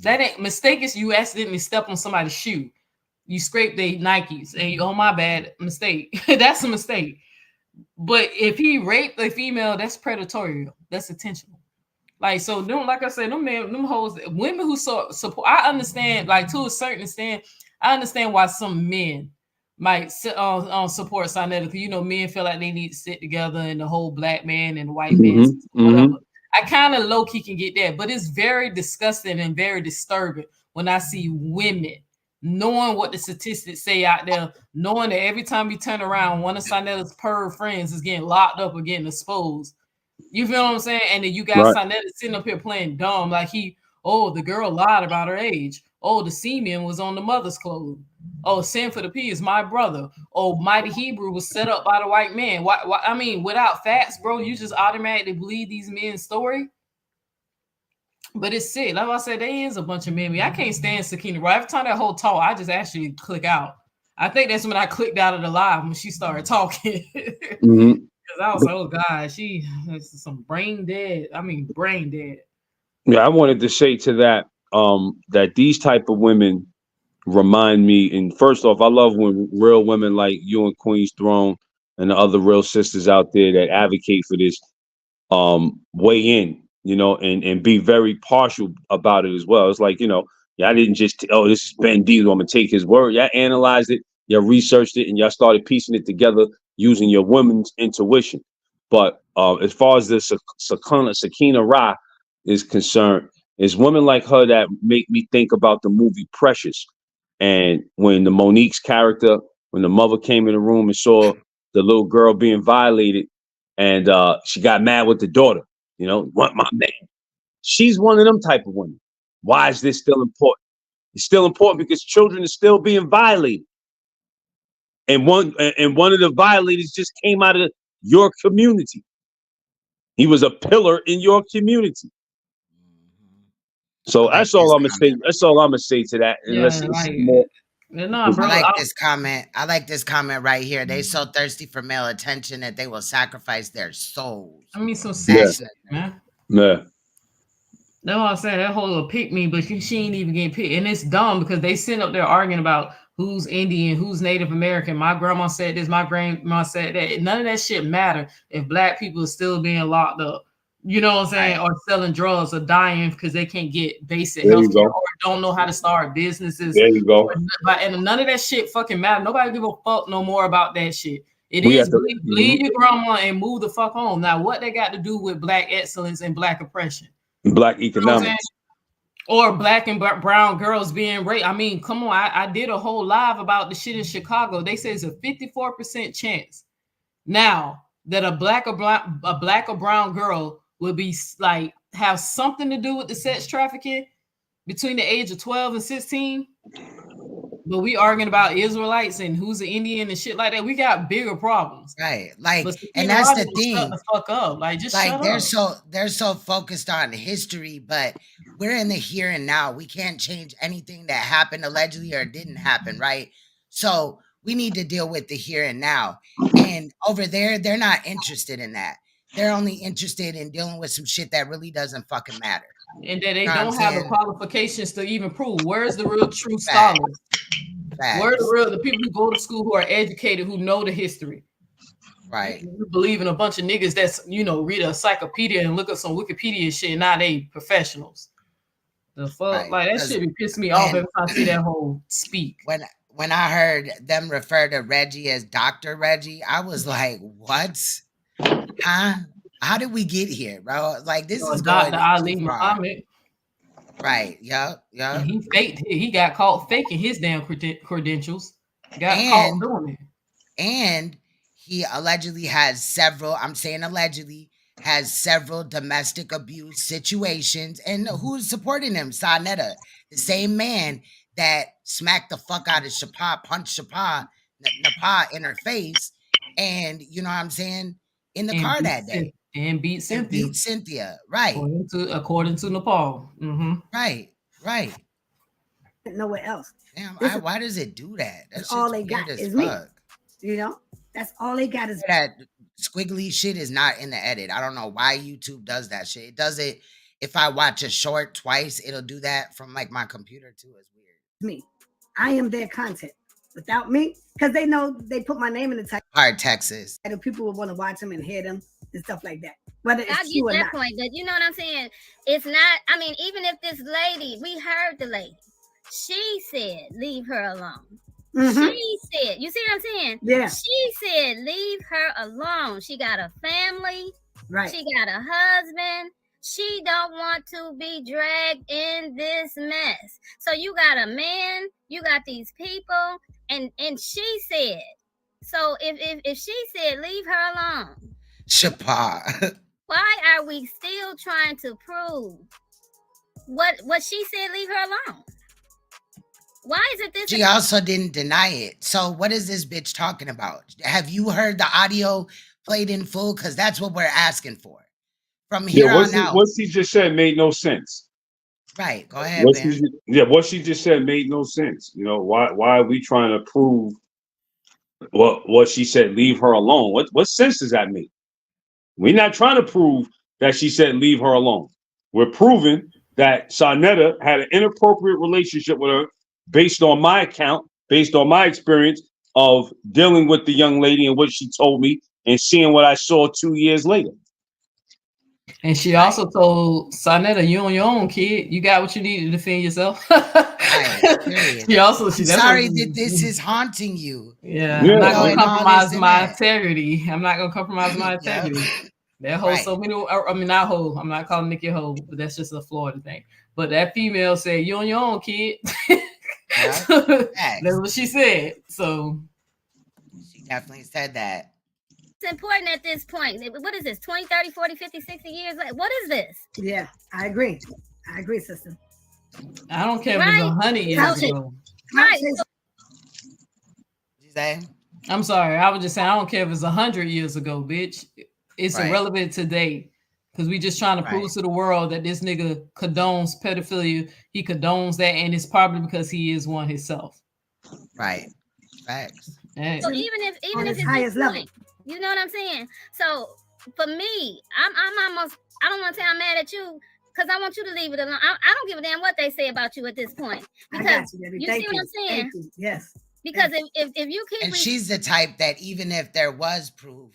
[SPEAKER 5] That ain't mistake is you accidentally step on somebody's shoe. You scrape their Nikes and you, oh my bad, mistake. That's a mistake. But if he raped a female, that's predatory. That's intentional. Like, so them, like I said, them hoes, women who support, I understand, like, to a certain extent, I understand why some men might support Saneter, because, you know, men feel like they need to sit together, and the whole black man and the white man, whatever. I kind of low-key can get that, but it's very disgusting and very disturbing when I see women knowing what the statistics say out there, knowing that every time you turn around, one of Saneter's perv friends is getting locked up or getting exposed. You feel what I'm saying? And then you got Saneter sitting up here playing dumb, like the girl lied about her age. Oh, the semen was on the mother's clothes. Oh, Sin for the P is my brother. Oh, Mighty Hebrew was set up by the white man. Why, I mean, without facts, bro, you just automatically believe these men's story. But it's sick. Like I said, there is a bunch of men. I can't stand Sakina. Right every time that whole talk, I just actually click out. I think that's when I clicked out of the live when she started talking. Because I was like, oh God, she is some brain dead. I mean, brain dead.
[SPEAKER 4] Yeah, I wanted to say to that, that these type of women remind me, and first off, I love when real women like you and Queen's Throne and the other real sisters out there that advocate for this weigh in, you know, and be very partial about it as well. It's like, you know, y'all didn't just, oh, this is Ben Diesel, I'm gonna take his word. Y'all analyzed it, y'all researched it, and y'all started piecing it together using your women's intuition. But as far as the Sakina Ra is concerned, it's women like her that make me think about the movie Precious. And when the Monique's character, when the mother came in the room and saw the little girl being violated, and she got mad with the daughter, you know, want my man. She's one of them type of women. Why is this still important? It's still important because children are still being violated. And one of the violators just came out of your community. He was a pillar in your community. So that's all I'm gonna say. That's all I'm gonna say to that. Unless it's more.
[SPEAKER 5] No, bro.
[SPEAKER 1] I like this comment. I like this comment right here. They so thirsty for male attention that they will sacrifice their souls.
[SPEAKER 5] I mean, some
[SPEAKER 4] Yeah.
[SPEAKER 5] shit, man.
[SPEAKER 4] Yeah.
[SPEAKER 5] That's what I'm saying. That whole little pick me, but she ain't even getting picked. And it's dumb because they sit up there arguing about who's Indian, who's Native American. My grandma said this, my grandma said that. None of that shit matter if black people are still being locked up. You know what I'm saying? Or selling drugs or dying because they can't get basic
[SPEAKER 4] There you
[SPEAKER 5] health care
[SPEAKER 4] go.
[SPEAKER 5] or don't know how to start businesses.
[SPEAKER 4] There you go.
[SPEAKER 5] And none of that shit fucking matter. Nobody give a fuck no more about that shit. It
[SPEAKER 4] We
[SPEAKER 5] is
[SPEAKER 4] have to-
[SPEAKER 5] bleed your grandma and move the fuck on. Now, what they got to do with black excellence and black oppression?
[SPEAKER 4] Black
[SPEAKER 5] You know what I'm saying?
[SPEAKER 4] economics.
[SPEAKER 5] Or black and brown girls being raped. I mean, come on. I did a whole live about the shit in Chicago. They say it's a 54% chance now that a black or brown girl will be like have something to do with the sex trafficking between the age of 12 and 16. But we arguing about Israelites and who's an Indian and shit like that. We got bigger problems.
[SPEAKER 1] Right. Like,
[SPEAKER 5] But
[SPEAKER 1] and that's the
[SPEAKER 5] Shut
[SPEAKER 1] thing.
[SPEAKER 5] the fuck up. Like, just
[SPEAKER 1] Like
[SPEAKER 5] shut
[SPEAKER 1] they're
[SPEAKER 5] up.
[SPEAKER 1] so focused on history, but we're in the here and now. We can't change anything that happened allegedly or didn't happen, right? So we need to deal with the here and now. And over there, they're not interested in that. They're only interested in dealing with some shit that really doesn't fucking matter.
[SPEAKER 5] And that they
[SPEAKER 1] Know what I'm
[SPEAKER 5] don't have the
[SPEAKER 1] saying?
[SPEAKER 5] qualifications to even prove. Where's the real true
[SPEAKER 1] Facts.
[SPEAKER 5] scholars?
[SPEAKER 1] Facts.
[SPEAKER 5] Where the people who go to school who are educated, who know the history?
[SPEAKER 1] Right.
[SPEAKER 5] You believe in a bunch of niggas that's, you know, read a encyclopedia and look up some Wikipedia shit. Now they professionals. The fuck?
[SPEAKER 1] Right.
[SPEAKER 5] Like, that
[SPEAKER 1] 'Cause
[SPEAKER 5] shit be pissing me off
[SPEAKER 1] when-
[SPEAKER 5] every time I see that whole speak.
[SPEAKER 1] When I heard them refer to Reggie as Dr. Reggie, I was like, what? Huh? How did we get here, bro? Like, this is going
[SPEAKER 5] Dr. Ali
[SPEAKER 1] too far.
[SPEAKER 5] Muhammad.
[SPEAKER 1] Right. Yup.
[SPEAKER 5] And he faked. He got caught faking his damn credentials. Got caught doing it.
[SPEAKER 1] And he allegedly has several, I'm saying allegedly, has several domestic abuse situations. And who's supporting him? Saneter, the same man that smacked the fuck out of Shapa, punched Shapa, Napa in her face. And you know what I'm saying? In the car that day.
[SPEAKER 5] And beat Cynthia.
[SPEAKER 1] Beat Cynthia. Right.
[SPEAKER 5] According to Nepal. Mm-hmm.
[SPEAKER 1] Right. Right.
[SPEAKER 11] Nowhere else.
[SPEAKER 1] Damn,
[SPEAKER 11] This is-
[SPEAKER 1] why does it do that?
[SPEAKER 11] That's all they got is me. You know, that's all they got is
[SPEAKER 1] that squiggly shit is not in the edit. I don't know why YouTube does that shit. It does it if I watch a short twice, it'll do that from like my computer too. It's weird.
[SPEAKER 11] me. I am their content. Without me, because they know they put my name in the title.
[SPEAKER 1] Hard Texas.
[SPEAKER 11] And people will want to watch them and hear them and stuff like that. Whether
[SPEAKER 21] I
[SPEAKER 11] it's
[SPEAKER 21] get
[SPEAKER 11] true or
[SPEAKER 21] that
[SPEAKER 11] not.
[SPEAKER 21] point, but you know what I'm saying? It's not, I mean, even if this lady, we heard the lady, she said, leave her alone.
[SPEAKER 11] Mhm.
[SPEAKER 21] She said, you see what I'm saying?
[SPEAKER 11] Yeah.
[SPEAKER 21] She said, leave her alone. She got a family.
[SPEAKER 11] Right.
[SPEAKER 21] She got a husband. She don't want to be dragged in this mess. So you got a man, you got these people, and she said, so if she said, leave her alone,
[SPEAKER 1] Shapa.
[SPEAKER 21] why are we still trying to prove what she said, leave her alone? Why is it this?
[SPEAKER 1] She also didn't deny it. So what is this bitch talking about? Have you heard the audio played in full? Because that's what we're asking for. From here on out.
[SPEAKER 4] What she just said made no sense.
[SPEAKER 1] Right. Go ahead,
[SPEAKER 4] What
[SPEAKER 1] man.
[SPEAKER 4] what she just said made no sense. You know, why are we trying to prove what she said, leave her alone? What sense does that make? We're not trying to prove that she said leave her alone. We're proving that Saneter had an inappropriate relationship with her based on my account, based on my experience of dealing with the young lady and what she told me and seeing what I saw 2 years later.
[SPEAKER 5] And she also told Saneter, you on your own, kid. You got what you need to defend yourself. She also,
[SPEAKER 1] I'm sorry that this is haunting you.
[SPEAKER 5] Yeah, I'm not gonna compromise my integrity. I'm not gonna compromise my
[SPEAKER 1] Yeah.
[SPEAKER 5] integrity. That hoe so many. I mean, not hoe. I'm not calling Nikki a hoe, but that's just a Florida thing. But that female said, "You on your own, kid." That's what she said. So
[SPEAKER 1] she definitely said that.
[SPEAKER 21] It's important at this point. What is this? 20, 30, 40, 50, 60 years? Like, what is this?
[SPEAKER 11] Yeah, I agree. I agree, sister.
[SPEAKER 5] I don't care if it's 100 years ago.
[SPEAKER 21] Right.
[SPEAKER 1] You say?
[SPEAKER 5] I'm sorry. I was just saying I don't care if it's 100 years ago, bitch. It's irrelevant today. Because we just trying to prove to the world that this nigga condones pedophilia. He condones that, and it's probably because he is one himself.
[SPEAKER 1] Right. Facts.
[SPEAKER 21] So even if it's highest level, you know what I'm saying? So for me, I'm almost, I don't want to say I'm mad at you because I want you to leave it alone. I don't give a damn what they say about you at this point. Because you see what I'm saying?
[SPEAKER 11] Yes.
[SPEAKER 21] Because if you keep
[SPEAKER 1] and she's the type that even if there was proof,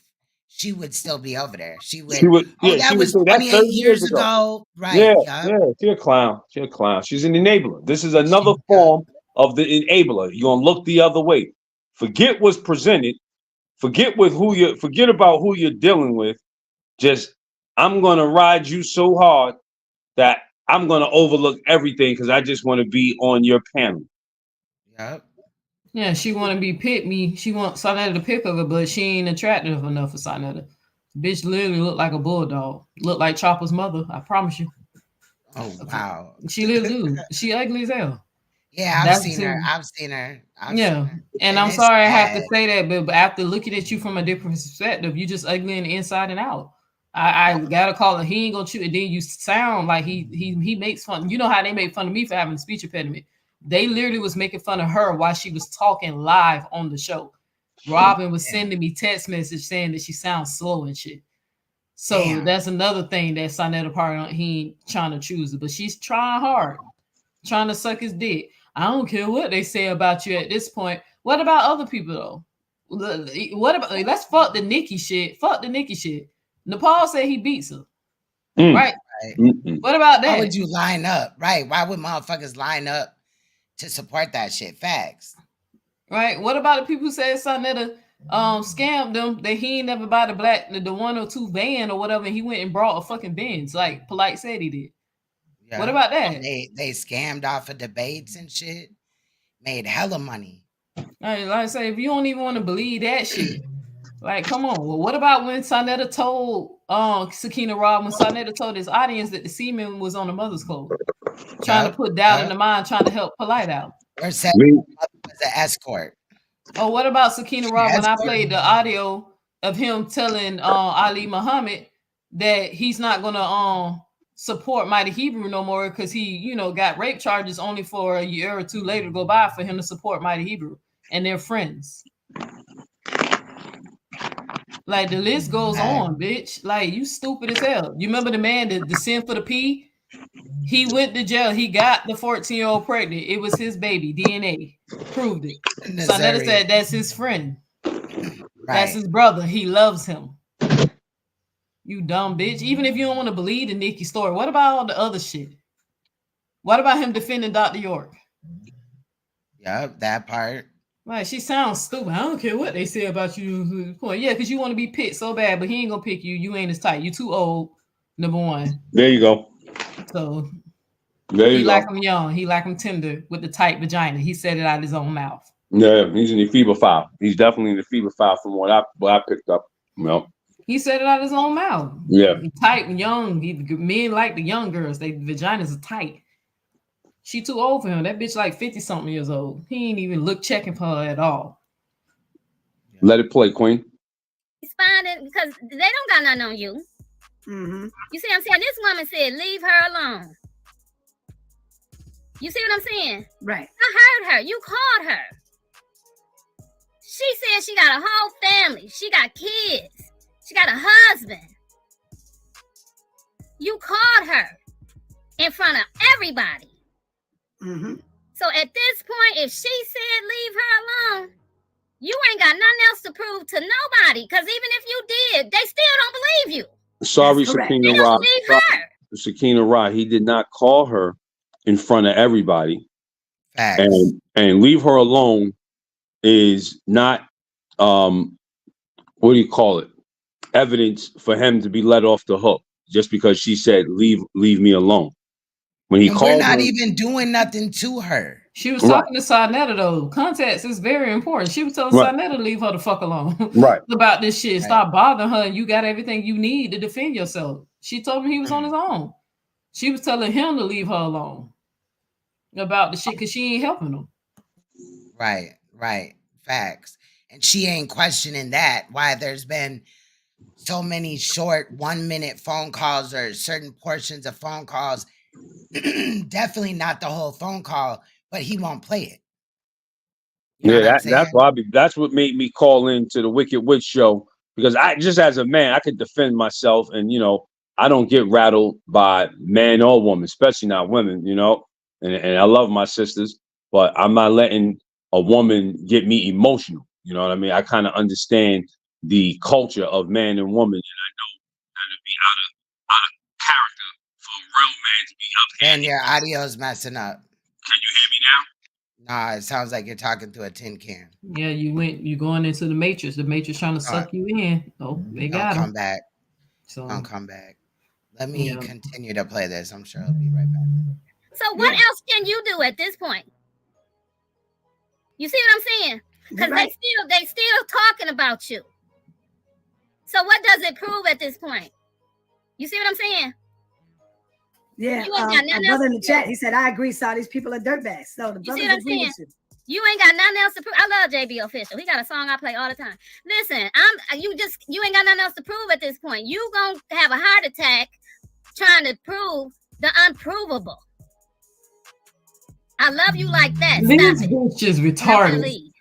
[SPEAKER 1] she would still be over there. She would that was 28 years ago. Right.
[SPEAKER 4] Yeah, she a clown. She a clown. She's an enabler. This is another form of the enabler. You're gonna look the other way. Forget what's presented. Forget about who you're dealing with. Just I'm gonna ride you so hard that I'm gonna overlook everything because I just want to be on your panel.
[SPEAKER 1] Yep.
[SPEAKER 5] Yeah, she want to be pick me. She want Saneter to pick her, but she ain't attractive enough for Saneter. Bitch literally look like a bulldog. Look like Chopper's mother. I promise you.
[SPEAKER 1] Oh wow.
[SPEAKER 5] She literally do. She ugly as hell.
[SPEAKER 1] Yeah, I've seen her. I've seen her.
[SPEAKER 5] And I'm sorry I have to say that, but after looking at you from a different perspective, you just ugly in the inside and out. I gotta call it. He ain't gonna shoot. And then you sound like he makes fun. You know how they make fun of me for having a speech impediment. They literally was making fun of her while she was talking live on the show. Robin was sending me text message saying that she sounds slow and shit. So that's another thing that Saneter part he ain't trying to choose it, but she's trying hard, trying to suck his dick. I don't care what they say about you at this point. What about other people though? What about let's fuck the NICKI shit? Fuck the NICKI shit. Nepal said he beats her. Right? What about that?
[SPEAKER 1] Why would you line up? Right. Why would motherfuckers line up to support that shit? Facts.
[SPEAKER 5] Right. What about the people who said Saneter scammed them that he ain't never buy the 102 van or whatever, and he went and brought a fucking Benz like Polite said he did.
[SPEAKER 1] Yeah.
[SPEAKER 5] What about that?
[SPEAKER 1] They scammed off of debates and shit. Made hella money.
[SPEAKER 5] Like I say, if you don't even want to believe that shit, like come on. Well, what about when Saneter told Sakina Rob, when Saneter told his audience that the semen was on the mother's clothes, trying to put doubt in the mind, trying to help Polite out.
[SPEAKER 1] Or said was an escort.
[SPEAKER 5] Oh, what about Sakina Rob when I played the audio of him telling Ali Muhammad that he's not gonna support Mighty Hebrew no more because he, got rape charges only for a year or two later to go by for him to support Mighty Hebrew and they're friends. Like the list goes on, bitch. Like you stupid as hell. You remember the man that the sin for the P? He went to jail. He got the 14-year-old pregnant. It was his baby. DNA proved it. Saneter said that's his friend. That's his brother. He loves him. You dumb bitch. Even if you don't want to believe the NICKI story, what about all the other shit? What about him defending Dr. York?
[SPEAKER 1] Yep, that part.
[SPEAKER 5] Like she sounds stupid. I don't care what they say about you. Yeah, because you want to be picked so bad, but he ain't gonna pick you. You ain't as tight. You too old. Number one.
[SPEAKER 4] There you go.
[SPEAKER 5] So
[SPEAKER 4] there you
[SPEAKER 5] he
[SPEAKER 4] go.
[SPEAKER 5] like him young. He like him tender with the tight vagina. He said it out of his own mouth.
[SPEAKER 4] Yeah, he's in the fever file. He's definitely in the fever file from what I picked up.
[SPEAKER 5] He said it out of his own mouth.
[SPEAKER 4] Yeah.
[SPEAKER 5] He tight and young. Men like the young girls. They vaginas are tight. She too old for him. That bitch like 50-something years old. He ain't even look checking for her at all.
[SPEAKER 4] Let it play, Queen.
[SPEAKER 21] It's fine because they don't got nothing on you.
[SPEAKER 11] Mm-hmm.
[SPEAKER 21] You see what I'm saying? This woman said, leave her alone. You see what I'm saying?
[SPEAKER 11] Right.
[SPEAKER 21] I heard her. You called her. She said she got a whole family. She got kids. She got a husband. You called her in front of everybody.
[SPEAKER 11] Mm-hmm.
[SPEAKER 21] So at this point, if she said leave her alone, you ain't got nothing else to prove to nobody. Because even if you did, they still don't believe you.
[SPEAKER 4] Sorry, Sakina Ra. Sakina Ra. He did not call her in front of everybody. And leave her alone is not what do you call it? Evidence for him to be let off the hook just because she said leave me alone. When he called
[SPEAKER 1] we're not
[SPEAKER 4] her,
[SPEAKER 1] even doing nothing to her.
[SPEAKER 5] She was
[SPEAKER 4] Right.
[SPEAKER 5] talking to Saneter though. Context is very important. She was telling
[SPEAKER 4] Right.
[SPEAKER 5] Saneter to leave her the fuck alone
[SPEAKER 4] Right.
[SPEAKER 5] about this shit.
[SPEAKER 1] Right.
[SPEAKER 5] Stop bothering her, and you got everything you need to defend yourself. She told him he was on his own. She was telling him to leave her alone about the shit because she ain't helping him.
[SPEAKER 1] Right. Facts. And she ain't questioning that, why there's been so many short 1-minute phone calls or certain portions of phone calls. Definitely not the whole phone call, but he won't play it. You know what I'm saying?
[SPEAKER 4] That's what made me call into the Wicked Witch show, because I just, as a man, I could defend myself, and I don't get rattled by man or woman, especially not women, and I love my sisters, but I'm not letting a woman get me emotional. You know what I mean? I kind of understand the culture of man and woman, and I know that it'd be out of character for a real man to be up here.
[SPEAKER 1] And your audio's messing up.
[SPEAKER 4] Can you hear me now?
[SPEAKER 1] Nah, it sounds like you're talking through a tin can.
[SPEAKER 5] Yeah, you going into the Matrix. The Matrix trying to suck you in. Oh, they got him.
[SPEAKER 1] Come back.
[SPEAKER 5] So
[SPEAKER 1] Don't come back. Let me continue to play this. I'm sure I'll be right back.
[SPEAKER 21] So what else can you do at this point? You see what I'm saying? Because they still talking about you. So what does it prove at this point? You see what I'm saying?
[SPEAKER 11] Yeah,
[SPEAKER 21] You ain't got
[SPEAKER 11] a
[SPEAKER 21] nothing
[SPEAKER 11] brother
[SPEAKER 21] else
[SPEAKER 11] in the
[SPEAKER 21] to
[SPEAKER 11] chat,
[SPEAKER 21] do.
[SPEAKER 11] he said, I agree, Saw these people are dirtbags. So the
[SPEAKER 21] You see
[SPEAKER 11] brothers
[SPEAKER 21] what I'm
[SPEAKER 11] agree
[SPEAKER 21] saying?
[SPEAKER 11] with you.
[SPEAKER 21] You ain't got nothing else to prove. I love JB Official. He got a song I play all the time. Listen, you ain't got nothing else to prove at this point. You gonna have a heart attack trying to prove the unprovable. I love you like that.
[SPEAKER 5] This
[SPEAKER 21] Stop it.
[SPEAKER 5] bitch is
[SPEAKER 21] And I'm gonna
[SPEAKER 5] retarded.
[SPEAKER 21] leave.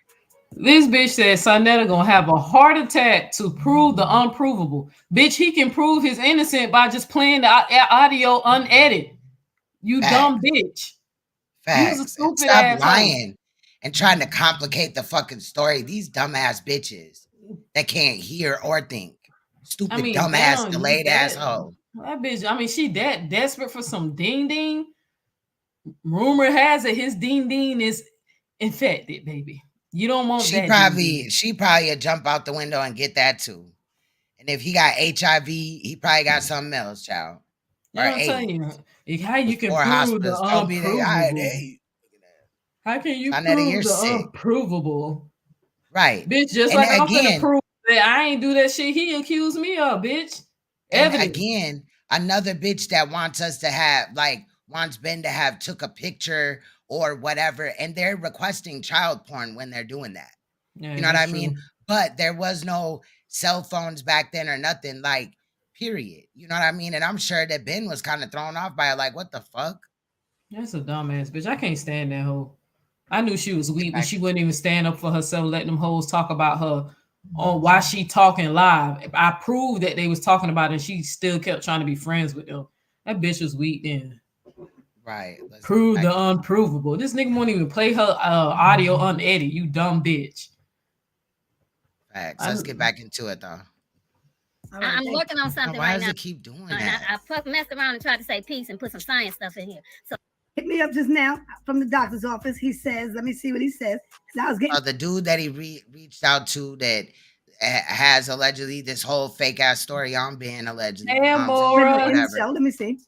[SPEAKER 5] This bitch said Saneter gonna have a heart attack to prove the unprovable. Bitch, he can prove his innocent by just playing the audio unedited. You dumb bitch. You was a
[SPEAKER 1] Facts. And
[SPEAKER 5] stupid
[SPEAKER 1] stop
[SPEAKER 5] asshole.
[SPEAKER 1] lying and trying to complicate the fucking story. These dumbass bitches that can't hear or think. Stupid, dumbass,
[SPEAKER 5] damn,
[SPEAKER 1] delayed asshole.
[SPEAKER 5] That bitch, she that desperate for some ding ding. Rumor has it his ding ding is infected, baby. You don't want
[SPEAKER 1] She
[SPEAKER 5] that.
[SPEAKER 1] probably would jump out the window and get that too. And if he got HIV, he probably got something else, child.
[SPEAKER 5] You know what I'm telling you? How you can prove the unprovable? How can you prove the unprovable?
[SPEAKER 1] Right.
[SPEAKER 5] Bitch, just
[SPEAKER 1] And
[SPEAKER 5] like I'm finna
[SPEAKER 1] again,
[SPEAKER 5] prove that I ain't do that shit he accused me of, bitch.
[SPEAKER 1] and
[SPEAKER 5] Evidence.
[SPEAKER 1] again, another bitch that wants us to have, wants Ben to have took a picture or whatever, and they're requesting child porn when they're doing that.
[SPEAKER 5] Yeah,
[SPEAKER 1] you know what I
[SPEAKER 5] that's
[SPEAKER 1] mean?
[SPEAKER 5] true.
[SPEAKER 1] But there was no cell phones back then or nothing, period. You know what I mean? And I'm sure that Ben was kind of thrown off by it, what the fuck?
[SPEAKER 5] That's a dumbass bitch. I can't stand that hoe. I knew she was weak when she wouldn't even stand up for herself, letting them hoes talk about her on why she talking live. I proved that they was talking about it, and she still kept trying to be friends with them. That bitch was weak then.
[SPEAKER 1] Right.
[SPEAKER 5] Prove the unprovable. This nigga won't even play her audio unedited. You dumb bitch.
[SPEAKER 1] Facts. Let's get back into it though.
[SPEAKER 21] I'm working on something
[SPEAKER 1] Why
[SPEAKER 21] right
[SPEAKER 1] does
[SPEAKER 21] now.
[SPEAKER 1] it keep doing that?
[SPEAKER 21] I messed around and tried to say peace and put some science stuff in here. So
[SPEAKER 11] Pick me up just now from the doctor's office. He says, let me see what he says. Because I was getting
[SPEAKER 1] the dude that he reached out to that has allegedly this whole fake ass story on being allegedly.
[SPEAKER 11] in the show. Let me see.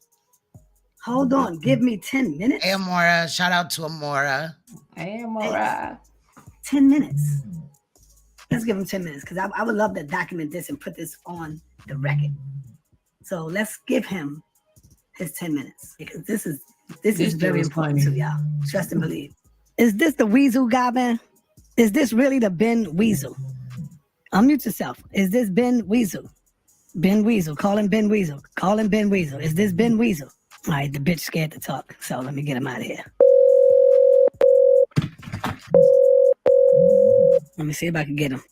[SPEAKER 11] Hold on. Give me 10 minutes.
[SPEAKER 1] Hey, Amora. Shout out to Amora.
[SPEAKER 5] Hey, Amora.
[SPEAKER 11] 10 minutes. Let's give him 10 minutes because I would love to document this and put this on the record. So let's give him his 10 minutes because this is very important to y'all. Trust and believe. Is this the Weasel guy, man? Is this really the Ben Weasel? Unmute yourself. Is this Ben Weasel? Ben Weasel. Call him Ben Weasel. Call him Ben Weasel. Is this Ben Weasel? All right, the bitch scared to talk. So let me get him out of here. Let me see if I can get him.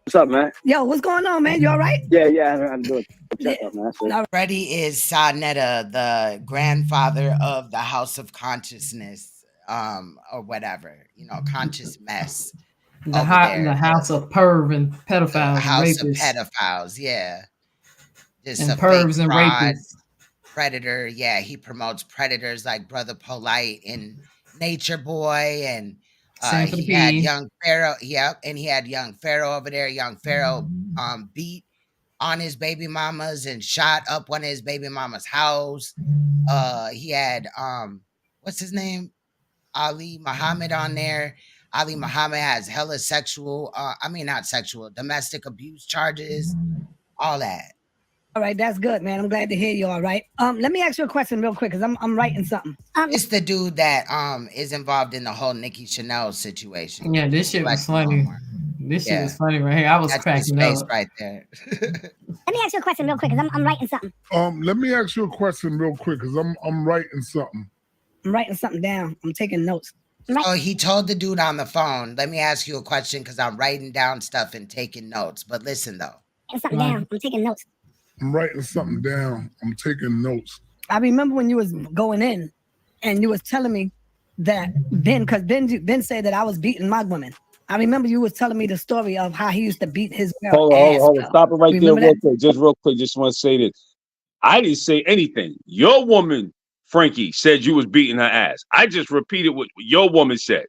[SPEAKER 2] What's up, man?
[SPEAKER 11] Yo, what's going on, man? You all right?
[SPEAKER 2] Yeah, I'm good. What's up, man?
[SPEAKER 1] Freddie is Saneter, the grandfather of the House of Consciousness, or whatever, conscious mess.
[SPEAKER 5] The house of perv and pedophiles and
[SPEAKER 1] House
[SPEAKER 5] rapists.
[SPEAKER 1] of pedophiles, yeah. Just
[SPEAKER 5] And
[SPEAKER 1] a
[SPEAKER 5] pervs
[SPEAKER 1] fake
[SPEAKER 5] and
[SPEAKER 1] fraud,
[SPEAKER 5] rapists.
[SPEAKER 1] predator. Yeah, he promotes predators like Brother Polite and Nature Boy, and he had Young Pharaoh. Yep, and he had Young Pharaoh over there. Young Pharaoh beat on his baby mamas and shot up one of his baby mamas' house. He had what's his name? Ali Muhammad on there. Ali Muhammad has hella sexual, not sexual, domestic abuse charges, all that.
[SPEAKER 11] All right, that's good, man. I'm glad to hear you. All right. Let me ask you a question real quick, because I'm writing something.
[SPEAKER 1] It's the dude that is involved in the whole Nikki Chanel situation.
[SPEAKER 5] Yeah, this shit was funny. This shit was funny right here. I was
[SPEAKER 1] That's
[SPEAKER 5] cracking
[SPEAKER 1] his face
[SPEAKER 5] up.
[SPEAKER 1] right there.
[SPEAKER 9] Let me ask you a question real quick, because I'm writing something.
[SPEAKER 12] Let me ask you a question real quick, because I'm writing something.
[SPEAKER 11] I'm writing something down. I'm taking notes.
[SPEAKER 1] So he told the dude on the phone, let me ask you a question because I'm writing down stuff and taking notes. But listen, though.
[SPEAKER 9] Something down. I'm taking notes.
[SPEAKER 12] I'm writing something down. I'm taking notes.
[SPEAKER 11] I remember when you was going in and you was telling me that because Ben said that I was beating my woman. I remember you was telling me the story of how he used to beat his girl.
[SPEAKER 4] Hold on. Stop it right there real quick. Just real quick. Just want to say this. I didn't say anything. Your woman, Frankie, said you was beating her ass. I just repeated what your woman said.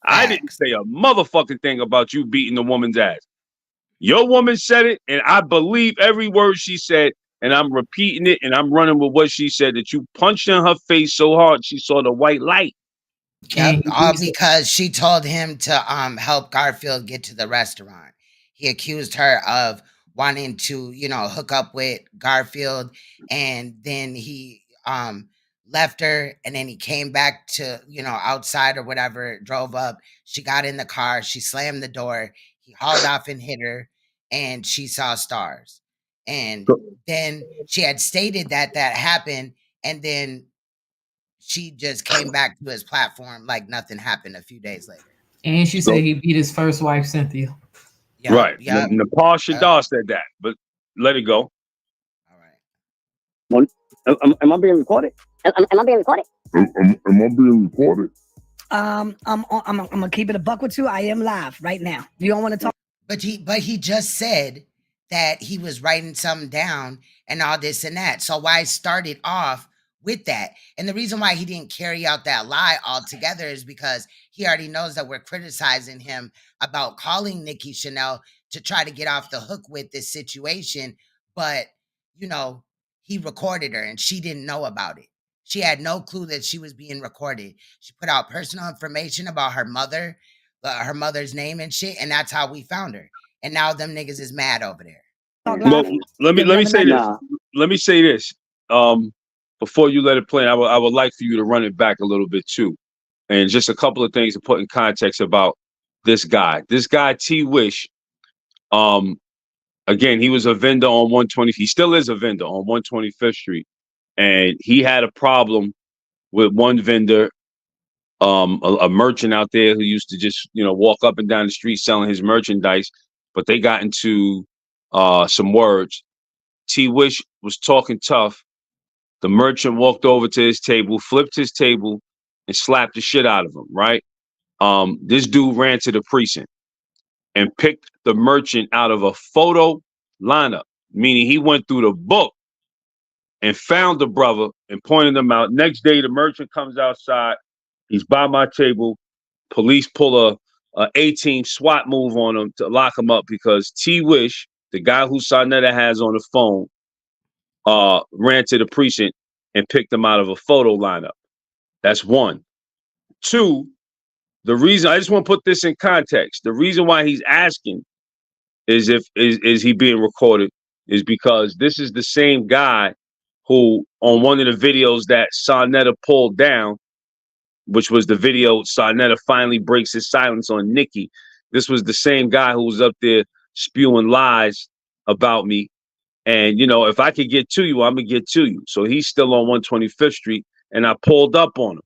[SPEAKER 4] I didn't say a motherfucking thing about you beating the woman's ass. Your woman said it, and I believe every word she said, and I'm repeating it, and I'm running with what she said, that you punched in her face so hard she saw the white light.
[SPEAKER 1] Yep, all because she told him to help Garfield get to the restaurant. He accused her of wanting to, hook up with Garfield, and then he left her, and then he came back to, outside or whatever, drove up. She got in the car, she slammed the door, he hauled off and hit her, and she saw stars. And then she had stated that happened, and then she just came back to his platform like nothing happened a few days later.
[SPEAKER 5] And she said he beat his first wife, Cynthia.
[SPEAKER 1] Yep,
[SPEAKER 4] right.
[SPEAKER 1] Yep.
[SPEAKER 4] Nepal Shadar said that, but let it go.
[SPEAKER 2] Am I being recorded? Am I being recorded?
[SPEAKER 12] Am I being recorded?
[SPEAKER 11] I'm gonna keep it a buck with you. I am live right now. You don't want to talk.
[SPEAKER 1] But he just said that he was writing something down and all this and that. So why started off with that? And the reason why he didn't carry out that lie altogether is because he already knows that we're criticizing him about calling Nikki Chanel to try to get off the hook with this situation. But, he recorded her and she didn't know about it. She had no clue that she was being recorded. She put out personal information about her mother, her mother's name and shit, and that's how we found her. And now them niggas is mad over there.
[SPEAKER 4] Well, let me say this. Let me say this. Before you let it play, I would like for you to run it back a little bit too, and just a couple of things to put in context about this guy. This guy T Wish. Again, he was a vendor on 120. He still is a vendor on 125th Street, and he had a problem with one vendor, a merchant out there who used to just walk up and down the street selling his merchandise. But they got into some words. T Wish was talking tough. The merchant walked over to his table, flipped his table, and slapped the shit out of him. Right. This dude ran to the precinct and picked the merchant out of a photo lineup, meaning he went through the book and found the brother and pointed him out. Next day, the merchant comes outside. He's by my table. Police pull a A-team SWAT move on him to lock him up because T Wish, the guy who Saneter has on the phone, ran to the precinct and picked him out of a photo lineup. That's one. Two, the reason I just want to put this in context. The reason why he's asking is is he being recorded is because this is the same guy who on one of the videos that Saneter pulled down, which was the video Saneter finally breaks his silence on NICKI. This was the same guy who was up there spewing lies about me. And, if I could get to you, I'm going to get to you. So he's still on 125th Street, and I pulled up on him.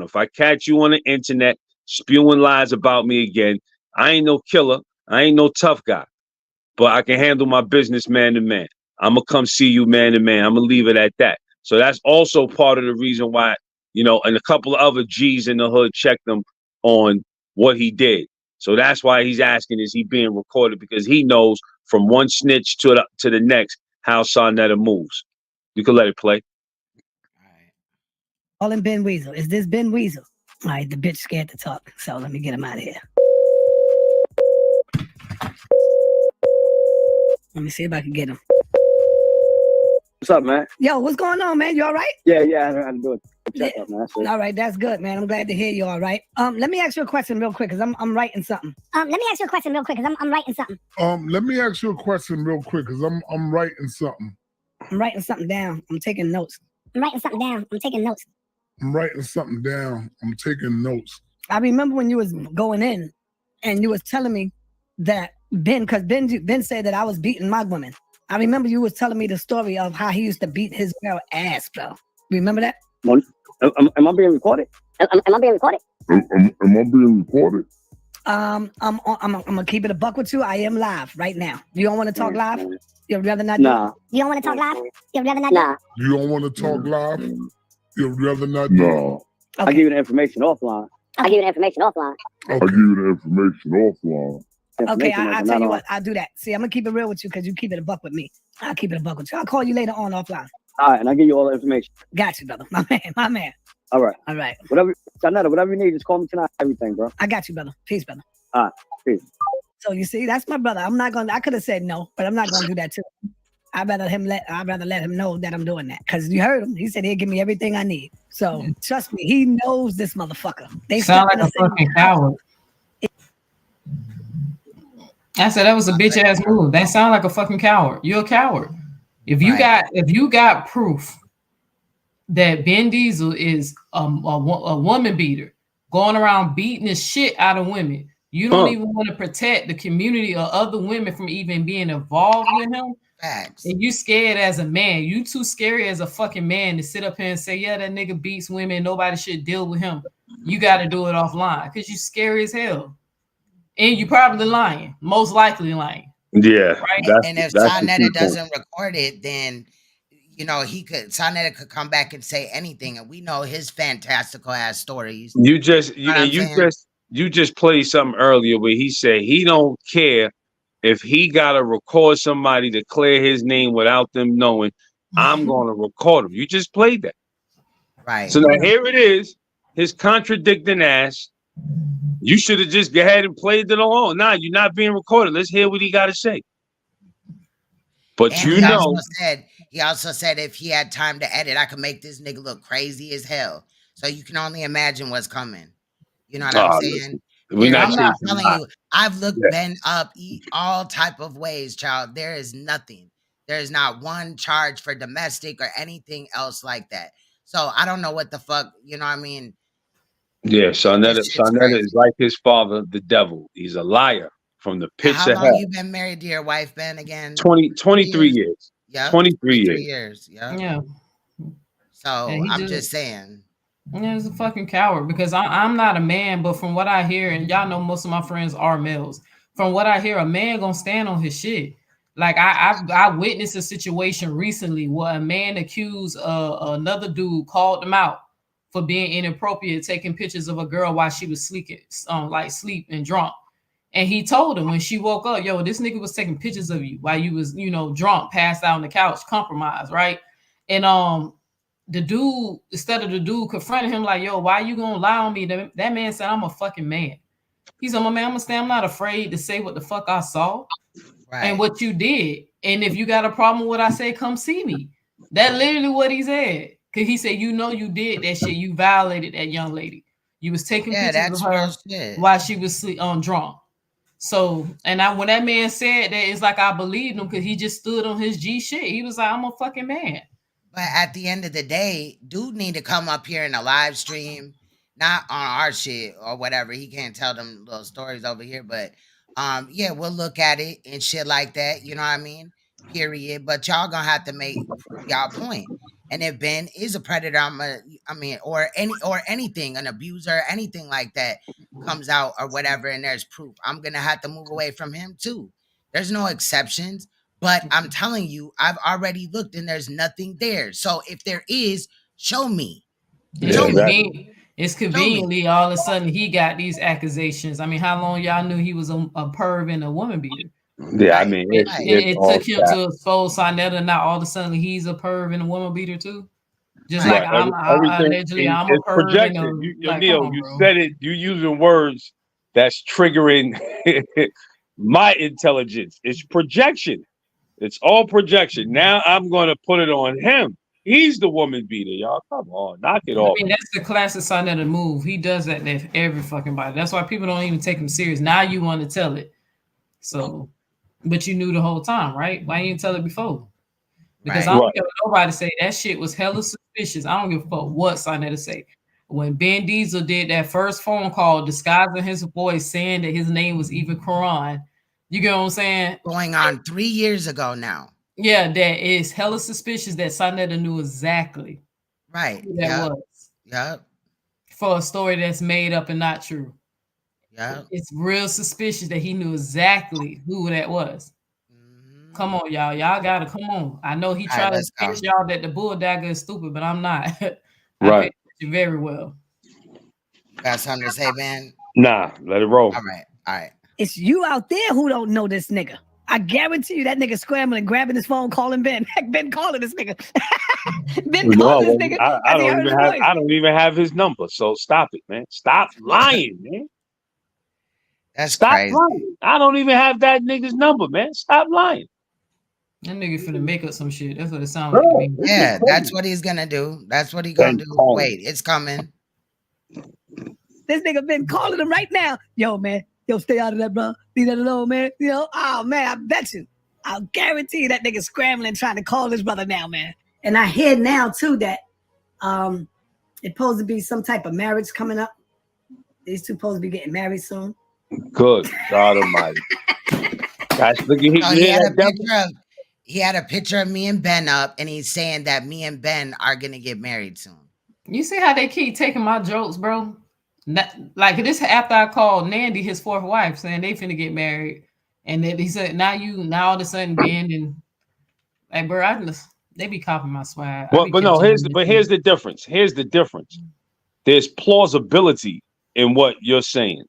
[SPEAKER 4] If I catch you on the internet spewing lies about me again, I ain't no killer. I ain't no tough guy. But I can handle my business man to man. I'm going to come see you man to man. I'm going to leave it at that. So that's also part of the reason why, and a couple of other G's in the hood checked him on what he did. So that's why he's asking, is he being recorded? Because he knows from one snitch to the next how Saneter moves. You can let it play.
[SPEAKER 11] Call him Ben Weasel. Is this Ben Weasel? All right, the bitch scared to talk, so let me get him out of here. Let me see if I can get him.
[SPEAKER 2] What's up, man?
[SPEAKER 11] Yo, what's going on, man? You all right?
[SPEAKER 2] Yeah, how to do it.
[SPEAKER 7] check up, man. That's it.
[SPEAKER 11] All right, that's good, man. I'm glad to hear you. All right. Let me ask you a question real quick, cause I'm writing something.
[SPEAKER 9] Let me ask you a question real quick, cause I'm writing something.
[SPEAKER 12] Let me ask you a question real quick, cause I'm writing something.
[SPEAKER 11] I'm writing something down. I'm taking notes.
[SPEAKER 9] I'm writing something down. I'm taking notes.
[SPEAKER 12] I'm writing something down. I'm taking notes.
[SPEAKER 11] I remember when you was going in, and you was telling me that Ben said that I was beating my women. I remember you was telling me the story of how he used to beat his girl ass, bro. Remember that?
[SPEAKER 2] Am I being recorded? Am I being recorded?
[SPEAKER 12] Am I being recorded?
[SPEAKER 11] I'm gonna keep it a buck with you. I am live right now. You don't want to talk live? You'd rather not?
[SPEAKER 2] Nah.
[SPEAKER 9] You don't want to talk live? You'd rather not?
[SPEAKER 2] Nah.
[SPEAKER 12] You don't want to talk live? You'd rather not? No.
[SPEAKER 2] I'll give you the information offline.
[SPEAKER 9] I'll give you the information offline.
[SPEAKER 12] I'll give you the information offline.
[SPEAKER 11] Okay, I'll tell you what. I'll do that. See, I'm gonna keep it real with you because you keep it a buck with me. I'll keep it a buck with you. I'll call you later on offline.
[SPEAKER 2] All right, and I'll give you all the information.
[SPEAKER 11] Got you, brother. My man.
[SPEAKER 2] All right.
[SPEAKER 11] All right.
[SPEAKER 2] Whatever, Saneter, whatever you need, just call me tonight. Everything, bro.
[SPEAKER 11] I got you, brother. Peace, brother.
[SPEAKER 2] All right. Peace.
[SPEAKER 11] So you see, that's my brother. I could have said no, but I'm not gonna do that too. I'd rather let him know that I'm doing that. Cause you heard him. He said he'd give me everything I need. So trust me, he knows this motherfucker. They
[SPEAKER 5] sound like a fucking coward. I said that was a bitch ass move. That sound like a fucking coward. You're a coward. If you got proof that Ben Diesel is a woman beater, going around beating the shit out of women, you don't even want to protect the community or other women from even being involved with him.
[SPEAKER 1] Facts.
[SPEAKER 5] And you scared as a man. You too scary as a fucking man to sit up here and say, yeah, that nigga beats women. Nobody should deal with him. You got to do it offline because you scary as hell. And you probably lying. Most likely lying.
[SPEAKER 4] Yeah.
[SPEAKER 5] Right?
[SPEAKER 1] And if Saneter doesn't record it, then Saneter could come back and say anything, and we know his fantastical ass stories.
[SPEAKER 4] You just played something earlier where he said he don't care if he gotta record somebody to clear his name without them knowing. I'm gonna record him. You just played that.
[SPEAKER 1] Right.
[SPEAKER 4] So now here it is, his contradicting ass. You should have just go ahead and played it along. Nah, you're not being recorded. Let's hear what he got to say. But
[SPEAKER 1] and he also said if he had time to edit, I could make this nigga look crazy as hell. So you can only imagine what's coming. You know what I'm saying? I'm not telling you. I've looked Ben up all type of ways, child. There is nothing. There is not one charge for domestic or anything else like that. So I don't know what the fuck, you know what I mean?
[SPEAKER 4] Yeah, Saneter is like his father, the devil. He's a liar from the pits of hell.
[SPEAKER 1] How long you been married to your wife, Ben, again?
[SPEAKER 4] 23 years.
[SPEAKER 1] Yeah.
[SPEAKER 4] 23 years.
[SPEAKER 1] Yeah. So I'm just saying.
[SPEAKER 5] Yeah, he's a fucking coward because I'm not a man, but from what I hear, and y'all know most of my friends are males. From what I hear, a man gonna stand on his shit. Like I witnessed a situation recently where a man accused another dude, called him out for being inappropriate, taking pictures of a girl while she was sleep and drunk. And he told her when she woke up, yo, this nigga was taking pictures of you while you was, drunk, passed out on the couch, compromised, right? And the dude, instead of the dude confronting him like, yo, why you gonna lie on me? That man said, I'm a fucking man. He's like, my man, I'm not afraid to say what the fuck I saw and what you did. And if you got a problem with what I say, come see me. That's literally what he said. Cause he said, you did that shit. You violated that young lady. You was taking pictures of her while she was drunk. So, and when that man said that, it's like I believed him because he just stood on his G shit. He was like, I'm a fucking man.
[SPEAKER 1] But at the end of the day, dude need to come up here in a live stream, not on our shit or whatever. He can't tell them little stories over here, but yeah, we'll look at it and shit like that. You know what I mean? Period. But y'all gonna have to make y'all point. And if Ben is a predator, or anything, an abuser, anything like that comes out or whatever, and there's proof, I'm gonna have to move away from him too. There's no exceptions, but I'm telling you, I've already looked and there's nothing there. So if there is, show me.
[SPEAKER 5] It's conveniently all of a sudden he got these accusations. I mean, how long y'all knew he was a perv and a woman beater?
[SPEAKER 4] Yeah, I mean,
[SPEAKER 5] it took him to expose Saneter, and now all of a sudden he's a perv and a woman beater too. Just like I'm allegedly, I'm a perv.
[SPEAKER 4] Projection. Neil, you said it. You using words that's triggering my intelligence. It's projection. It's all projection. Now I'm going to put it on him. He's the woman beater, y'all. Come on, knock it off.
[SPEAKER 5] I mean, that's the classic Saneter move. He does that to every fucking body. That's why people don't even take him serious. Now you want to tell it. So, but you knew the whole time, right? Why you didn't tell it before? Because I don't care what nobody say. That shit was hella suspicious. I don't give a fuck what Saneter say. When Ben Diesel did that first phone call disguising his voice, saying that his name was even Quran, you get what I'm saying?
[SPEAKER 1] Going on 3 years ago now.
[SPEAKER 5] Yeah, that is hella suspicious that Saneter knew exactly
[SPEAKER 1] Right.
[SPEAKER 5] who that was.
[SPEAKER 1] Yep.
[SPEAKER 5] For a story that's made up and not true.
[SPEAKER 1] Yeah.
[SPEAKER 5] It's real suspicious that he knew exactly who that was. Come on, y'all. Y'all gotta come on. I know he tried to teach y'all that the bull dagger is stupid, but I'm not. I pay attention very well.
[SPEAKER 1] Got something to say, man?
[SPEAKER 4] Nah, let it roll.
[SPEAKER 1] All right. All right.
[SPEAKER 11] It's you out there who don't know this nigga. I guarantee you that nigga scrambling, grabbing his phone, calling Ben. Ben calling this nigga. Ben calling this nigga.
[SPEAKER 4] I don't even have his number. So stop it, man. Stop lying, man.
[SPEAKER 1] That's
[SPEAKER 4] Stop
[SPEAKER 1] crazy.
[SPEAKER 4] lying. I don't even have that nigga's number, man. Stop lying.
[SPEAKER 5] That nigga finna make up some shit. That's what it sounds like to me.
[SPEAKER 1] Yeah, that's what he's gonna do. That's what he's gonna do. Wait, it's coming.
[SPEAKER 11] This nigga been calling him right now. Yo, man. Yo, stay out of that, bro. Leave that alone, man. You know, oh, man, I bet you. I'll guarantee you that nigga scrambling trying to call his brother now, man. And I hear now, too, that it's supposed to be some type of marriage coming up. These two supposed to be getting married soon.
[SPEAKER 4] Good God Almighty. Guys, look at
[SPEAKER 1] he had a picture of me and Ben up, and he's saying that me and Ben are gonna get married soon.
[SPEAKER 5] You see how they keep taking my jokes, bro? Like this after I called Nandy his fourth wife, saying they finna get married, and then he said, now all of a sudden Ben and like, bro, they be copying my swag.
[SPEAKER 4] But no, here's the difference. Here's the difference. There's plausibility in what you're saying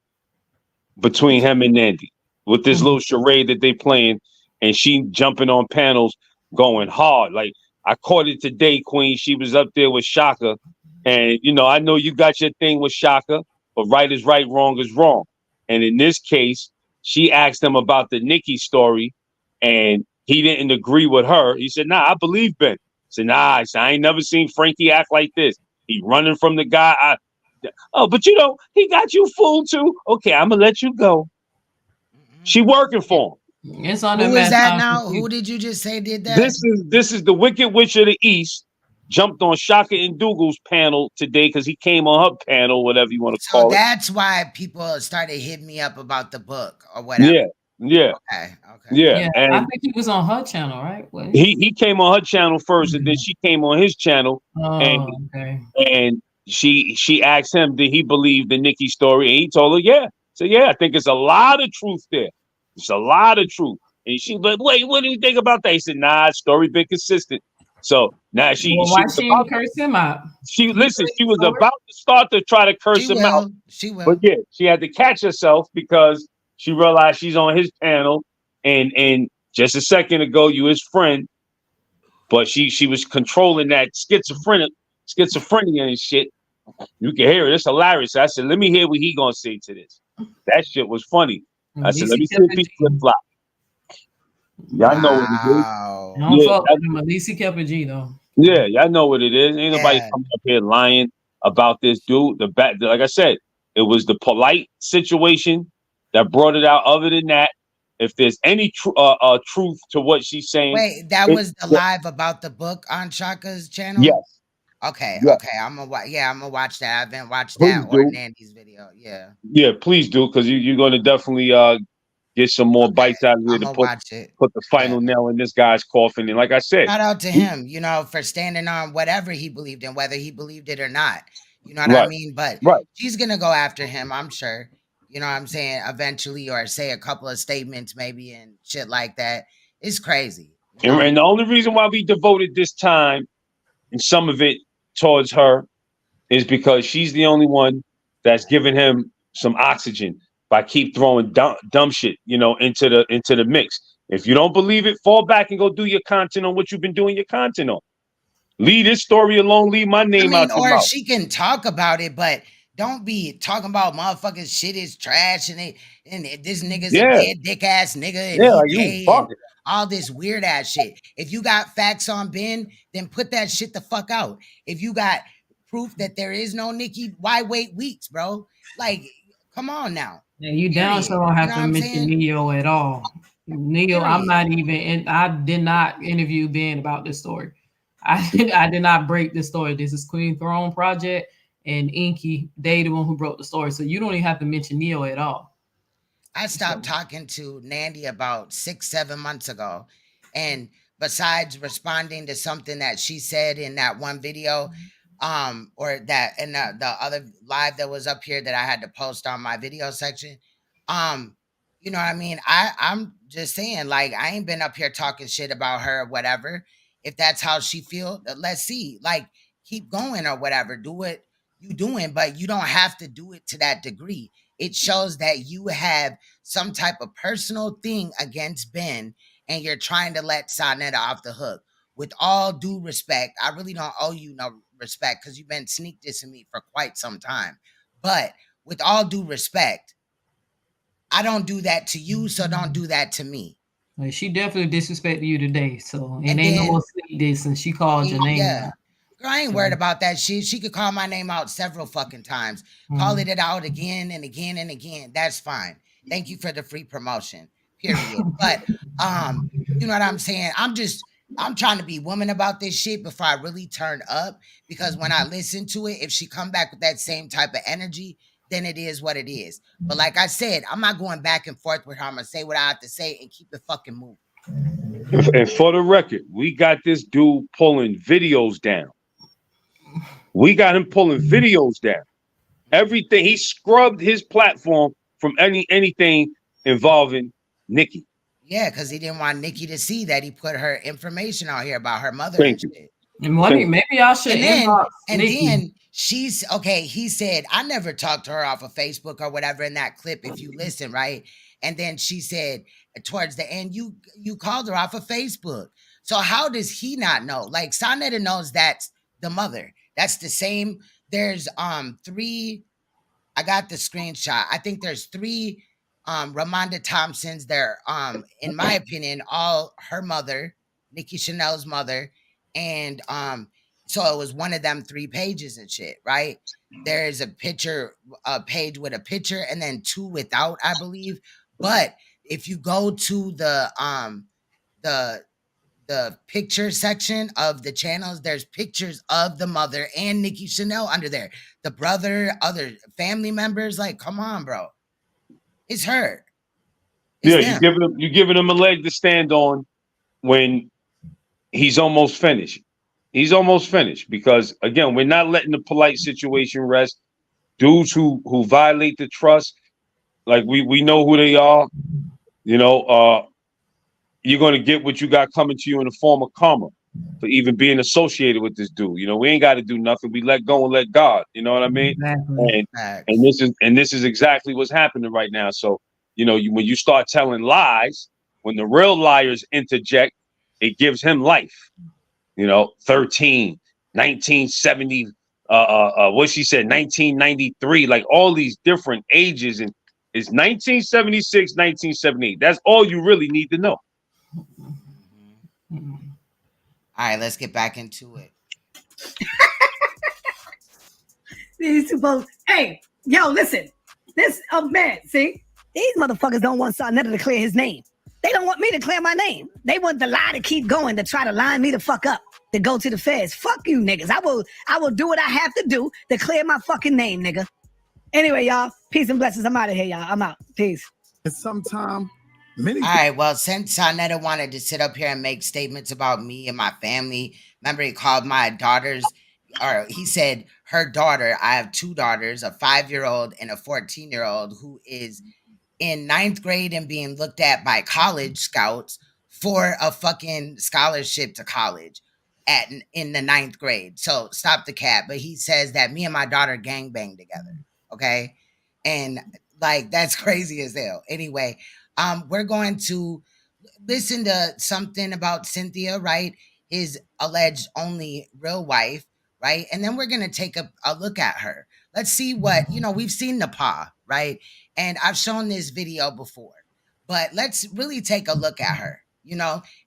[SPEAKER 4] between him and Nandy with this little charade that they playing, and she jumping on panels going hard. Like I caught it today, Queen. She was up there with Shaka. And, you know, I know you got your thing with Shaka, but right is right, wrong is wrong. And in this case, she asked him about the NICKI story, and he didn't agree with her. He said, nah, I believe Ben. He said, nah, I ain't never seen Frankie act like this. He running from the guy. But, you know, he got you fooled, too. Okay, I'm going to let you go. She working for him.
[SPEAKER 5] It's on
[SPEAKER 1] Who is that now? Who did you just say did that?
[SPEAKER 4] This is the Wicked Witch of the East. Jumped on Shaka and Dougal's panel today because he came on her panel, whatever you want to call it.
[SPEAKER 1] So that's why people started hitting me up about the book or whatever.
[SPEAKER 4] Yeah.
[SPEAKER 1] Okay.
[SPEAKER 5] Yeah,
[SPEAKER 4] and
[SPEAKER 5] I think he was on her channel, right?
[SPEAKER 4] He came on her channel first, and then she came on his channel. And she asked him, did he believe the NICKI story? And he told her, yeah. So yeah, I think it's a lot of truth there. It's a lot of truth. And she like, wait, what do you think about that? He said, nah, story been consistent. So now
[SPEAKER 5] why she didn't curse him out?
[SPEAKER 4] She was about to start to try to curse him out.
[SPEAKER 1] She will.
[SPEAKER 4] But yeah, she had to catch herself because she realized she's on his panel, and just a second ago you his friend, but she was controlling that schizophrenia and shit. You can hear it. It's hilarious. I said, let me hear what he gonna say to this. That shit was funny. I said, let me see if he flip flop. Y'all know what it is.
[SPEAKER 5] Don't fuck with him. At least he kept a G though.
[SPEAKER 4] Yeah, y'all know what it is. Ain't nobody coming up here lying about this dude. Like I said, it was the polite situation that brought it out. Other than that, if there's any truth to what she's saying,
[SPEAKER 1] wait, that was the live about the book on Shaka's channel.
[SPEAKER 4] Yes.
[SPEAKER 1] Okay.
[SPEAKER 4] Yes.
[SPEAKER 1] Okay. I'm gonna watch that. I haven't watched that or Nandy's video. Yeah.
[SPEAKER 4] Yeah, please do, because you're gonna definitely get some more bites out of here to put the final nail in this guy's coffin. And like I said,
[SPEAKER 1] shout out to him, you know, for standing on whatever he believed in, whether he believed it or not. You know what I mean? But she's gonna go after him, I'm sure. You know what I'm saying? Eventually, or say a couple of statements maybe and shit like that. It's crazy.
[SPEAKER 4] And the only reason why we devoted this time and some of it towards her is because she's the only one that's giving him some oxygen by keep throwing dumb shit, you know, into the mix. If you don't believe it, fall back and go do your content on what you've been doing your content on. Leave this story alone. Leave my name out your
[SPEAKER 1] or
[SPEAKER 4] mouth.
[SPEAKER 1] she can talk about it, but Don't be talking about motherfucking shit is trash and this nigga's a
[SPEAKER 4] Yeah,
[SPEAKER 1] dead dick ass nigga and
[SPEAKER 4] yeah,
[SPEAKER 1] he
[SPEAKER 4] like you
[SPEAKER 1] gay and
[SPEAKER 4] bugging.
[SPEAKER 1] all this weird ass shit. If you got facts on Ben, then put that shit the fuck out. If you got proof that there is no Nicki, why wait weeks, bro? Like, come on now.
[SPEAKER 5] And you down sure
[SPEAKER 1] Period.
[SPEAKER 5] don't
[SPEAKER 1] You
[SPEAKER 5] have
[SPEAKER 1] know
[SPEAKER 5] to
[SPEAKER 1] what I'm
[SPEAKER 5] mention
[SPEAKER 1] saying?
[SPEAKER 5] Neo at all. Neo, I'm
[SPEAKER 1] Period.
[SPEAKER 5] not even, and I did not interview Ben about this story. I did not break this story. This is Queen Throne Project and Inky. They the one who broke the story. So you don't even have to mention Neo at all.
[SPEAKER 1] I stopped talking to Nandy about 6-7 months ago. And besides responding to something that she said in that one video, or that in the other live that was up here that I had to post on my video section, you know what I mean? I'm just saying, like, I ain't been up here talking shit about her or whatever. If that's how she feel, let's see. Like, keep going or whatever. Do what you doing, but you don't have to do it to that degree. It shows that you have some type of personal thing against Ben and you're trying to let Saneter off the hook. With all due respect, I really don't owe you no respect because you've been sneak dissing me for quite some time. But with all due respect, I don't do that to you, so don't do that to me.
[SPEAKER 5] Like, she definitely disrespected you today. So it
[SPEAKER 1] And
[SPEAKER 5] ain't no
[SPEAKER 1] then,
[SPEAKER 5] more sneak this, and she called your name
[SPEAKER 1] yeah.
[SPEAKER 5] out.
[SPEAKER 1] Girl, I ain't worried about that shit. She could call my name out several fucking times. Call it out again and again and again. That's fine. Thank you for the free promotion. Period. But you know what I'm saying? I'm trying to be woman about this shit before I really turn up. Because when I listen to it, if she come back with that same type of energy, then it is what it is. But like I said, I'm not going back and forth with her. I'm gonna say what I have to say and keep it fucking moving.
[SPEAKER 4] And for the record, we got this dude pulling videos down. We got him pulling videos down. Everything, he scrubbed his platform from anything involving Nicki.
[SPEAKER 1] Yeah, because he didn't want Nicki to see that he put her information out here about her mother and
[SPEAKER 4] Thank you.
[SPEAKER 1] shit.
[SPEAKER 5] And maybe y'all should inbox Nicki.
[SPEAKER 1] Then she's okay. He said, I never talked to her off of Facebook or whatever in that clip, if you listen, right? And then she said towards the end, you called her off of Facebook. So how does he not know? Like, Saneter knows that's the mother. That's the same. There's 3. I got the screenshot. I think there's 3 Ramonda Thompsons. They're in my opinion, all her mother, Nicki Chanel's mother, and so it was one of them 3 pages and shit, right? There's a page with a picture, and then 2 without, I believe. But if you go to the picture section of the channels, there's pictures of the mother and Nicki Chanel under there. The brother, other family members, like, come on, bro. It's her. It's
[SPEAKER 4] Yeah, you're giving him a leg to stand on when he's almost finished. He's almost finished because again, we're not letting the polite situation rest. Dudes who violate the trust, like we know who they are. You know, you're going to get what you got coming to you in the form of karma for even being associated with this dude. You know, we ain't got to do nothing. We let go and let God. You know what I mean?
[SPEAKER 5] Exactly.
[SPEAKER 4] And this is exactly what's happening right now. So, you know, when you start telling lies, when the real liars interject, it gives him life. You know, 13, 1970, what she said, 1993, like all these different ages, and it's 1976, 1978. That's all you really need to know.
[SPEAKER 1] All right, let's get back into it.
[SPEAKER 11] These supposed, hey, yo, listen. This man, see? These motherfuckers don't want Saneter to clear his name. They don't want me to clear my name. They want the lie to keep going, to try to line me the fuck up, to go to the feds. Fuck you niggas. I will do what I have to do to clear my fucking name, nigga. Anyway, y'all, peace and blessings. I'm out of here, y'all. I'm out. Peace.
[SPEAKER 19] It's sometime
[SPEAKER 1] All right, well, since Saneter wanted to sit up here and make statements about me and my family, remember he called my daughters, or he said her daughter, I have 2 daughters, a 5-year-old and a 14-year-old who is in 9th grade and being looked at by college scouts for a fucking scholarship to college in the 9th grade. So stop the cap. But he says that me and my daughter gangbang together. Okay. And like, that's crazy as hell. Anyway, we're going to listen to something about Cynthia, right? His alleged only real wife, right? And then we're going to take a look at her. let's see what, we've seen the paw, right? And I've shown this video before, but let's really take a look at her,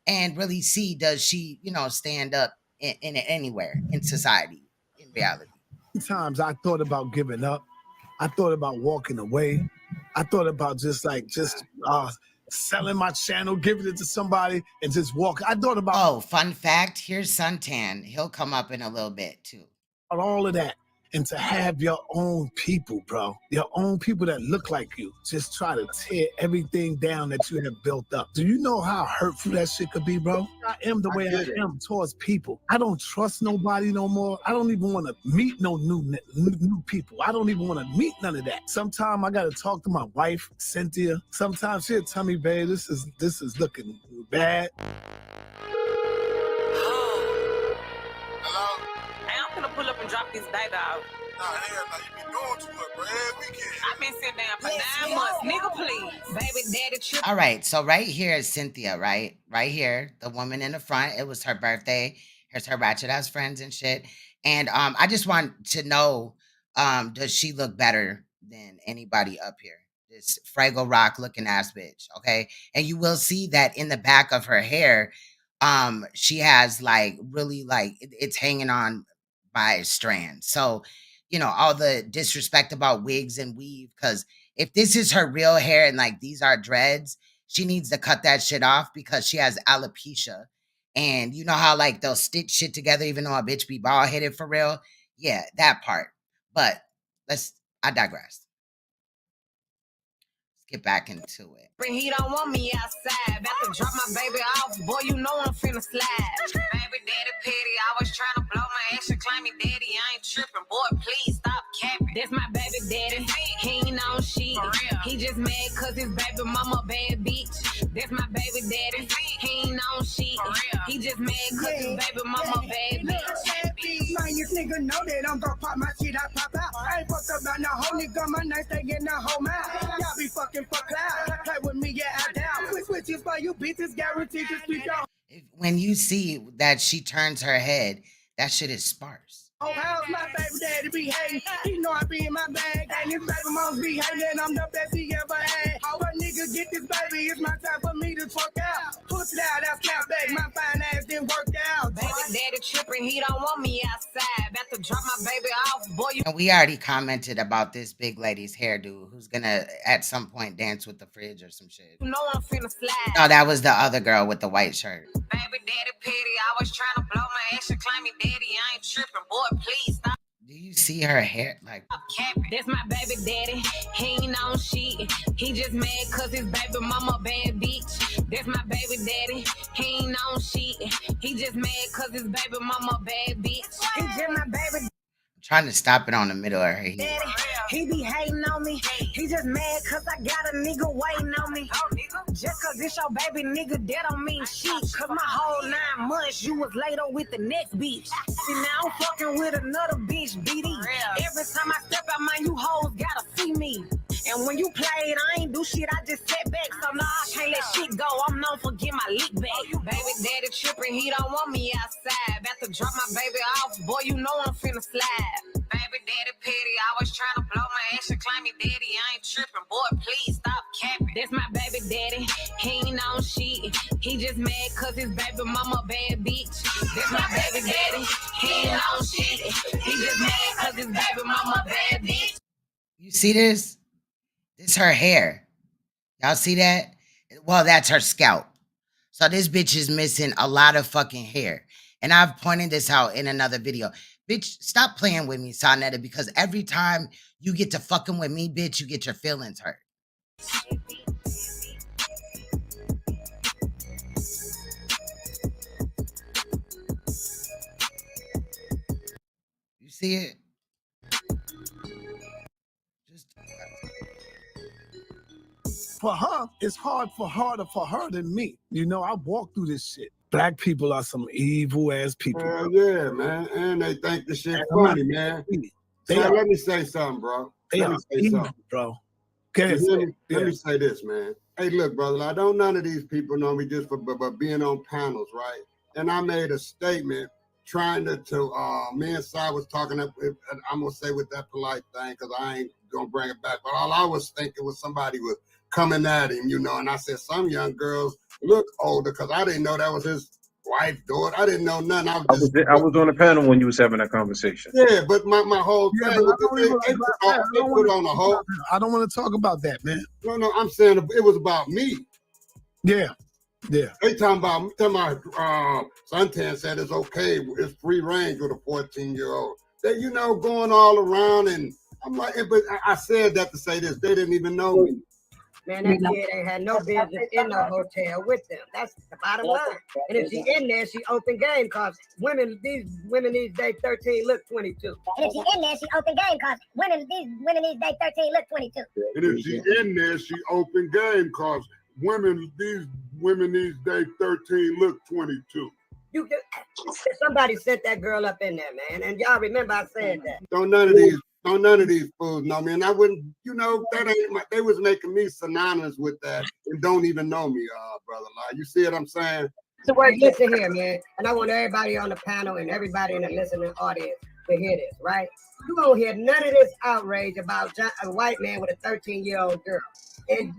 [SPEAKER 1] and really see, does she, stand up in anywhere in society, in reality.
[SPEAKER 19] Sometimes I thought about giving up. I thought about walking away. I thought about just selling my channel, giving it to somebody, and just walk. I thought about.
[SPEAKER 1] Oh, fun fact, here's Suntan. He'll come up in a little bit too.
[SPEAKER 19] All of that. And to have your own people, bro, your own people that look like you, just try to tear everything down that you have built up. Do you know how hurtful that shit could be, bro? I am the way I am towards people. I don't trust nobody no more. I don't even want to meet no new people. I don't even want to meet none of that. Sometimes I got to talk to my wife, Cynthia. Sometimes she'll tell me, babe, this is looking bad.
[SPEAKER 10] Pull up and drop this baby out. Nah, hell no, you been doing too much, bro. Every weekend. I've been sitting down for 9 months. Nigga, please. Baby daddy trip.
[SPEAKER 1] All right, so right here is Cynthia, right? Right here, the woman in the front. It was her birthday. Here's her ratchet ass friends and shit. And I just want to know, does she look better than anybody up here? This Fraggle Rock looking ass bitch, okay? And you will see that in the back of her hair, she has really it's hanging on by a strand. So, all the disrespect about wigs and weave, because if this is her real hair and these are dreads, she needs to cut that shit off because she has alopecia. And you know how they'll stitch shit together even though a bitch be bald headed for real? Yeah, that part. But I digress. Get back into it.
[SPEAKER 10] He don't want me outside. About to drop my baby off. Boy, you know I'm finna slide. Baby daddy petty. Always trying to blow my ass and claim me daddy. I ain't tripping. Boy, please stop capping. That's my baby daddy. He ain't on shit. He just mad cause his baby mama bad bitch. That's my baby daddy. He ain't on shit. He just mad cause his baby mama bad bitch.
[SPEAKER 22] This nigga know that I'm gonna pop my shit, I pop out. I ain't fucked about no whole nigga, my nights they get no home out. Y'all be fucking for cloud. Play with me, yeah, I down. Quick switches for you bitches, guaranteed to speak on.
[SPEAKER 1] When you see that she turns her head, that shit is sparse.
[SPEAKER 22] Oh, how's my baby daddy behave? He know I be in my bag. And his baby mom's behaving, I'm the best he ever had. How a nigga get this baby, it's my time for me to fuck out. Push it out, that's snap back, my fine ass didn't work out.
[SPEAKER 10] Baby daddy tripping, he don't want me outside. About to drop my baby off, boy.
[SPEAKER 1] And we already commented about this big lady's hairdo who's gonna at some point dance with the fridge or some shit.
[SPEAKER 10] You know I'm finna slide.
[SPEAKER 1] No, that was the other girl with the white shirt.
[SPEAKER 10] Baby daddy petty, always trying to blow my ass and claim me daddy. I ain't tripping, boy. Please stop.
[SPEAKER 1] Do you see her hair?
[SPEAKER 10] That's my baby daddy. He ain't on shit. He just mad cause his baby mama bad bitch. That's my baby daddy. He ain't on shit. He just mad cause his baby mama bad bitch. He just my baby.
[SPEAKER 1] Trying to stop it on the middle of her head.
[SPEAKER 22] Daddy, he be hating on me. He just mad cause I got a nigga waiting on me. Just cause it's your baby nigga, that don't mean shit. Cause my whole 9 months you was laid up with the next bitch. See now I'm fucking with another bitch, BD. Every time I step out, man, you hoes gotta see me. And when you played, I ain't do shit, I just sat back. So nah, I can't let shit go. I'm known for getting my lick back. Baby daddy tripping, he don't want me outside. About to drop my baby off, boy, you know I'm finna slide. Baby daddy petty, always trying to blow my ass and claim me daddy. I ain't tripping, boy, please stop capping. That's my baby daddy, he ain't on shit. He just mad cause his baby mama bad bitch. That's my baby daddy, he ain't on shit. He just mad cause his baby mama bad bitch.
[SPEAKER 1] You see this? This is her hair. Y'all see that? Well, that's her scalp. So this bitch is missing a lot of fucking hair. And I've pointed this out in another video. Bitch, stop playing with me, Saneter, because every time you get to fucking with me, bitch, you get your feelings hurt. You see it?
[SPEAKER 19] For her, it's harder for her than me. You know, I walk through this shit. Black people are some evil ass people.
[SPEAKER 23] Yeah, man. And they think this shit funny, man. Let me say something, bro. Let me say something,
[SPEAKER 19] bro.
[SPEAKER 23] Let me say this, man. Hey, look, brother, I don't none of these people know me just for being on panels, right? And I made a statement trying to me and Si was talking, I'm going to say with that polite thing, because I ain't going to bring it back, but all I was thinking was somebody was coming at him, you know, and I said, some young girls look older, because I didn't know that was his wife, daughter. I didn't know nothing. I
[SPEAKER 3] was on the panel when you was having that conversation.
[SPEAKER 23] Yeah, but my whole thing,
[SPEAKER 19] I don't want to talk about that, man.
[SPEAKER 23] No, I'm saying it was about me.
[SPEAKER 19] Yeah.
[SPEAKER 23] They talking about Suntan said it's okay, it's free range with a 14-year-old. They, you know, going all around, and I'm like, but I said that to say this, they didn't even know me.
[SPEAKER 8] Man, that kid ain't had no business in no hotel with them. That's the bottom line. And if she in there, she open game, because these women these days 13 look 22.
[SPEAKER 9] And if she in there, she open game, because women these days 13 look 22.
[SPEAKER 23] And if she in there, she open game, because women these days 13 look 22.
[SPEAKER 8] Somebody set that girl up in there, man. And y'all remember I said that.
[SPEAKER 23] Don't none of these fools know me, and I wouldn't, you know, that ain't they was making me synonymous with that and don't even know me, brother. You see what I'm saying?
[SPEAKER 8] So listen here, man, and I want everybody on the panel and everybody in the listening audience to hear this, right? You won't hear none of this outrage about a white man with a 13-year-old girl.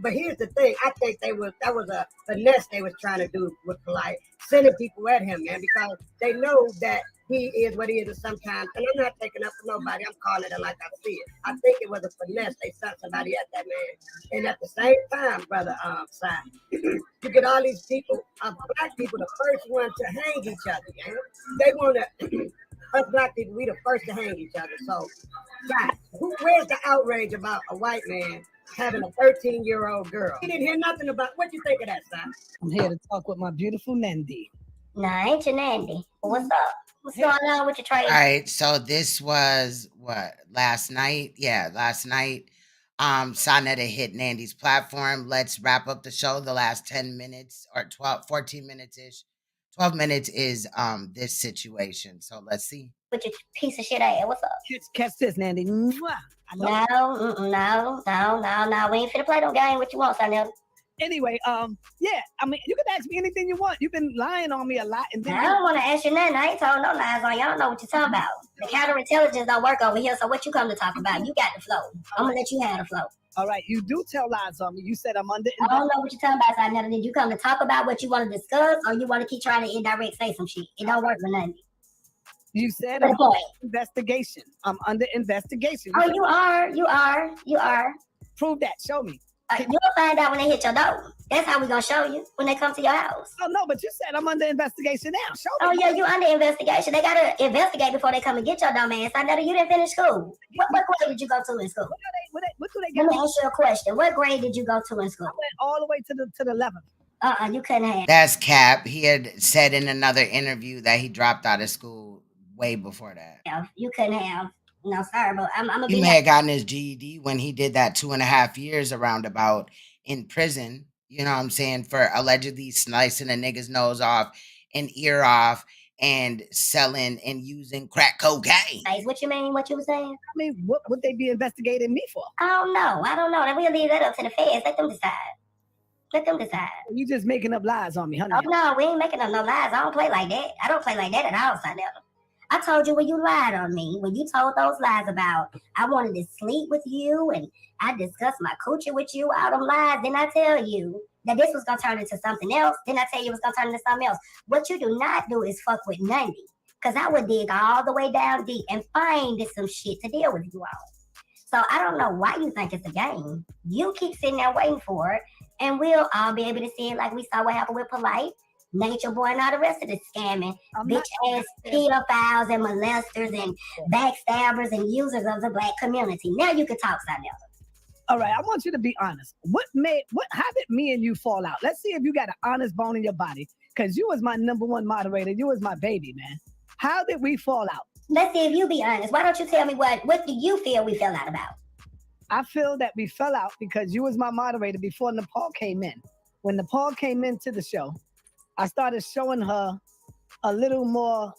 [SPEAKER 8] But here's the thing, I think that was a finesse they was trying to do with Polite, sending people at him, man, because they know that he is what he is sometimes. And I'm not taking up for nobody, I'm calling it like I see it. I think it was a finesse. They sent somebody at that man. And at the same time, brother you get all these people, black people, the first one to hang each other, man. They want to, us black people, we the first to hang each other. So, guys, where's the outrage about a white man having a 13-year-old girl? He didn't hear nothing about, what you think of that, son?
[SPEAKER 11] I'm here to talk with my beautiful Nandi.
[SPEAKER 6] Nah, ain't your Nandi. What's up? What's going on with your trade?
[SPEAKER 1] All right, so this was last night? Yeah, last night. Saneter hit Nandi's platform. Let's wrap up the show. The last 10 minutes or 14 minutes-ish. 12 minutes is this situation. So let's see.
[SPEAKER 6] With your piece of shit ass. What's up?
[SPEAKER 11] Catch this, Nandi.
[SPEAKER 6] No. We ain't finna play no game. What you want, Saneter?
[SPEAKER 11] Anyway, yeah, I mean, you can ask me anything you want. You've been lying on me a lot. And
[SPEAKER 6] I don't want to ask you nothing. I ain't told no lies on you. I don't know what you're talking about. The counterintelligence don't work over here, so what you come to talk about? You got the flow. I'm going to let you have the flow.
[SPEAKER 11] All right, you do tell lies on me. You said I'm under.
[SPEAKER 6] I don't know what you're talking about, Saneter. Did you come to talk about what you want to discuss, or you want to keep trying to indirect say some shit? It don't work for nothing.
[SPEAKER 11] You said I'm under investigation. I'm under investigation.
[SPEAKER 6] Oh, you are.
[SPEAKER 11] Prove that. Show me.
[SPEAKER 6] You'll find out when they hit your door. That's how we gonna show you when they come to your house.
[SPEAKER 11] Oh no, but you said I'm under investigation now. Show me.
[SPEAKER 6] Oh yeah, you under investigation. They gotta investigate before they come and get your dumb ass. I know you didn't finish school. What grade did you go to in school?
[SPEAKER 11] What do they get?
[SPEAKER 6] Let me ask you a question. What grade did you go to in school?
[SPEAKER 11] I went all the way to the 11th.
[SPEAKER 6] You couldn't have.
[SPEAKER 1] That's cap. He had said in another interview that he dropped out of school way before that.
[SPEAKER 6] Yeah, you couldn't have. No, sorry, but I'm gonna be.
[SPEAKER 1] He may have gotten his GED when he did that 2.5 years around about in prison. You know what I'm saying? For allegedly slicing a nigga's nose off, an ear off, and selling and using crack cocaine.
[SPEAKER 6] What you mean? What you were saying?
[SPEAKER 11] I mean, what would they be investigating me for?
[SPEAKER 6] I don't know. We'll leave that up to the feds. Let them decide.
[SPEAKER 11] You just making up lies on me, honey.
[SPEAKER 6] Oh no, we ain't making up no lies. I don't play like that. I don't play like that at all, Saneter. I told you when you lied on me, when you told those lies about I wanted to sleep with you and I discussed my coochie with you, all them lies, then I tell you that this was going to turn into something else. Then I tell you it was going to turn into something else. What you do not do is fuck with Nandi, because I would dig all the way down deep and find some shit to deal with you all. So I don't know why you think it's a game. You keep sitting there waiting for it, and we'll all be able to see it like we saw what happened with Polite, Nature Boy, and all the rest of the scamming, bitch-ass pedophiles and molesters and backstabbers and users of the black community. Now you can talk, Saneter.
[SPEAKER 11] All right, I want you to be honest. How did me and you fall out? Let's see if you got an honest bone in your body, because you was my #1 moderator. You was my baby, man. How did we fall out?
[SPEAKER 6] Let's see if you be honest. Why don't you tell me what do you feel we fell out about?
[SPEAKER 11] I feel that we fell out because you was my moderator before Nepal came in. When Nepal came into the show, I started showing her a little more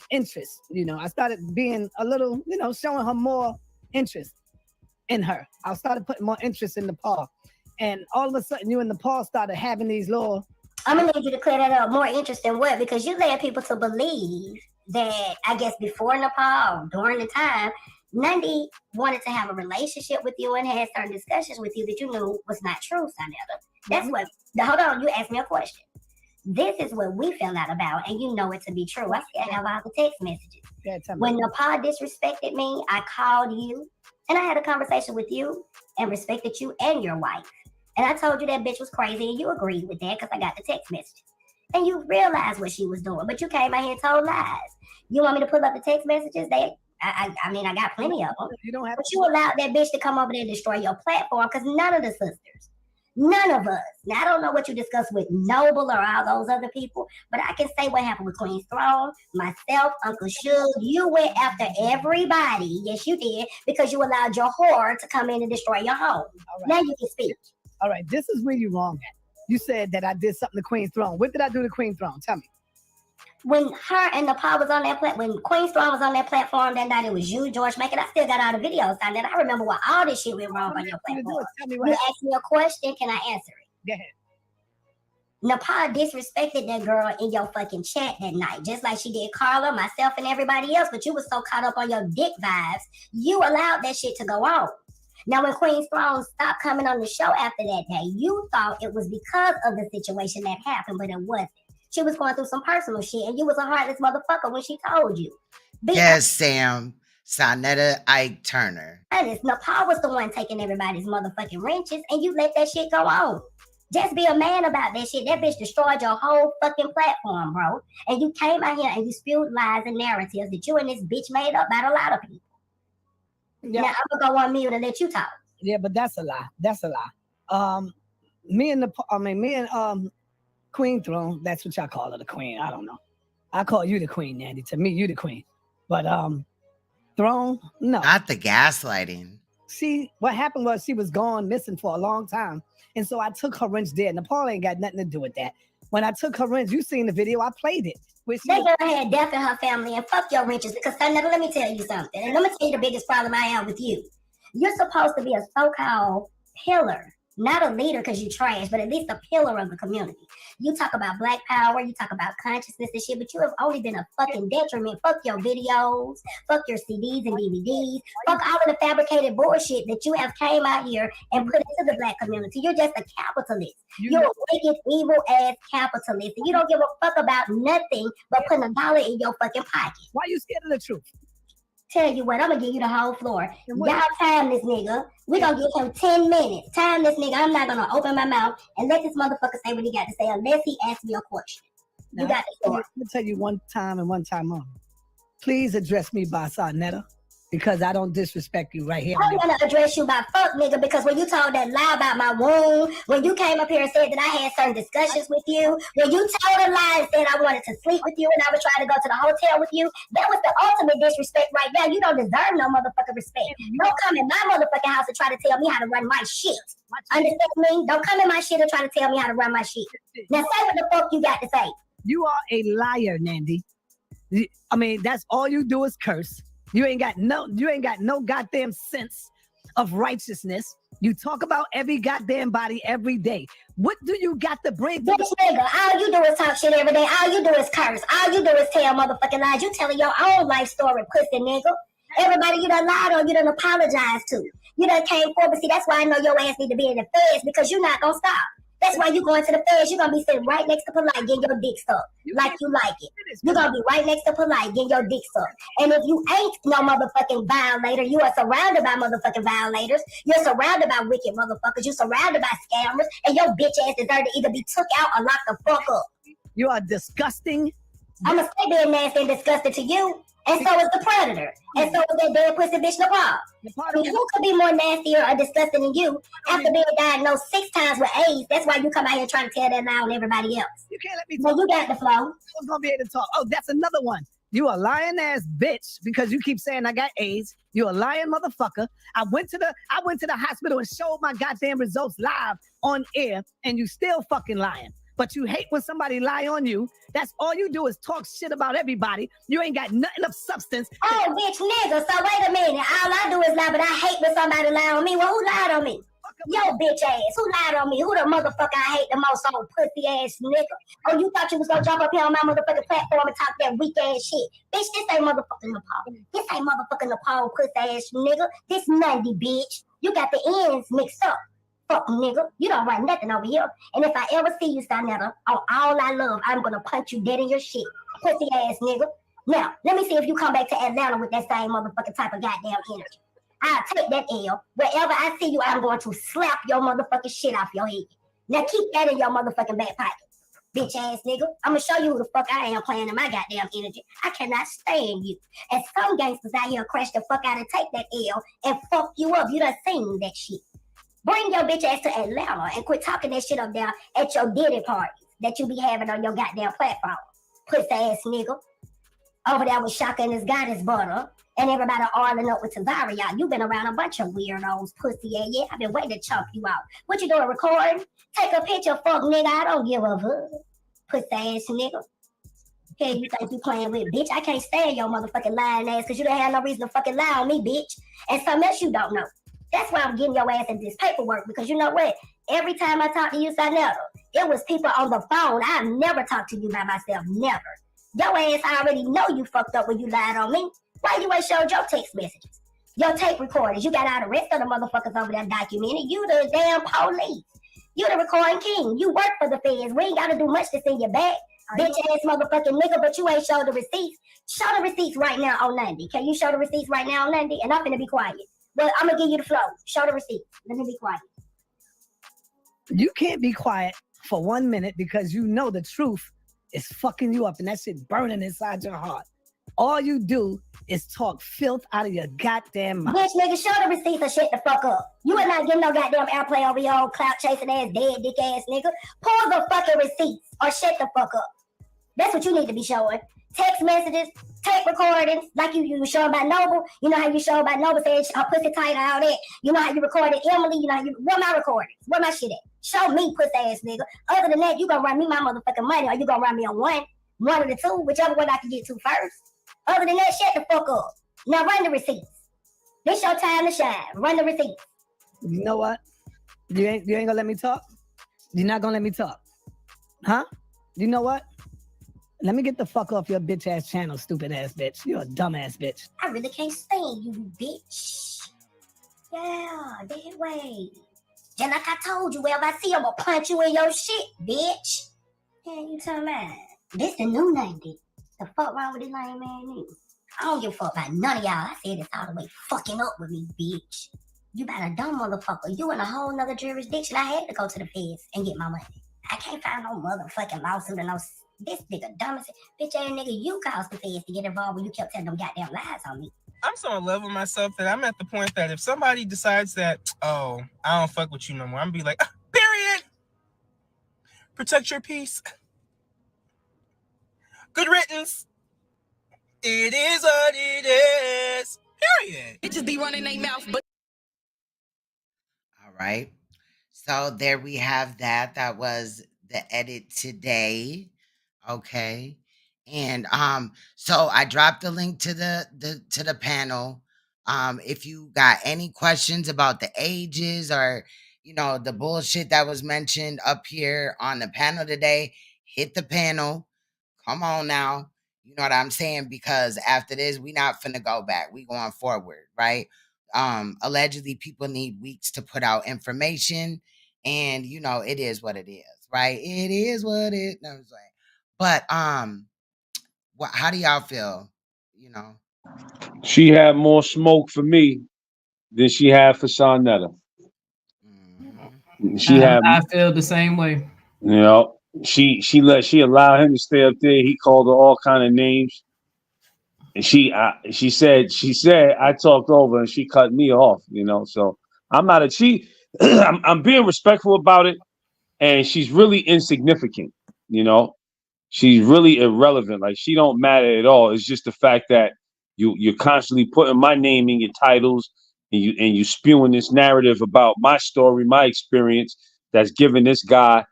[SPEAKER 11] interest. You know, I started being a little, showing her more interest in her. I started putting more interest in Nepal. And all of a sudden, you and Nepal started having these little...
[SPEAKER 6] I'm going to need you to clear that up. More interest in what? Because you led people to believe that I guess before Nepal, during the time, Nandi wanted to have a relationship with you and had certain discussions with you that you knew was not true, Saneter. That's what, hold on, you asked me a question. This is what we found out about, and you know it to be true. I still have all the text messages. When Nepal disrespected me, I called you, and I had a conversation with you and respected you and your wife. And I told you that bitch was crazy, and you agreed with that because I got the text messages. And you realized what she was doing, but you came out here and told lies. You want me to pull up the text messages? I mean, I got plenty of them. You don't have, but you allowed that bitch to come over there and destroy your platform because none of the sisters, none of us. Now I don't know what you discussed with Noble or all those other people, but I can say what happened with Queen's Throne, myself, Uncle Suge. You went after everybody. Yes, you did, because you allowed your whore to come in and destroy your home. Now you can speak.
[SPEAKER 11] All right, this is where you're wrong at. You said that I did something to Queen's Throne. What did I do to Queen's Throne? Tell me.
[SPEAKER 6] When her and Nepal was on that platform, when Queen's Throne was on that platform that night, it was you, George Macon. I still got all the videos on that. I remember what all this shit went wrong on your platform. You asked me a question, can I answer it?
[SPEAKER 11] Go ahead.
[SPEAKER 6] Nepal disrespected that girl in your fucking chat that night, just like she did Carla, myself, and everybody else, but you was so caught up on your dick vibes, you allowed that shit to go on. Now, when Queen's Throne stopped coming on the show after that day, you thought it was because of the situation that happened, but it wasn't. She was going through some personal shit, and you was a heartless motherfucker when she told you.
[SPEAKER 1] Yes, Sam. Saneter Ike Turner.
[SPEAKER 6] Honest, Nepal was the one taking everybody's motherfucking wrenches, and you let that shit go on. Just be a man about that shit. That bitch destroyed your whole fucking platform, bro. And you came out here and you spewed lies and narratives that you and this bitch made up about a lot of people. Yeah. Now, I'm gonna go on mute and let you talk.
[SPEAKER 11] Yeah, but that's a lie. That's a lie. Me and Queen Throne, that's what y'all call her, the queen. I don't know. I call you the queen, Nandy. To me, you the queen. But Throne, no.
[SPEAKER 1] Not the gaslighting.
[SPEAKER 11] See, what happened was she was gone missing for a long time. And so I took her wrench there. Nepal ain't got nothing to do with that. When I took her wrench, you seen the video, I played it.
[SPEAKER 6] They go ahead, death in her family, and fuck your wrenches. Because Saneter, let me tell you something. And let me tell you the biggest problem I have with you. You're supposed to be a so-called pillar. Not a leader because you trash, but at least a pillar of the community. You talk about black power, you talk about consciousness and shit, but you have only been a fucking detriment. Fuck your videos, fuck your CDs and DVDs, fuck all of the fabricated bullshit that you have came out here and put into the black community. You're just a capitalist. You're a wicked, evil ass capitalist. And you don't give a fuck about nothing but putting $1 in your fucking pocket.
[SPEAKER 11] Why you scared of the truth?
[SPEAKER 6] Tell you what, I'm gonna give you the whole floor. Y'all time this nigga. We gonna give him 10 minutes. Time this nigga. I'm not gonna open my mouth and let this motherfucker say what he got to say unless he asks me a question.
[SPEAKER 11] Now,
[SPEAKER 6] you got the floor.
[SPEAKER 11] Let me tell you one time and one time only. Please address me by Saneter, because I don't disrespect you right here.
[SPEAKER 6] I'm gonna address you by fuck nigga, because when you told that lie about my wound, when you came up here and said that I had certain discussions with you, when you told a lie and said I wanted to sleep with you and I was trying to go to the hotel with you, that was the ultimate disrespect right now. You don't deserve no motherfucking respect. Don't come in my motherfucking house and try to tell me how to run my shit. Understand me? Don't come in my shit and try to tell me how to run my shit. Now say what the fuck you got to say.
[SPEAKER 11] You are a liar, Nandy. I mean, that's all you do is curse. You ain't got no goddamn sense of righteousness. You talk about every goddamn body every day. What do you got to bring?
[SPEAKER 6] Bitch nigga, all you do is talk shit every day. All you do is curse. All you do is tell motherfucking lies. You telling your own life story, pussy nigga. Everybody you done lied on, you done apologized to. You done came forward, but see, that's why I know your ass need to be in the feds, because you're not gonna stop. That's why you going to the feds. You're going to be sitting right next to Polite getting your dick sucked like you like it. You're going to be right next to Polite getting your dick sucked. And if you ain't no motherfucking violator, you are surrounded by motherfucking violators. You're surrounded by wicked motherfuckers. You're surrounded by scammers. And your bitch ass deserve to either be took out or locked the fuck up.
[SPEAKER 11] You are disgusting.
[SPEAKER 6] I'm going to stay being nasty and disgusting to you. And so is the predator. And so is that dead pussy bitch Nepal. I mean, who could be more nastier or disgusting than you after being diagnosed 6 times with AIDS? That's why you come out here trying to tell that lie on everybody else.
[SPEAKER 11] You can't let me
[SPEAKER 6] talk. Well, you got the flow.
[SPEAKER 11] I was going to be able to talk. Oh, that's another one. You a lying ass bitch because you keep saying I got AIDS. You a lying motherfucker. I went to the hospital and showed my goddamn results live on air, and you still fucking lying. But you hate when somebody lie on you. That's all you do is talk shit about everybody. You ain't got nothing of substance.
[SPEAKER 6] Oh, bitch nigga. So wait a minute. All I do is lie, but I hate when somebody lie on me. Well, who lied on me?
[SPEAKER 9] Yo, bitch ass. Who lied on me? Who the motherfucker I hate the most? Old pussy ass nigga. Oh, you thought you was gonna jump up here on my motherfucking platform and talk that weak ass shit? Bitch, this ain't motherfucking Nepal. This ain't motherfucking Nepal, pussy ass nigga. This Monday, bitch. You got the ends mixed up. Fuck nigga. You don't write nothing over here. And if I ever see you, Saneter, on all I love, I'm gonna punch you dead in your shit. Pussy ass nigga. Now, let me see if you come back to Atlanta with that same motherfucking type of goddamn energy. I'll take that L. Wherever I see you, I'm going to slap your motherfucking shit off your head. Now keep that in your motherfucking back pocket. Bitch ass nigga. I'm gonna show you who the fuck I am playing in my goddamn energy. I cannot stand you. And some gangsters out here crash the fuck out and take that L and fuck you up. You done seen that shit. Bring your bitch ass to Atlanta and quit talking that shit up there at your Diddy parties that you be having on your goddamn platform. Pussy ass nigga. Over there with Shaka and his goddess butter. And everybody arguing up with Tavaria. Y'all. You been around a bunch of weirdos, pussy. Yeah, I've been waiting to chomp you out. What you doing, recording? Take a picture, fuck nigga. I don't give a fuck. Pussy ass nigga. Hey, you think you playing with, bitch? I can't stand your motherfucking lying ass because you don't have no reason to fucking lie on me, bitch. And something else you don't know. That's why I'm getting your ass in this paperwork because you know what? Every time I talk to you, Saneter, it was people on the phone. I've never talked to you by myself. Never. Your ass already know you fucked up when you lied on me. Why you ain't showed your text messages? Your tape recorders. You got all the rest of the motherfuckers over there documented. You the damn police. You the recording king. You work for the feds. We ain't got to do much to see you back. Bitch ass motherfucking nigga, but you ain't showed the receipts. Show the receipts right now on Lundy. Can you show the receipts right now on Lundy? And I'm finna be quiet. Well, I'm gonna give you the flow. Show the receipts. Let me be quiet.
[SPEAKER 11] You can't be quiet for 1 minute because you know the truth is fucking you up and that shit burning inside your heart. All you do is talk filth out of your goddamn mouth.
[SPEAKER 9] Bitch, nigga, show the receipts or shut the fuck up. You ain't not getting no goddamn airplay over your old clout chasing ass, dead dick ass nigga. Pull the fucking receipts or shut the fuck up. That's what you need to be showing. Text messages, tape recordings, like you showing by Noble. You know how you show by Noble saying pussy tight and all that. You know how you recorded Emily. You know how you, where my recordings? Where my shit at? Show me, pussy ass nigga. Other than that, you gonna run me my motherfucking money or you gonna run me on one of the two, whichever one I can get to first. Other than that, shut the fuck up. Now run the receipts. This your time to shine. Run the receipts.
[SPEAKER 11] You know what? You ain't gonna let me talk? You're not gonna let me talk. Huh? You know what? Let me get the fuck off your bitch ass channel, stupid ass bitch. You're a dumb ass bitch.
[SPEAKER 9] I really can't stand you, bitch. Yeah, that way. Just like I told you, wherever I see I'm gonna punch you in your shit, bitch. Yeah, you talking about? This the new 90. The fuck wrong with this lame man nigga? I don't give a fuck about none of y'all. I said this all the way fucking up with me, bitch. You about a dumb motherfucker. You in a whole nother jurisdiction. I had to go to the feds and get my money. I can't find no motherfucking lawsuit or no... This nigga dumb as bitch ass nigga, you caused the feds to get involved when you kept telling them goddamn lies on me.
[SPEAKER 13] I'm so in love with myself that I'm at the point that if somebody decides that, oh, I don't fuck with you no more, I'm gonna be like, period. Protect your peace. Good riddance. It is what it is. Period. It just be running their mouth, but
[SPEAKER 1] All right. So there we have that. That was the edit today. Okay. And so I dropped the link to the panel. If you got any questions about the ages or the bullshit that was mentioned up here on the panel today, hit the panel. Come on now. You know what I'm saying? Because after this, we not finna go back. We going forward, right? Allegedly people need weeks to put out information, and it is what it is, right? It is what it. No, I'm saying. But how do y'all feel?
[SPEAKER 4] She had more smoke for me than she had for Saneter. She had.
[SPEAKER 5] I feel the same way.
[SPEAKER 4] She allowed him to stay up there. He called her all kind of names, and she said I talked over and she cut me off. So I'm not I'm being respectful about it, and she's really insignificant. She's really irrelevant. Like, she don't matter at all. It's just the fact that you're constantly putting my name in your titles, and you spewing this narrative about my story, my experience, that's giving this guy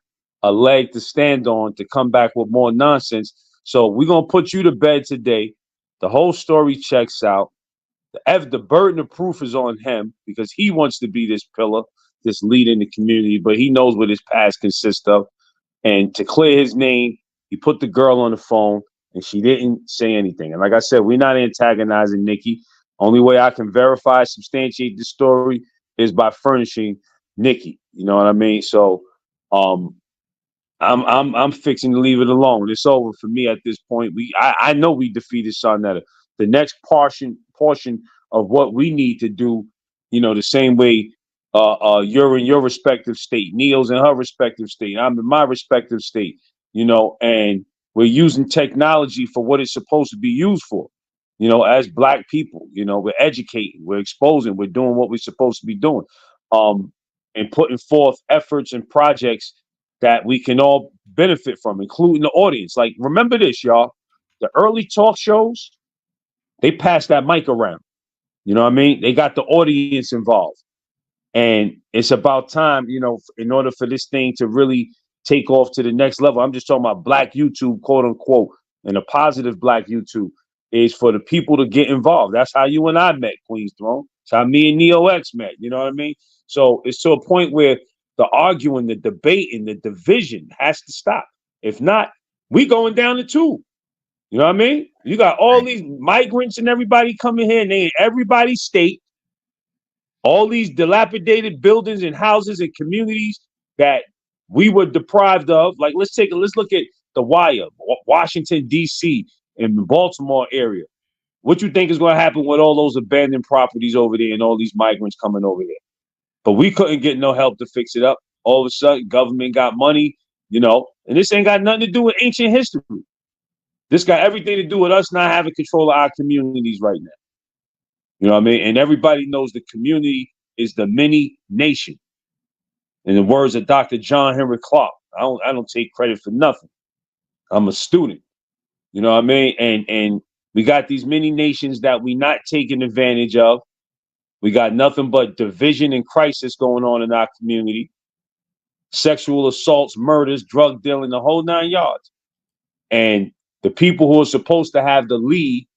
[SPEAKER 4] a leg to stand on to come back with more nonsense. So we're gonna put you to bed today. The whole story checks out. The burden of proof is on him because he wants to be this pillar. this leader in the community, but he knows what his past consists of. And to clear his name, he put the girl on the phone and she didn't say anything. And like I said, we're not antagonizing Nikki. Only way I can verify, substantiate the story is by furnishing Nikki. You know what I mean? So I'm fixing to leave it alone. It's over for me at this point. I know we defeated Saneter. The next portion of what we need to do, you know, the same way you're in your respective state, Neo's in her respective state, I'm in my respective state, you know, and we're using technology for what it's supposed to be used for. You know, as Black people, you know, we're educating, we're exposing, we're doing what we're supposed to be doing, and putting forth efforts and projects that we can all benefit from, including the audience. Like, remember this, y'all. The early talk shows, they passed that mic around. You know what I mean? They got the audience involved. And it's about time, you know, in order for this thing to really take off to the next level. I'm just talking about Black YouTube, quote unquote, and a positive Black YouTube is for the people to get involved. That's how you and I met, Queen's Throne. That's how me and Neo X met. You know what I mean? So it's to a point where the arguing, the debating, the division has to stop. If not, we going down the tube. You know what I mean? You got all these migrants and everybody coming here, and they in everybody's state. All these dilapidated buildings and houses and communities that we were deprived of. Like, let's look at the Wire, Washington, D.C., and the Baltimore area. What you think is going to happen with all those abandoned properties over there and all these migrants coming over there? But we couldn't get no help to fix it up. All of a sudden, government got money, you know, and this ain't got nothing to do with ancient history. This got everything to do with us not having control of our communities right now. You know what I mean? And everybody knows the community is the mini nation. In the words of Dr. John Henry Clark, I don't take credit for nothing. I'm a student. You know what I mean? And we got these mini nations that we not taking advantage of. We got nothing but division and crisis going on in our community. Sexual assaults, murders, drug dealing, the whole 9 yards. And the people who are supposed to have the lead,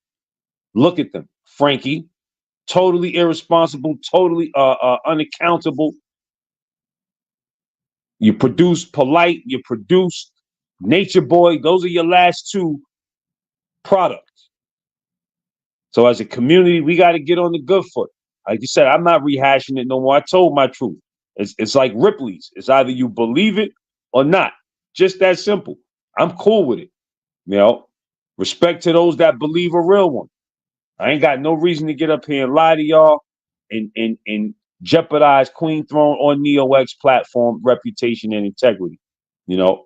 [SPEAKER 4] look at them. Frankie, totally irresponsible, totally unaccountable. You produce Polite, you produce Nature Boy. Those are your last two products. So as a community, we got to get on the good foot. Like you said, I'm not rehashing it no more. I told my truth. It's like Ripley's. It's either you believe it or not. Just that simple. I'm cool with it. You know, respect to those that believe a real one. I ain't got no reason to get up here and lie to y'all and jeopardize Queen Throne or Neo X platform reputation and integrity. You know.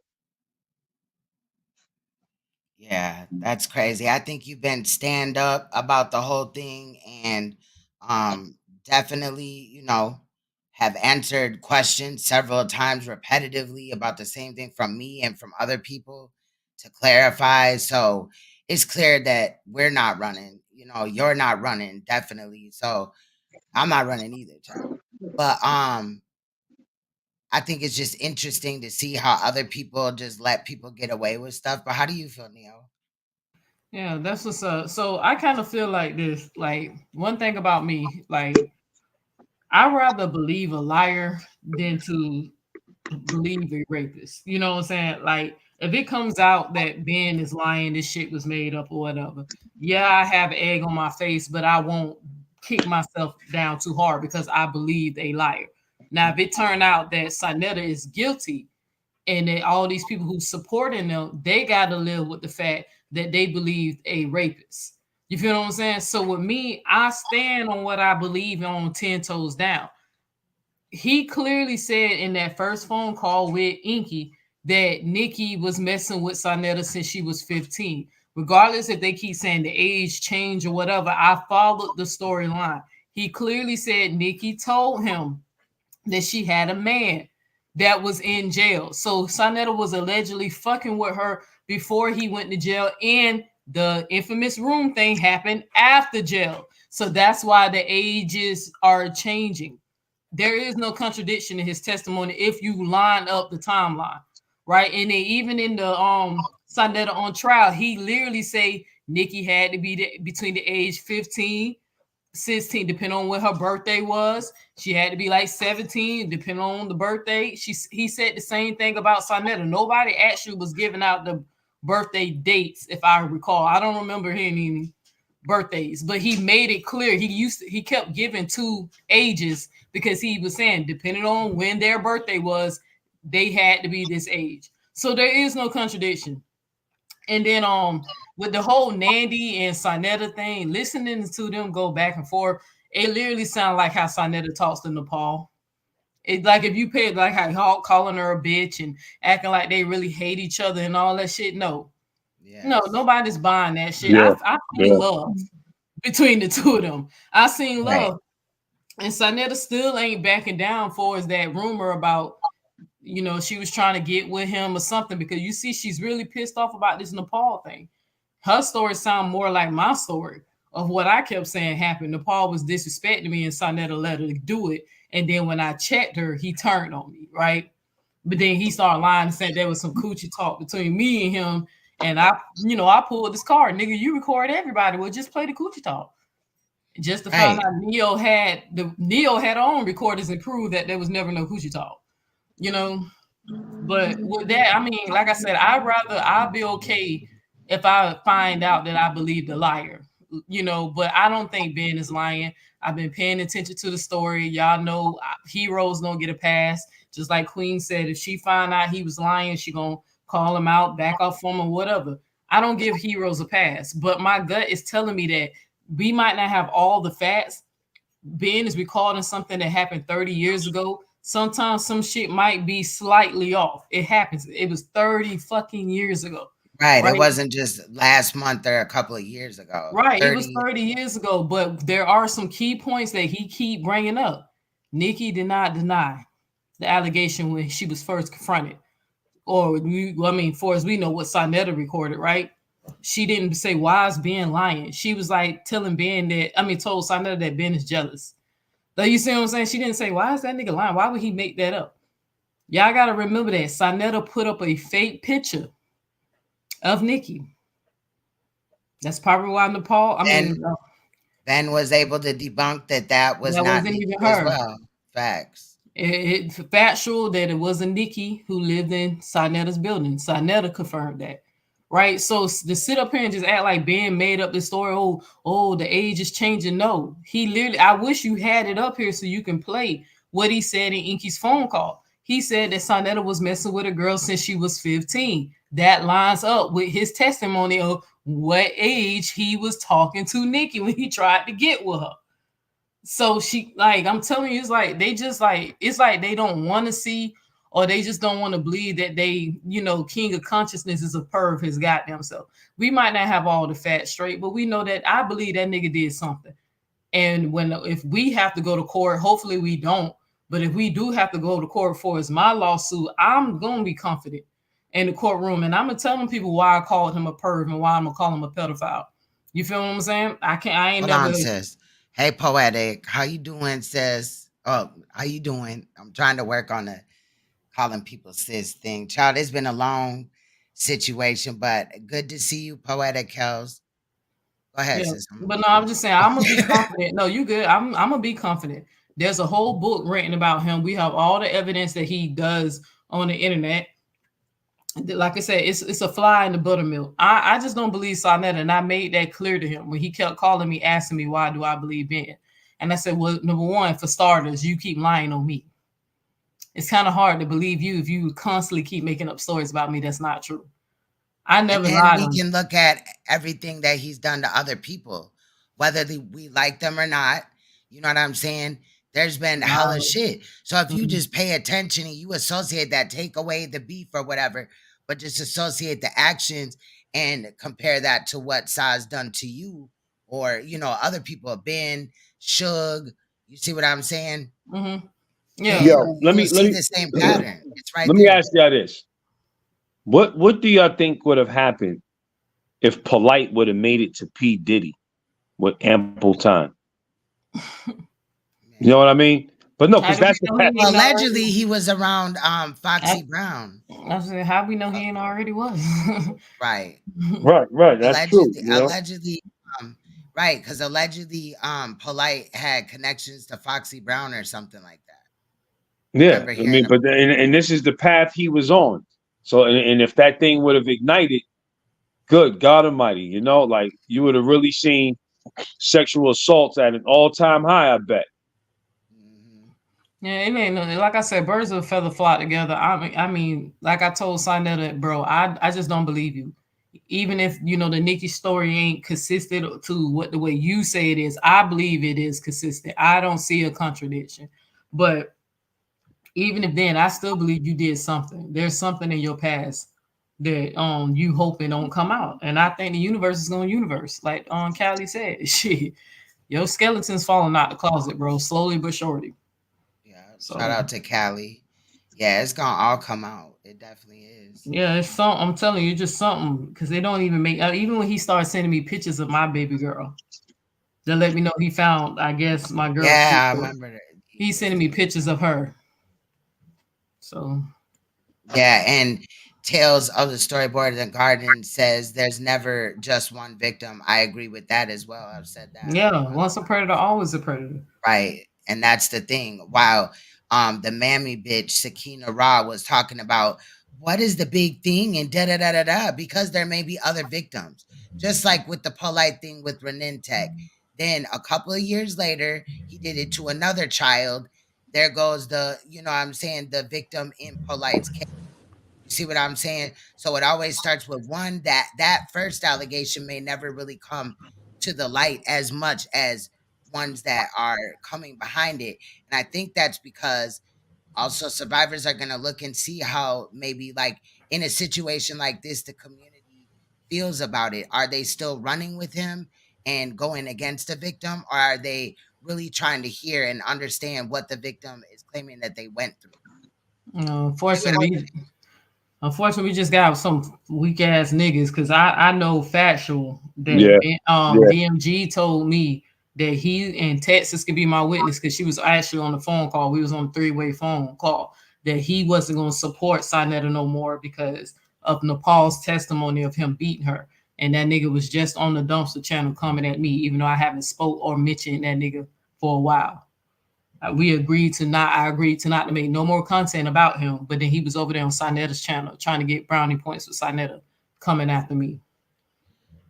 [SPEAKER 1] Yeah, that's crazy. I think you've been stand up about the whole thing and definitely, you know, have answered questions several times repetitively about the same thing from me and from other people to clarify. So it's clear that we're not running, you know, you're not running, definitely. So I'm not running either, child. But I think it's just interesting to see how other people just let people get away with stuff. But how do you feel, Neo?
[SPEAKER 5] Yeah, that's what's up. So I kind of feel like this. Like, one thing about me, like, I'd rather believe a liar than to believe a rapist. You know what I'm saying? Like, if it comes out that Ben is lying, this shit was made up or whatever, yeah, I have egg on my face, but I won't kick myself down too hard because I believe a liar. Now, if it turned out that Saneter is guilty and that all these people who supporting them, they got to live with the fact that they believed a rapist. You feel what I'm saying? So with me, I stand on what I believe on 10 toes down. He clearly said in that first phone call with Inky that Nikki was messing with Saneter since she was 15. Regardless if they keep saying the age change or whatever, I followed the storyline. He clearly said Nikki told him that she had a man that was in jail. So Saneter was allegedly fucking with her before he went to jail, and the infamous room thing happened after jail. So that's why the ages are changing. There is no contradiction in his testimony if you line up the timeline, right? And then even in the Saneter on trial, he literally say Nikki had to be between the age 15 16, depending on when her birthday was. She had to be like 17, depending on the birthday. He said the same thing about Saneter. Nobody actually was giving out the birthday dates, if I recall. I don't remember any birthdays, but he made it clear. He kept giving 2 ages because he was saying, depending on when their birthday was, they had to be this age. So there is no contradiction. And then with the whole Nandy and Saneter thing, listening to them go back and forth, it literally sounded like how Saneter talks to Nepal. It like if you paid like how Hawk calling her a bitch and acting like they really hate each other and all that shit. No, nobody's buying that shit.
[SPEAKER 4] Yeah.
[SPEAKER 5] I seen love between the two of them. I seen love, and Saneter still ain't backing down for is that rumor about, you know, she was trying to get with him or something, because you see she's really pissed off about this Nepal thing. Her story sound more like my story of what I kept saying happened. Nepal was disrespecting me and Saneter let her do it. And then when I checked her, he turned on me, right? But then he started lying and said there was some coochie talk between me and him. And I pulled this card, nigga, you record everybody. Well, just play the coochie talk. Just to find out Neo had her own recorders and prove that there was never no coochie talk. You know, but with that, I mean, like I said, I'll be okay if I find out that I believe the liar, you know, but I don't think Ben is lying. I've been paying attention to the story. Y'all know heroes don't get a pass. Just like Queen said, if she find out he was lying, she gonna call him out, back off from him, whatever. I don't give heroes a pass, but my gut is telling me that we might not have all the facts. Ben is recording something that happened 30 years ago. Sometimes some shit might be slightly off. It happens. It was 30 fucking years ago.
[SPEAKER 1] Right. It wasn't just last month or a couple of years ago.
[SPEAKER 5] Right. It was 30 years ago, but there are some key points that he keep bringing up. NICKI did not deny the allegation when she was first confronted. Or, for as we know, what Saneter recorded, right? She didn't say, why is Ben lying? She was like telling Ben told Saneter that Ben is jealous. So you see what I'm saying? She didn't say, why is that nigga lying? Why would he make that up? Y'all got to remember that Saneter put up a fake picture of NICKI. That's probably why Nepal,
[SPEAKER 1] Ben was able to debunk that was not NICKI as well. Facts.
[SPEAKER 5] It's factual that it wasn't NICKI who lived in Saneter's building. Saneter confirmed that. Right, so to sit up here and just act like Ben made up this story, the age is changing. No, he literally, I wish you had it up here so you can play what he said in Inky's phone call. He said that Saneter was messing with a girl since she was 15. That lines up with his testimony of what age he was talking to NICKI when he tried to get with her. So she, like, I'm telling you, it's like they don't want to see, or they just don't want to believe that they, king of consciousness is a perv his goddamn self. We might not have all the facts straight, but we know that I believe that nigga did something. And if we have to go to court, hopefully we don't, but if we do have to go to court for my lawsuit, I'm going to be confident in the courtroom. And I'm going to tell them people why I called him a perv and why I'm going to call him a pedophile. You feel what I'm saying? Hold
[SPEAKER 1] on, sis. Hey, Poetic. How you doing, sis? Oh, how you doing? I'm trying to work on the calling people sis thing. Child, it's been a long situation, but good to see you, Poetic Kels. Go ahead, sis.
[SPEAKER 5] But no, I'm just saying, I'm going to be confident. No, you good. I'm going to be confident. There's a whole book written about him. We have all the evidence that he does on the internet. Like I said, it's a fly in the buttermilk. I just don't believe Saneter, and I made that clear to him when he kept calling me, asking me, why do I believe Ben? And I said, well, number one, for starters, you keep lying on me. It's kind of hard to believe you if you constantly keep making up stories about me that's not true. I never lied.
[SPEAKER 1] And we can look at everything that he's done to other people, whether we like them or not. You know what I'm saying? There's been hella shit. So if you just pay attention and you associate that, take away the beef or whatever, but just associate the actions and compare that to what Sa's done to you or, other people have been, Suge. You see what I'm saying?
[SPEAKER 5] Mm-hmm.
[SPEAKER 1] Yeah.
[SPEAKER 4] Yo, let me
[SPEAKER 1] see the same pattern. It's right
[SPEAKER 4] Let
[SPEAKER 1] there.
[SPEAKER 4] me ask y'all this. What do y'all think would have happened if Polite would have made it to P. Diddy with ample time? You know what I mean? But no, because that's the
[SPEAKER 1] allegedly he was around Foxy Brown.
[SPEAKER 5] I said, how we know he ain't already was?
[SPEAKER 1] Right.
[SPEAKER 4] Right. That's
[SPEAKER 1] allegedly,
[SPEAKER 4] true.
[SPEAKER 1] Allegedly, Right, because allegedly, Polite had connections to Foxy Brown or something like that.
[SPEAKER 4] Yeah,
[SPEAKER 1] Remember
[SPEAKER 4] I
[SPEAKER 1] hearing
[SPEAKER 4] mean, but and this is the path he was on. So, and if that thing would have ignited, good God Almighty, you know, like you would have really seen sexual assaults at an all-time high. I bet.
[SPEAKER 5] Yeah, it ain't nothing. Like I said, birds of a feather flock together. I mean, like I told Saneter, bro, I just don't believe you. Even if you know the NICKI story ain't consistent to what the way you say it is, I believe it is consistent. I don't see a contradiction. But even if then, I still believe you did something. There's something in your past that you hoping don't come out. And I think the universe is going to universe. Like Callie said, shit, your skeleton's falling out the closet, bro, slowly but surely. So,
[SPEAKER 1] Shout out to Cali. Yeah, it's gonna all come out. It definitely is.
[SPEAKER 5] yeah, it's something. I'm telling you, just something because they don't even make. Even when he started sending me pictures of my baby girl, to let me know he found, I guess, my girl.
[SPEAKER 1] Yeah, I remember that.
[SPEAKER 5] He's sending me pictures of her. So,
[SPEAKER 1] yeah, and Tales of the Storyboard in the Garden says there's never just one victim. I agree with that as well. I've said that.
[SPEAKER 5] Yeah, once a predator, always a predator.
[SPEAKER 1] Right. And that's the thing. While the mammy bitch Sakina Ra was talking about what is the big thing and da da da da da, because there may be other victims. Just like with the Polite thing with Renintech. Then a couple of years later, he did it to another child. There goes the, you know what I'm saying, the victim in Polite's case. You see what I'm saying? So it always starts with one that first allegation may never really come to the light as much as ones that are coming behind it. And I think that's because also survivors are going to look and see how maybe like in a situation like this, the community feels about it. Are they still running with him and going against the victim? Or are they really trying to hear and understand what the victim is claiming that they went through?
[SPEAKER 5] Unfortunately, we just got some weak ass niggas because I know factual that DMG told me that he in Texas could be my witness because she was actually on the phone call. We was on a 3-way phone call that he wasn't going to support Saneter no more because of Nepal's testimony of him beating her. And that nigga was just on the dumpster channel coming at me, even though I haven't spoke or mentioned that nigga for a while. I agreed to not to make no more content about him, but then he was over there on Saneter's channel trying to get brownie points with Saneter coming after me.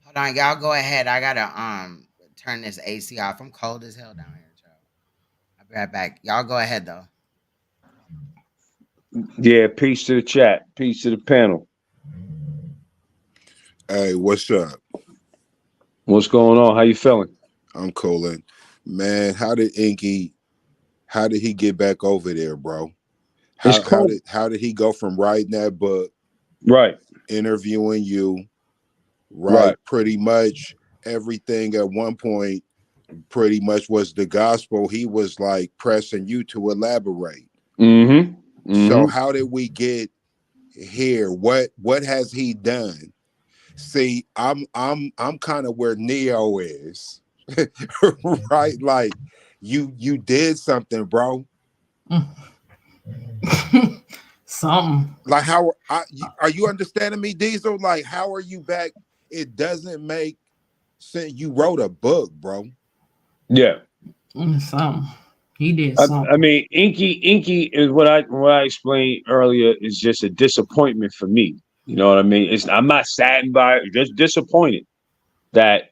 [SPEAKER 1] Hold on, y'all go ahead. I gotta turn this AC off. I'm cold as hell down here, Joe. I'll be right back. Y'all go ahead though.
[SPEAKER 4] Yeah, peace to the chat, peace to the panel.
[SPEAKER 14] Hey, what's up?
[SPEAKER 4] What's going on? How you feeling?
[SPEAKER 14] I'm coolin'. Man, how did he get back over there, bro? How did he go from writing that book,
[SPEAKER 4] right,
[SPEAKER 14] interviewing you, right? Pretty much everything at one point pretty much was the gospel. He was like pressing you to elaborate. So how did we get here? What has he done? See, I'm kind of where Neo is. Right? Like you did something, bro.
[SPEAKER 5] Something.
[SPEAKER 14] Like how are you understanding me, Diesel? Like how are you back? It doesn't make sense. You wrote a book, bro.
[SPEAKER 5] Yeah. Something. He did something.
[SPEAKER 4] I mean, Inky is what I explained earlier is just a disappointment for me. You know what I mean? I'm not saddened by it, just disappointed that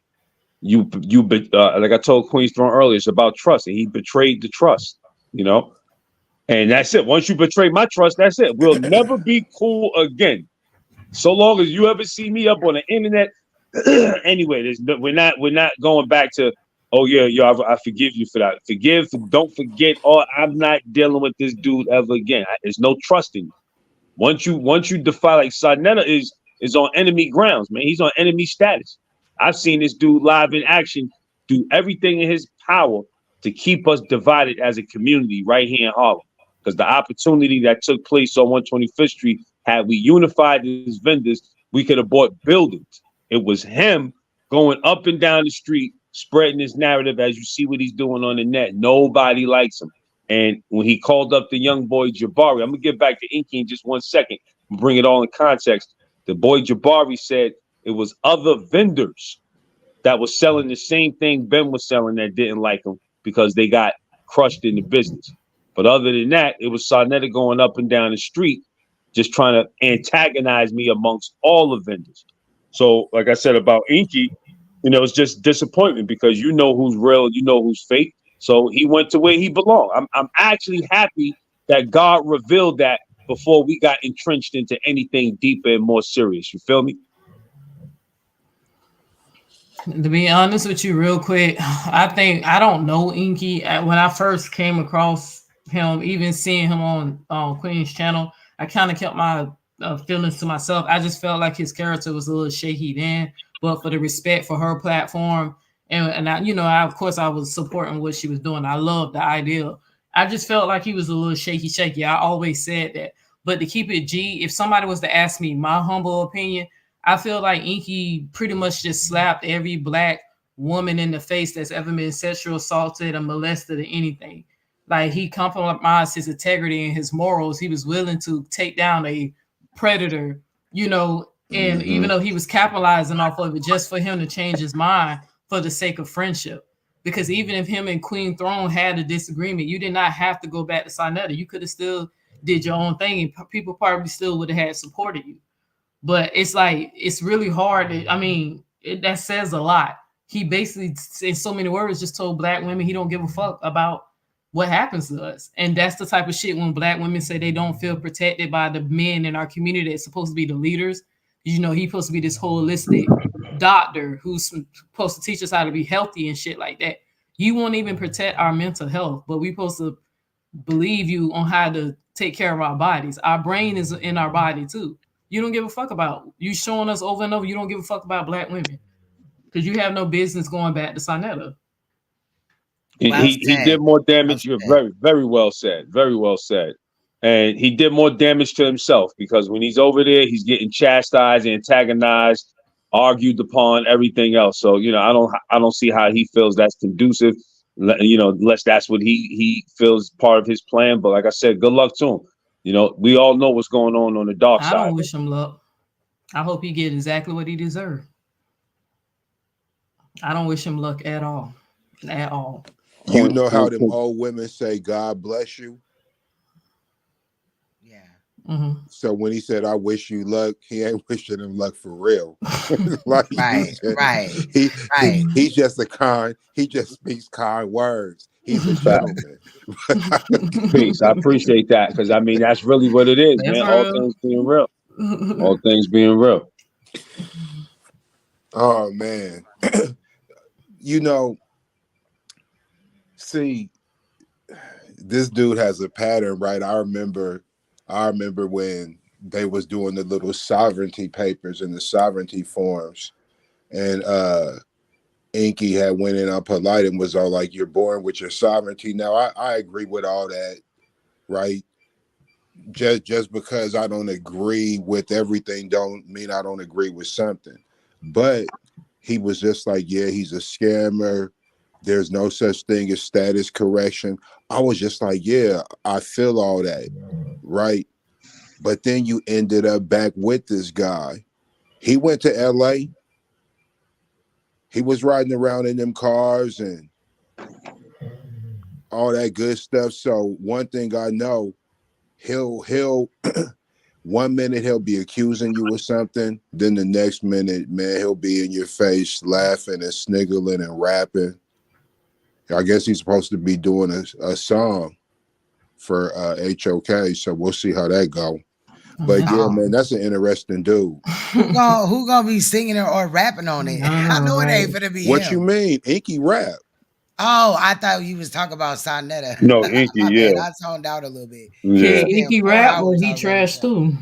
[SPEAKER 4] you like I told Queen's Throne earlier, it's about trust, and he betrayed the trust, you know, and that's it. Once you betray my trust, that's it. We'll never be cool again. So long as you ever see me up on the internet. Anyway, we're not going back to, oh yeah, yo, I forgive you for that. Don't forget. Oh, I'm not dealing with this dude ever again. There's no trust in you. Once you defy, like Saneter is on enemy grounds, man. He's on enemy status. I've seen this dude live in action do everything in his power to keep us divided as a community right here in Harlem. Because the opportunity that took place on 125th Street, had we unified as vendors, we could have bought buildings. It was him going up and down the street, spreading his narrative as you see what he's doing on the net. Nobody likes him. And when he called up the young boy Jabari, I'm going to get back to Inky in just 1 second and bring it all in context. The boy Jabari said it was other vendors that was selling the same thing Ben was selling that didn't like him because they got crushed in the business. But other than that, it was Saneter going up and down the street, just trying to antagonize me amongst all the vendors. So, like I said about Inky, you know, it's just disappointment because you know who's real, you know who's fake. So he went to where he belonged. I'm actually happy that God revealed that before we got entrenched into anything deeper and more serious. You feel me?
[SPEAKER 5] To be honest with you, real quick, I don't know Inky. When I first came across him, even seeing him on Queen's channel, I kind of kept my feelings to myself. I just felt like his character was a little shaky then, but for the respect for her platform, and I, you know, of course I was supporting what she was doing. I loved the idea. I just felt like he was a little shaky. I always said that. But to keep it G, if somebody was to ask me my humble opinion, I feel like Inky pretty much just slapped every black woman in the face that's ever been sexual assaulted or molested or anything. Like, he compromised his integrity and his morals. He was willing to take down a predator, you know, and even though he was capitalizing off of it just for him to change his mind for the sake of friendship. Because even if him and Queen Throne had a disagreement, you did not have to go back to Saneter. You could have still did your own thing and people probably still would have had supported you. But it's like, it's really hard. I mean, that says a lot. He basically, in so many words, just told black women he don't give a fuck about what happens to us. And that's the type of shit when black women say they don't feel protected by the men in our community that's supposed to be the leaders. You know, he's supposed to be this holistic doctor who's supposed to teach us how to be healthy and shit like that. You won't even protect our mental health, but we're supposed to believe you on how to take care of our bodies. Our brain is in our body too. You don't give a fuck about you showing us over and over. You don't give a fuck about black women because you have no business going back to Saneter.
[SPEAKER 4] He did more damage. You're very well said. Very well said. And he did more damage to himself because when he's over there, he's getting chastised, antagonized, argued upon, everything else. So, you know, I don't see how he feels that's conducive, you know, unless that's what he feels part of his plan. But like I said, good luck to him. You know, we all know what's going on the dark side.
[SPEAKER 5] I don't wish him luck. I hope he get exactly what he deserved. I don't wish him luck at all. At all.
[SPEAKER 14] You know how them old women say, God bless you?
[SPEAKER 1] Yeah.
[SPEAKER 5] Mm-hmm.
[SPEAKER 14] So when he said, I wish you luck, he ain't wishing him luck for real. Like
[SPEAKER 1] Right.
[SPEAKER 14] He's just he just speaks kind words. He's a gentleman.
[SPEAKER 4] Peace. I appreciate that because I mean that's really what it is, man. All things being real. All things being real.
[SPEAKER 14] Oh man. You know, see, this dude has a pattern, right? I remember when they was doing the little sovereignty papers and the sovereignty forms, and Inky had went in on polite and was all like, "You're born with your sovereignty." Now, I agree with all that, right? Just because I don't agree with everything, don't mean I don't agree with something. But he was just like, "Yeah, he's a scammer. There's no such thing as status correction." I was just like, "Yeah, I feel all that, right?" But then you ended up back with this guy. He went to LA. He was riding around in them cars and all that good stuff. So one thing I know, he'll 1 minute he'll be accusing you of something, then the next minute, man, he'll be in your face laughing and sniggling and rapping. I guess he's supposed to be doing a song for HOK, so we'll see how that go. But yeah, man, that's an interesting dude.
[SPEAKER 1] Who gonna be singing or rapping on it? I know it ain't gonna be
[SPEAKER 14] What
[SPEAKER 1] him.
[SPEAKER 14] you mean? Inky rap.
[SPEAKER 1] Oh, I thought you was talking about Saneter.
[SPEAKER 4] No, Inky, yeah.
[SPEAKER 1] I zoned out a little bit.
[SPEAKER 4] Yeah.
[SPEAKER 5] Inky rap or he trash too.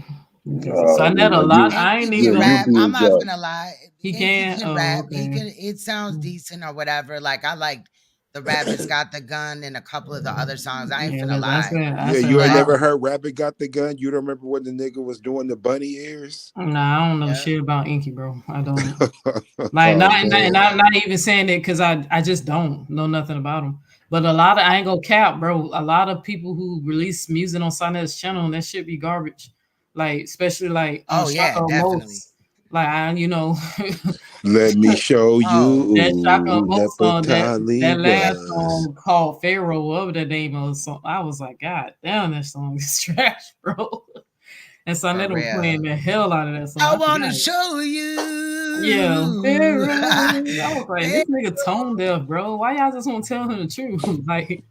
[SPEAKER 5] Saneter a lot. I ain't even.
[SPEAKER 1] Rap. I'm not gonna lie.
[SPEAKER 5] He can
[SPEAKER 1] rap.
[SPEAKER 5] Okay.
[SPEAKER 1] He can. It sounds decent or whatever. Like I like the Rabbit's Got the Gun and a couple of the other songs. I ain't finna lie.
[SPEAKER 14] You ain't never heard Rabbit Got the Gun? You don't remember when the nigga was doing the bunny ears?
[SPEAKER 5] Nah, I don't know shit about Inky, bro. I don't. Like, not even saying that because I just don't know nothing about him. But a lot of, I ain't gonna cap, bro. A lot of people who release music on Saneter's channel, that shit be garbage. Like, especially like,
[SPEAKER 1] definitely.
[SPEAKER 5] Like, you know,
[SPEAKER 14] Let me show you
[SPEAKER 5] that Shaka
[SPEAKER 14] who
[SPEAKER 5] Mo song,
[SPEAKER 14] Nepatali
[SPEAKER 5] that last
[SPEAKER 14] was.
[SPEAKER 5] song called Pharaoh, whatever the name of the song. I was like, God damn, that song is trash, bro. And Saneter was playing the hell out of that song.
[SPEAKER 1] I
[SPEAKER 5] I
[SPEAKER 1] want to
[SPEAKER 5] forgot.
[SPEAKER 1] show you.
[SPEAKER 5] Yeah, Pharaoh. I was like, this nigga tone deaf, bro. Why y'all just want to tell him the truth? Like,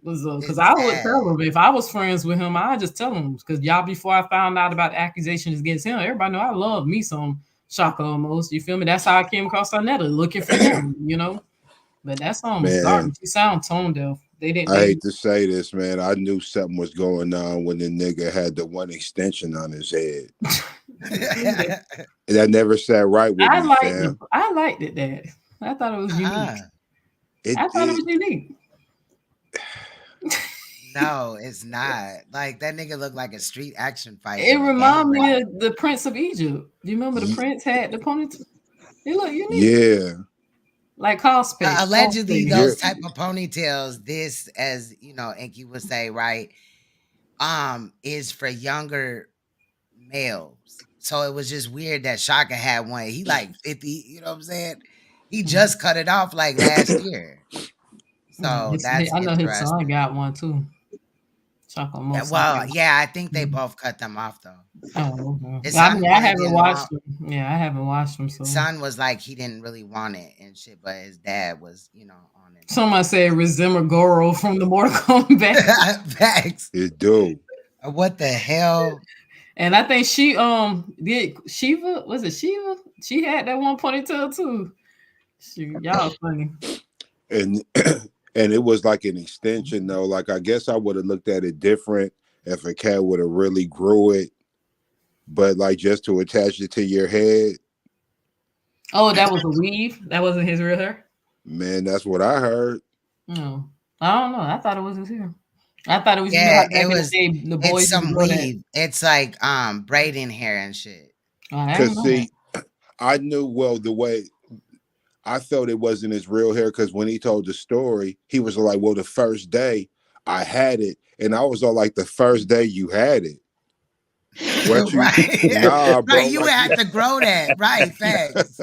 [SPEAKER 5] because I would tell him if I was friends with him, I'd just tell him. Because y'all, before I found out about accusations against him, everybody know I love me some Shaka almost. You feel me? That's how I came across Saneter, looking for him, you know. But that song was
[SPEAKER 14] Man,
[SPEAKER 5] garbage. He sound tone deaf. They didn't.
[SPEAKER 14] I hate to say this, man. I knew something was going on when the nigga had the one extension on his head. And that never sat right with me, fam.
[SPEAKER 5] I liked it, Dad. I thought it was unique. I thought it was unique.
[SPEAKER 1] No, it's not. Like that nigga looked like a street action fighter.
[SPEAKER 5] It reminded me of the Prince of Egypt. Do you remember the Prince had the ponytail? It looked unique.
[SPEAKER 14] Yeah.
[SPEAKER 5] Like cosplay.
[SPEAKER 1] Allegedly, those type of ponytails, this, as you know, Inky would say, right, is for younger males. So it was just weird that Shaka had one. He like 50, you know what I'm saying? He just cut it off like last year. So that's
[SPEAKER 5] I know his son
[SPEAKER 1] interesting.
[SPEAKER 5] got one too. Shaka Mo.
[SPEAKER 1] Well, yeah, I think they both cut them off though.
[SPEAKER 5] Oh, okay.
[SPEAKER 1] His
[SPEAKER 5] I
[SPEAKER 1] son
[SPEAKER 5] mean, I
[SPEAKER 1] really
[SPEAKER 5] haven't
[SPEAKER 1] didn't
[SPEAKER 5] watched
[SPEAKER 1] want-
[SPEAKER 5] them. Yeah, I haven't watched them. So
[SPEAKER 1] Son was like he didn't really want it and shit, but his dad was, you know, on it.
[SPEAKER 5] someone said resemble Goro from the Mortal Kombat.
[SPEAKER 1] Facts.
[SPEAKER 14] It do.
[SPEAKER 1] What the hell?
[SPEAKER 5] And I think she did Shiva. Was it Shiva? She had that one ponytail too. Y'all funny.
[SPEAKER 14] And and it was like an extension though. Like I guess I would have looked at it different if a cat would have really grew it, but like just to attach it to your head.
[SPEAKER 5] Oh, that was a weave. That wasn't his real hair.
[SPEAKER 14] Man, that's what I heard.
[SPEAKER 5] No, I don't know. I thought it was his hair. I thought it was.
[SPEAKER 1] Yeah,
[SPEAKER 5] you know,
[SPEAKER 1] it was.
[SPEAKER 5] the boys
[SPEAKER 1] It's some
[SPEAKER 5] would grow that.
[SPEAKER 1] weave. It's like braiding hair and shit.
[SPEAKER 14] Because see, I knew the way I felt it wasn't his real hair because when he told the story, he was like, well, the first day I had it, and I was all like, the first day you had it. What you
[SPEAKER 1] Right.
[SPEAKER 14] nah, bro.
[SPEAKER 1] Right, you would have to grow that. Right, facts.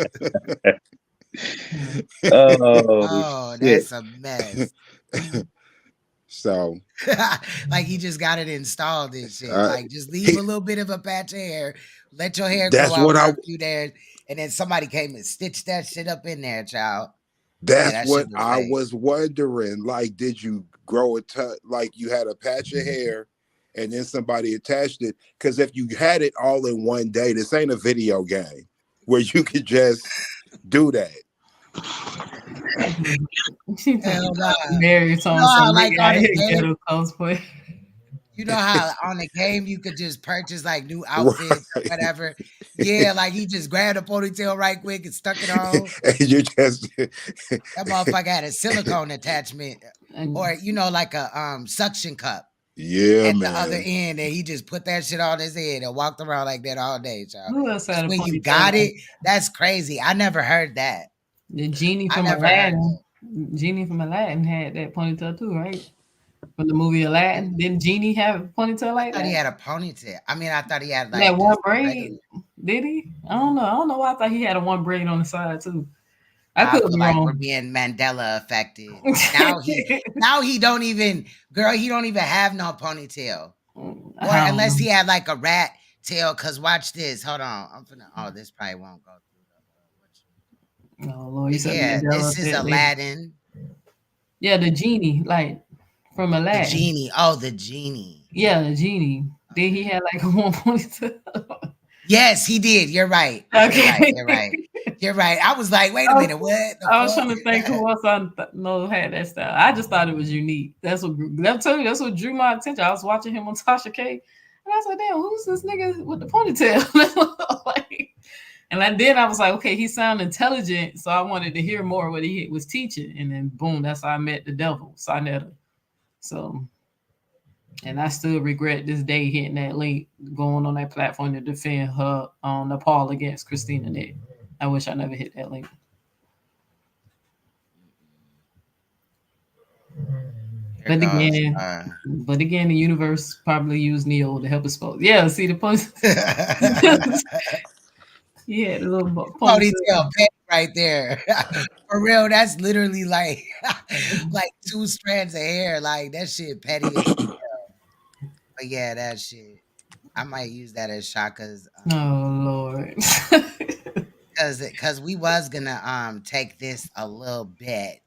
[SPEAKER 1] Oh, that's a mess.
[SPEAKER 14] So
[SPEAKER 1] like he just got it installed and shit. Like just leave a little bit of a patch of hair, let your hair grow
[SPEAKER 14] That's
[SPEAKER 1] out
[SPEAKER 14] what
[SPEAKER 1] for a few days, and then somebody came and stitched that shit up in there, child.
[SPEAKER 14] That's
[SPEAKER 1] that
[SPEAKER 14] what
[SPEAKER 1] shit was
[SPEAKER 14] I
[SPEAKER 1] fake.
[SPEAKER 14] was wondering. Like, did you grow it like you had a patch of hair and then somebody attached it? Because if you had it all in one day, this ain't a video game where you could just do that.
[SPEAKER 1] Hell nah.
[SPEAKER 5] Mary
[SPEAKER 1] You
[SPEAKER 5] told
[SPEAKER 1] know how,
[SPEAKER 5] some
[SPEAKER 1] like,
[SPEAKER 5] nigga
[SPEAKER 1] on
[SPEAKER 5] out
[SPEAKER 1] the
[SPEAKER 5] here
[SPEAKER 1] game-
[SPEAKER 5] ghetto cosplay.
[SPEAKER 1] You know how on the game you could just purchase like new outfits, or whatever. Yeah, like he just grabbed a ponytail right quick and stuck it on.
[SPEAKER 14] And you just
[SPEAKER 1] That motherfucker had a silicone attachment, or you know, like a suction cup
[SPEAKER 14] yeah,
[SPEAKER 1] at
[SPEAKER 14] man.
[SPEAKER 1] the other end, and he just put that shit on his head and walked around like that all day, child.
[SPEAKER 5] Who else had a
[SPEAKER 1] When you
[SPEAKER 5] ponytail
[SPEAKER 1] got
[SPEAKER 5] like
[SPEAKER 1] it, that's crazy. I never heard that.
[SPEAKER 5] The genie
[SPEAKER 1] I
[SPEAKER 5] from
[SPEAKER 1] never heard
[SPEAKER 5] Aladdin. Genie from Aladdin had that ponytail too, right? From the movie Aladdin. Didn't Genie have a ponytail like
[SPEAKER 1] I thought
[SPEAKER 5] that?
[SPEAKER 1] he had a ponytail. I mean, I thought he had like
[SPEAKER 5] That one
[SPEAKER 1] just a
[SPEAKER 5] braid.
[SPEAKER 1] regular-
[SPEAKER 5] Did he? I don't know. I don't know why I thought he had a one braid on the side too. I
[SPEAKER 1] I
[SPEAKER 5] could
[SPEAKER 1] feel
[SPEAKER 5] be
[SPEAKER 1] like
[SPEAKER 5] wrong.
[SPEAKER 1] we're being Mandela affected. Now he don't even, girl, he don't even have no ponytail. Or
[SPEAKER 5] I don't
[SPEAKER 1] unless
[SPEAKER 5] know.
[SPEAKER 1] he had like a rat tail, cause watch this. Hold on. I'm finna, oh, this probably won't go through.
[SPEAKER 5] Oh Lord, you said
[SPEAKER 1] Yeah,
[SPEAKER 5] Mandela
[SPEAKER 1] this is
[SPEAKER 5] effect, lady.
[SPEAKER 1] Aladdin.
[SPEAKER 5] Yeah, the genie, like from
[SPEAKER 1] The
[SPEAKER 5] Aladdin.
[SPEAKER 1] genie. Oh, the genie.
[SPEAKER 5] Yeah, the genie. Did he have like a one ponytail?
[SPEAKER 1] Yes, he did. You're right.
[SPEAKER 5] Okay.
[SPEAKER 1] You're right. You're right. I was like, wait a minute, what? The
[SPEAKER 5] I was
[SPEAKER 1] fuck?
[SPEAKER 5] trying to think who else I know had that style. I just thought it was unique. That's what that's what drew my attention. I was watching him on Tasha K, and I was like, damn, who's this nigga with the ponytail? Like, and then I was like, okay, he sounded intelligent, so I wanted to hear more what he was teaching. And then boom, that's how I met the devil, Saneter. So, and I still regret this day hitting that link, going on that platform to defend her on Nepal against Christina Nick. I wish I never hit that link. But again, the universe probably used Neo to help expose. Yeah, see the post. Yeah, the little
[SPEAKER 1] ponytail Petty right there. For real, that's literally like like 2 strands of hair. Like that shit petty as hell. But yeah, that shit. I might use that as Shaka's
[SPEAKER 5] Oh Lord.
[SPEAKER 1] cause we was gonna take this a little bit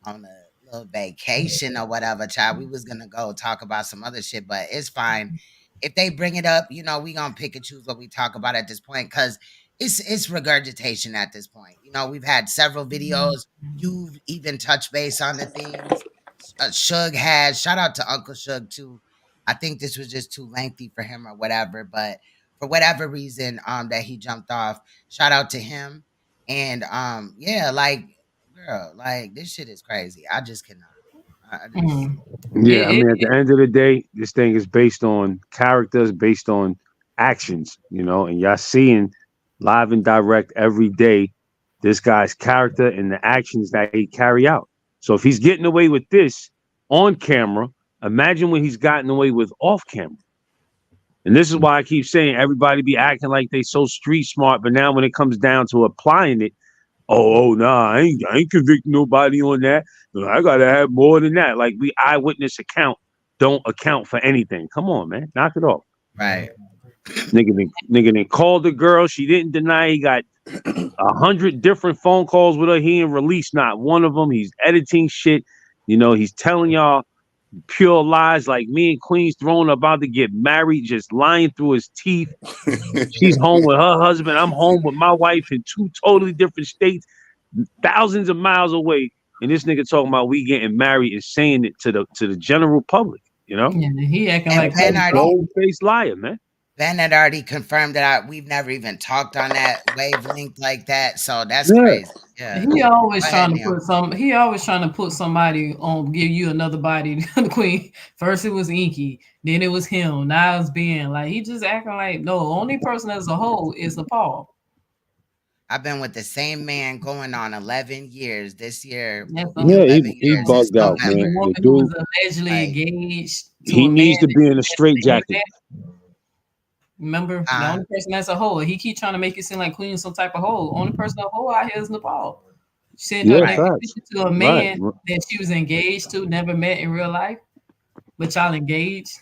[SPEAKER 1] on a little vacation or whatever, child. We was gonna go talk about some other shit, but it's fine. If they bring it up, you know, we gonna pick and choose what we talk about at this point, cause it's regurgitation at this point. You know, we've had several videos. You've even touched base on the things. Suge had. Shout out to Uncle Suge too. I think this was just too lengthy for him or whatever, but for whatever reason, that he jumped off. Shout out to him. And yeah, like girl, like this shit is crazy. I just cannot. I just
[SPEAKER 4] Yeah, I mean, at the end of the day, this thing is based on characters, based on actions, you know, and y'all seeing live and direct every day this guy's character and the actions that he carry out. So if he's getting away with this on camera, imagine what he's gotten away with off camera. And this is why I keep saying everybody be acting like they so street smart, but now when it comes down to applying it, nah, I ain't convicting nobody on that. I gotta have more than that. Like we eyewitness account don't account for anything. Come on, man, knock it off.
[SPEAKER 1] Right.
[SPEAKER 4] Nigga then called the girl. She didn't deny. He got 100 different phone calls with her. He ain't released not one of them. He's editing shit. You know, he's telling y'all pure lies like me and Queen's throwing about to get married, just lying through his teeth. She's home with her husband. I'm home with my wife in 2 totally different states, thousands of miles away. And this nigga talking about we getting married and saying it to the general public, you know?
[SPEAKER 5] Yeah, he acting like
[SPEAKER 1] Ben
[SPEAKER 4] gold-faced liar, man.
[SPEAKER 1] Ben had already confirmed that we've never even talked on that wavelength like that. So that's crazy. Yeah.
[SPEAKER 5] He always
[SPEAKER 1] Go
[SPEAKER 5] trying
[SPEAKER 1] ahead,
[SPEAKER 5] to put he always trying to put somebody on, give you another body. The Queen. First it was Inky, then it was him. Now it's Ben. Like he just acting like no. Only person as a whole is the Paul.
[SPEAKER 1] I've been with the same man going on 11 years. This year,
[SPEAKER 5] That's
[SPEAKER 4] he bugged out, man.
[SPEAKER 5] The woman
[SPEAKER 4] The
[SPEAKER 5] who was
[SPEAKER 4] dude,
[SPEAKER 5] allegedly engaged. To
[SPEAKER 4] he
[SPEAKER 5] a
[SPEAKER 4] needs
[SPEAKER 5] man
[SPEAKER 4] to be in a straitjacket.
[SPEAKER 5] Remember, the only person that's a hoe. He keep trying to make it seem like Queen is some type of hoe. Only person a hoe out here is Nepal. She said
[SPEAKER 4] Yeah,
[SPEAKER 5] that
[SPEAKER 4] facts.
[SPEAKER 5] to a man
[SPEAKER 4] Right.
[SPEAKER 5] that she was engaged to, never met in real life, but y'all engaged.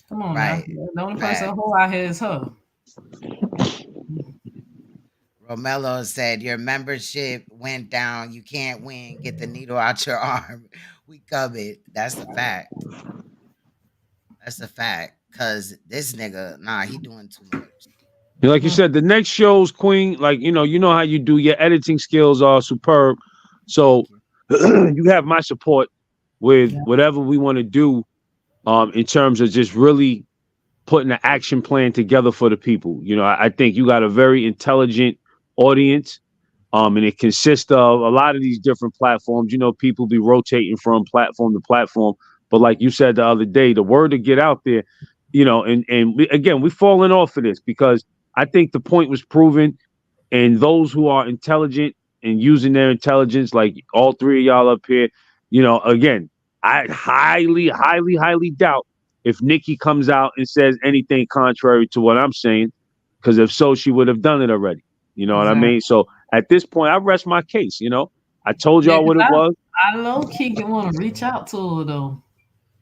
[SPEAKER 5] Come on,
[SPEAKER 1] Right.
[SPEAKER 5] now. The only person a hoe out here is her.
[SPEAKER 1] Romello said, your membership went down. You can't win. Get the needle out your arm. We covered. That's the fact. That's the fact. Because this nigga, nah, he doing too much.
[SPEAKER 4] Like you said, the next show's Queen, like, you know how you do. Your editing skills are superb. So you have my support with whatever we want to do in terms of just really putting an action plan together for the people. You know, I think you got a very intelligent audience, and it consists of a lot of these different platforms. You know, people be rotating from platform to platform. But like you said the other day, the word to get out there, you know, and we're falling off of this because I think the point was proven, and those who are intelligent and using their intelligence, like all 3 of y'all up here, you know, again, I highly, highly, highly doubt if NICKI comes out and says anything contrary to what I'm saying, because if so, she would have done it already. You know what I mean? So at this point, I rest my case. You know, I told y'all what it was.
[SPEAKER 5] I low key want to reach out to her though.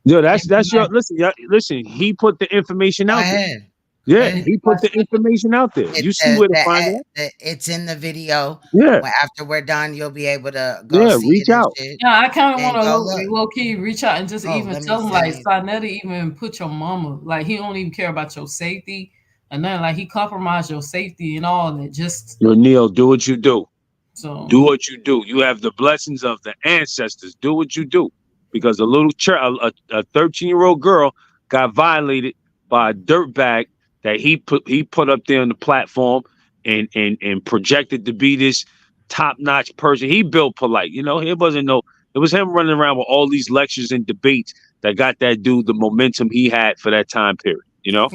[SPEAKER 4] Yo, that's your listen. He put the information out there. Yeah, he put the information out there. You see where to find it.
[SPEAKER 1] It's in the video.
[SPEAKER 4] Yeah.
[SPEAKER 1] After we're done, you'll be able to go see
[SPEAKER 4] reach
[SPEAKER 1] it and
[SPEAKER 4] out.
[SPEAKER 1] shit.
[SPEAKER 5] Yeah, I kind of
[SPEAKER 1] And
[SPEAKER 5] want
[SPEAKER 1] go
[SPEAKER 5] to low key reach out and just
[SPEAKER 1] Oh,
[SPEAKER 5] even
[SPEAKER 1] let me
[SPEAKER 5] tell him
[SPEAKER 1] send
[SPEAKER 5] like
[SPEAKER 1] you-
[SPEAKER 5] Saneter even put your mama, like he don't even care about your safety and then like he compromised your safety and all that. Just
[SPEAKER 4] Yo, Neil, do what you do.
[SPEAKER 5] so
[SPEAKER 4] Do what you do. You have the blessings of the ancestors. Do what you do. Because a little a 13-year-old girl got violated by a dirtbag that he put up there on the platform and projected to be this top-notch person. He built polite. You know, it was him running around with all these lectures and debates that got that dude the momentum he had for that time period. You know,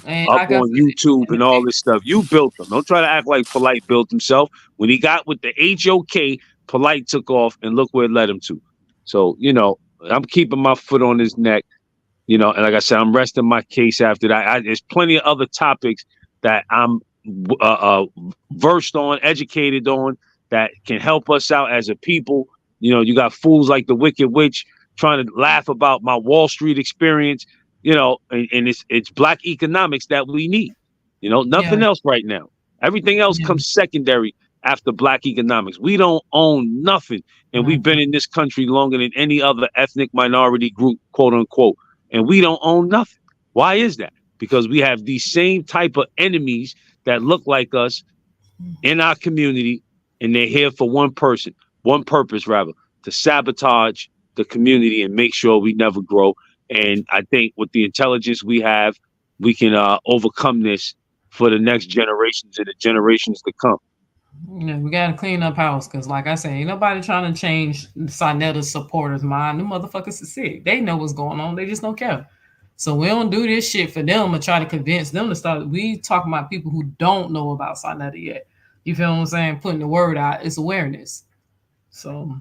[SPEAKER 5] and
[SPEAKER 4] up
[SPEAKER 5] like I
[SPEAKER 4] on YouTube and all this stuff. You built him. Don't try to act like Polite built himself. When he got with the HOK, Polite took off, and look where it led him to. So, you know, I'm keeping my foot on his neck, you know, and like I said, I'm resting my case after that. There's plenty of other topics that I'm versed on, educated on, that can help us out as a people. You know, you got fools like the Wicked Witch trying to laugh about my Wall Street experience, you know, and it's black economics that we need. You know, nothing else right now. Everything else comes secondary after black economics. We don't own nothing. And we've been in this country longer than any other ethnic minority group, quote unquote. And we don't own nothing. Why is that? Because we have these same type of enemies that look like us in our community, and they're here for one purpose, to sabotage the community and make sure we never grow. And I think with the intelligence we have, we can overcome this for the next generations and the generations to come.
[SPEAKER 5] Yeah, we gotta clean up house, because like I said, ain't nobody trying to change Saneta's supporters' mind. Them motherfuckers are sick. They know what's going on. They just don't care. So we don't do this shit for them and try to convince them to start. We talking about people who don't know about Saneta yet. You feel what I'm saying? Putting the word out. It's awareness. So,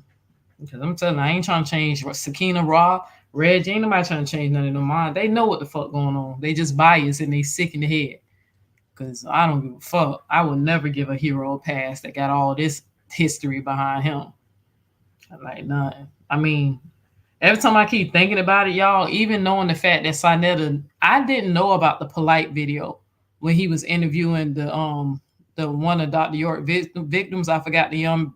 [SPEAKER 5] because I'm telling you, I ain't trying to change Sakina, Raw, Reg. Ain't nobody trying to change none of their mind. They know what the fuck going on. They just biased and they sick in the head. Because I don't give a fuck. I would never give a hero a pass that got all this history behind him. Like, nothing. I mean, every time I keep thinking about it, y'all, even knowing the fact that Saneta, I didn't know about the Polite video when he was interviewing the one of Dr. York victims. I forgot the young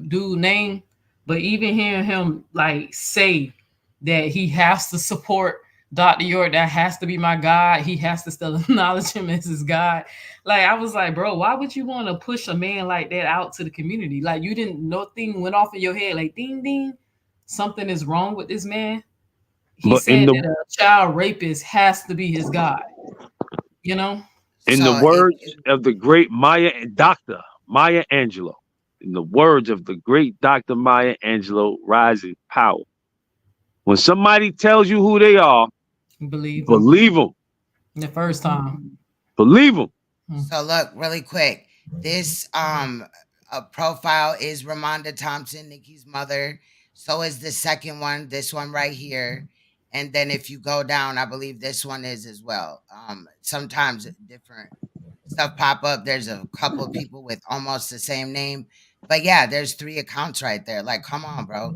[SPEAKER 5] dude name, but even hearing him like say that he has to support Dr. York, that has to be my God. He has to still acknowledge him as his God. Like, I was like, bro, why would you want to push a man like that out to the community? Like, you didn't, nothing went off in your head, like, ding, ding, something is wrong with this man. He said that a child rapist has to be his God. You know?
[SPEAKER 4] In the words of the great Dr. Maya Angelou, in the words of the great Dr. Maya Angelou, rise in power. When somebody tells you who they are, believe them.
[SPEAKER 5] The first time.
[SPEAKER 4] Believe them.
[SPEAKER 1] So look, really quick. This profile is Ramonda Thompson, Nikki's mother. So is the second one, this one right here. And then if you go down, I believe this one is as well. Sometimes different stuff pop up. There's a couple of people with almost the same name. But yeah, there's 3 accounts right there. Like, come on, bro.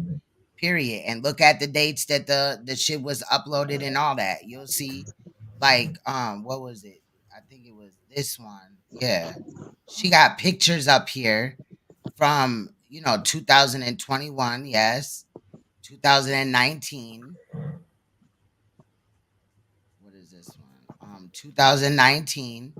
[SPEAKER 1] Period. And look at the dates that the shit was uploaded and all that. You'll see, like, what was it? I think it was this one. Yeah. She got pictures up here from, 2021, yes. 2019. What is this one? 2019.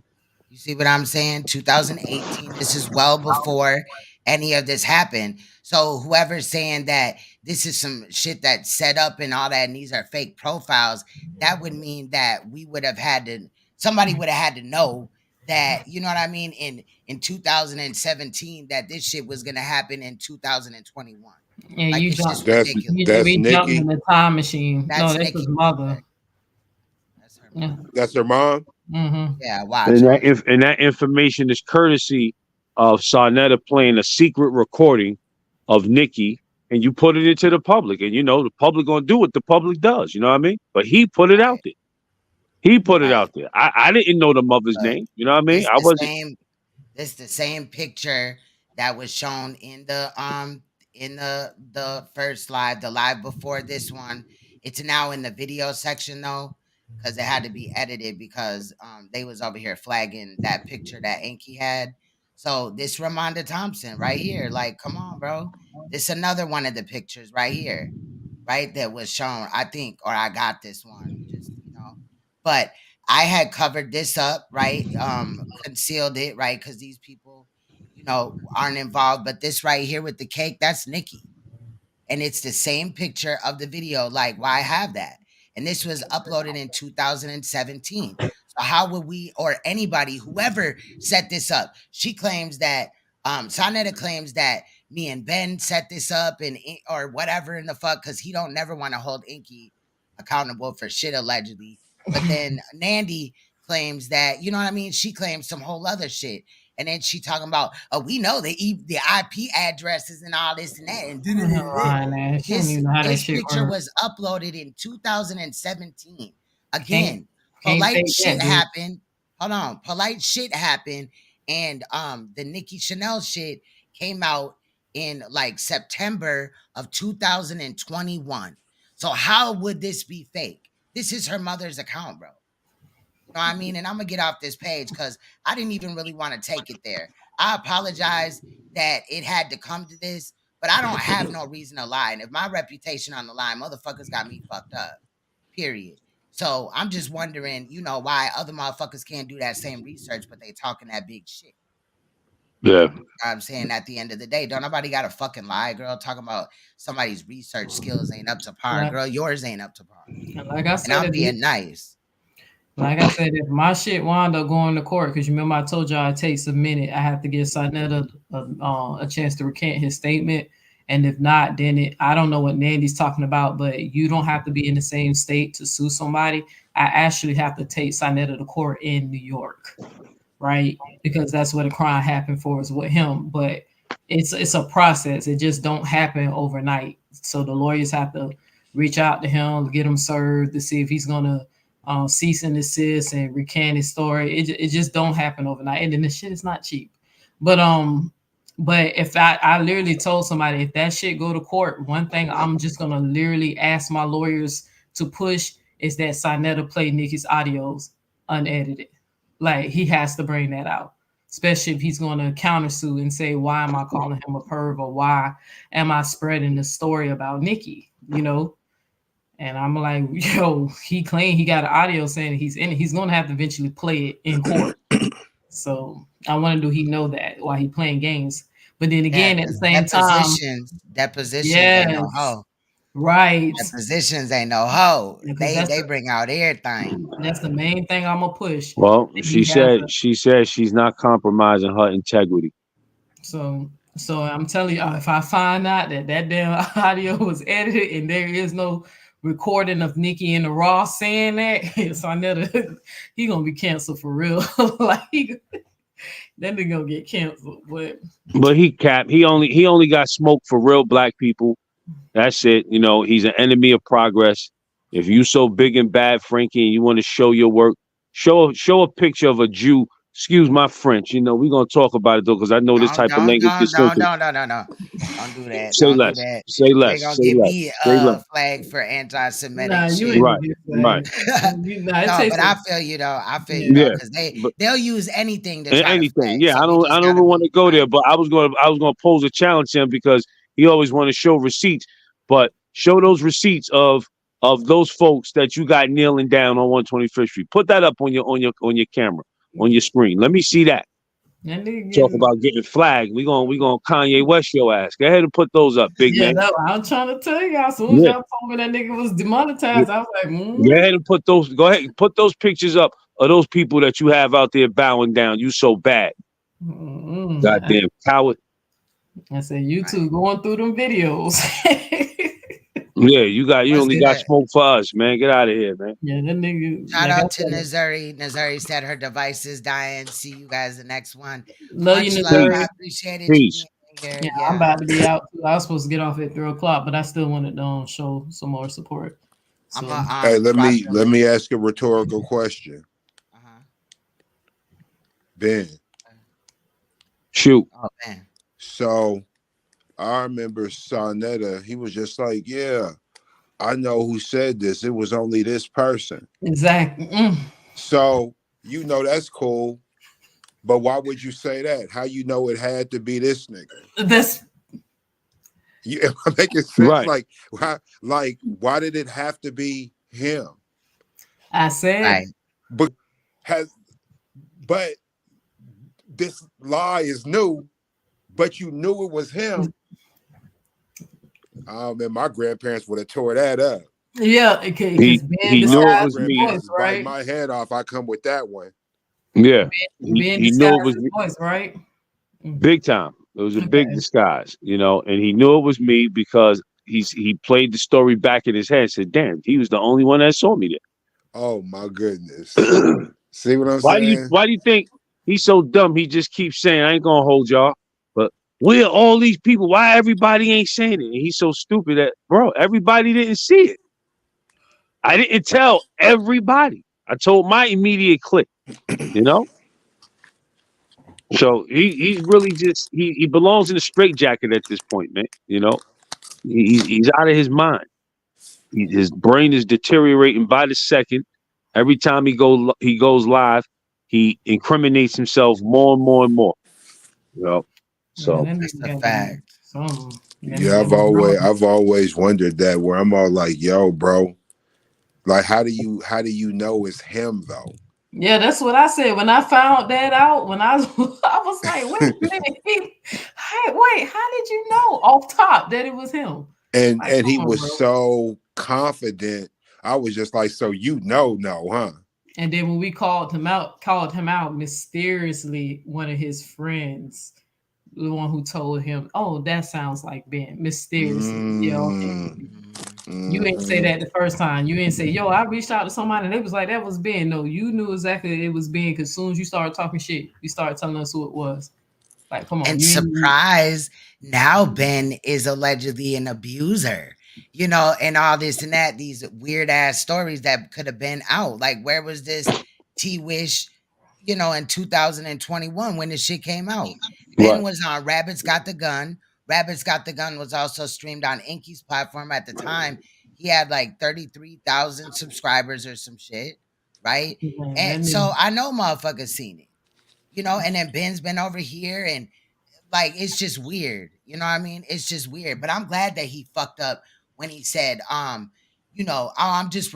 [SPEAKER 1] You see what I'm saying? 2018. This is well before any of this happened. So whoever's saying that this is some shit that's set up and all that, and these are fake profiles, that would mean that we would have had to, somebody would have had to know that, you know what I mean, in 2017, that this shit was gonna happen in 2021.
[SPEAKER 5] Yeah,
[SPEAKER 1] like,
[SPEAKER 5] you
[SPEAKER 1] it's just
[SPEAKER 5] jumped.
[SPEAKER 1] ridiculous.
[SPEAKER 5] We jumped in the time machine.
[SPEAKER 1] That's
[SPEAKER 5] No, that's
[SPEAKER 1] Nikki.
[SPEAKER 5] his mother. Yeah.
[SPEAKER 14] That's her mom?
[SPEAKER 5] Mm-hmm.
[SPEAKER 1] Yeah, watch.
[SPEAKER 4] And that information is courtesy of Saneta playing a secret recording of Nikki, and you put it into the public, and the public gonna do what the public does. You know what I mean? But he put it out there. He put it out there. I didn't know the mother's name. You know what I mean? I wasn't.
[SPEAKER 1] This the same picture that was shown in the first live, the live before this one. It's now in the video section though, because it had to be edited because they was over here flagging that picture that Enki had. So this Ramonda Thompson right here, like, come on, bro. This another one of the pictures right here, right, that was shown. I think, or I got this one, just but I had covered this up, right? Concealed it, right? Because these people, aren't involved. But this right here with the cake, that's Nikki. And it's the same picture of the video. Like, why have that? And this was uploaded in 2017. So how would we, or anybody, whoever set this up, she claims that, Saneta claims that me and Ben set this up and or whatever in the fuck, because he don't never want to hold Inky accountable for shit allegedly. But then Nandy claims that, you know what I mean? She claims some whole other shit. And then she talking about, we know the IP addresses and all this and that. And this picture was uploaded in 2017. Again, polite shit happened. hold on, polite shit happened, and the Nicki Chanel shit came out in like September of 2021. So how would this be fake? This is her mother's account, bro. You know what I mean? And I'm gonna get off this page because I didn't even really want to take it there. I apologize that it had to come to this, but I don't have no reason to lie. And if my reputation on the line, motherfuckers got me fucked up. Period. So I'm just wondering, you know, why other motherfuckers can't do that same research, but they talking that big shit.
[SPEAKER 4] Yeah.
[SPEAKER 1] You know what I'm saying at the end of the day, don't nobody got to fucking lie, girl. Talking about somebody's research skills ain't up to par,
[SPEAKER 5] Right.
[SPEAKER 1] girl. Yours ain't up to par.
[SPEAKER 5] Like I
[SPEAKER 1] And
[SPEAKER 5] said,
[SPEAKER 1] I'm
[SPEAKER 5] if
[SPEAKER 1] being nice.
[SPEAKER 5] Like I said, if my shit wound up going to court, because you remember I told y'all it takes a minute, I have to give Saneter a chance to recant his statement. And if not, then I don't know what Nandy's talking about, but you don't have to be in the same state to sue somebody. I actually have to take Saneter to court in New York, right? Because that's where the crime happened for is with him. But it's a process. It just don't happen overnight. So the lawyers have to reach out to him, get him served to see if he's gonna cease and desist and recant his story. It just don't happen overnight. And then the shit is not cheap. But if I literally told somebody, if that shit go to court, one thing I'm just gonna literally ask my lawyers to push is that Saneter play Nicki's audios unedited. Like he has to bring that out, especially if he's gonna countersue and say, why am I calling him a perv, or why am I spreading the story about Nicki? You know? And I'm like, yo, he claimed he got an audio saying he's in it. He's gonna have to eventually play it in court. So I wonder, do he know that while he playing games? But then again, at the same time,
[SPEAKER 1] Depositions ain't no hoe.
[SPEAKER 5] Right.
[SPEAKER 1] Depositions ain't no hoe.
[SPEAKER 5] Because
[SPEAKER 1] They bring out everything.
[SPEAKER 5] That's the main thing I'm gonna push.
[SPEAKER 4] Well,
[SPEAKER 5] And
[SPEAKER 4] she
[SPEAKER 5] he has
[SPEAKER 4] said she's not compromising her integrity.
[SPEAKER 5] So I'm telling you, if I find out that damn audio was edited and there is no recording of Nicki in the Raw saying that, Saneter, he gonna be canceled for real. Like that nigga gonna get canceled.
[SPEAKER 4] But he capped. He only got smoke for real black people. That's it. You know, he's an enemy of progress. If you so big and bad, Frankie, and you want to show your work, show a picture of a Jew. Excuse my French. You know, we're gonna talk about it though, because I know this type of language is sensitive.
[SPEAKER 1] No. Don't do that.
[SPEAKER 4] Say
[SPEAKER 1] Don't
[SPEAKER 4] less.
[SPEAKER 1] do that.
[SPEAKER 4] Say less.
[SPEAKER 1] They're gonna
[SPEAKER 4] say
[SPEAKER 1] get
[SPEAKER 4] less.
[SPEAKER 1] me
[SPEAKER 4] say less.
[SPEAKER 1] flagged for anti-Semitic
[SPEAKER 5] Nah,
[SPEAKER 1] shit.
[SPEAKER 5] you ain't
[SPEAKER 4] Right. Right.
[SPEAKER 1] No, but I feel you though. I feel you though, because they'll use anything to try to flag.
[SPEAKER 4] Yeah,
[SPEAKER 1] So
[SPEAKER 4] I don't even want to go there, but I was gonna pose a challenge to him because he always want to show receipts, but show those receipts of those folks that you got kneeling down on 125th Street. Put that up on your camera, on your screen. Let me see that. Talk about getting flagged. We gonna Kanye West your ass. Go ahead and put those up, big man.
[SPEAKER 5] No, I'm trying to tell y'all. As soon as y'all told me that nigga was demonetized, I was like,
[SPEAKER 4] Go ahead and put those pictures up of those people that you have out there bowing down. You so bad. Goddamn coward.
[SPEAKER 5] I said, YouTube going through them videos.
[SPEAKER 4] Yeah, you only got smoke for us, man. Get out of here, man.
[SPEAKER 5] Yeah, that nigga.
[SPEAKER 1] Shout out to Nazari. Nazari said her device is dying. See you guys the next one.
[SPEAKER 5] Love you,
[SPEAKER 1] Much love.
[SPEAKER 5] Nazari.
[SPEAKER 1] I appreciate it.
[SPEAKER 4] Peace.
[SPEAKER 1] Yeah,
[SPEAKER 5] I'm about to be out. I was supposed to get off at 3:00, but I still wanted to show some more support. So,
[SPEAKER 14] Hey, let me ask a rhetorical question. Ben.
[SPEAKER 4] Shoot.
[SPEAKER 1] Oh man.
[SPEAKER 14] So I remember Saneter, he was just like, yeah, I know who said this. It was only this person.
[SPEAKER 5] Exactly.
[SPEAKER 14] So, you know, that's cool. But why would you say that? How you know it had to be this nigga? You making sense?
[SPEAKER 4] Right.
[SPEAKER 14] Why did it have to be him?
[SPEAKER 5] I said,
[SPEAKER 14] but this lie is new, but you knew it was him. Oh man, my grandparents would have tore that up.
[SPEAKER 5] Yeah,
[SPEAKER 4] he knew it was me.
[SPEAKER 14] Bite my head off. I come with that one.
[SPEAKER 4] Yeah,
[SPEAKER 5] he knew it was me. Voice, right?
[SPEAKER 4] Big time. It was a big disguise, you know, and he knew it was me because he played the story back in his head. Said, "Damn, he was the only one that saw me there."
[SPEAKER 14] Oh my goodness! See what I'm saying?
[SPEAKER 4] Why do you think he's so dumb? He just keeps saying, "I ain't gonna hold y'all," but where all these people? Why everybody ain't saying it? And he's so stupid that, bro, everybody didn't see it. I didn't tell everybody. I told my immediate clique, you know. So he's really just he belongs in a straitjacket at this point, man. You know, he's out of his mind. His brain is deteriorating by the second. Every time he goes live, he incriminates himself more and more and more. You know, so
[SPEAKER 1] that's a fact.
[SPEAKER 14] Yeah, I've always wondered that. Where I'm all like, yo, bro, like, how do you know it's him though?
[SPEAKER 5] Yeah, that's what I said when I found that out. When I was like, wait a minute, wait, how did you know off top that it was him?
[SPEAKER 14] And
[SPEAKER 5] Like,
[SPEAKER 14] and he
[SPEAKER 5] come on,
[SPEAKER 14] was
[SPEAKER 5] bro.
[SPEAKER 14] so confident. I was just like, so no, huh?
[SPEAKER 5] And then when we called him out mysteriously, one of his friends, the one who told him, "Oh, that sounds like Ben." Mysteriously, yeah, okay. You didn't say that the first time. You didn't say, "Yo, I reached out to somebody and they was like that was Ben." No, you knew exactly it was Ben because as soon as you started talking shit, you started telling us who it was. Like, come on,
[SPEAKER 1] And
[SPEAKER 5] you ain't-
[SPEAKER 1] surprise, now Ben is allegedly an abuser, you know, and all this and that, these weird ass stories that could have been out. Like, where was this T-Wish, you know, in 2021 when this shit came out? Ben
[SPEAKER 4] Right.
[SPEAKER 1] was on Rabbit's Got the Gun. Rabbit's Got the Gun was also streamed on Inky's platform at the time. He had like 33,000 subscribers or some shit, right? And so I know motherfuckers seen it, you know, and then Ben's been over here and like it's just weird. You know what I mean? It's just weird. But I'm glad that he fucked up when he said, you know, oh, I'm just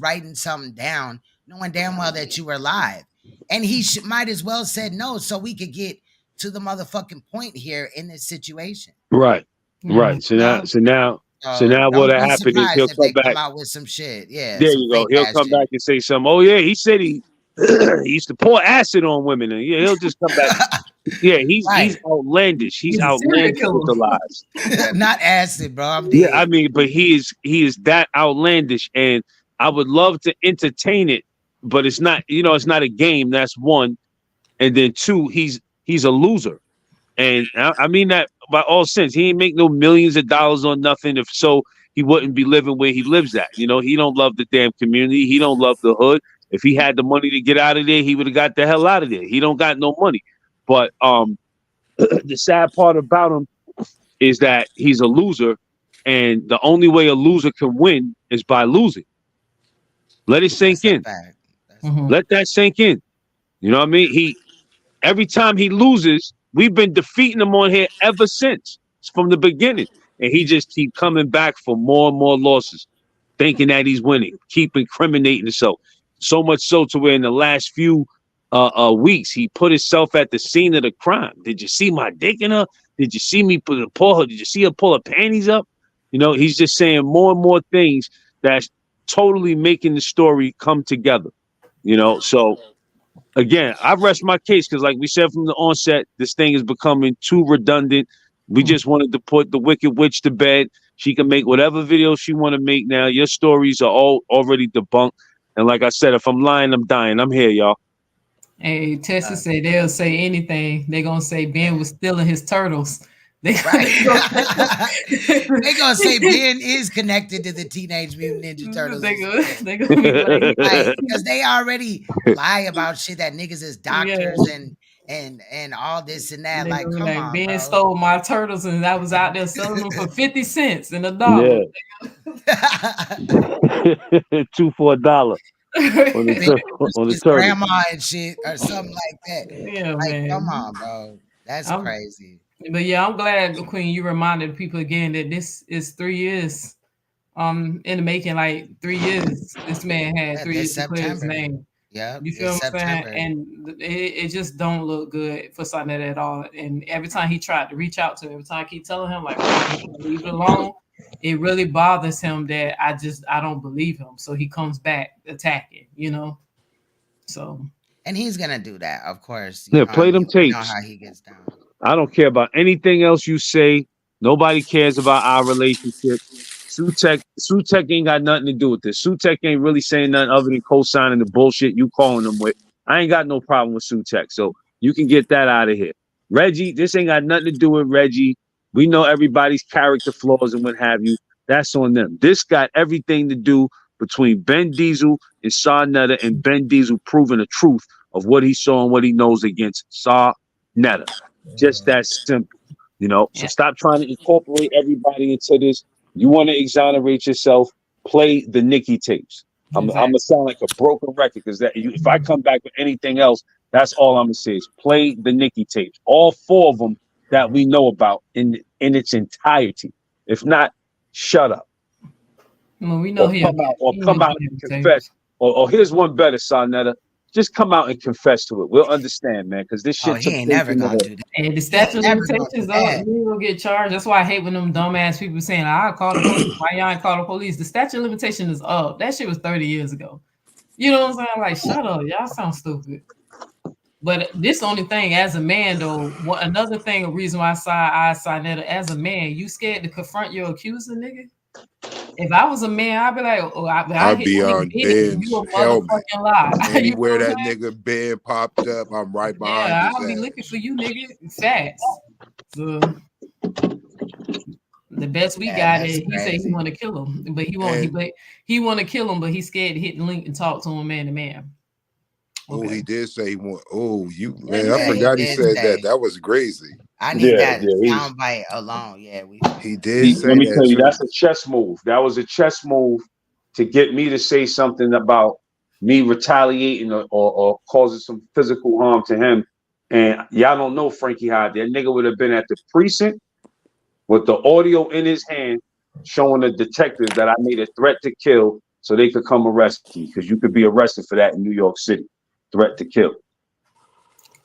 [SPEAKER 1] writing something down, knowing damn well that you were live. And he might as well said no so we could get to the motherfucking point here in this situation.
[SPEAKER 4] right. So now
[SPEAKER 1] Don't
[SPEAKER 4] what'll
[SPEAKER 1] be
[SPEAKER 4] happen is he'll
[SPEAKER 1] surprised if
[SPEAKER 4] come
[SPEAKER 1] they come
[SPEAKER 4] back.
[SPEAKER 1] out with some shit. Yeah,
[SPEAKER 4] There
[SPEAKER 1] some
[SPEAKER 4] you go.
[SPEAKER 1] fake
[SPEAKER 4] He'll
[SPEAKER 1] ass
[SPEAKER 4] come
[SPEAKER 1] shit.
[SPEAKER 4] back and say something. Oh yeah, he said he used to pour acid on women, and yeah, he'll just come back. Yeah, he's outlandish. He's outlandish with the lies.
[SPEAKER 1] Not acid, bro. I'm dead.
[SPEAKER 4] Yeah, I mean, but he is that outlandish, and I would love to entertain it, but it's not. You know, it's not a game. That's one, and then two, he's a loser, and I mean that by all sense. He ain't make no millions of dollars on nothing. If so, he wouldn't be living where he lives at. You know, he don't love the damn community. He don't love the hood. If he had the money to get out of there, he would have got the hell out of there. He don't got no money. But the sad part about him is that he's a loser, and the only way a loser can win is by losing. Let it sink in. Let that sink in. You know what I mean? Every time he loses, we've been defeating him on here ever since. It's from the beginning. And he just keep coming back for more and more losses, thinking that he's winning, keep incriminating himself. So much so to where in the last few weeks, he put himself at the scene of the crime. Did you see my dick in her? Did you see me pull her? Did you see her pull her panties up? You know, he's just saying more and more things that's totally making the story come together. You know, so again, I rest my case because, like we said from the onset, this thing is becoming too redundant. We just wanted to put the Wicked Witch to bed. She can make whatever videos she want to make now. Your stories are all already debunked. And like I said, if I'm lying, I'm dying. I'm here, y'all.
[SPEAKER 5] Hey, Tessa said they'll say anything. They're gonna say Ben was stealing his turtles. They gonna
[SPEAKER 1] say Ben is connected to the Teenage Mutant Ninja Turtles.
[SPEAKER 5] They gonna be like,
[SPEAKER 1] because they already lie about shit that niggas is doctors and all this and that. Like, come on,
[SPEAKER 5] Ben
[SPEAKER 1] bro.
[SPEAKER 5] stole my turtles and I was out there selling them for 50 cents and $1.
[SPEAKER 4] Yeah. 2 for $1. on the
[SPEAKER 1] His
[SPEAKER 4] turtle.
[SPEAKER 1] grandma and shit or something like that.
[SPEAKER 5] Yeah,
[SPEAKER 1] like,
[SPEAKER 5] man.
[SPEAKER 1] come on, bro. That's crazy.
[SPEAKER 5] But yeah, I'm glad, Queen, you reminded people again that this is 3 years in the making. Like 3 years, this man had 3 years to clear his name.
[SPEAKER 1] Yeah,
[SPEAKER 5] you feel what I'm saying? And it just don't look good for Saneter at all. And every time he tried to reach out to him, every time I keep telling him like, leave it alone, it really bothers him that I don't believe him. So he comes back attacking, you know. So
[SPEAKER 1] and he's gonna do that, of course.
[SPEAKER 4] Yeah, play them tapes.
[SPEAKER 1] You know how he gets down.
[SPEAKER 4] I don't care about anything else you say. Nobody cares about our relationship. Sutek ain't got nothing to do with this. Sutek ain't really saying nothing other than co-signing the bullshit you calling them with. I ain't got no problem with Sutek, so you can get that out of here. Reggie, this ain't got nothing to do with Reggie. We know everybody's character flaws and what have you. That's on them. This got everything to do between Ben Diesel and Saneter, and Ben Diesel proving the truth of what he saw and what he knows against Saneter. Just that simple, you know. So stop trying to incorporate everybody into this. You want to exonerate yourself, play the NICKI tapes. I'm gonna sound like a broken record because if I come back with anything else, that's all I'm gonna say is play the NICKI tapes, all 4 of them that we know about in its entirety. If not, shut up.
[SPEAKER 5] Well, we know
[SPEAKER 4] Come out and confess. Or here's one better, Saneter. Just come out and confess to it. We'll understand, man, because this shit
[SPEAKER 1] he ain't never gonna do that.
[SPEAKER 5] And the statute of limitations, you ain't gonna get charged. That's why I hate when them dumbass people saying, "I'll call the police." Why y'all ain't call the police? The statute of limitation is up. That shit was 30 years ago. You know what I'm saying? Like, shut up, y'all sound stupid. But this only thing, as a man, though, another thing, a reason why I Saneter, as a man, you scared to confront your accuser, nigga. If I was a man, I'd be like,
[SPEAKER 14] I'd be on Ben's
[SPEAKER 5] you a
[SPEAKER 14] helmet.
[SPEAKER 5] motherfucking lie.
[SPEAKER 14] Anywhere that nigga Ben popped up, I'm right behind
[SPEAKER 5] Yeah,
[SPEAKER 14] his
[SPEAKER 5] I'll be
[SPEAKER 14] ass.
[SPEAKER 5] looking for you, nigga. Facts. So the best we got is he said he want to kill him, but he want to kill him, but he's scared to hit the link and talk to him man to man.
[SPEAKER 14] Oh, he did say he want. Oh, you
[SPEAKER 1] Yeah,
[SPEAKER 14] man, I forgot he said that. That was crazy.
[SPEAKER 1] I need that soundbite alone. Yeah,
[SPEAKER 14] he did say
[SPEAKER 4] let me
[SPEAKER 14] that
[SPEAKER 4] tell you,
[SPEAKER 14] too.
[SPEAKER 4] that's a chess move. That was a chess move to get me to say something about me retaliating or causing some physical harm to him. And y'all don't know Frankie Hyde. That nigga would have been at the precinct with the audio in his hand, showing the detectives that I made a threat to kill so they could come arrest me, because you could be arrested for that in New York City. Threat to kill.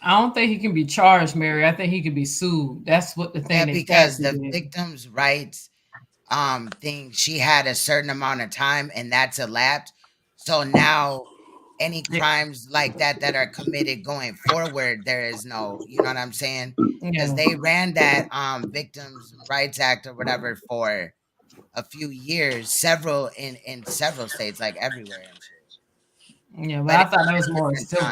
[SPEAKER 5] I don't think he can be charged, Mary. I think he could be sued. That's what the thing.
[SPEAKER 1] Yeah, because the victim's rights thing, she had a certain amount of time and that's elapsed. So now any crimes like that are committed going forward, there is no, you know what I'm saying? Because they ran that Victims Rights Act or whatever for a few years, several in several states, like everywhere and shit.
[SPEAKER 5] Yeah, but I thought that was more civil.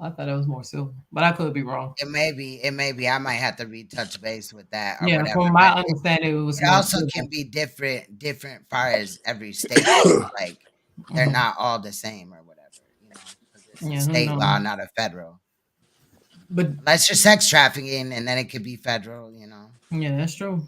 [SPEAKER 5] I thought it was more civil, but I could be wrong.
[SPEAKER 1] It may be. I might have to retouch base with that or
[SPEAKER 5] yeah,
[SPEAKER 1] whatever.
[SPEAKER 5] From my understanding, it was.
[SPEAKER 1] It also civil. Can be different far as every state. Like they're not all the same or whatever. You know, because it's a state law, not a federal.
[SPEAKER 5] But
[SPEAKER 1] unless you're sex trafficking, and then it could be federal. You know.
[SPEAKER 5] Yeah, that's true.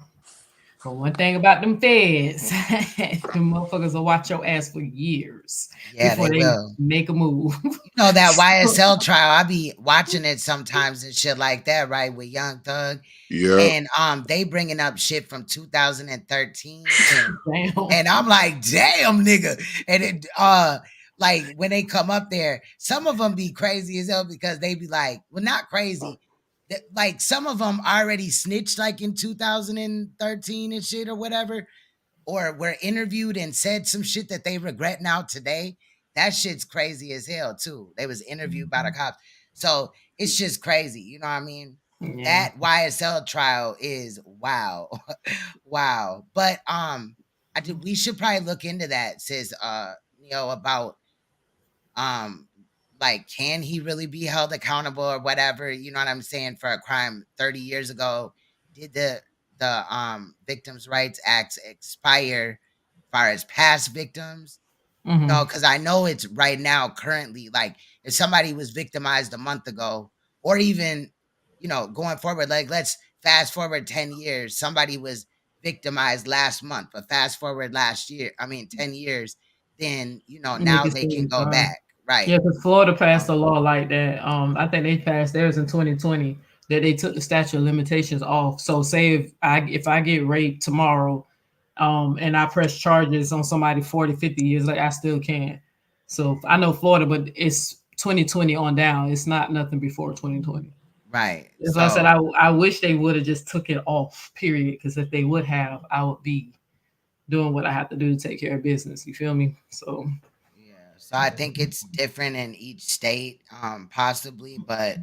[SPEAKER 5] But one thing about them feds, them motherfuckers will watch your ass for years before they will make a move.
[SPEAKER 1] You know that YSL trial, I be watching it sometimes and shit like that, right? With Young Thug. Yeah. And they bringing up shit from 2013. And I'm like, damn, nigga. And it like when they come up there, some of them be crazy as hell because they be like, well, not crazy. Like some of them already snitched like in 2013 and shit or whatever, or were interviewed and said some shit that they regret now today. That shit's crazy as hell too. They was interviewed by the cops. So it's just crazy. You know what I mean? Yeah. That YSL trial is wow. Wow. But we should probably look into that, sis, about like, can he really be held accountable or whatever? You know what I'm saying? For a crime 30 years ago, did the Victims' Rights Act expire as far as past victims?
[SPEAKER 5] Mm-hmm.
[SPEAKER 1] No, because I know it's right now currently, like if somebody was victimized a month ago, or even, going forward, like let's fast forward 10 years, somebody was victimized last month, but fast forward 10 years, then, now they can go back. Right.
[SPEAKER 5] Yeah, because Florida passed a law like that. I think they passed theirs in 2020 that they took the statute of limitations off. So say if I get raped tomorrow, and I press charges on somebody 40, 50 years later, I still can. So I know Florida, but it's 2020 on down. It's not nothing before 2020.
[SPEAKER 1] Right.
[SPEAKER 5] So I said I wish they would have just took it off, period. Because if they would have, I would be doing what I have to do to take care of business. You feel me? So
[SPEAKER 1] So I think it's different in each state, possibly, but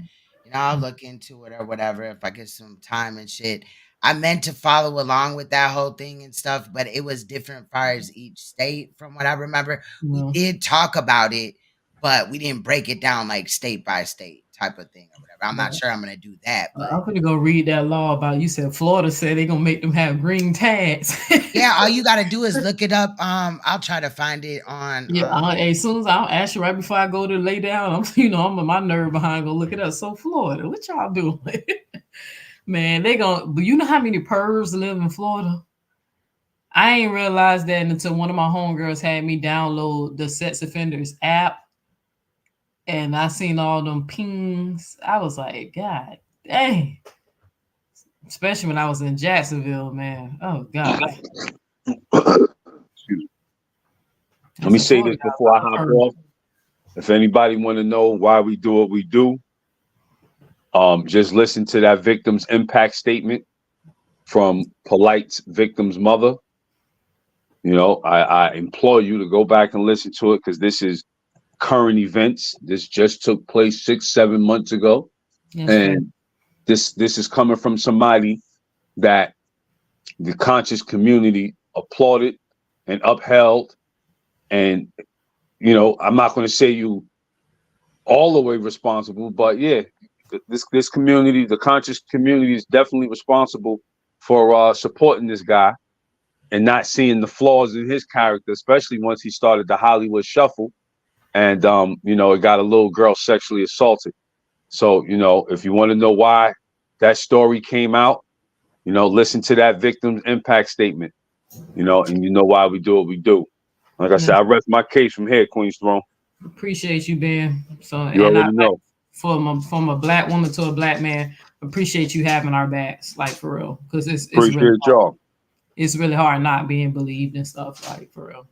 [SPEAKER 1] I'll look into it or whatever if I get some time and shit. I meant to follow along with that whole thing and stuff, but it was different as far as each state from what I remember. We did talk about it, but we didn't break it down like state by state type of thing or whatever. I'm not sure I'm gonna do that, but
[SPEAKER 5] I'm gonna go read that law about. You said Florida said they're gonna make them have green tags.
[SPEAKER 1] yeah, all you gotta do is look it up. I'll try to find it on.
[SPEAKER 5] Yeah, as soon as I'll ask you right before I go to lay down, I'm my nerve behind go look it up. So Florida, what y'all doing? Man, they gonna. You know how many pervs live in Florida? I ain't realized that until one of my homegirls had me download the sex offenders app, and I seen all them pings. I was like, God dang. Especially when I was in Jacksonville, man. Oh God.
[SPEAKER 4] Let me say this before I hop off. If anybody want to know why we do what we do, just listen to that victim's impact statement from Polite's victim's mother. You know, I implore you to go back and listen to it because this is current events. This just took place 6-7 months ago.
[SPEAKER 5] That's
[SPEAKER 4] and
[SPEAKER 5] right.
[SPEAKER 4] this is coming from somebody that the conscious community applauded and upheld. And, you know, I'm not going to say you all the way responsible, but yeah, this community, the conscious community is definitely responsible for supporting this guy and not seeing the flaws in his character, especially once he started the Hollywood shuffle and, you know, it got a little girl sexually assaulted. So, you know, if you want to know why that story came out, you know, listen to that victim's impact statement, you know, and you know why we do what we do. Like I said, I rest my case from here, Queen's Throne.
[SPEAKER 5] Appreciate you, Ben. So,
[SPEAKER 4] You
[SPEAKER 5] and
[SPEAKER 4] already know.
[SPEAKER 5] From a black woman to a black man, appreciate you having our backs, like for real, because it's
[SPEAKER 4] Appreciate
[SPEAKER 5] really
[SPEAKER 4] y'all.
[SPEAKER 5] It's really hard not being believed and stuff, like for real.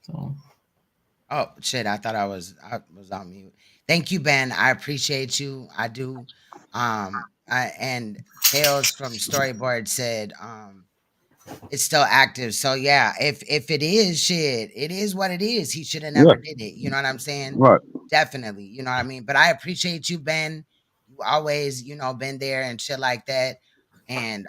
[SPEAKER 5] So,
[SPEAKER 1] oh shit, I thought I was on mute. Thank you, Ben. I appreciate you. I do. And Tales from Storyboard said it's still active. So yeah, if it is shit, it is what it is. He should have never did it. You know what I'm saying?
[SPEAKER 4] Right.
[SPEAKER 1] Definitely. You know what I mean? But I appreciate you, Ben. You always, you know, been there and shit like that. And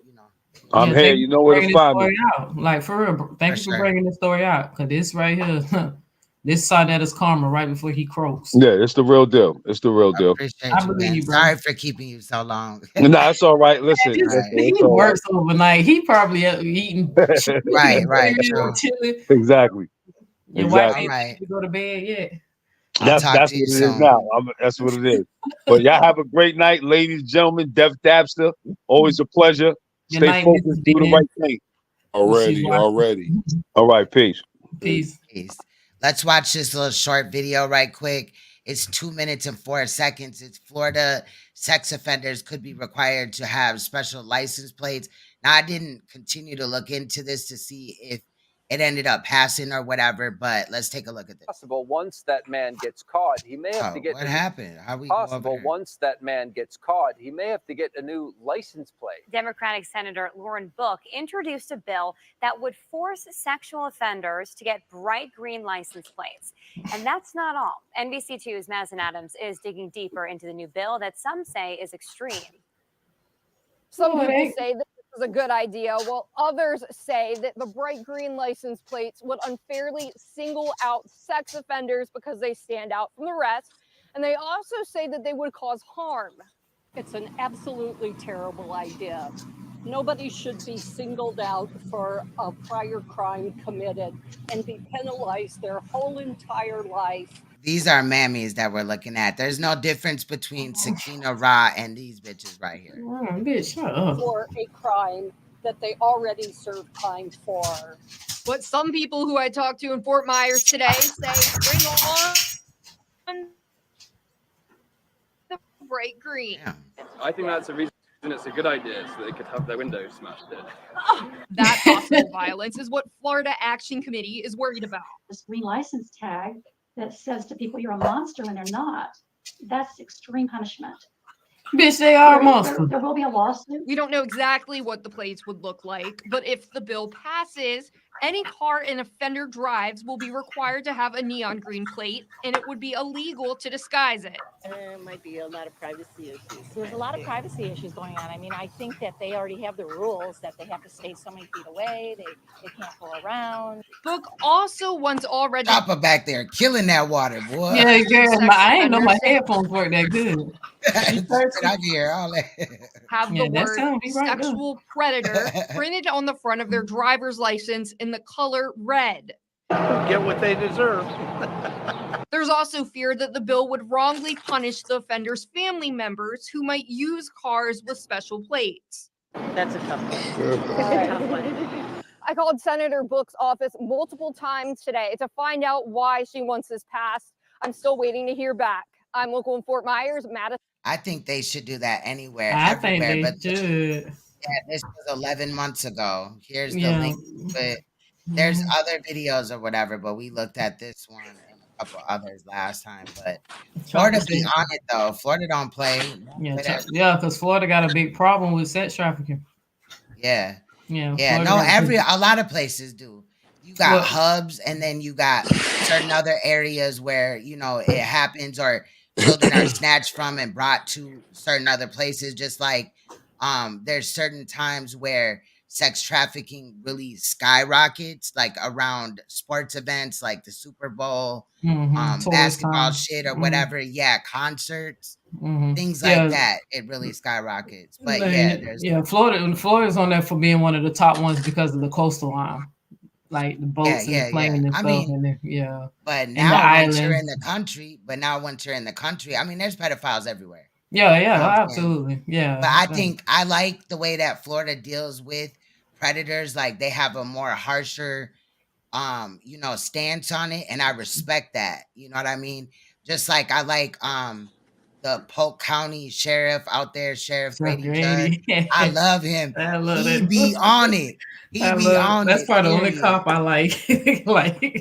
[SPEAKER 1] you know,
[SPEAKER 4] I'm here. You know where to find me.
[SPEAKER 5] out. Like for real, thank you for
[SPEAKER 1] sure.
[SPEAKER 5] bringing this story out. Cause this right here, this Saneter's karma right before he croaks.
[SPEAKER 4] Yeah, it's the real deal. It's the real deal.
[SPEAKER 1] Appreciate you, Ben. Sorry for keeping you so long.
[SPEAKER 4] No, that's all right. Listen,
[SPEAKER 5] He works overnight. He probably eating.
[SPEAKER 1] right. True.
[SPEAKER 4] Exactly.
[SPEAKER 5] Your wife
[SPEAKER 4] Exactly.
[SPEAKER 5] ain't ready to go to bed yet.
[SPEAKER 4] That's what it is now. That's what it is. But y'all have a great night, ladies, gentlemen. Def Dabster, always a pleasure.
[SPEAKER 5] Good
[SPEAKER 4] Stay
[SPEAKER 5] night,
[SPEAKER 4] focused,
[SPEAKER 5] Mrs.
[SPEAKER 4] do the
[SPEAKER 5] Ben.
[SPEAKER 4] right thing.
[SPEAKER 14] Already.
[SPEAKER 4] All right, peace.
[SPEAKER 5] Peace.
[SPEAKER 1] Let's watch this little short video right quick. It's 2 minutes and 4 seconds. It's Florida sex offenders could be required to have special license plates. Now, I didn't continue to look into this to see if it ended up passing or whatever, but let's take a look at this.
[SPEAKER 15] Possible once that man gets caught, he may have to get.
[SPEAKER 1] What happened? How we
[SPEAKER 15] possible once that man gets caught, he may have to get a new license plate.
[SPEAKER 16] Democratic Senator Lauren Book introduced a bill that would force sexual offenders to get bright green license plates. And that's not all. NBC2's Madison Adams is digging deeper into the new bill that some say is extreme.
[SPEAKER 17] Some people say this is a good idea, while others say that the bright green license plates would unfairly single out sex offenders because they stand out from the rest. And they also say that they would cause harm.
[SPEAKER 24] It's an absolutely terrible idea. Nobody should be singled out for a prior crime committed and be penalized their whole entire life.
[SPEAKER 1] These are mammies that we're looking at. There's no difference between Sakina Ra and these bitches right here.
[SPEAKER 5] Bitch, shut up.
[SPEAKER 24] For a crime that they already served time for.
[SPEAKER 25] What some people who I talked to in Fort Myers today say, bring on the bright green.
[SPEAKER 26] I think that's a reason it's a good idea, so they could have their windows smashed in.
[SPEAKER 25] That possible violence is what Florida Action Committee is worried about.
[SPEAKER 27] This green license tag that says to people you're a monster when they're not. That's extreme punishment.
[SPEAKER 5] Bitch, they are a monster.
[SPEAKER 27] There will be a lawsuit.
[SPEAKER 25] We don't know exactly what the plates would look like, but if the bill passes, Any car an offender drives will be required to have a neon green plate, and it would be illegal to disguise it.
[SPEAKER 2] There might be a lot of privacy issues.
[SPEAKER 27] There's a lot of privacy issues going on. I mean, I think that they already have the rules that they have to stay so many feet away. They can't go around.
[SPEAKER 25] Book also wants already.
[SPEAKER 1] Chopper back there killing that water, boy.
[SPEAKER 5] Yeah, girl, I ain't know my headphones work that good.
[SPEAKER 1] I can hear all that.
[SPEAKER 25] Have
[SPEAKER 5] Yeah,
[SPEAKER 25] the
[SPEAKER 5] that
[SPEAKER 25] word
[SPEAKER 5] sound be right, though.
[SPEAKER 25] sexual predator printed on the front of their driver's license in the color red.
[SPEAKER 7] Get what they deserve.
[SPEAKER 25] There's also fear that the bill would wrongly punish the offender's family members who might use cars with special plates.
[SPEAKER 2] That's a tough one. It's a tough one.
[SPEAKER 17] I called Senator Book's office multiple times today to find out why she wants this passed. I'm still waiting to hear back. I'm local in Fort Myers, Madison.
[SPEAKER 1] I think they should do that anywhere,
[SPEAKER 5] I
[SPEAKER 1] everywhere.
[SPEAKER 5] think they
[SPEAKER 1] But
[SPEAKER 5] should.
[SPEAKER 1] yeah, this was 11 months ago. Here's the
[SPEAKER 5] Yeah.
[SPEAKER 1] link. But there's other videos or whatever. But we looked at this one and a couple others last time. But Florida be on it though. Florida don't play.
[SPEAKER 5] Yeah, because Florida got a big problem with sex trafficking.
[SPEAKER 1] Yeah.
[SPEAKER 5] Yeah.
[SPEAKER 1] Yeah.
[SPEAKER 5] Florida
[SPEAKER 1] No,
[SPEAKER 5] got
[SPEAKER 1] a lot of places do. You got
[SPEAKER 5] Well-
[SPEAKER 1] hubs, and then you got certain other areas where it happens, or children are snatched from and brought to certain other places. Just like there's certain times where sex trafficking really skyrockets, like around sports events like the Super Bowl,
[SPEAKER 5] Tourist
[SPEAKER 1] basketball
[SPEAKER 5] time.
[SPEAKER 1] shit or
[SPEAKER 5] Mhm.
[SPEAKER 1] whatever. Yeah, concerts, things
[SPEAKER 5] Yeah.
[SPEAKER 1] like that. It really skyrockets. But
[SPEAKER 5] Like,
[SPEAKER 1] yeah, there's
[SPEAKER 5] Florida's on there for being one of the top ones because of the coastal line, like the boats and the planes and
[SPEAKER 1] I
[SPEAKER 5] stuff.
[SPEAKER 1] mean,
[SPEAKER 5] and the,
[SPEAKER 1] But
[SPEAKER 5] and the
[SPEAKER 1] now once you're
[SPEAKER 5] islands.
[SPEAKER 1] in the country, I mean, there's pedophiles everywhere.
[SPEAKER 5] Yeah,
[SPEAKER 1] You know what I'm saying?
[SPEAKER 5] absolutely. Yeah.
[SPEAKER 1] But I think I like the way that Florida deals with predators. Like they have a more harsher, stance on it, and I respect that. You know what I mean? Just like I like the Polk County sheriff out there, Sheriff Grady Judd. I love him.
[SPEAKER 5] I love
[SPEAKER 1] He
[SPEAKER 5] that.
[SPEAKER 1] be on it. He be on
[SPEAKER 5] That's
[SPEAKER 1] it.
[SPEAKER 5] probably the only
[SPEAKER 1] period.
[SPEAKER 5] cop I like.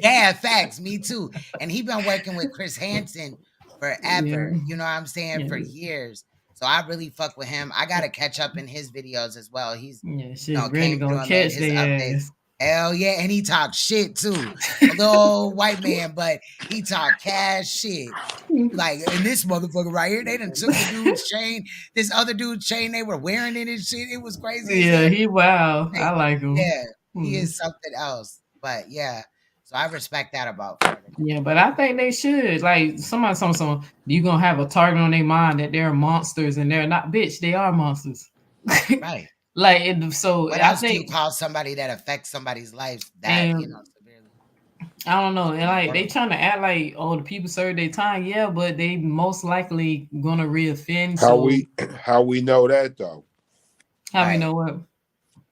[SPEAKER 1] Yeah, facts. Me too. And he been working with Chris Hansen forever.
[SPEAKER 5] Yeah.
[SPEAKER 1] You know what I'm saying? For years. So I really fuck with him. I gotta catch up in his videos as well. He's
[SPEAKER 5] Shit, Granny gonna catch
[SPEAKER 1] his
[SPEAKER 5] their
[SPEAKER 1] updates.
[SPEAKER 5] ass.
[SPEAKER 1] Hell yeah, and he talk shit too. A little old white man, but he talk cash shit. Like, and this motherfucker right here, they done took the dude's chain, this other dude's chain they were wearing in his shit. It was crazy. as
[SPEAKER 5] Yeah,
[SPEAKER 1] hell.
[SPEAKER 5] he wow. I like him.
[SPEAKER 1] Yeah, he
[SPEAKER 5] Mm.
[SPEAKER 1] is something else. But yeah, so I respect that about Florida.
[SPEAKER 5] Yeah, but I think they should. Like someone, you gonna have a target on their mind that they're monsters and they're not. Bitch, they are monsters.
[SPEAKER 1] Right.
[SPEAKER 5] Like so,
[SPEAKER 1] What
[SPEAKER 5] I
[SPEAKER 1] else do you
[SPEAKER 5] think
[SPEAKER 1] call somebody that affects somebody's life that
[SPEAKER 5] And-
[SPEAKER 1] severely?
[SPEAKER 5] I don't know. And like they trying to act like the people serve their time. Yeah, but they most likely gonna reoffend.
[SPEAKER 14] How we know that though?
[SPEAKER 5] How we know what?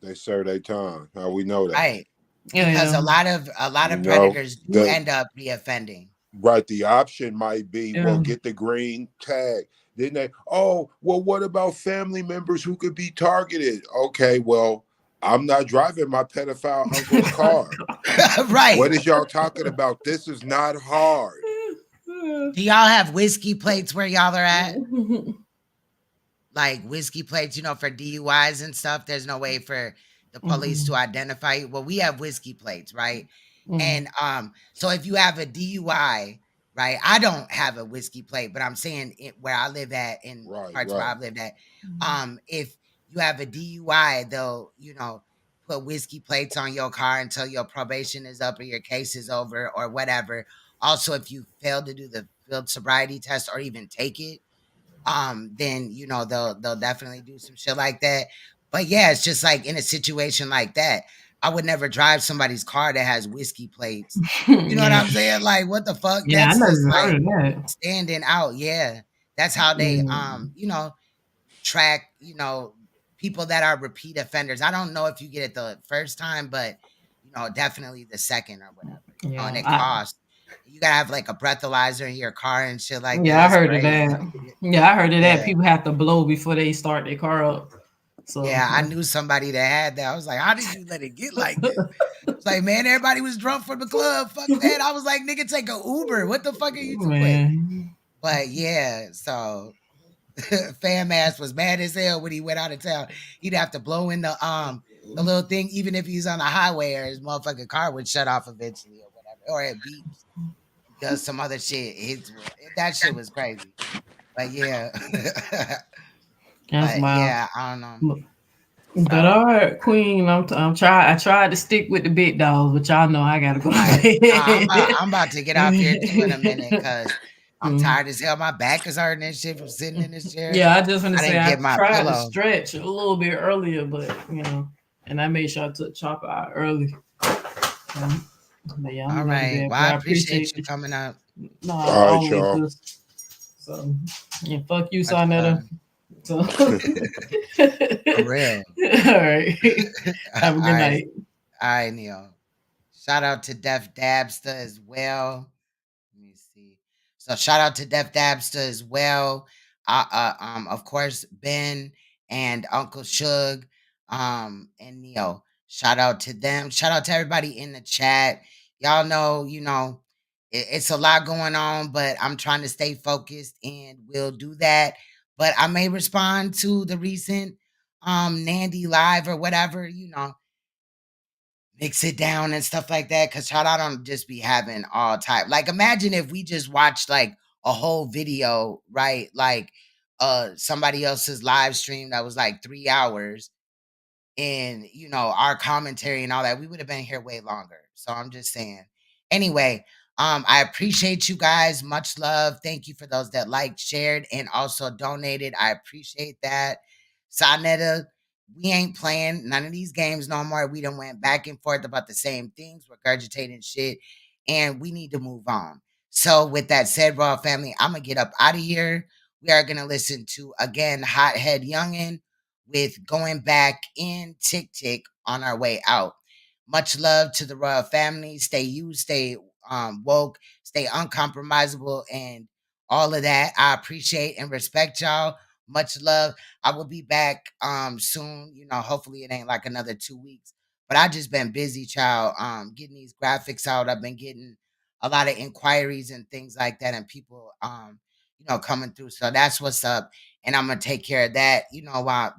[SPEAKER 14] They serve their time. How we know that?
[SPEAKER 1] Right.
[SPEAKER 5] Yeah,
[SPEAKER 1] Because
[SPEAKER 5] yeah.
[SPEAKER 1] a lot of
[SPEAKER 14] You know,
[SPEAKER 1] predators do
[SPEAKER 14] the-
[SPEAKER 1] end up reoffending.
[SPEAKER 14] Right. The option might be, well,
[SPEAKER 5] Yeah.
[SPEAKER 14] get the green tag. Then they, oh, well, what about family members who could be targeted? Okay, well, I'm not driving my pedophile uncle's car.
[SPEAKER 1] Right.
[SPEAKER 14] What is y'all talking about? This is not hard.
[SPEAKER 1] Do y'all have whiskey plates where y'all are at? Like whiskey plates, for DUIs and stuff. There's no way for the police to identify you. Well, we have whiskey plates, right? And so if you have a DUI, right? I don't have a whiskey plate, but I'm saying where I live at in parts where I've lived at. If you have a DUI, they'll, put whiskey plates on your car until your probation is up or your case is over or whatever. Also, if you fail to do the field sobriety test or even take it, then they'll definitely do some shit like that. But yeah, it's just like in a situation like that, I would never drive somebody's car that has whiskey plates. You know what I'm saying? Like, what the fuck?
[SPEAKER 5] Yeah,
[SPEAKER 1] That's
[SPEAKER 5] I never
[SPEAKER 1] just like
[SPEAKER 5] heard of that.
[SPEAKER 1] standing out. Yeah, that's how they track people that are repeat offenders. I don't know if you get it the first time, but definitely the second or whatever.
[SPEAKER 5] Yeah,
[SPEAKER 1] And it costs. You gotta have like a breathalyzer in your car and shit like that.
[SPEAKER 5] Yeah, I
[SPEAKER 1] It's
[SPEAKER 5] heard of
[SPEAKER 1] crazy.
[SPEAKER 5] that. Yeah, I heard of that.
[SPEAKER 1] Yeah.
[SPEAKER 5] People have to blow before they start their car up. So
[SPEAKER 1] Yeah, I knew somebody that had that. I was like, how did you let it get like that? It's like, man, everybody was drunk from the club. Fuck that. I was like, nigga, take a Uber. What the fuck are you doing?
[SPEAKER 5] Man.
[SPEAKER 1] But yeah, so Fam ass was mad as hell when he went out of town. He'd have to blow in the the little thing, even if he's on the highway or his motherfucking car would shut off eventually or whatever, or it beeps, does some other shit. That shit was crazy. But yeah.
[SPEAKER 5] That's
[SPEAKER 1] But
[SPEAKER 5] wild.
[SPEAKER 1] yeah, I don't know.
[SPEAKER 5] But all right, Queen, I tried to stick with the big dogs, but y'all know I gotta go to bed.
[SPEAKER 1] I'm about to get off here too in a minute because I'm tired as hell. My back is hurting and shit from sitting in this chair.
[SPEAKER 5] Yeah, I just want to say
[SPEAKER 1] didn't
[SPEAKER 5] I
[SPEAKER 1] get my
[SPEAKER 5] tried to
[SPEAKER 1] pillow.
[SPEAKER 5] stretch a little bit earlier, but and I made sure I took Chopper out early. But yeah,
[SPEAKER 1] all right. Well, I appreciate you coming up.
[SPEAKER 5] No,
[SPEAKER 14] all right, y'all.
[SPEAKER 5] So yeah, fuck you, Saneter. So
[SPEAKER 1] for real.
[SPEAKER 5] All right. Have a good night.
[SPEAKER 1] All right, Neil. Shout out to Def Dabster as well. Let me see. So shout out to Def Dabster as well. Of course, Ben and Uncle Suge, and Neil. Shout out to them. Shout out to everybody in the chat. Y'all know, it's a lot going on, but I'm trying to stay focused and we'll do that. But I may respond to the recent Nandy live or whatever, mix it down and stuff like that. Cause I don't just be having all type. Like imagine if we just watched like a whole video, right? Like somebody else's live stream that was like 3 hours and our commentary and all that, we would have been here way longer. So I'm just saying. Anyway, I appreciate you guys. Much love. Thank you for those that liked, shared, and also donated. I appreciate that. Saneter, we ain't playing none of these games no more. We done went back and forth about the same things, regurgitating shit, and we need to move on. So with that said, Raw family, I'm going to get up out of here. We are going to listen to, again, Hothead Youngin' with Going Back in Tick Tick on our way out. Much love to the royal family. Stay you, stay woke, stay uncompromisable, and all of that. I appreciate and respect y'all. Much love. I will be back soon. Hopefully it ain't like another 2 weeks. But I just been busy, child, getting these graphics out. I've been getting a lot of inquiries and things like that, and people coming through. So that's what's up. And I'm gonna take care of that,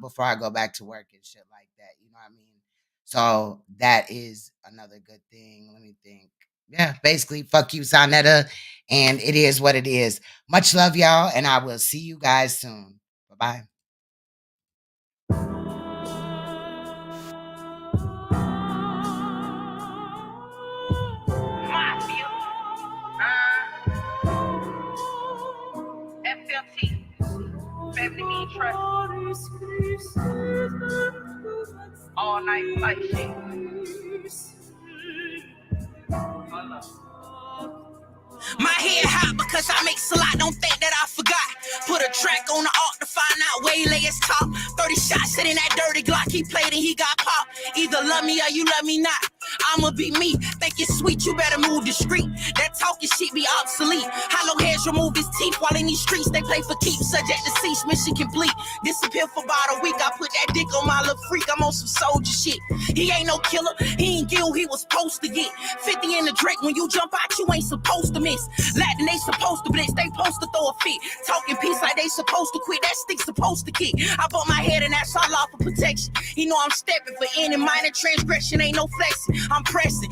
[SPEAKER 1] before I go back to work and shit like that. You know what I mean? So that is another good thing. Let me think. Yeah, basically, fuck you, Saneter. And it is what it is. Much love, y'all, and I will see you guys soon. Bye-bye.
[SPEAKER 3] Family mean trust. All night fight shit. My head hot because I make a lot, don't think that I forgot. Put a track on the arc to find out where he lay his top. 30 shots sitting that dirty Glock, he played and he got popped. Either love me or you love me not. I'ma be me, think it's sweet, you better move discreet. That talking shit be obsolete. Hollow heads remove his teeth while in these streets they play for keeps. Subject to cease, mission complete. Disappear for about a week, I put that dick on my little freak. I'm on some soldier shit. He ain't no killer, he ain't get who he was supposed to get. 50 in the Drake, when you jump out, you ain't supposed to miss. Latin, they supposed to blitz, they supposed to throw a fit. Talking peace like they supposed to quit, that stick supposed to kick. I bought my head and that's all off for protection. He know I'm stepping for any minor transgression, ain't no flexing. I'm pressed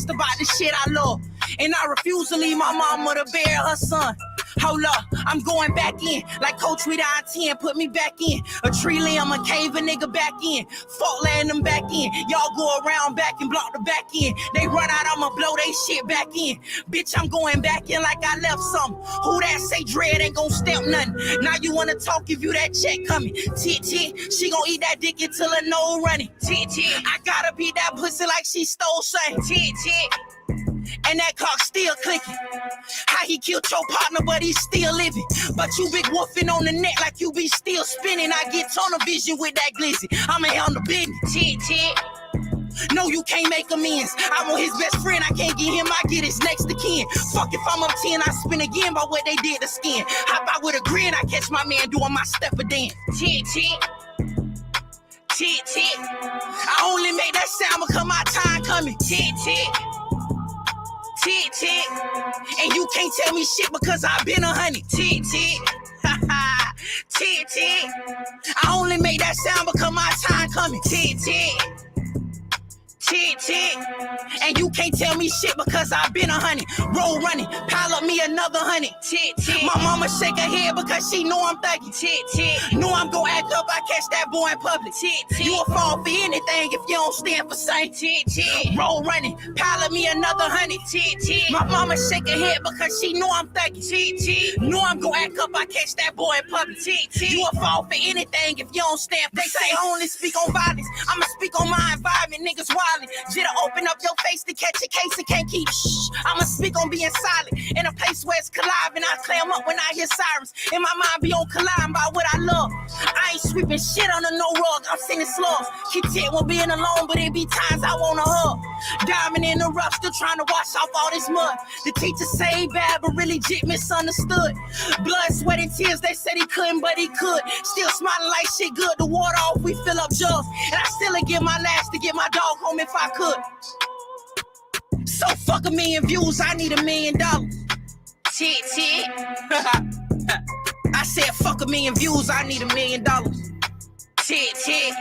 [SPEAKER 3] about the shit I love. And I refuse to leave my mama to bear her son. Hold up, I'm going back in. Like Coach with I-10, put me back in. A tree limb, a cave a nigga back in. Fault letting them back in. Y'all go around back and block the back end. They run out, I'ma blow they shit back in. Bitch, I'm going back in like I left something. Who that say dread ain't gon' step nothing. Now you wanna talk if you that check coming. Tit, she gon' eat that dick until her nose running. Tit, I gotta beat that pussy like she stole something. Tit. And that clock still clicking. How he killed your partner, but he's still living. But you big woofing on the neck like you be still spinning. I get tunnel vision with that glizzy. I'ma handle business. Tit. No, you can't make amends. I want his best friend, I can't get him, I get his next to kin. Fuck if I'm up 10, I spin again by what they did to skin. Hop out with a grin, I catch my man doing my step of dance. Tit. I only make that sound because my time coming. Tit. And you can't tell me shit because I've been 100. Tit. I only make that sound because my time coming. Tit. Tick, tick. And you can't tell me shit because I've been 100. Roll running, pile up me another 100. Tick, tick. My mama shake her head because she know I'm thugging. Tick, tick. Know I'm gon' act up, I catch that boy in public. Tick, tick. You will fall for anything if you don't stand for something. Tick, tick. Roll running, pile up me another 100. Tick, tick. My mama shake her head because she know I'm thugging. Tick, tick. Know I'm gon' act up, I catch that boy in public. Tick, tick. You will fall for anything if you don't stand for They say I only speak on violence. I'ma speak on my environment, niggas wildin'. Jitter open up your face to catch a case and can't keep shh. I'ma speak on being silent in a place where it's colliving. I clam up when I hear sirens. In my mind be on colliding by what I love. I ain't sweeping shit under no rug. I'm sending slugs. Keep it when being alone, but it be times I wanna hug. Diamond in the rough, still trying to wash off all this mud. The teacher say he bad, but really jit misunderstood. Blood, sweat, and tears. They said he couldn't, but he could. Still smiling like shit good. The water off, we fill up jugs. And I still give my last to get my dog home if I could. So fuck 1 million views, I need $1 million. Tick, tick. I said fuck 1 million views, I need $1 million. Tick, tick.